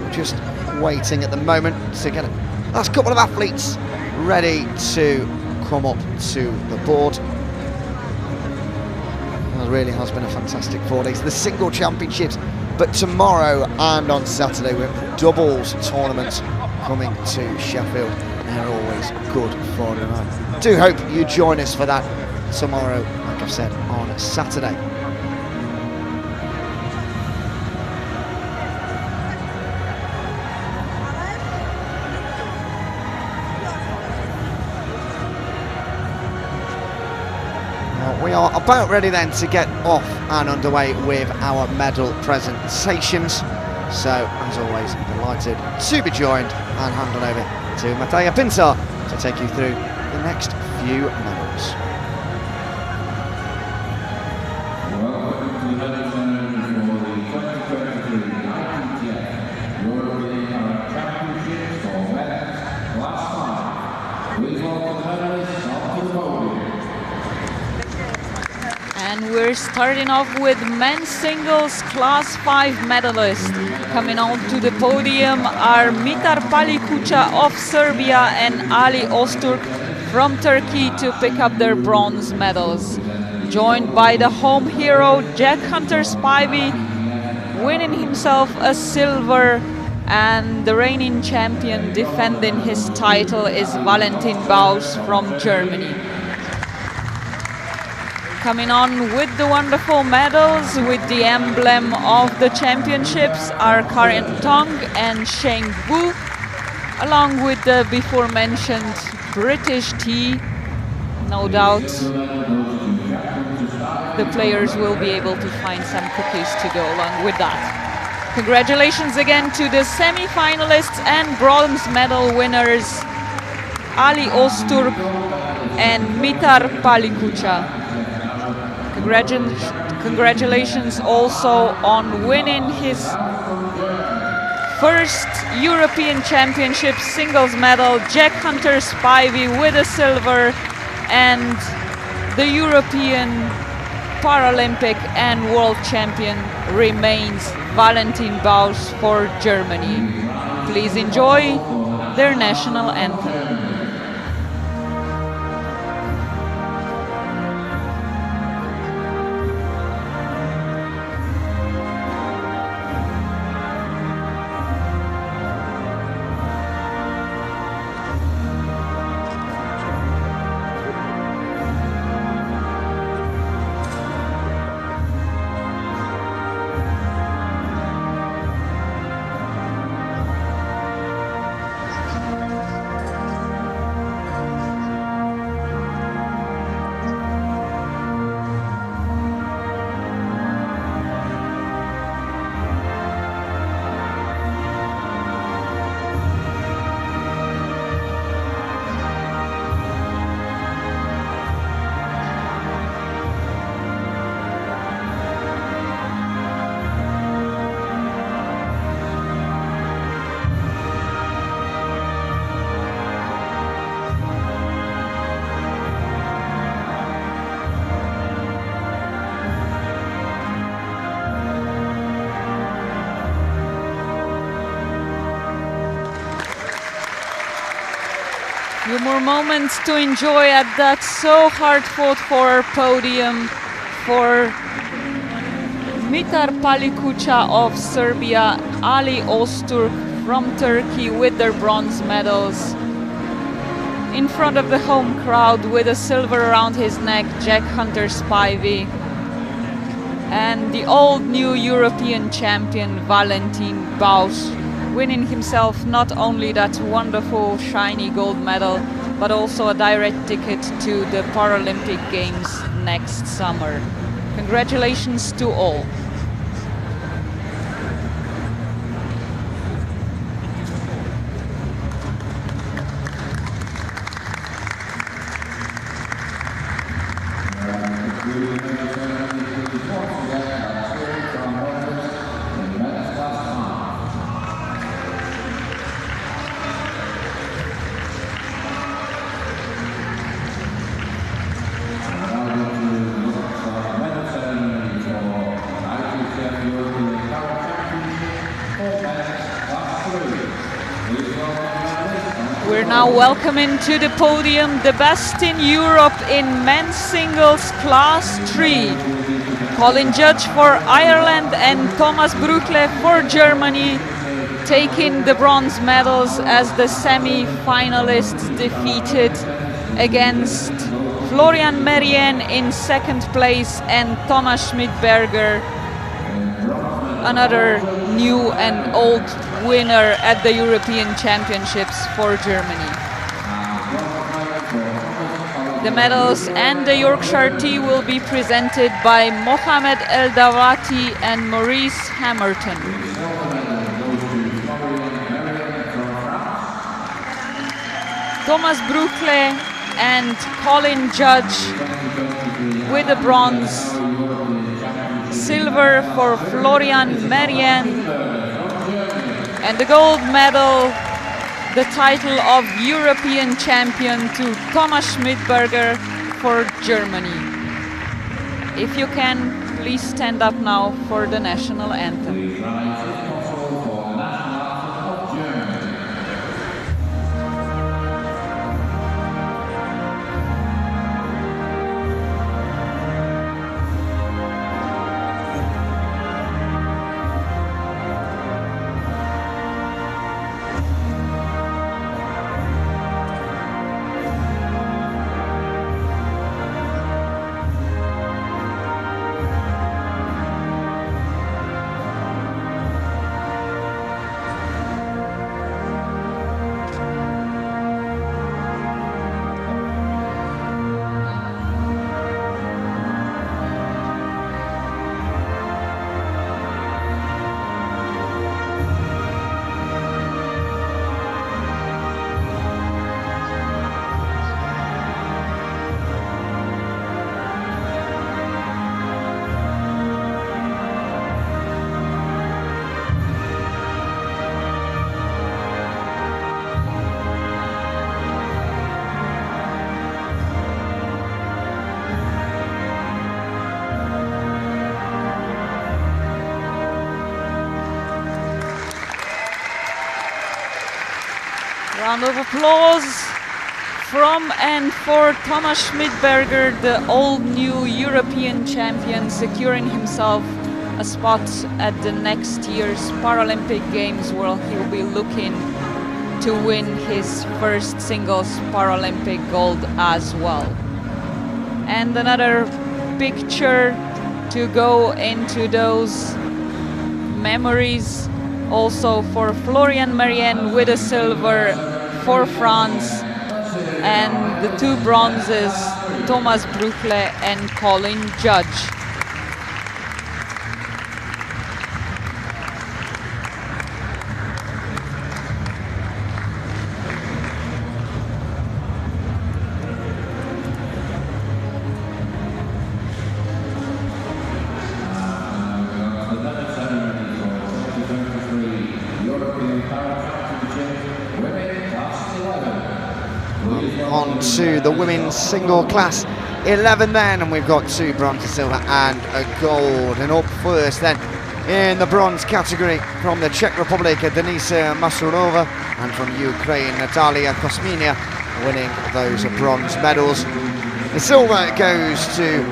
We're just waiting at the moment to get a last couple of athletes ready to come up to the board. It really has been a fantastic 4 days. The single championships, but tomorrow and on Saturday we have doubles tournaments coming to Sheffield. They're always good fun, and I do hope you join us for that tomorrow, like I've said, on Saturday. We are about ready then to get off and underway with our medal presentations. So, as always, delighted to be joined and hand on over to Mattia Pintar to take you through the next few medals. Welcome to the medal ceremony for the 2023 ITTF European Championships for men's class 5. Please welcome the medalists onto the podium. And we're starting off with men's singles class 5 medalists. Coming on to the podium are Mitar Palikucha of Serbia and Ali Ozturk from Turkey to pick up their bronze medals. Joined by the home hero Jack Hunter Spivey, winning himself a silver, and the reigning champion defending his title is Valentin Baus from Germany. Coming on with the wonderful medals with the emblem of the championships are Karen Tong and Sheng Wu, along with the before mentioned British tea. No doubt the players will be able to find some cookies to go along with that. Congratulations again to the semi-finalists and bronze medal winners Ali Ozturk and Mitar Palikucha. Congratulations also on winning his first European Championship singles medal, Jack Hunter Spivey with a silver, and the European Paralympic and World Champion remains Valentin Baus for Germany. Please enjoy their national anthem. Few more moments to enjoy at that so hard fought for podium for Mitar Palikucha of Serbia, Ali Öztürk from Turkey with their bronze medals. In front of the home crowd with a silver around his neck, Jack Hunter Spivey. And the old new European champion, Valentin Bausch, winning himself not only that wonderful shiny gold medal, but also a direct ticket to the Paralympic Games next summer. Congratulations to all. We're now welcoming to the podium the best in Europe in men's singles class 3. Colin Judge for Ireland and Thomas Bruckle for Germany, taking the bronze medals as the semi-finalists defeated against Florian Merien in second place and Thomas Schmidberger, another new and old winner at the European Championships for Germany. The medals and the Yorkshire tea will be presented by Mohamed El Dawati and Maurice Hammerton. Thomas Bruckle and Colin Judge with the bronze. Silver for Florian Merien, and the gold medal, the title of European champion, to Thomas Schmidberger for Germany. If you can, please stand up now for the national anthem. Round of applause from and for Thomas Schmidberger, the old new European champion, securing himself a spot at the next year's Paralympic Games, where he'll be looking to win his first singles Paralympic gold as well. And another picture to go into those memories also for Florian Merien with a silver for France, and the two bronzes, Thomas Bruckle and Colin Judge. On to the women's single class 11 then, and we've got two bronze, a silver and a gold. And up first then in the bronze category from the Czech Republic, Denisa Masurova, and from Ukraine, Natalia Kosminia, winning those bronze medals. The silver goes to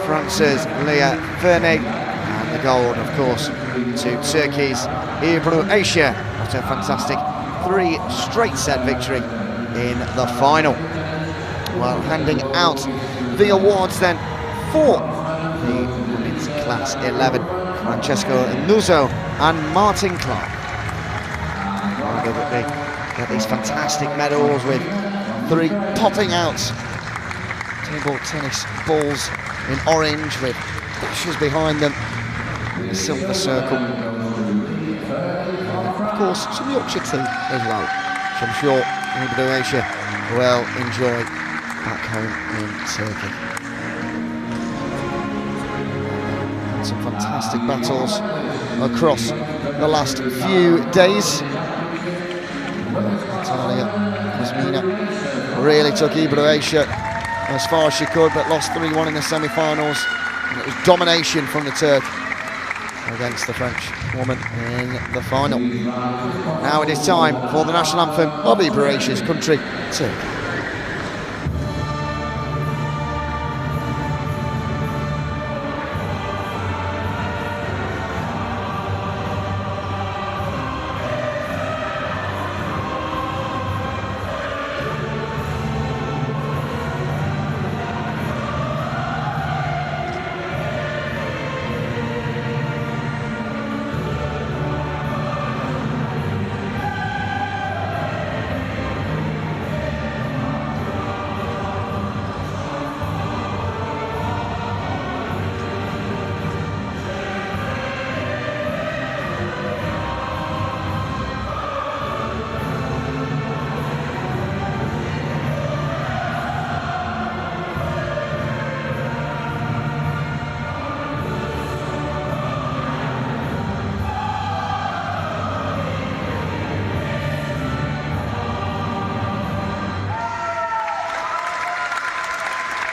France's Leah Vernet, and the gold, of course, to Turkey's Ebru Asia after a fantastic 3 straight set victory in the final. Well, handing out the awards then for the women's class 11, Francesco Nuzzo and Martin Clark. They get these fantastic medals with 3 popping out table tennis balls in orange with dashes behind them, a silver circle. Of course, some Yorkshire tea as well, which I'm sure Indonesia will enjoy back home in Turkey. And some fantastic battles across the last few days. Natalia Kuzmina really took Ebru Asia as far as she could, but lost 3-1 in the semi-finals. And it was domination from the Turk against the French woman in the final. Now it is time for the national anthem of Ebru Asia's country, Turkey.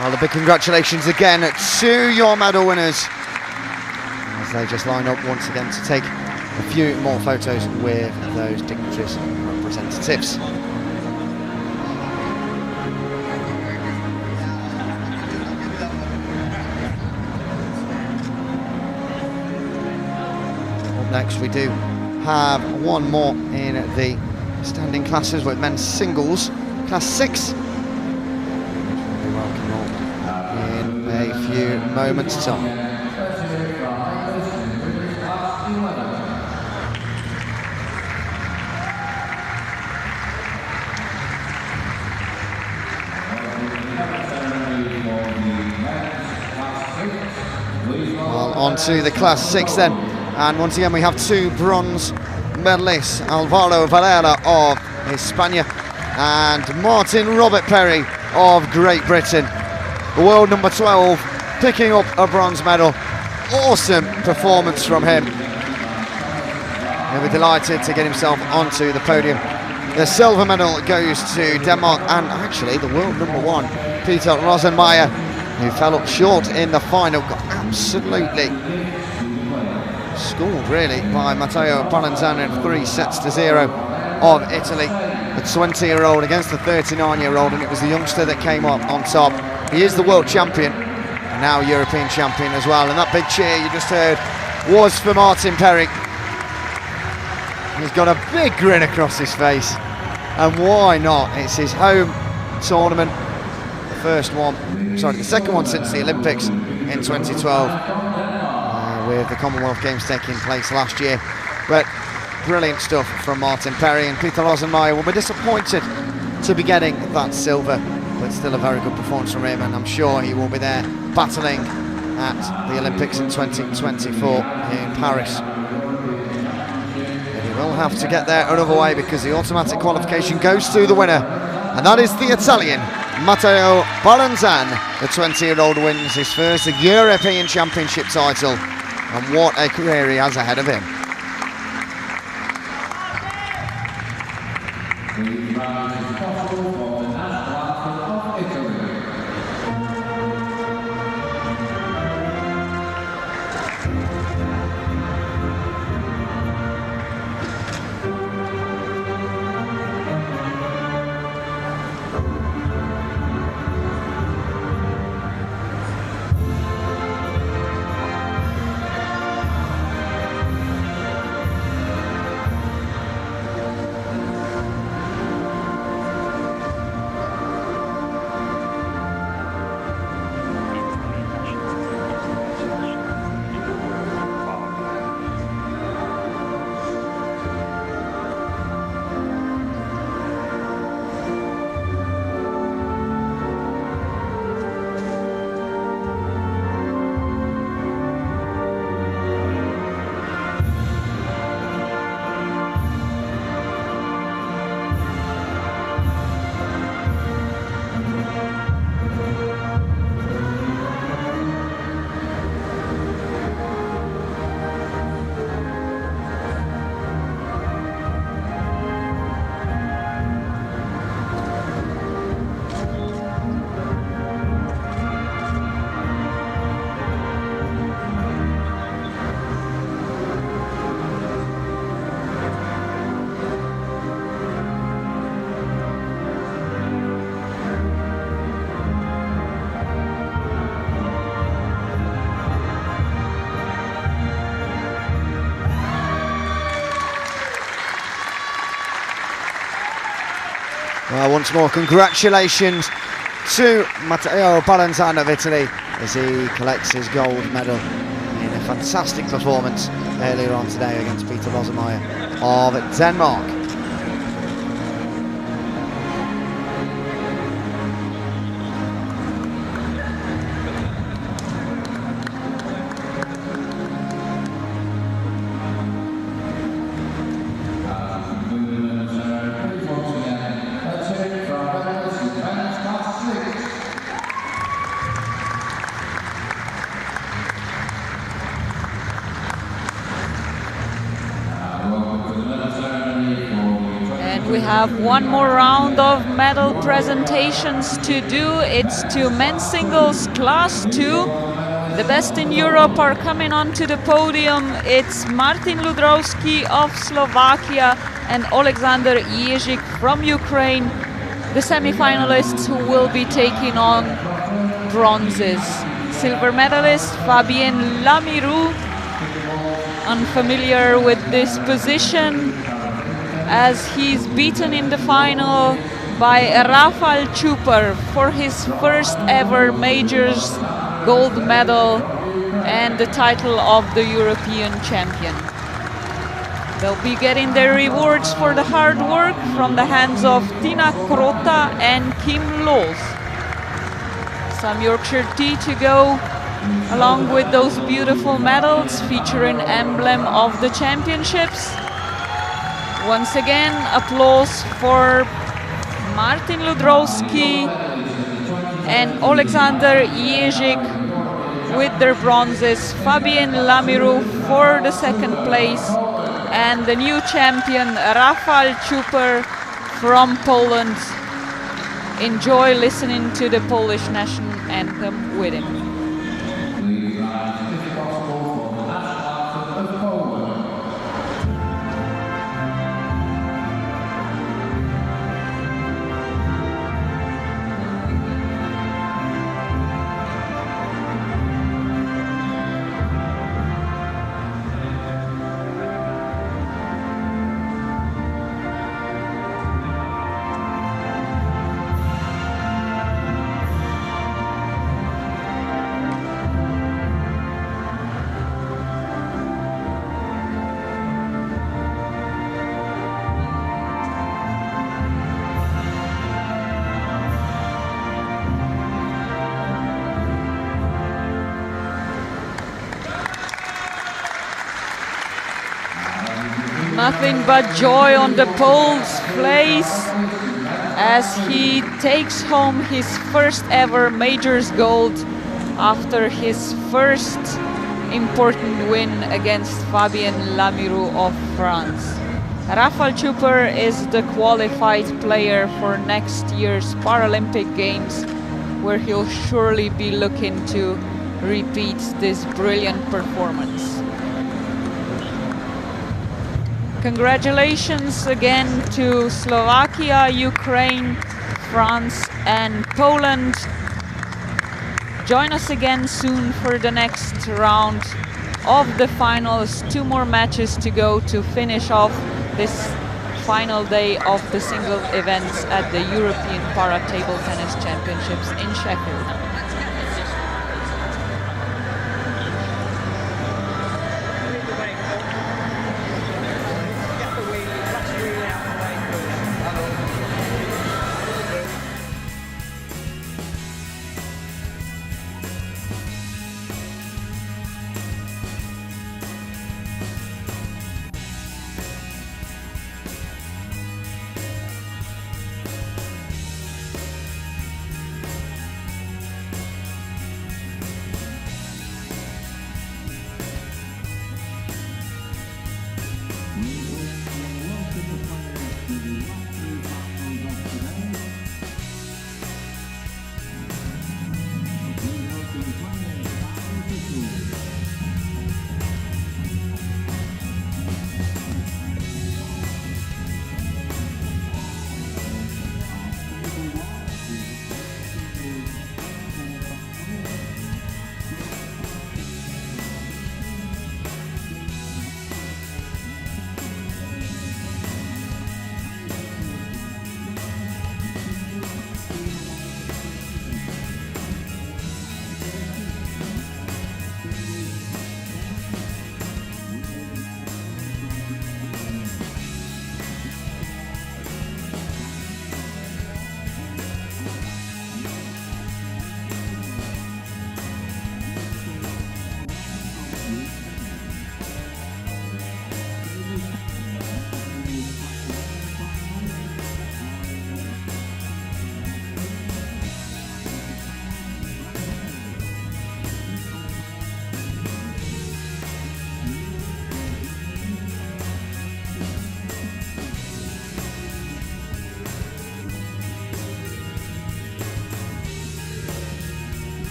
Well, a big congratulations again to your medal winners as they just line up once again to take a few more photos with those dignitaries and representatives. Up next we do have one more in the standing classes with men's singles, class 6. In a few moments' time. Well, on to the class 6 then, and once again we have 2 bronze medalists, Alvaro Valera of Hispania and Martin Robert Perry of Great Britain. The world number 12 picking up a bronze medal. Awesome performance from him. He'll be delighted to get himself onto the podium. The silver medal goes to Denmark and actually the world number 1, Peter Rosenmeier, who fell up short in the final, got absolutely schooled really by Matteo Palanzani in 3-0 of Italy. The 20-year-old against the 39-year-old, and it was the youngster that came up on top. He is the world champion, and now European champion as well. And that big cheer you just heard was for Martin Perry. He's got a big grin across his face, and why not? It's his home tournament, the second one since the Olympics in 2012, with the Commonwealth Games taking place last year. But brilliant stuff from Martin Perry, and Peter Rosenmeier will be disappointed to be getting that silver, but still a very good performance from him, and I'm sure he will be there battling at the Olympics in 2024 in Paris. But he will have to get there another way because the automatic qualification goes to the winner, and that is the Italian Matteo Palanzani. The 20-year-old wins his first European Championship title, and what a career he has ahead of him. Well, once more, congratulations to Matteo Ballanzano of Italy as he collects his gold medal in a fantastic performance earlier on today against Peter Rosemeyer of Denmark. We have one more round of medal presentations to do. It's to men's singles class 2. The best in Europe are coming onto the podium. It's Martin Ludrowski of Slovakia and Alexander Jezik from Ukraine, the semi-finalists who will be taking on bronzes. Silver medalist Fabien Lamirou, unfamiliar with this position, as he's beaten in the final by Rafał Čupar for his first ever majors gold medal and the title of the European champion. They'll be getting their rewards for the hard work from the hands of Tina Krota and Kim Loos. Some Yorkshire tea to go along with those beautiful medals featuring emblem of the championships. Once again, applause for Martin Ludrowski and Alexander Jezik with their bronzes, Fabien Lamirou for the second place, and the new champion Rafał Čupar from Poland. Enjoy listening to the Polish national anthem with him. Nothing but joy on the Pole's face as he takes home his first ever majors gold after his first important win against Fabien Lamirou of France. Rafał Čupar is the qualified player for next year's Paralympic Games, where he'll surely be looking to repeat this brilliant performance. Congratulations again to Slovakia, Ukraine, France and Poland. Join us again soon for the next round of the finals. 2 more matches to go to finish off this final day of the single events at the European Para Table Tennis Championships in Sheffield.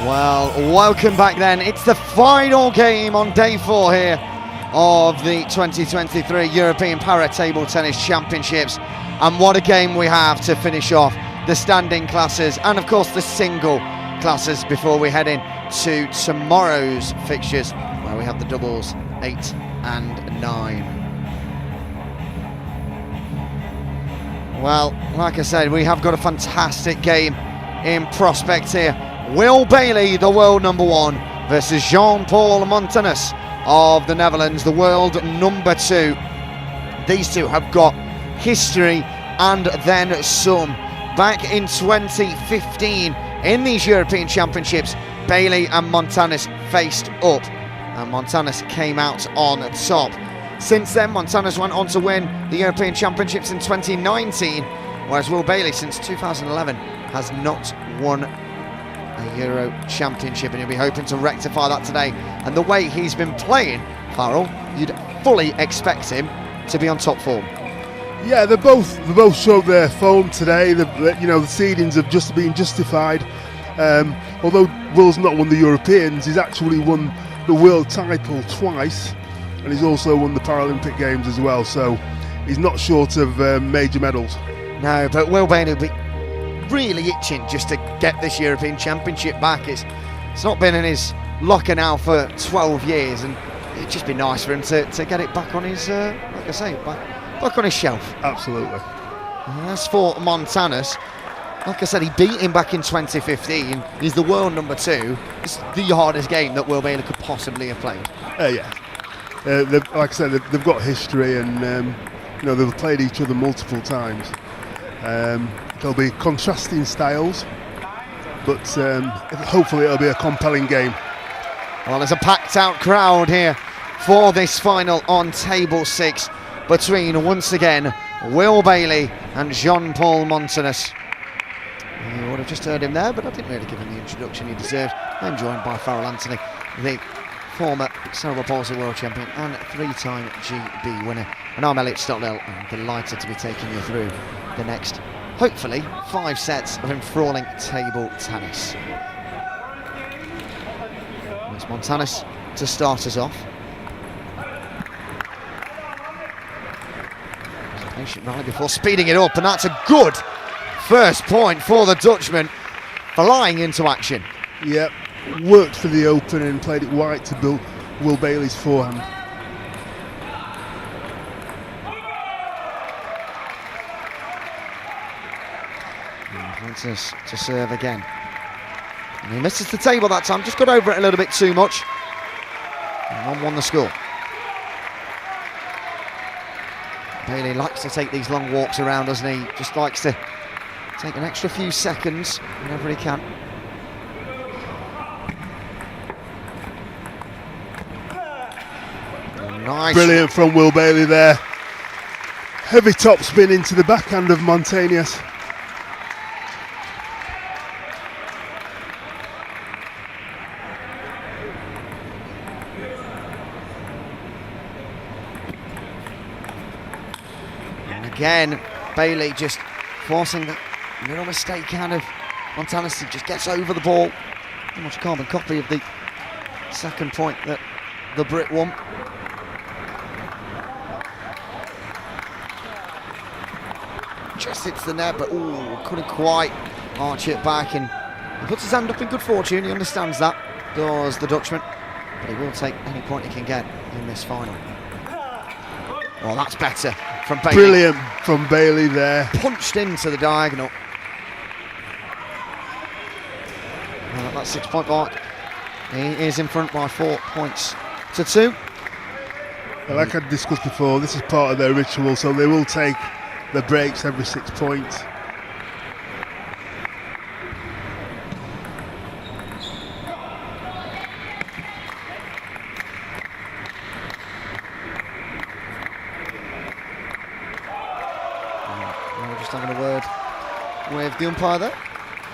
Well, welcome back then. It's the final game on day 4 here of the 2023 European Para Table Tennis Championships. And what a game we have to finish off the standing classes and of course the single classes before we head in to tomorrow's fixtures where we have the doubles 8 and 9. Well, like I said, we have got a fantastic game in prospect here. Will Bailey, the world number 1, versus Jean-Paul Montanus of the Netherlands, the world number 2. These two have got history and then some. Back in 2015, in these European Championships, Bailey and Montanus faced up, and Montanus came out on top. Since then, Montanus went on to win the European Championships in 2019, whereas Will Bailey, since 2011, has not won a Euro Championship, and he'll be hoping to rectify that today. And the way he's been playing, Farrell, you'd fully expect him to be on top form. Yeah, they both showed their form today. The seedings have just been justified. Although Will's not won the Europeans, he's actually won the world title twice, and he's also won the Paralympic Games as well. So he's not short of major medals. No, but Will Bailey will be really itching just to get this European Championship back. It's not been in his locker now for 12 years, and it'd just be nice for him to get it back on his, like I say, back on his shelf. Absolutely. As for Montanus, like I said, he beat him back in 2015. He's the world number 2. It's the hardest game that Will Bailey could possibly have played. Yeah. Like I said, they've got history, and they've played each other multiple times. There'll be contrasting styles, but hopefully it'll be a compelling game. Well, there's a packed out crowd here for this final on table 6 between, once again, Will Bailey and Jean-Paul Montanus. You would have just heard him there, but I didn't really give him the introduction he deserved. I'm joined by Farrell Anthony, the former cerebral palsy world champion and 3-time GB winner. And I'm Elliot Stockdale. I'm delighted to be taking you through the next, hopefully, 5 sets of enthralling table tennis. And it's Montanus to start us off. Patient rally before speeding it up, and that's a good first point for the Dutchman, flying into action. Yep, worked for the open and played it wide to build Will Bailey's forehand. Montanus to serve again. And he misses the table that time, just got over it a little bit too much. And 1-1 the score. Bailey likes to take these long walks around, doesn't he? Just likes to take an extra few seconds whenever he can. Oh, nice. Brilliant from Will Bailey there. Heavy top spin into the backhand of Montanus. Again, Bailey just forcing the little mistake out of Montanus. He just gets over the ball. Pretty much a carbon copy of the second point that the Brit won. Just hits the net, but couldn't quite arch it back, and he puts his hand up in good fortune. He understands that, does the Dutchman, but he will take any point he can get in this final. Well, that's better from Bailey. Brilliant from Bailey there. Punched into the diagonal. At that 6-point mark, he is in front by 4 points to 2. Like I discussed before, this is part of their ritual, so they will take the breaks every 6 points. We're just having a word with the umpire there.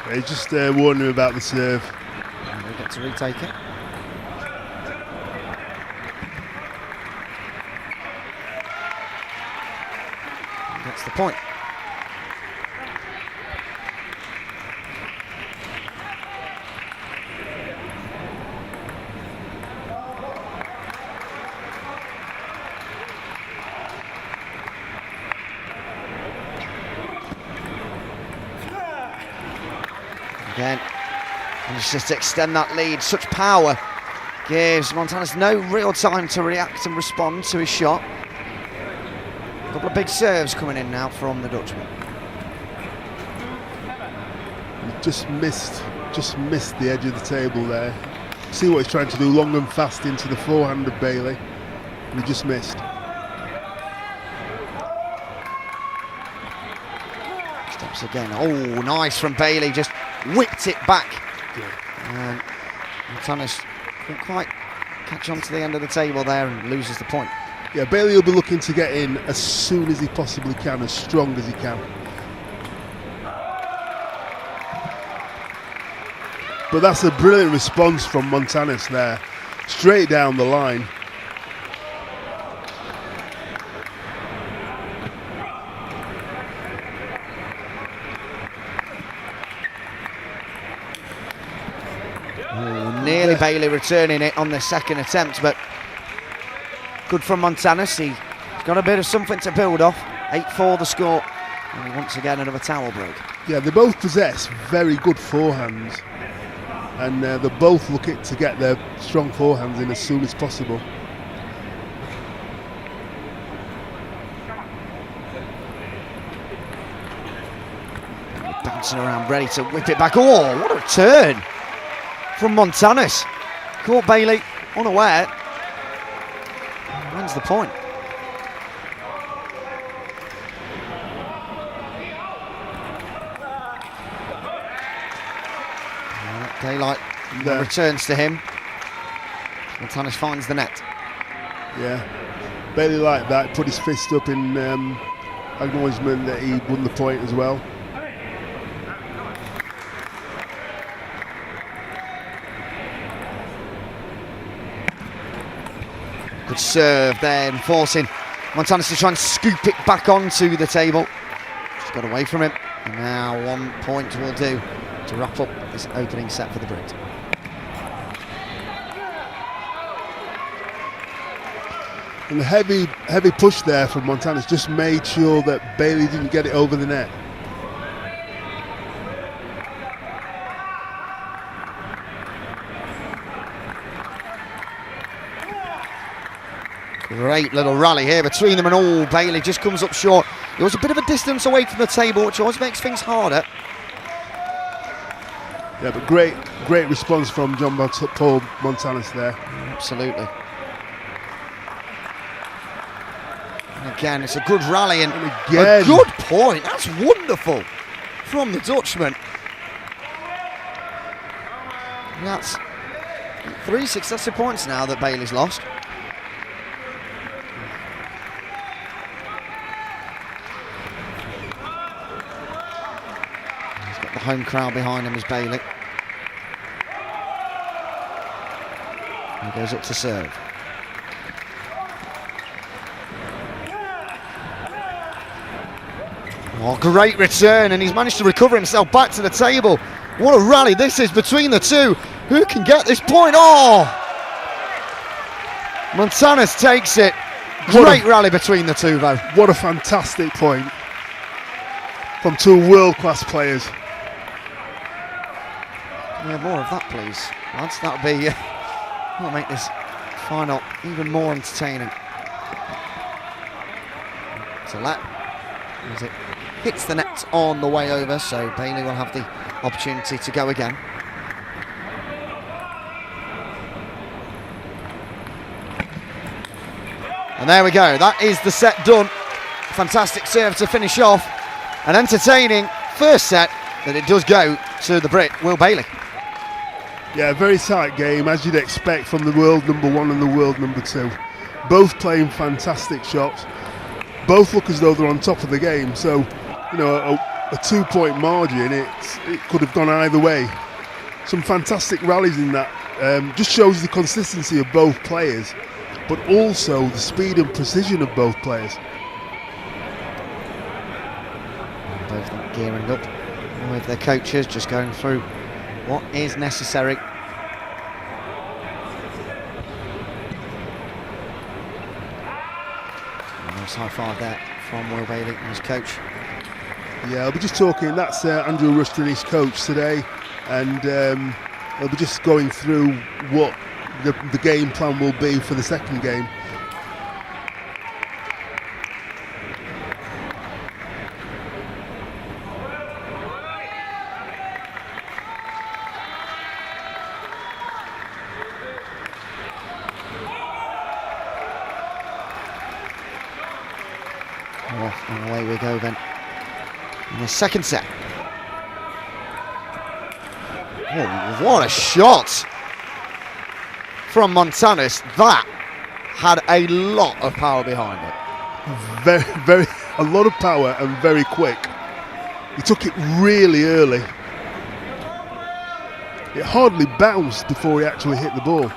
They just warned him about the serve. And we get to retake it. That's the point. Again, and just extend that lead. Such power gives Montanus no real time to react and respond to his shot. A couple of big serves coming in now from the Dutchman. Just missed the edge of the table there. See what he's trying to do, long and fast into the forehand of Bailey, and he just missed. Steps again. Oh, nice from Bailey, just whipped it back. And Montanus couldn't quite catch on to the end of the table there and loses the point. Yeah, Bailey will be looking to get in as soon as he possibly can, as strong as he can. But that's a brilliant response from Montanus there, straight down the line. Oh, nearly Bailey returning it on the second attempt, but good from Montanus. He's got a bit of something to build off. 8-4 the score, and once again another towel break. Yeah, they both possess very good forehands, and they're both looking to get their strong forehands in as soon as possible. Bouncing around, ready to whip it back. Oh, what a turn from Montanus. Caught Bailey unaware. Wins the point. Daylight returns to him. Montanus finds the net. Yeah, Bailey like that, put his fist up in acknowledgement that he won the point as well. Good serve there, and forcing Montanus to try and scoop it back onto the table. Just got away from him. And now 1 point will do to wrap up this opening set for the Brit. And the heavy push there from Montanus just made sure that Bailey didn't get it over the net. Great little rally here between them, and all Bailey just comes up short. It was a bit of a distance away from the table, which always makes things harder. Yeah, but great response from Paul Montanus there. Absolutely. And again, it's a good rally and again, a good point. That's wonderful from the Dutchman. And that's 3 successive points now that Bailey's lost. The home crowd behind him is Bailey. He goes up to serve. Oh, great return, and he's managed to recover himself back to the table. What a rally this is between the two. Who can get this point? Oh! Montanus takes it. Great rally between the two, though. What a fantastic point from two world-class players. Yeah, more of that, please, lads. That'll make this final even more entertaining. So as it hits the net on the way over, so Bailey will have the opportunity to go again. And there we go. That is the set done. Fantastic serve to finish off. An entertaining first set that it does go to the Brit, Will Bailey. Yeah, very tight game, as you'd expect from the world number one and the world number two. Both playing fantastic shots. Both look as though they're on top of the game. So, you know, a 2 point margin, it could have gone either way. Some fantastic rallies in that. Just shows the consistency of both players, but also the speed and precision of both players. Both gearing up with their coaches, just going through what is necessary. Nice high five there from Will Bailey and his coach. Yeah, I'll be just talking, that's Andrew Ruston, his coach today. and they'll be just going through what the game plan will be for the second game. Off and away we go then. In the second set. Oh, what a shot from Montanus. That had a lot of power behind it. A lot of power and very quick. He took it really early. It hardly bounced before he actually hit the ball.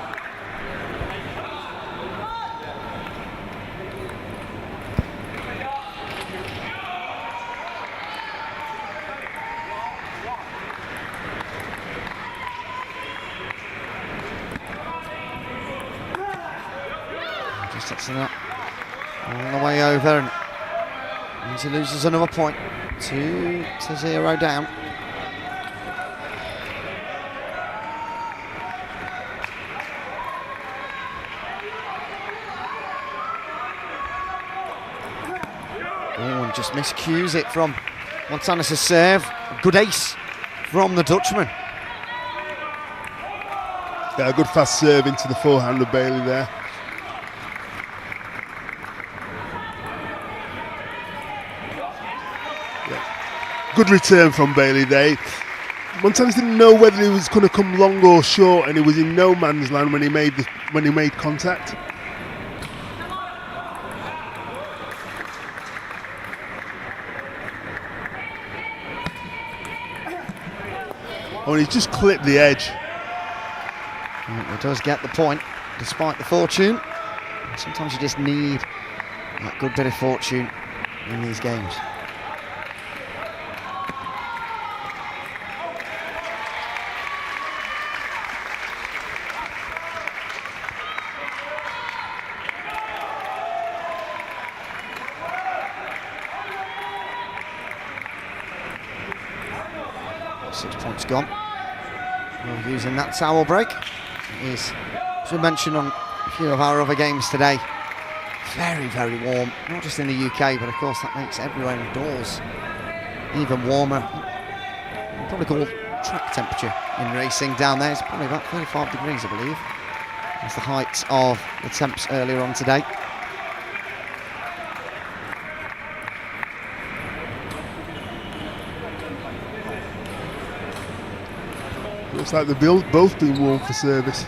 Just that's that all the way over, and he loses another point. 2-0 down. Oh, and just miscues it from Montanus' serve. Good ace from the Dutchman. Yeah, a good fast serve into the forehand of Bailey there. Good return from Bailey there. Montanus didn't know whether he was going to come long or short, and he was in no man's land when he made contact. Oh, and he's just clipped the edge. He does get the point, despite the fortune. Sometimes you just need that good bit of fortune in these games. Gone. We're using that towel break. It is, as we mentioned on a few of our other games today, very, very warm. Not just in the UK, but of course that makes everywhere indoors even warmer. You'd probably call track temperature in racing down there. It's probably about 35 degrees, I believe. That's the height of the temps earlier on today. Looks like they've both been warm for service.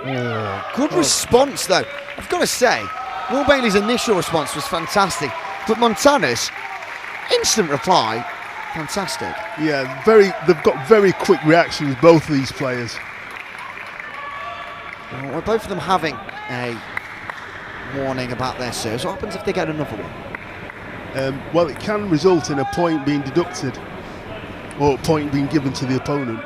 Oh, good response though. I've got to say, Will Bailey's initial response was fantastic, but Montanus, instant reply, fantastic. Yeah, they've got very quick reactions, both of these players. Well, both of them having a warning about their serves. What happens if they get another one? Well, it can result in a point being deducted, or a point being given to the opponent.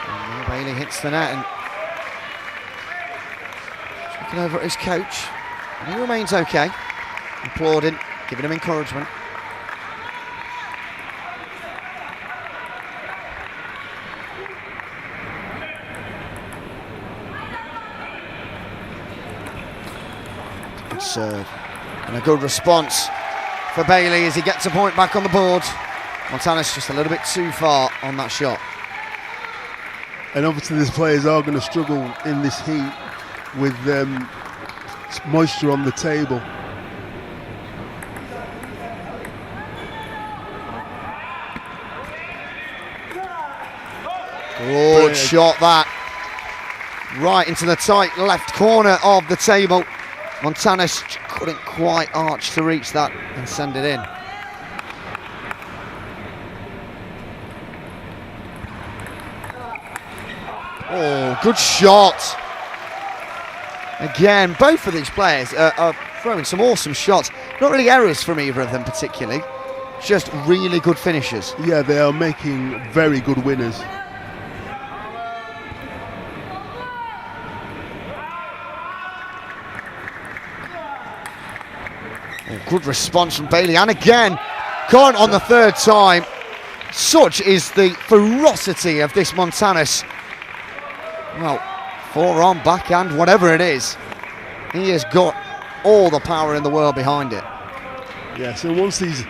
And Bailey hits the net and looking over at his coach, and he remains okay, applauding, giving him encouragement. Good serve and a good response for Bailey as he gets a point back on the board. Montanus just a little bit too far on that shot. And obviously these players are going to struggle in this heat with moisture on the table. Good shot that. Right into the tight left corner of the table. Montanus couldn't quite arch to reach that and send it in. Oh, good shot. Again, both of these players are throwing some awesome shots. Not really errors from either of them particularly, just really good finishes. Yeah, they are making very good winners. Good response from Bailey, and again, caught on the third time. Such is the ferocity of this Montanus. Well, forearm, backhand, whatever it is, he has got all the power in the world behind it. Yeah, so once he's,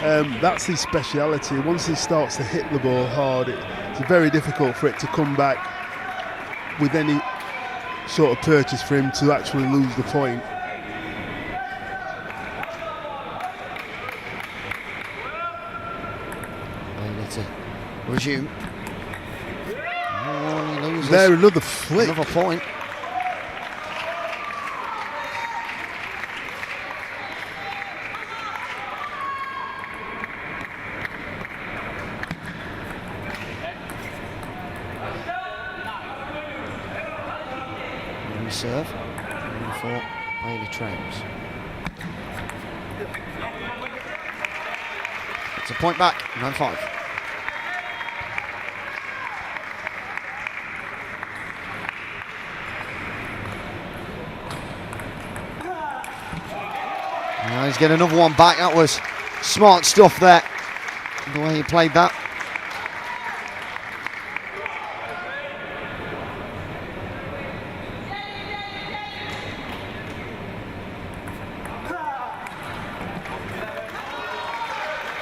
that's his speciality. Once he starts to hit the ball hard, it's very difficult for it to come back with any sort of purchase for him to actually lose the point. Resume. Oh, he loses. There, another flick. Another point. Serve. For Bailey trails. It's a point back. 9-5. Now he's getting another one back. That was smart stuff there, the way he played that.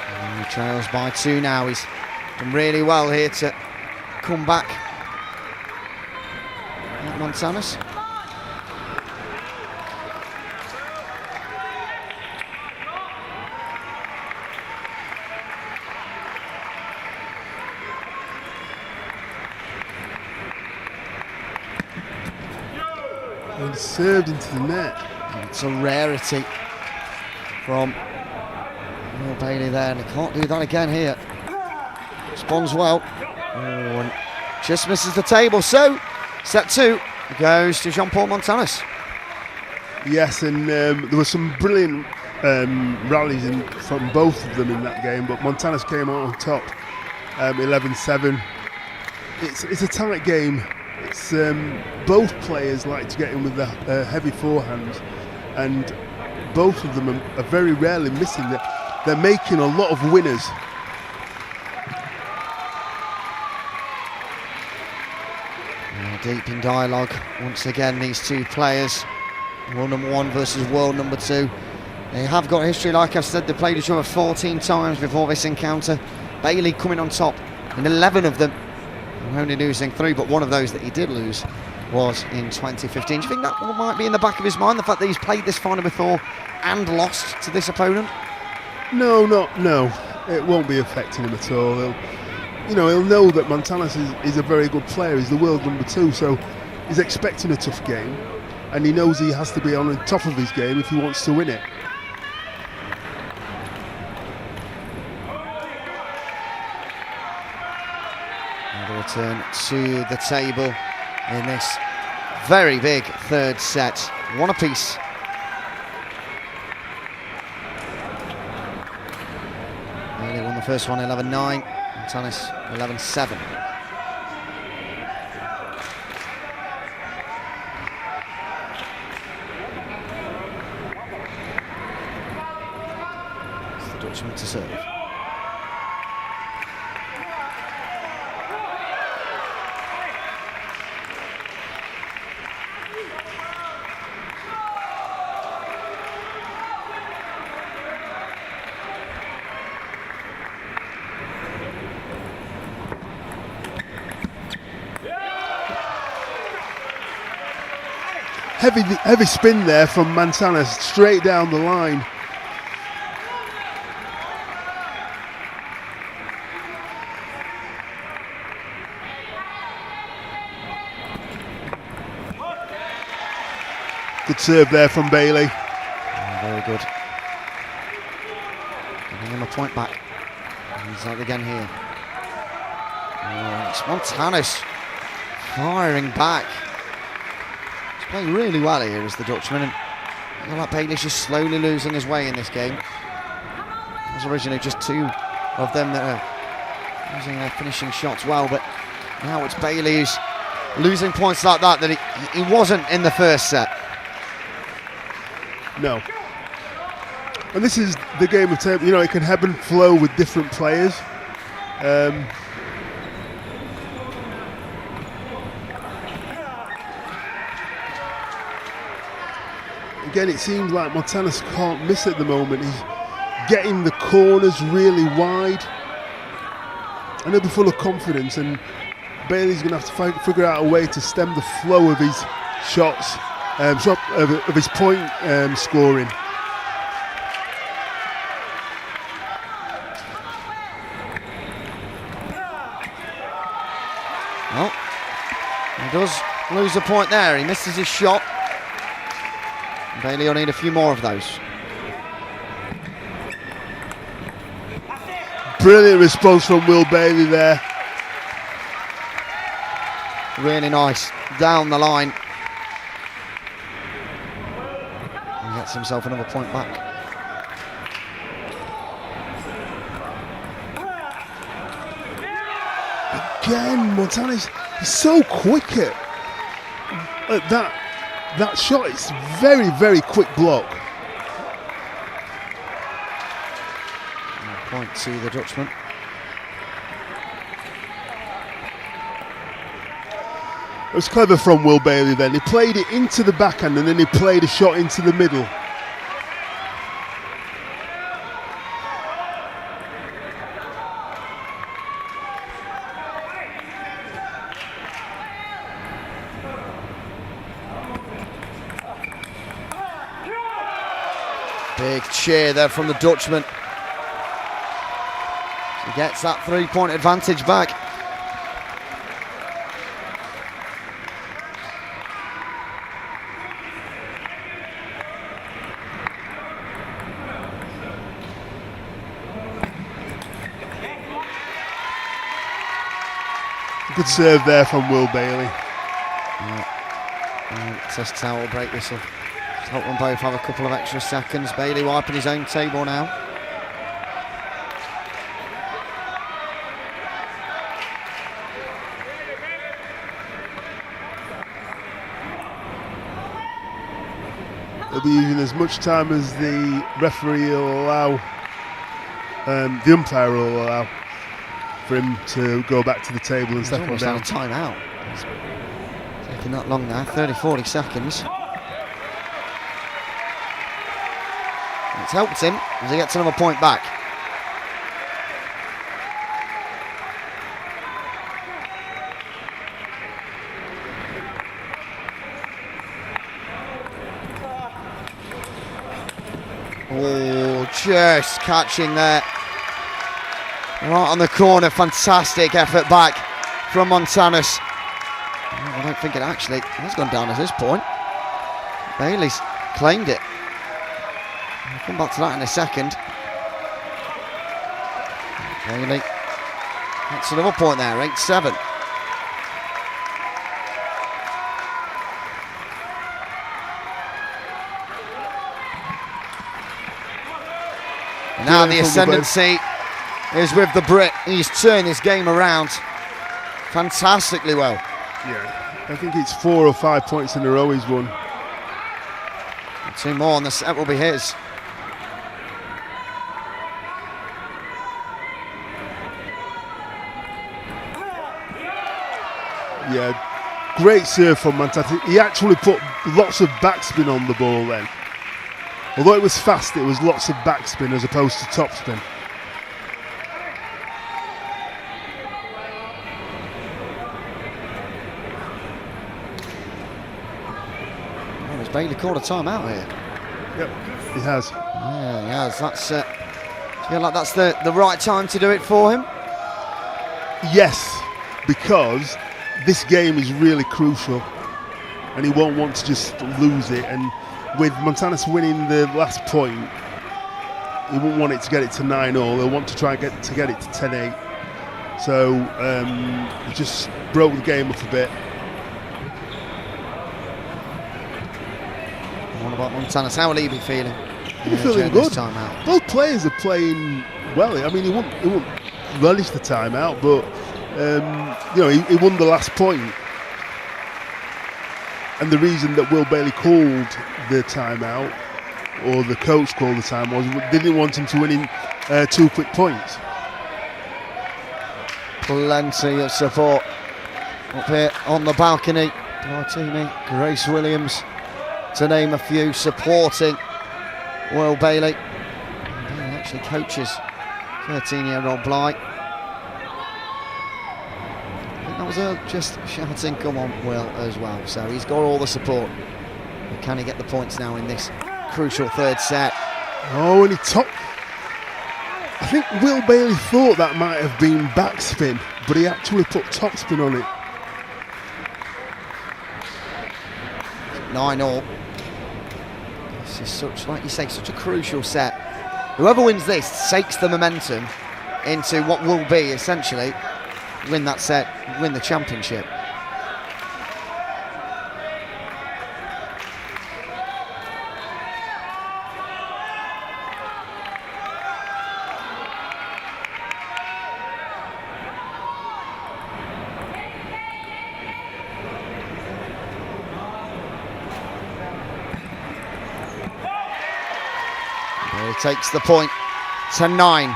And he trails by 2 now. He's done really well here to come back. Montanus. And served into the net. It's a rarity from Will Bailey there, and he can't do that again here. Responds well. Oh, and just misses the table. So, set 2 goes to Jean-Paul Montanus. Yes, and there were some brilliant rallies from both of them in that game, but Montanus came out on top, 11-7. It's a tight game. It's both players like to get in with the heavy forehands, and both of them are very rarely missing it. They're making a lot of winners. Deep in dialogue once again, these two players, world number 1 versus world number 2. They have got history, like I've said. They played each other 14 times before this encounter. Bailey coming on top in 11 of them, only losing 3, but one of those that he did lose was in 2015. Do you think that might be in the back of his mind, the fact that he's played this final before and lost to this opponent? No, it won't be affecting him at all. He'll know that Montanus is a very good player. He's the world number 2, so he's expecting a tough game, and he knows he has to be on the top of his game if he wants to win it. Another return to the table in this very big third set. One apiece. Bailey won the first one 11-9. Montanus 11-7. It's the Dutchman to serve. Heavy spin there from Montanus, straight down the line. Good serve there from Bailey. Oh, very good. Giving him a point back. He's out again here. Oh, it's Montanus firing back. He's playing really well here as the Dutchman, and I feel like Bailey's just slowly losing his way in this game. There's originally just 2 of them that are using their finishing shots well, but now it's Bailey who's losing points like that he wasn't in the first set. No. And this is the game of table. You know, it can ebb and flow with different players. Again, it seems like Montanas can't miss at the moment. He's getting the corners really wide, and he'll be full of confidence. And Bailey's going to have to figure out a way to stem the flow of his shots, of his point scoring. Well, he does lose a point there. He misses his shot. Bailey will need a few more of those. Brilliant response from Will Bailey there. Really nice. Down the line. He gets himself another point back. Again, Montanas is so quick at that shot. It's very, very quick block. Point to the Dutchman. It was clever from Will Bailey then. He played it into the backhand and then he played a shot into the middle. Big cheer there from the Dutchman. He gets that 3-point advantage back. Good serve there from Will Bailey. Test how will break this up. Let's hope them both have a couple of extra seconds. Bailey wiping his own table now. They'll be using as much time as the referee will allow, the umpire will allow, for him to go back to the table and settle down. On a timeout. It's taking that long now, 30-40 seconds. It's helped him as he gets another point back. Oh, just catching there. Right on the corner, fantastic effort back from Montanas. I don't think it actually has gone down at this point. Bailey's claimed it. We'll come back to that in a second. Bailey, that's another point there, 8-7. Now the ascendancy is with the Brit. He's turned this game around fantastically well. Yeah, I think it's 4 or 5 points in a row he's won. And 2 more and the set will be his. Yeah, great serve from Montanas. He actually put lots of backspin on the ball then. Although it was fast, it was lots of backspin as opposed to topspin. Oh, has Bailey called a timeout here? Yep, he has. Yeah, he has. That's, do you feel like that's the right time to do it for him? Yes, because this game is really crucial and he won't want to just lose it. And with Montanas winning the last point, he won't want it to get it to 9-all. He'll want to try and get it to 10-8. So he just broke the game up a bit. What about Montanas? How will he be feeling? He's feeling good. Time out? Both players are playing well. I mean, he won't relish the timeout, but you know, he won the last point. And the reason that Will Bailey called the timeout or the coach called the time was, didn't want him to win in 2 quick points. Plenty of support up here on the balcony. Martini, Grace Williams, to name a few, supporting Will Bailey. He actually coaches 13-year-old Bly. I think that was just shouting, come on, Will, as well. So he's got all the support. But can he get the points now in this crucial third set? Oh, and he topped. I think Will Bailey thought that might have been backspin, but he actually put topspin on it. 9-all. This is such, like you say, such a crucial set. Whoever wins this takes the momentum into what will be essentially win that set, win the championship. He takes the point to 9.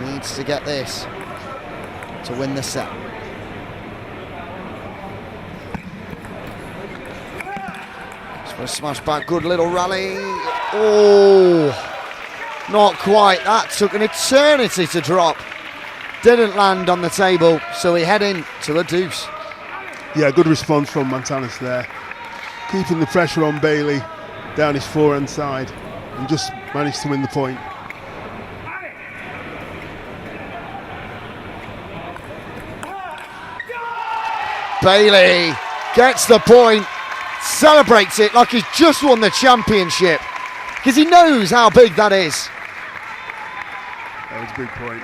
Needs to get this to win the set. Just for a smash back, good little rally. Oh, not quite. That took an eternity to drop. Didn't land on the table, so we head in to a deuce. Yeah, good response from Montanas there. Keeping the pressure on Bailey down his forehand side and just managed to win the point. Bailey gets the point, celebrates it like he's just won the championship because he knows how big that is. That was a big point.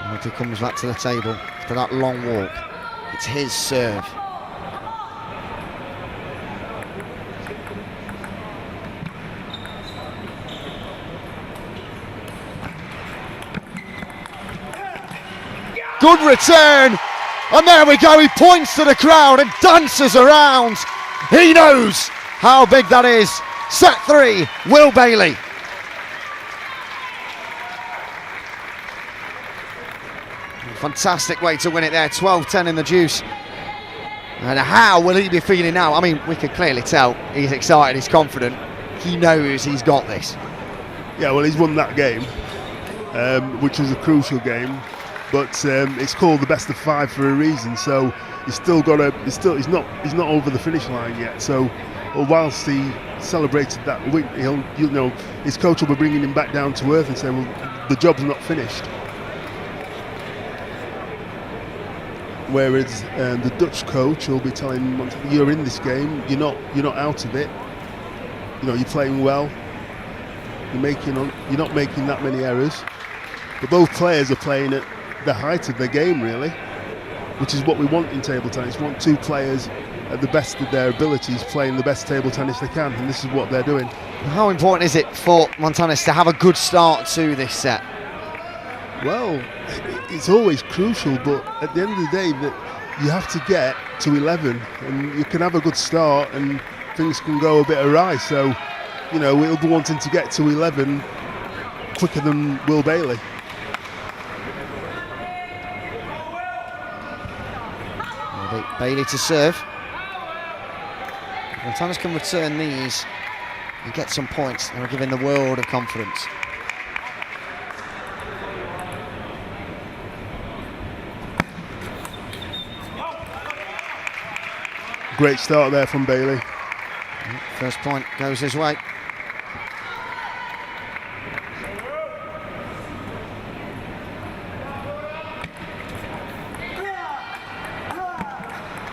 And if he comes back to the table after that long walk, it's his serve. Good return, and there we go. He points to the crowd and dances around. He knows how big that is. Set 3, Will Bailey. Fantastic way to win it there, 12-10 in the deuce. And how will he be feeling now? I mean, we can clearly tell he's excited, he's confident. He knows he's got this. Yeah, well, he's won that game, which was a crucial game. But it's called the best of 5 for a reason. So he's still got a. He's not over the finish line yet. So, whilst he celebrated that win, his coach will be bringing him back down to earth and saying, "Well, the job's not finished." Whereas the Dutch coach will be telling him, "You're in this game. You're not out of it. You're playing well. You're not making that many errors." But both players are playing at the height of their game, really, which is what we want in table tennis. We want two players at the best of their abilities playing the best table tennis they can, and this is what they're doing. How important is it for Montanas to have a good start to this set? Well, it's always crucial, but at the end of the day, that you have to get to 11, and you can have a good start and things can go a bit awry. So, we'll be wanting to get to 11 quicker than Will Bailey. Bailey to serve. Montanas can return these and get some points, and will give him the world of confidence. Great start there from Bailey. First point goes his way.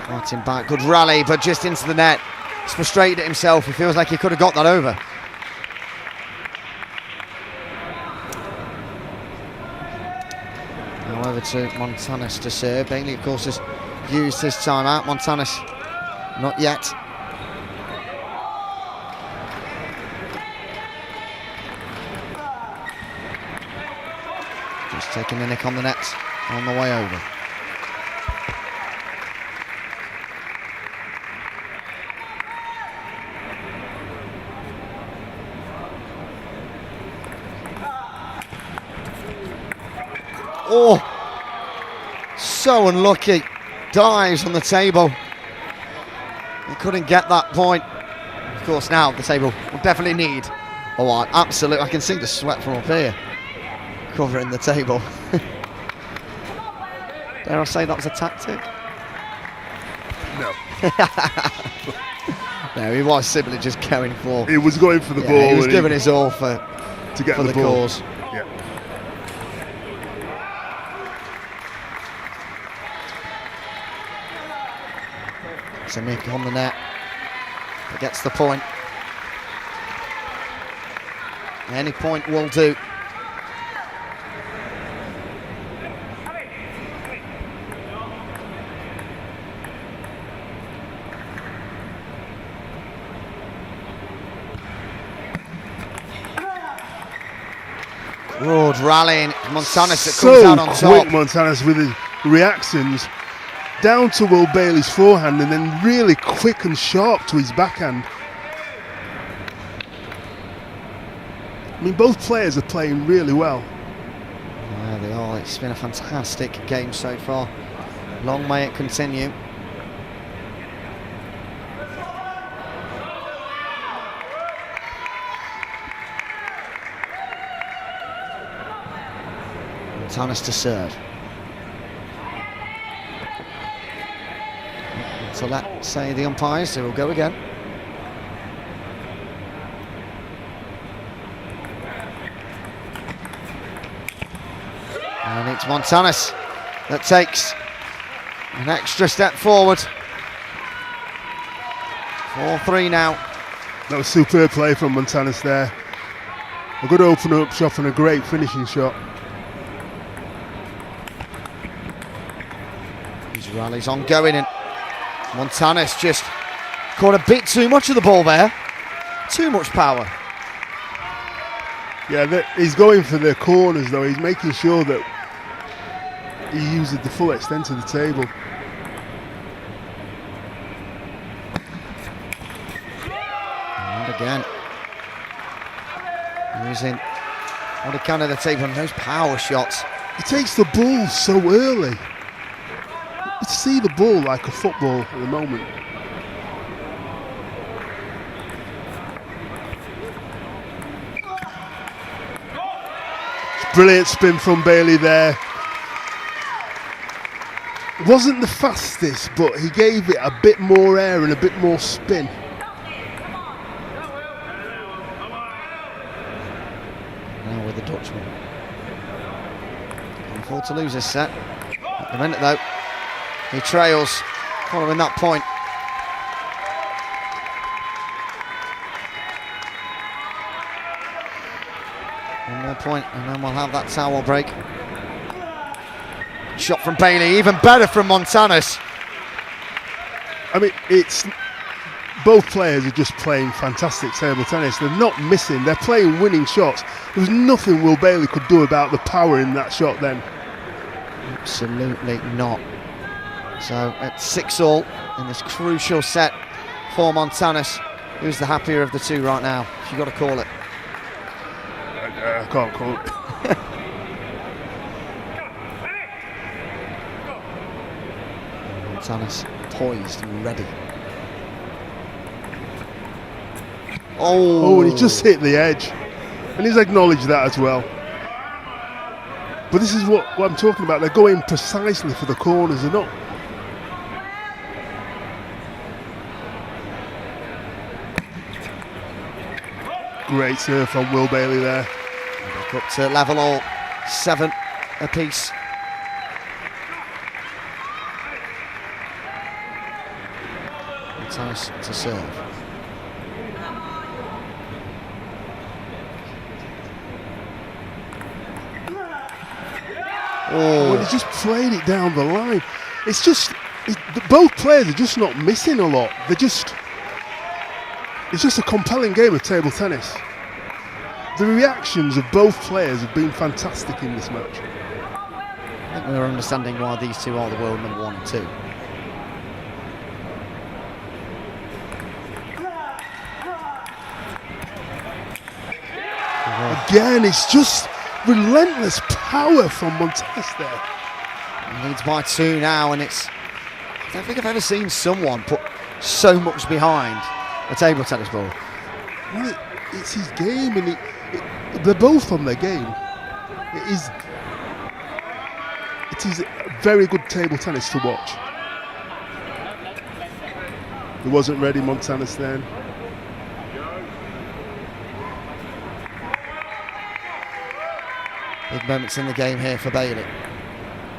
Fighting back, good rally, but just into the net. He's frustrated at himself. He feels like he could have got that over. Now over to Montanas to serve. Bailey, of course, has used his timeout. Montanas, not yet. Just taking the nick on the net on the way over. Oh, so unlucky. Dives on the table. He couldn't get that point. Of course, now the table will definitely need a one. Absolutely, I can see the sweat from up here covering the table. Dare I say that was a tactic? No. No, he was simply just going for. He was going for the ball. He was giving his all to get the ball. cause. Yeah. So Nick on the net. But gets the point. Any point will do. Good rallying. Montanis that comes out on top. So quick, Montanis, with his reactions down to Will Bailey's forehand and then really quick and sharp to his backhand. I mean, both players are playing really well. Yeah, they are. It's been a fantastic game so far. Long may it continue. Montanis to serve. So let's say the umpires, so we'll go again. And it's Montanis that takes an extra step forward. 4-3 now. That was superb play from Montanis there. A good open up shot and a great finishing shot. His rally's ongoing and Montanis just caught a bit too much of the ball there. Too much power. Yeah, he's going for the corners though. He's making sure that he uses the full extent of the table. And again, using what he can of the table and those power shots. He takes the ball so early. You see the ball like a football at the moment. Brilliant spin from Bailey there. It wasn't the fastest, but he gave it a bit more air and a bit more spin. Now with the Dutchman. Can't afford to lose this set. At the minute though, he trails following that point. One more point and then we'll have that towel break. Shot from Bailey, even better from Montanis. I mean, it's both players are just playing fantastic table tennis. They're not missing, they're playing winning shots. There was nothing Will Bailey could do about the power in that shot then. Absolutely not. So at 6-all in this crucial set for Montanis. Who's the happier of the two right now? If you've got to call it. I can't call it. Montanis poised and ready. Oh, And he just hit the edge. And he's acknowledged that as well. But this is what I'm talking about. They're going precisely for the corners. They're not. Great serve from Will Bailey there. Back up to level all, 7 apiece. Montanis to serve. Oh, he just played it down the line. It's just, both players are just not missing a lot. It's just a compelling game of table tennis. The reactions of both players have been fantastic in this match. I think we're understanding why these two are the world number 1 and 2. Again, it's just relentless power from Montanus there. He leads by 2 now, and I don't think I've ever seen someone put so much behind a table tennis ball. Well, it's his game, and they're both on their game. It is very good table tennis to watch. He wasn't ready, Montanus then. Big moments in the game here for Bailey.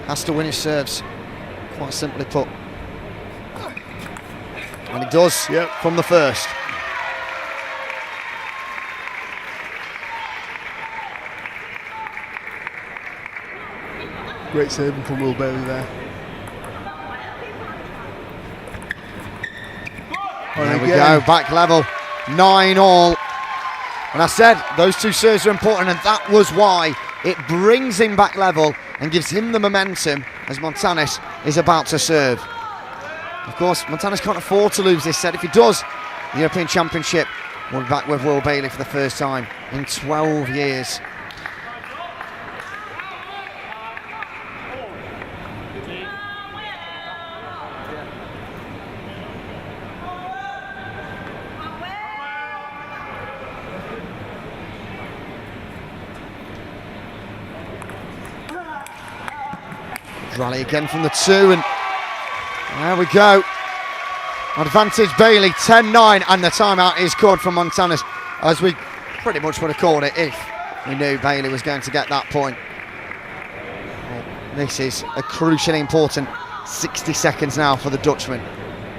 Has to win his serves, quite simply put. And he does from the first. Great saving from Will Bailey there. There we go, back level, 9-all. And I said those 2 serves are important, and that was why it brings him back level and gives him the momentum as Montanus is about to serve. Of course, Montanus can't afford to lose this set. If he does, the European Championship will be back with Will Bailey for the first time in 12 years. Rally again from the 2, and there we go. Advantage Bailey, 10-9, and the timeout is called from Montanus, as we pretty much would have called it if we knew Bailey was going to get that point. Well, this is a crucially important 60 seconds now for the Dutchman.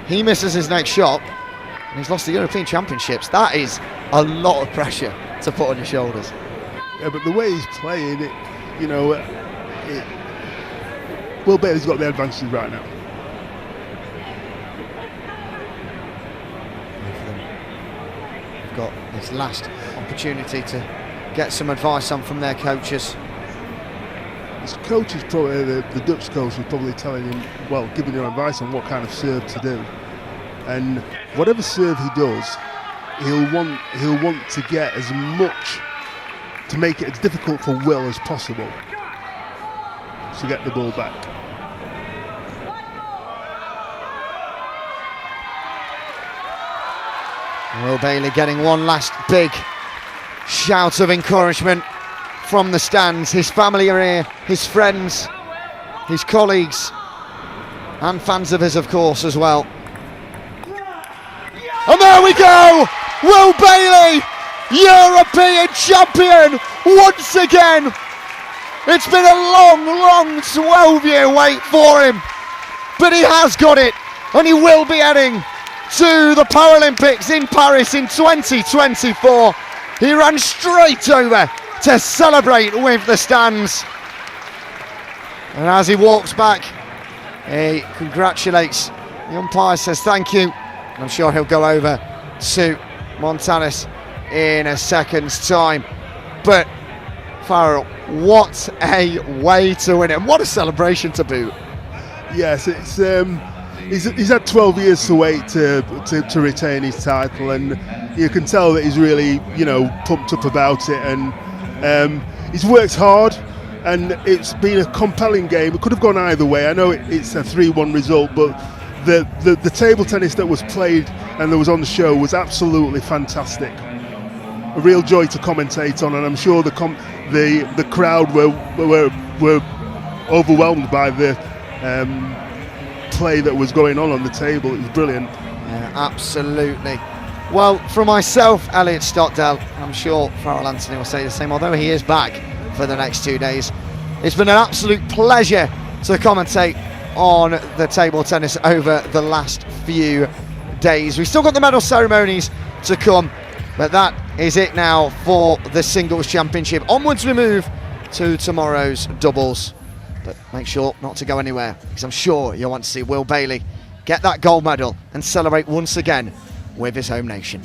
He misses his next shot, and he's lost the European Championships. That is a lot of pressure to put on your shoulders. Yeah, but the way he's playing it, you know, Will Bailey's got the advantage right now. They've got this last opportunity to get some advice on from their coaches. His coach is probably, the Dutch coach is probably telling him, well, giving him advice on what kind of serve to do. And whatever serve he does, he'll want to get as much, to make it as difficult for Will as possible to get the ball back. Will Bailey getting one last big shout of encouragement from the stands. His family are here, his friends, his colleagues, and fans of his, of course, as well. And there we go! Will Bailey, European champion once again! It's been a long 12-year wait for him, but he has got it, and he will be heading to the Paralympics in Paris in 2024. He ran straight over to celebrate with the stands, and as he walks back, he congratulates the umpire, says thank you, and I'm sure he'll go over to Montanus in a second's time. But Farrell, what a way to win it, and what a celebration to boot. Yes, it's he's had 12 years to wait to retain his title, and you can tell that he's really, you know, pumped up about it, and he's worked hard, and it's been a compelling game. It could have gone either way. I know it's a 3-1 result, but the table tennis that was played and that was on the show was absolutely fantastic. A real joy to commentate on, and I'm sure the crowd were overwhelmed by the play that was going on the table. It was brilliant. Yeah, absolutely. Well, for myself, Elliot Stockdale, I'm sure Farrell Anthony will say the same, although he is back for the next 2 days. It's been an absolute pleasure to commentate on the table tennis over the last few days. We've still got the medal ceremonies to come, but that is it now for the singles championship. Onwards we move to tomorrow's doubles. But make sure not to go anywhere, because I'm sure you'll want to see Will Bailey get that gold medal and celebrate once again with his home nation.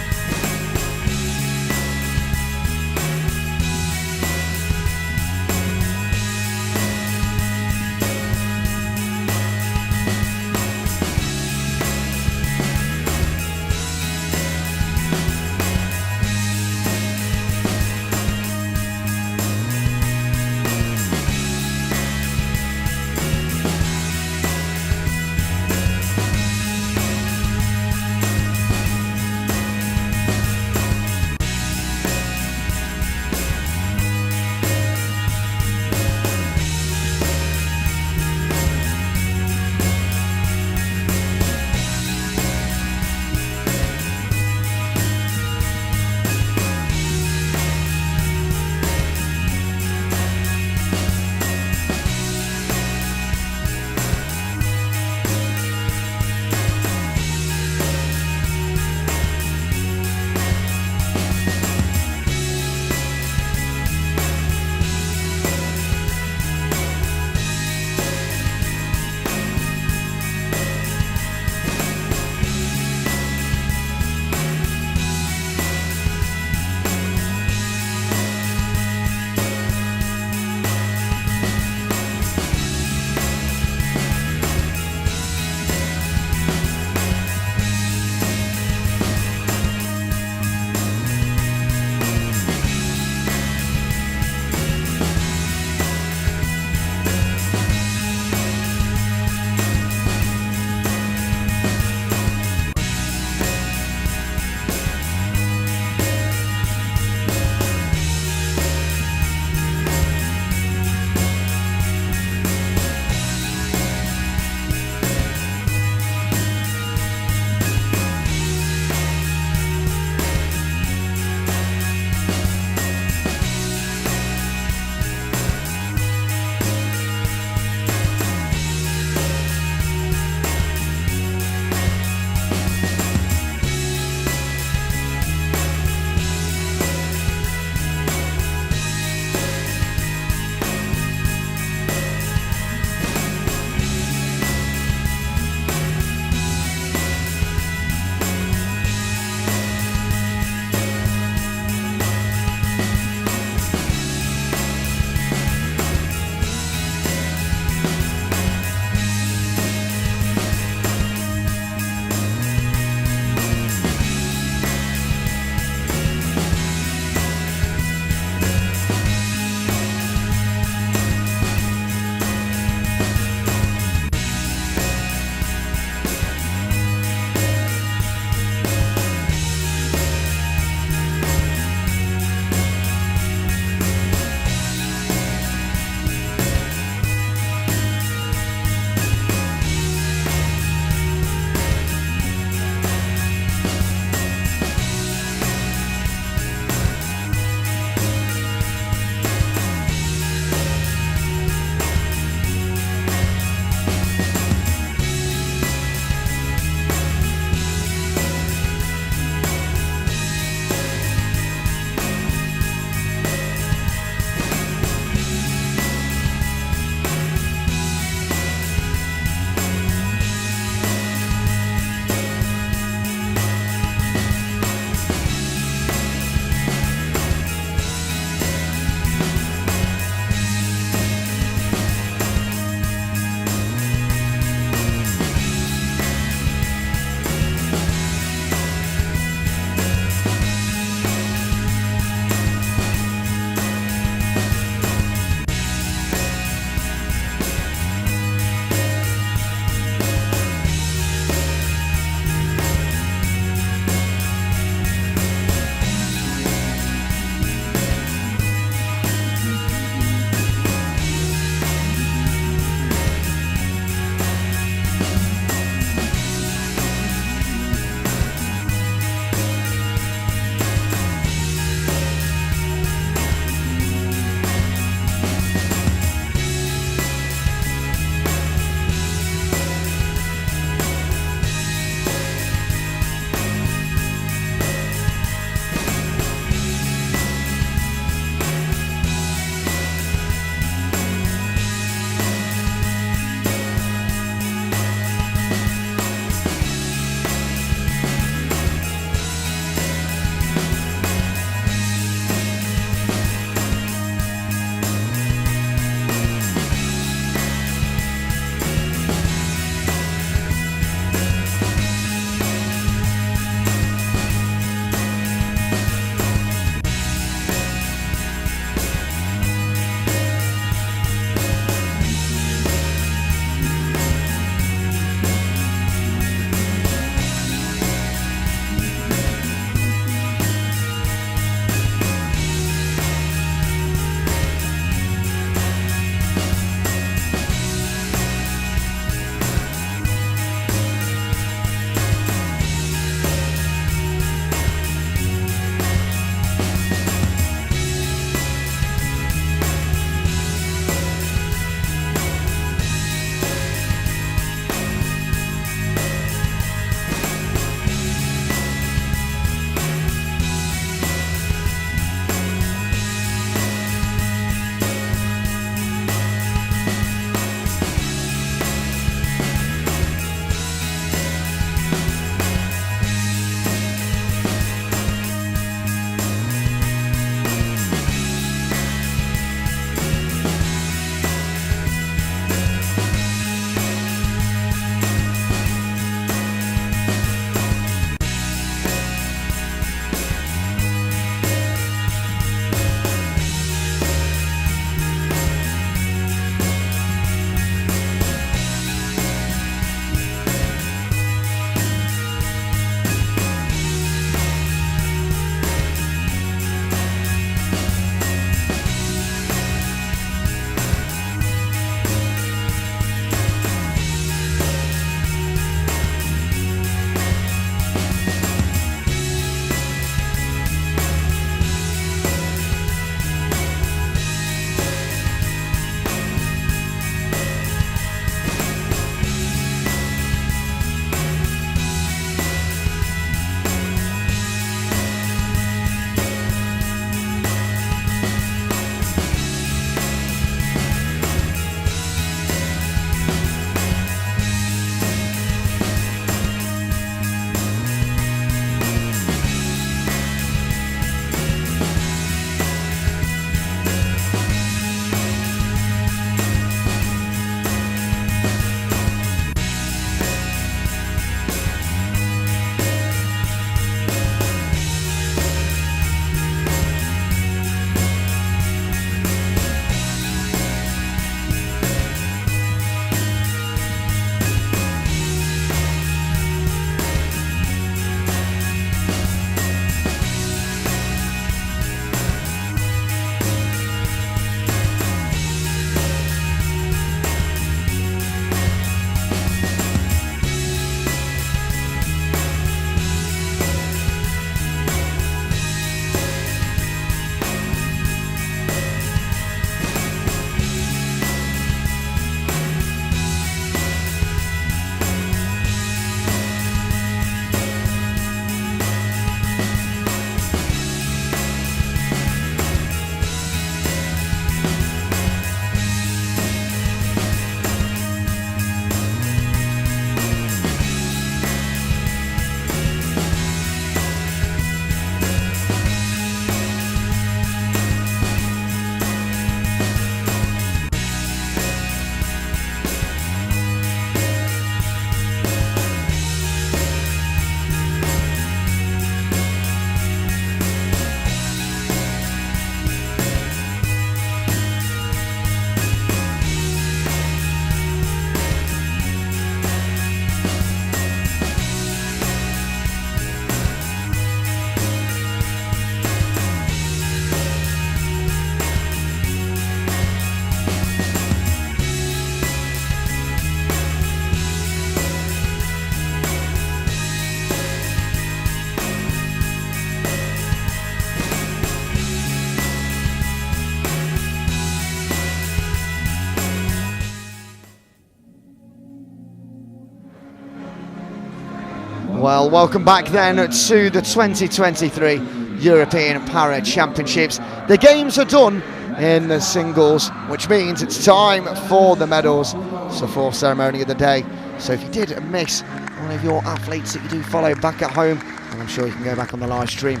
Well, welcome back then to the 2023 European Para Championships. The games are done in the singles, which means it's time for the medals. It's the fourth ceremony of the day. So if you did miss one of your athletes that you do follow back at home, and I'm sure you can go back on the live stream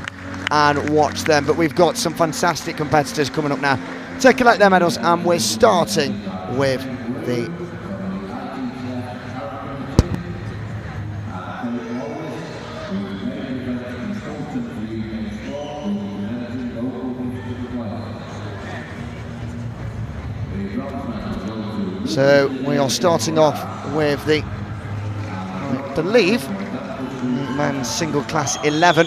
and watch them. But we've got some fantastic competitors coming up now to collect their medals, and we're starting with the So we are starting off with the, I believe, men's single class 11.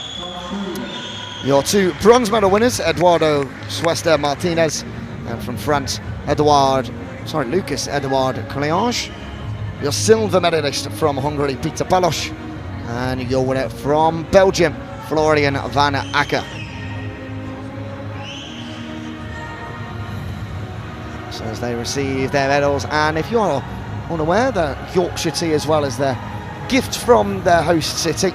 Your two bronze medal winners, Eduardo Suester Martinez, and from France, Lucas Edouard Colliage. Your silver medalist from Hungary, Peter Palos, and your winner from Belgium, Florian van Acker. So as they receive their medals, and if you are unaware, the Yorkshire tea as well as their gift from their host city.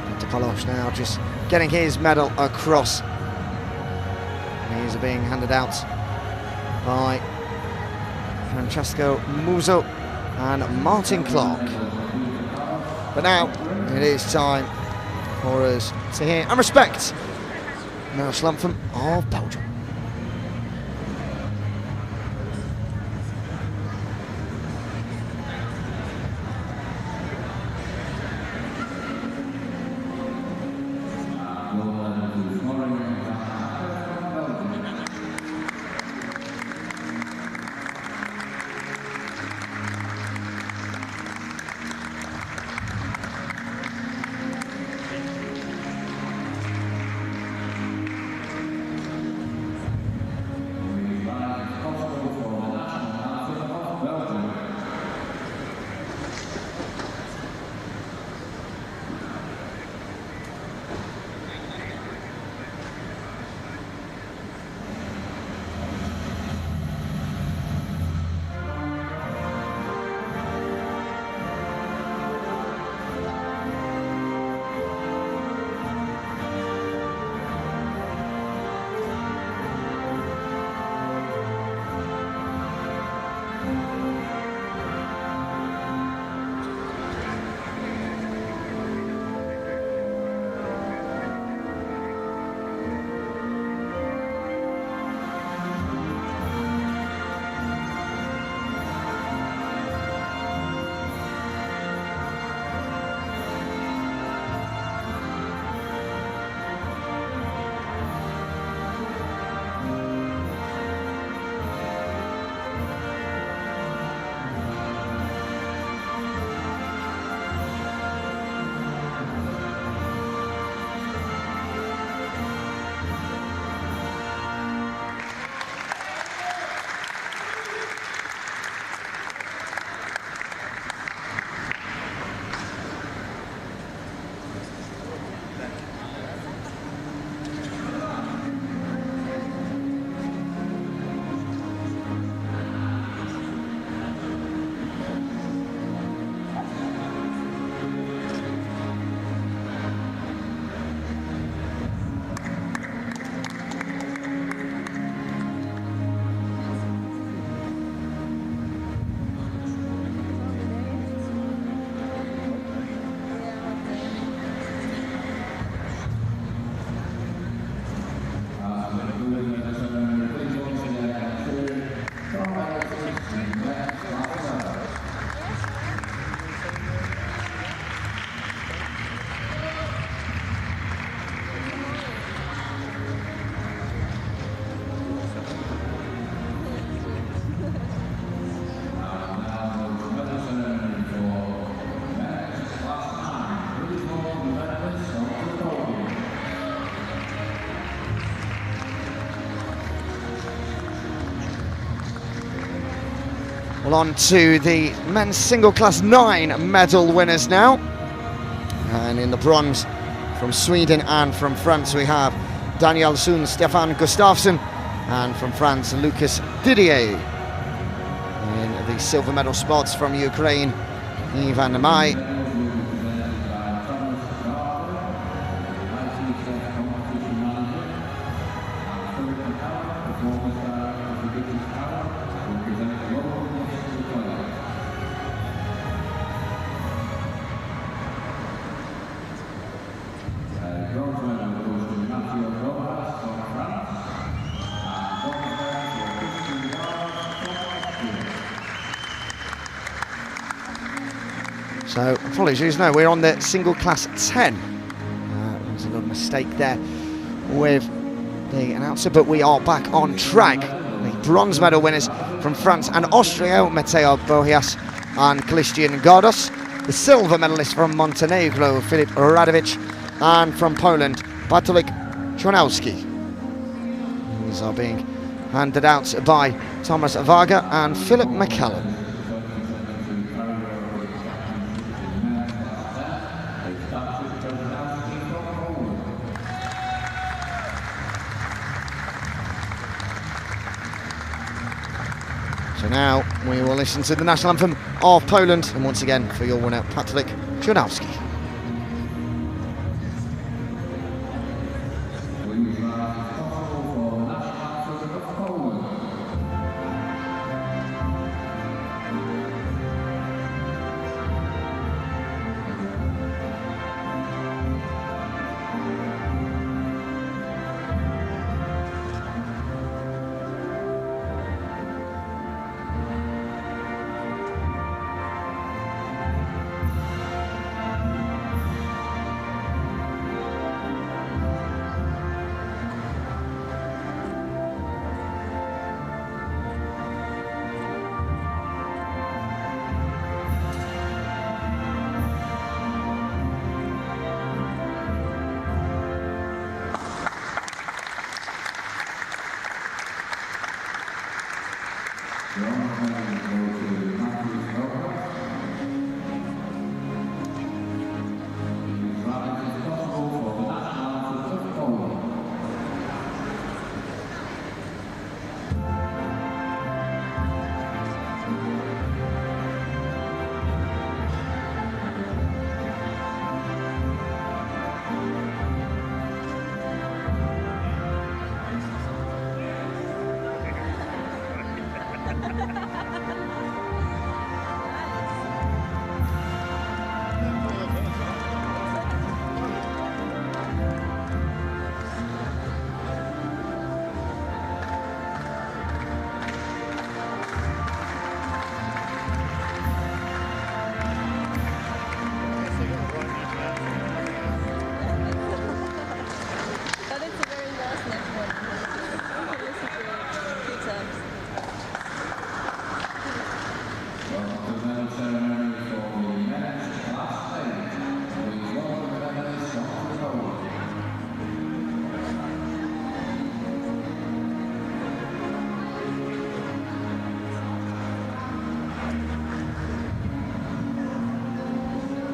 Peter Palos now just getting his medal across. These are being handed out by Francesco Muso and Martin Clark. But now it is time for us to hear and respect Nels Lamphem of Belgium. Well, on to the men's single class 9 medal winners now. And in the bronze from Sweden and from France we have Daniel Sun, Stefan Gustafsson, and from France Lucas Didier. In the silver medal spots from Ukraine, Ivan Mai. So, apologies, no, we're on the single class 10. There's a little mistake there with the announcer, but we are back on track. The bronze medal winners from France and Austria, Mateo Bohias and Christian Gardos. The silver medalist from Montenegro, Filip Radovic, and from Poland, Bartolik Chonowski. These are being handed out by Thomas Varga and Philip McCallum. So now we will listen to the national anthem of Poland, and once again for your winner, Bartolik Chonowski.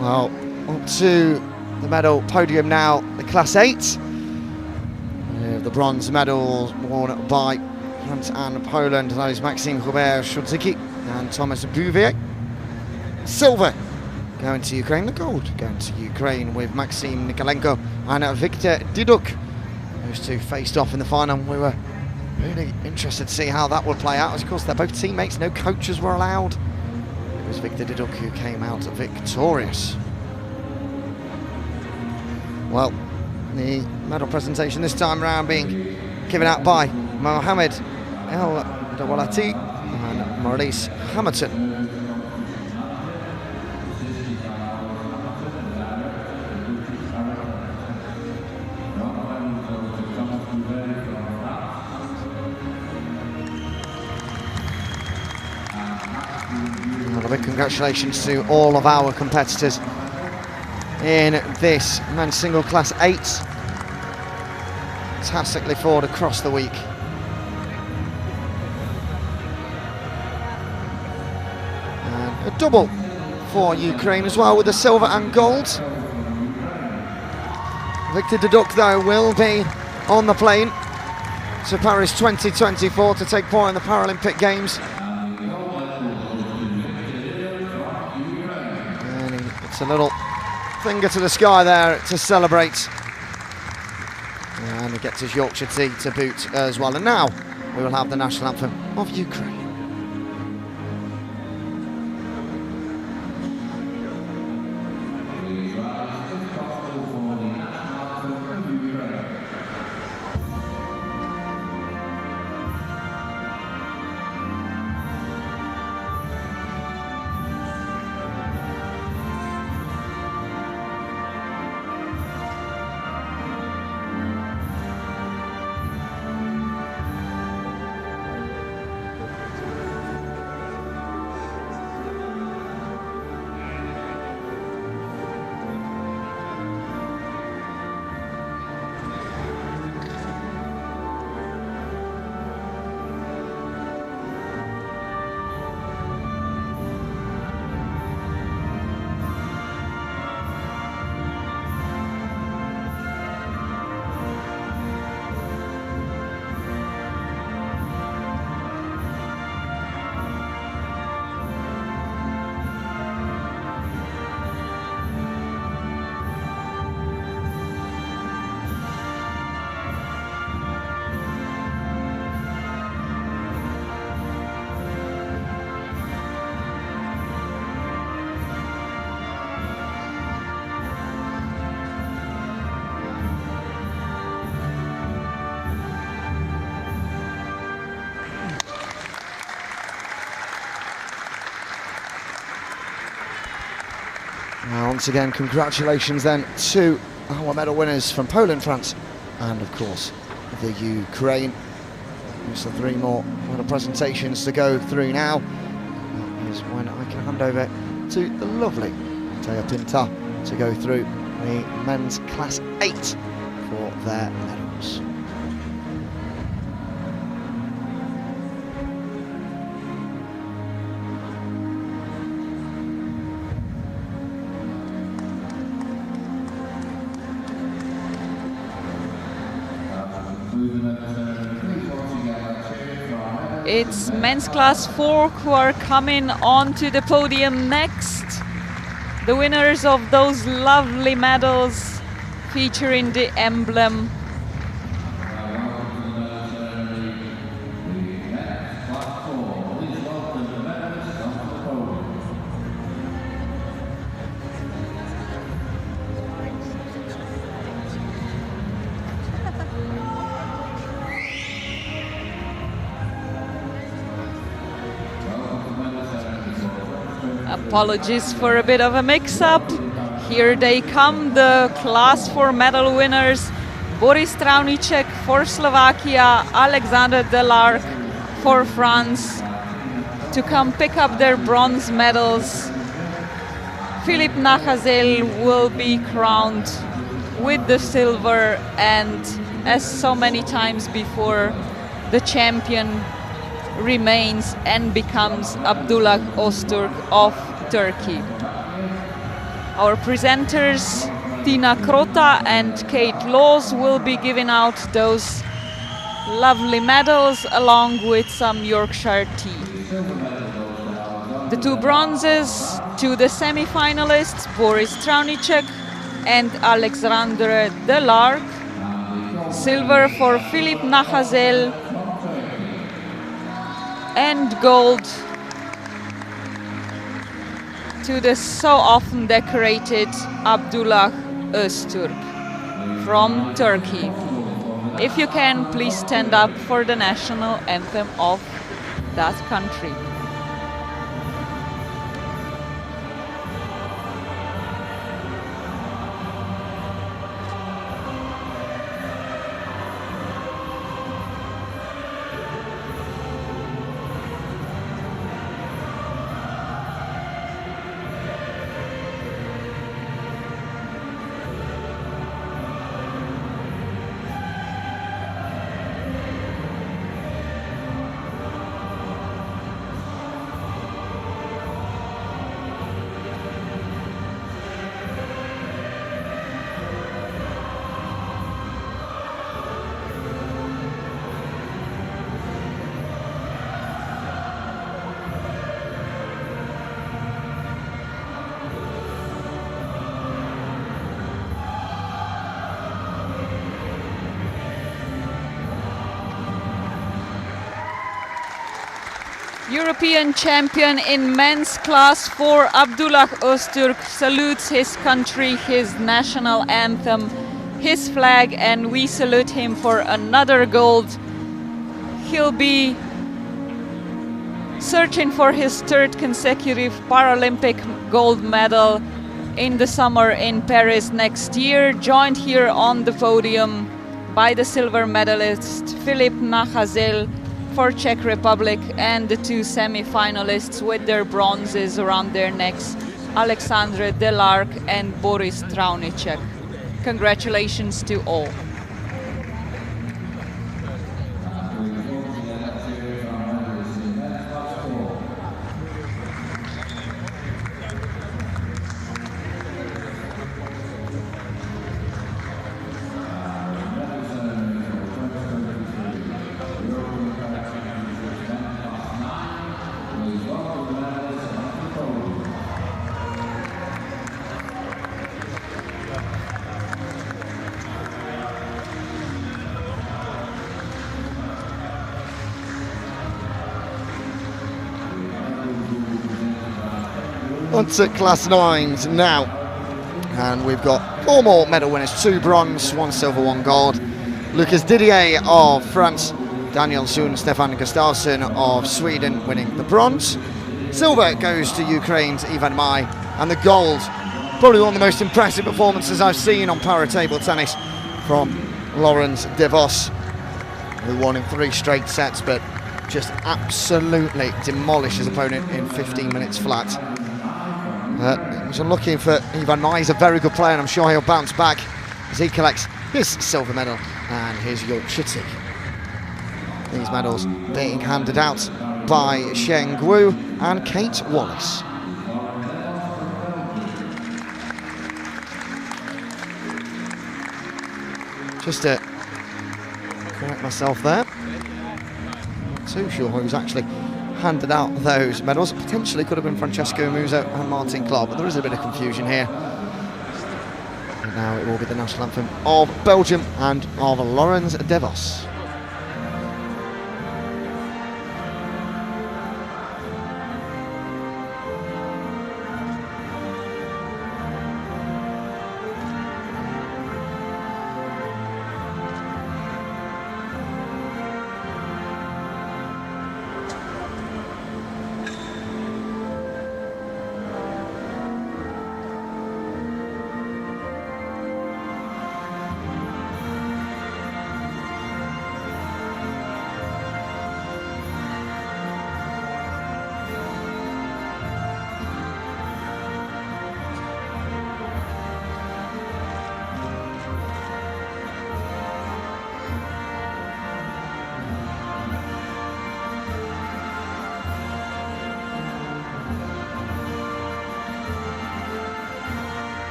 Well, up to the medal podium now, the Class 8. The bronze medal won by France and Poland, those Maxime Robert-Szudzicki and Thomas Bouvier. Silver going to Ukraine, the gold going to Ukraine with Maxim Nikolenko and Victor Diduk. Those two faced off in the final. We were really interested to see how that would play out. Of course, they're both teammates, no coaches were allowed. It was Victor Diduk who came out victorious. Well, the medal presentation this time around being given out by Mohamed El Dawalati and Maurice Hamilton. Well, a big congratulations to all of our competitors in this men's single class 8. Fantastically forward across the week. And a double for Ukraine as well with the silver and gold. Victor Diduk though will be on the plane to Paris 2024 to take part in the Paralympic Games. It's a little finger to the sky there to celebrate. And he gets his Yorkshire tea to boot as well. And now we will have the national anthem of Ukraine. Now, once again, congratulations then to our medal winners from Poland, France, and of course the Ukraine. Just the 3 more medal presentations to go through now. That is when I can hand over to the lovely Taya Pinta to go through the men's class 8 for their medals. It's men's class 4 who are coming on to the podium next. The winners of those lovely medals featuring the emblem. Apologies for a bit of a mix-up. Here they come, the class 4 medal winners. Boris Traunicek for Slovakia, Alexander Delarc for France, to come pick up their bronze medals. Philippe Nachazel will be crowned with the silver, and as so many times before, the champion remains and becomes Abdullah Öztürk of Turkey. Our presenters Tina Krota and Kate Laws will be giving out those lovely medals along with some Yorkshire tea. The 2 bronzes to the semi-finalists, Boris Traunicek and Alexandre Delarc. Silver for Philippe Nachazel, and gold to the so often decorated Abdullah Öztürk from Turkey. If you can, please stand up for the national anthem of that country. European champion in men's class 4, Abdullah Öztürk, salutes his country, his national anthem, his flag, and we salute him for another gold. He'll be searching for his third consecutive Paralympic gold medal in the summer in Paris next year, joined here on the podium by the silver medalist Filip Nachazel for Czech Republic and the two semi-finalists with their bronzes around their necks, Alexandre Delarc and Boris Traunicek. Congratulations to all. On to class 9s now, and we've got 4 more medal winners, 2 bronze, 1 silver, 1 gold. Lucas Didier of France, Daniel Sun, Stefan Gustafsson of Sweden winning the bronze. Silver goes to Ukraine's Ivan Mai, and the gold, probably one of the most impressive performances I've seen on para table tennis, from Laurens de Vos, who won in 3 straight sets, but just absolutely demolished his opponent in 15 minutes flat. So I'm looking for Ivan Mai. He's a very good player, and I'm sure he'll bounce back as he collects his silver medal and his Yorkshire tea. These medals being handed out by Sheng Wu and Kate Wallace. Just to correct myself there, not too sure who's actually handed out those medals. Potentially could have been Francesco Muso and Martin Clark, but there is a bit of confusion here. And now it will be the national anthem of Belgium and of Laurens de Vos.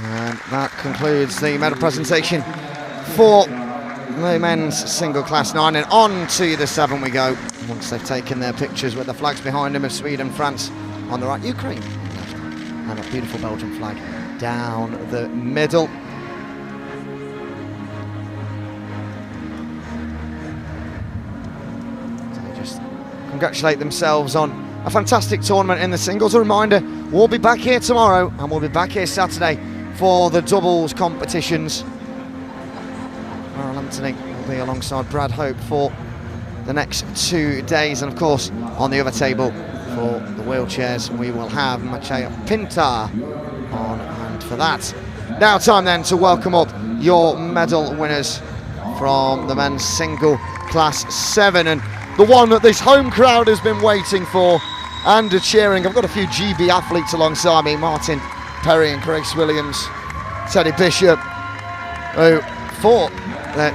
And that concludes the medal presentation for the men's single class 9, and on to the 7 we go, once they've taken their pictures with the flags behind them of Sweden, France on the right, Ukraine on the left, and a beautiful Belgian flag down the middle. So they just congratulate themselves on a fantastic tournament in the singles. A reminder, we'll be back here tomorrow and we'll be back here Saturday for the doubles competitions. Aaron Anthony will be alongside Brad Hope for the next 2 days, and of course on the other table for the wheelchairs we will have Maciej Pintar on hand for that. Now time then to welcome up your medal winners from the men's single class 7, and the one that this home crowd has been waiting for and cheering. I've got a few GB athletes alongside me, Martin Perry and Grace Williams, Teddy Bishop, who thought that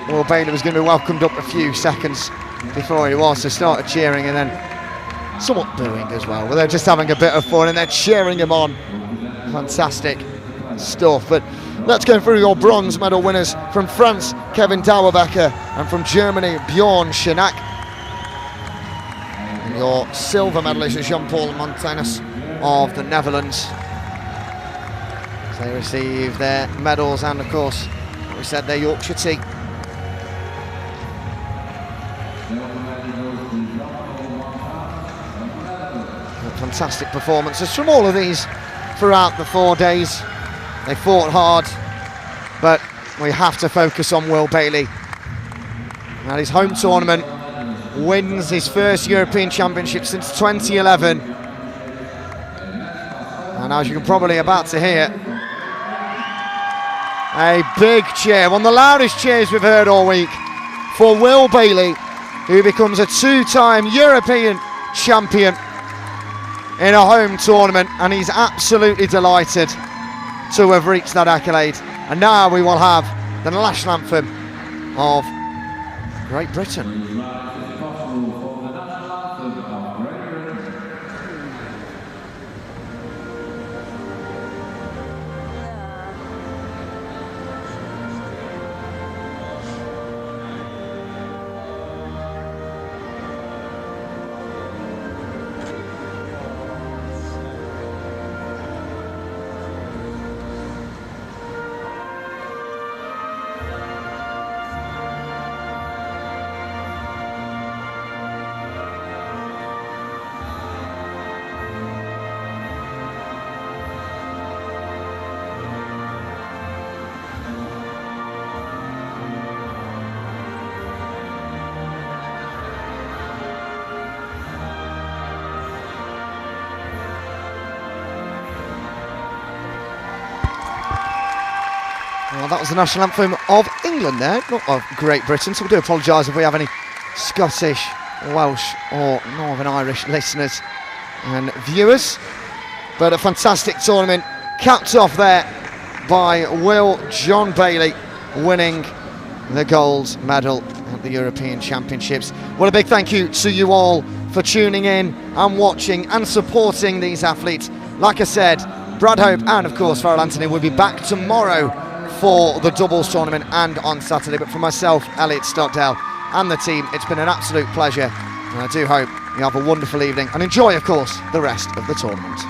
Will Bailey was going to be welcomed up a few seconds before he was, so started cheering and then somewhat booing as well. But they're just having a bit of fun and they're cheering him on. Fantastic stuff. But let's go through your bronze medal winners. From France, Kevin Dauerbecker, and from Germany, Bjorn Schenack. And your silver medalist is Jean-Paul Montanus of the Netherlands. So they receive their medals and of course, like we said, their Yorkshire tea. Fantastic performances from all of these throughout the 4 days. They fought hard, but we have to focus on Will Bailey. At his home tournament, wins his first European Championship since 2011. And as you can probably about to hear, a big cheer, one of the loudest cheers we've heard all week for Will Bailey, who becomes a 2-time European champion in a home tournament, and he's absolutely delighted to have reached that accolade. And now we will have the national anthem of Great Britain. Well, that was the national anthem of England there, not of Great Britain, so we do apologise if we have any Scottish, Welsh or Northern Irish listeners and viewers. But a fantastic tournament, capped off there by Will John Bailey, winning the gold medal at the European Championships. Well, a big thank you to you all for tuning in and watching and supporting these athletes. Like I said, Brad Hope and of course Farrell Anthony will be back tomorrow for the doubles tournament and on Saturday. But for myself, Elliot Stockdale and the team, it's been an absolute pleasure, and I do hope you have a wonderful evening and enjoy, of course, the rest of the tournament.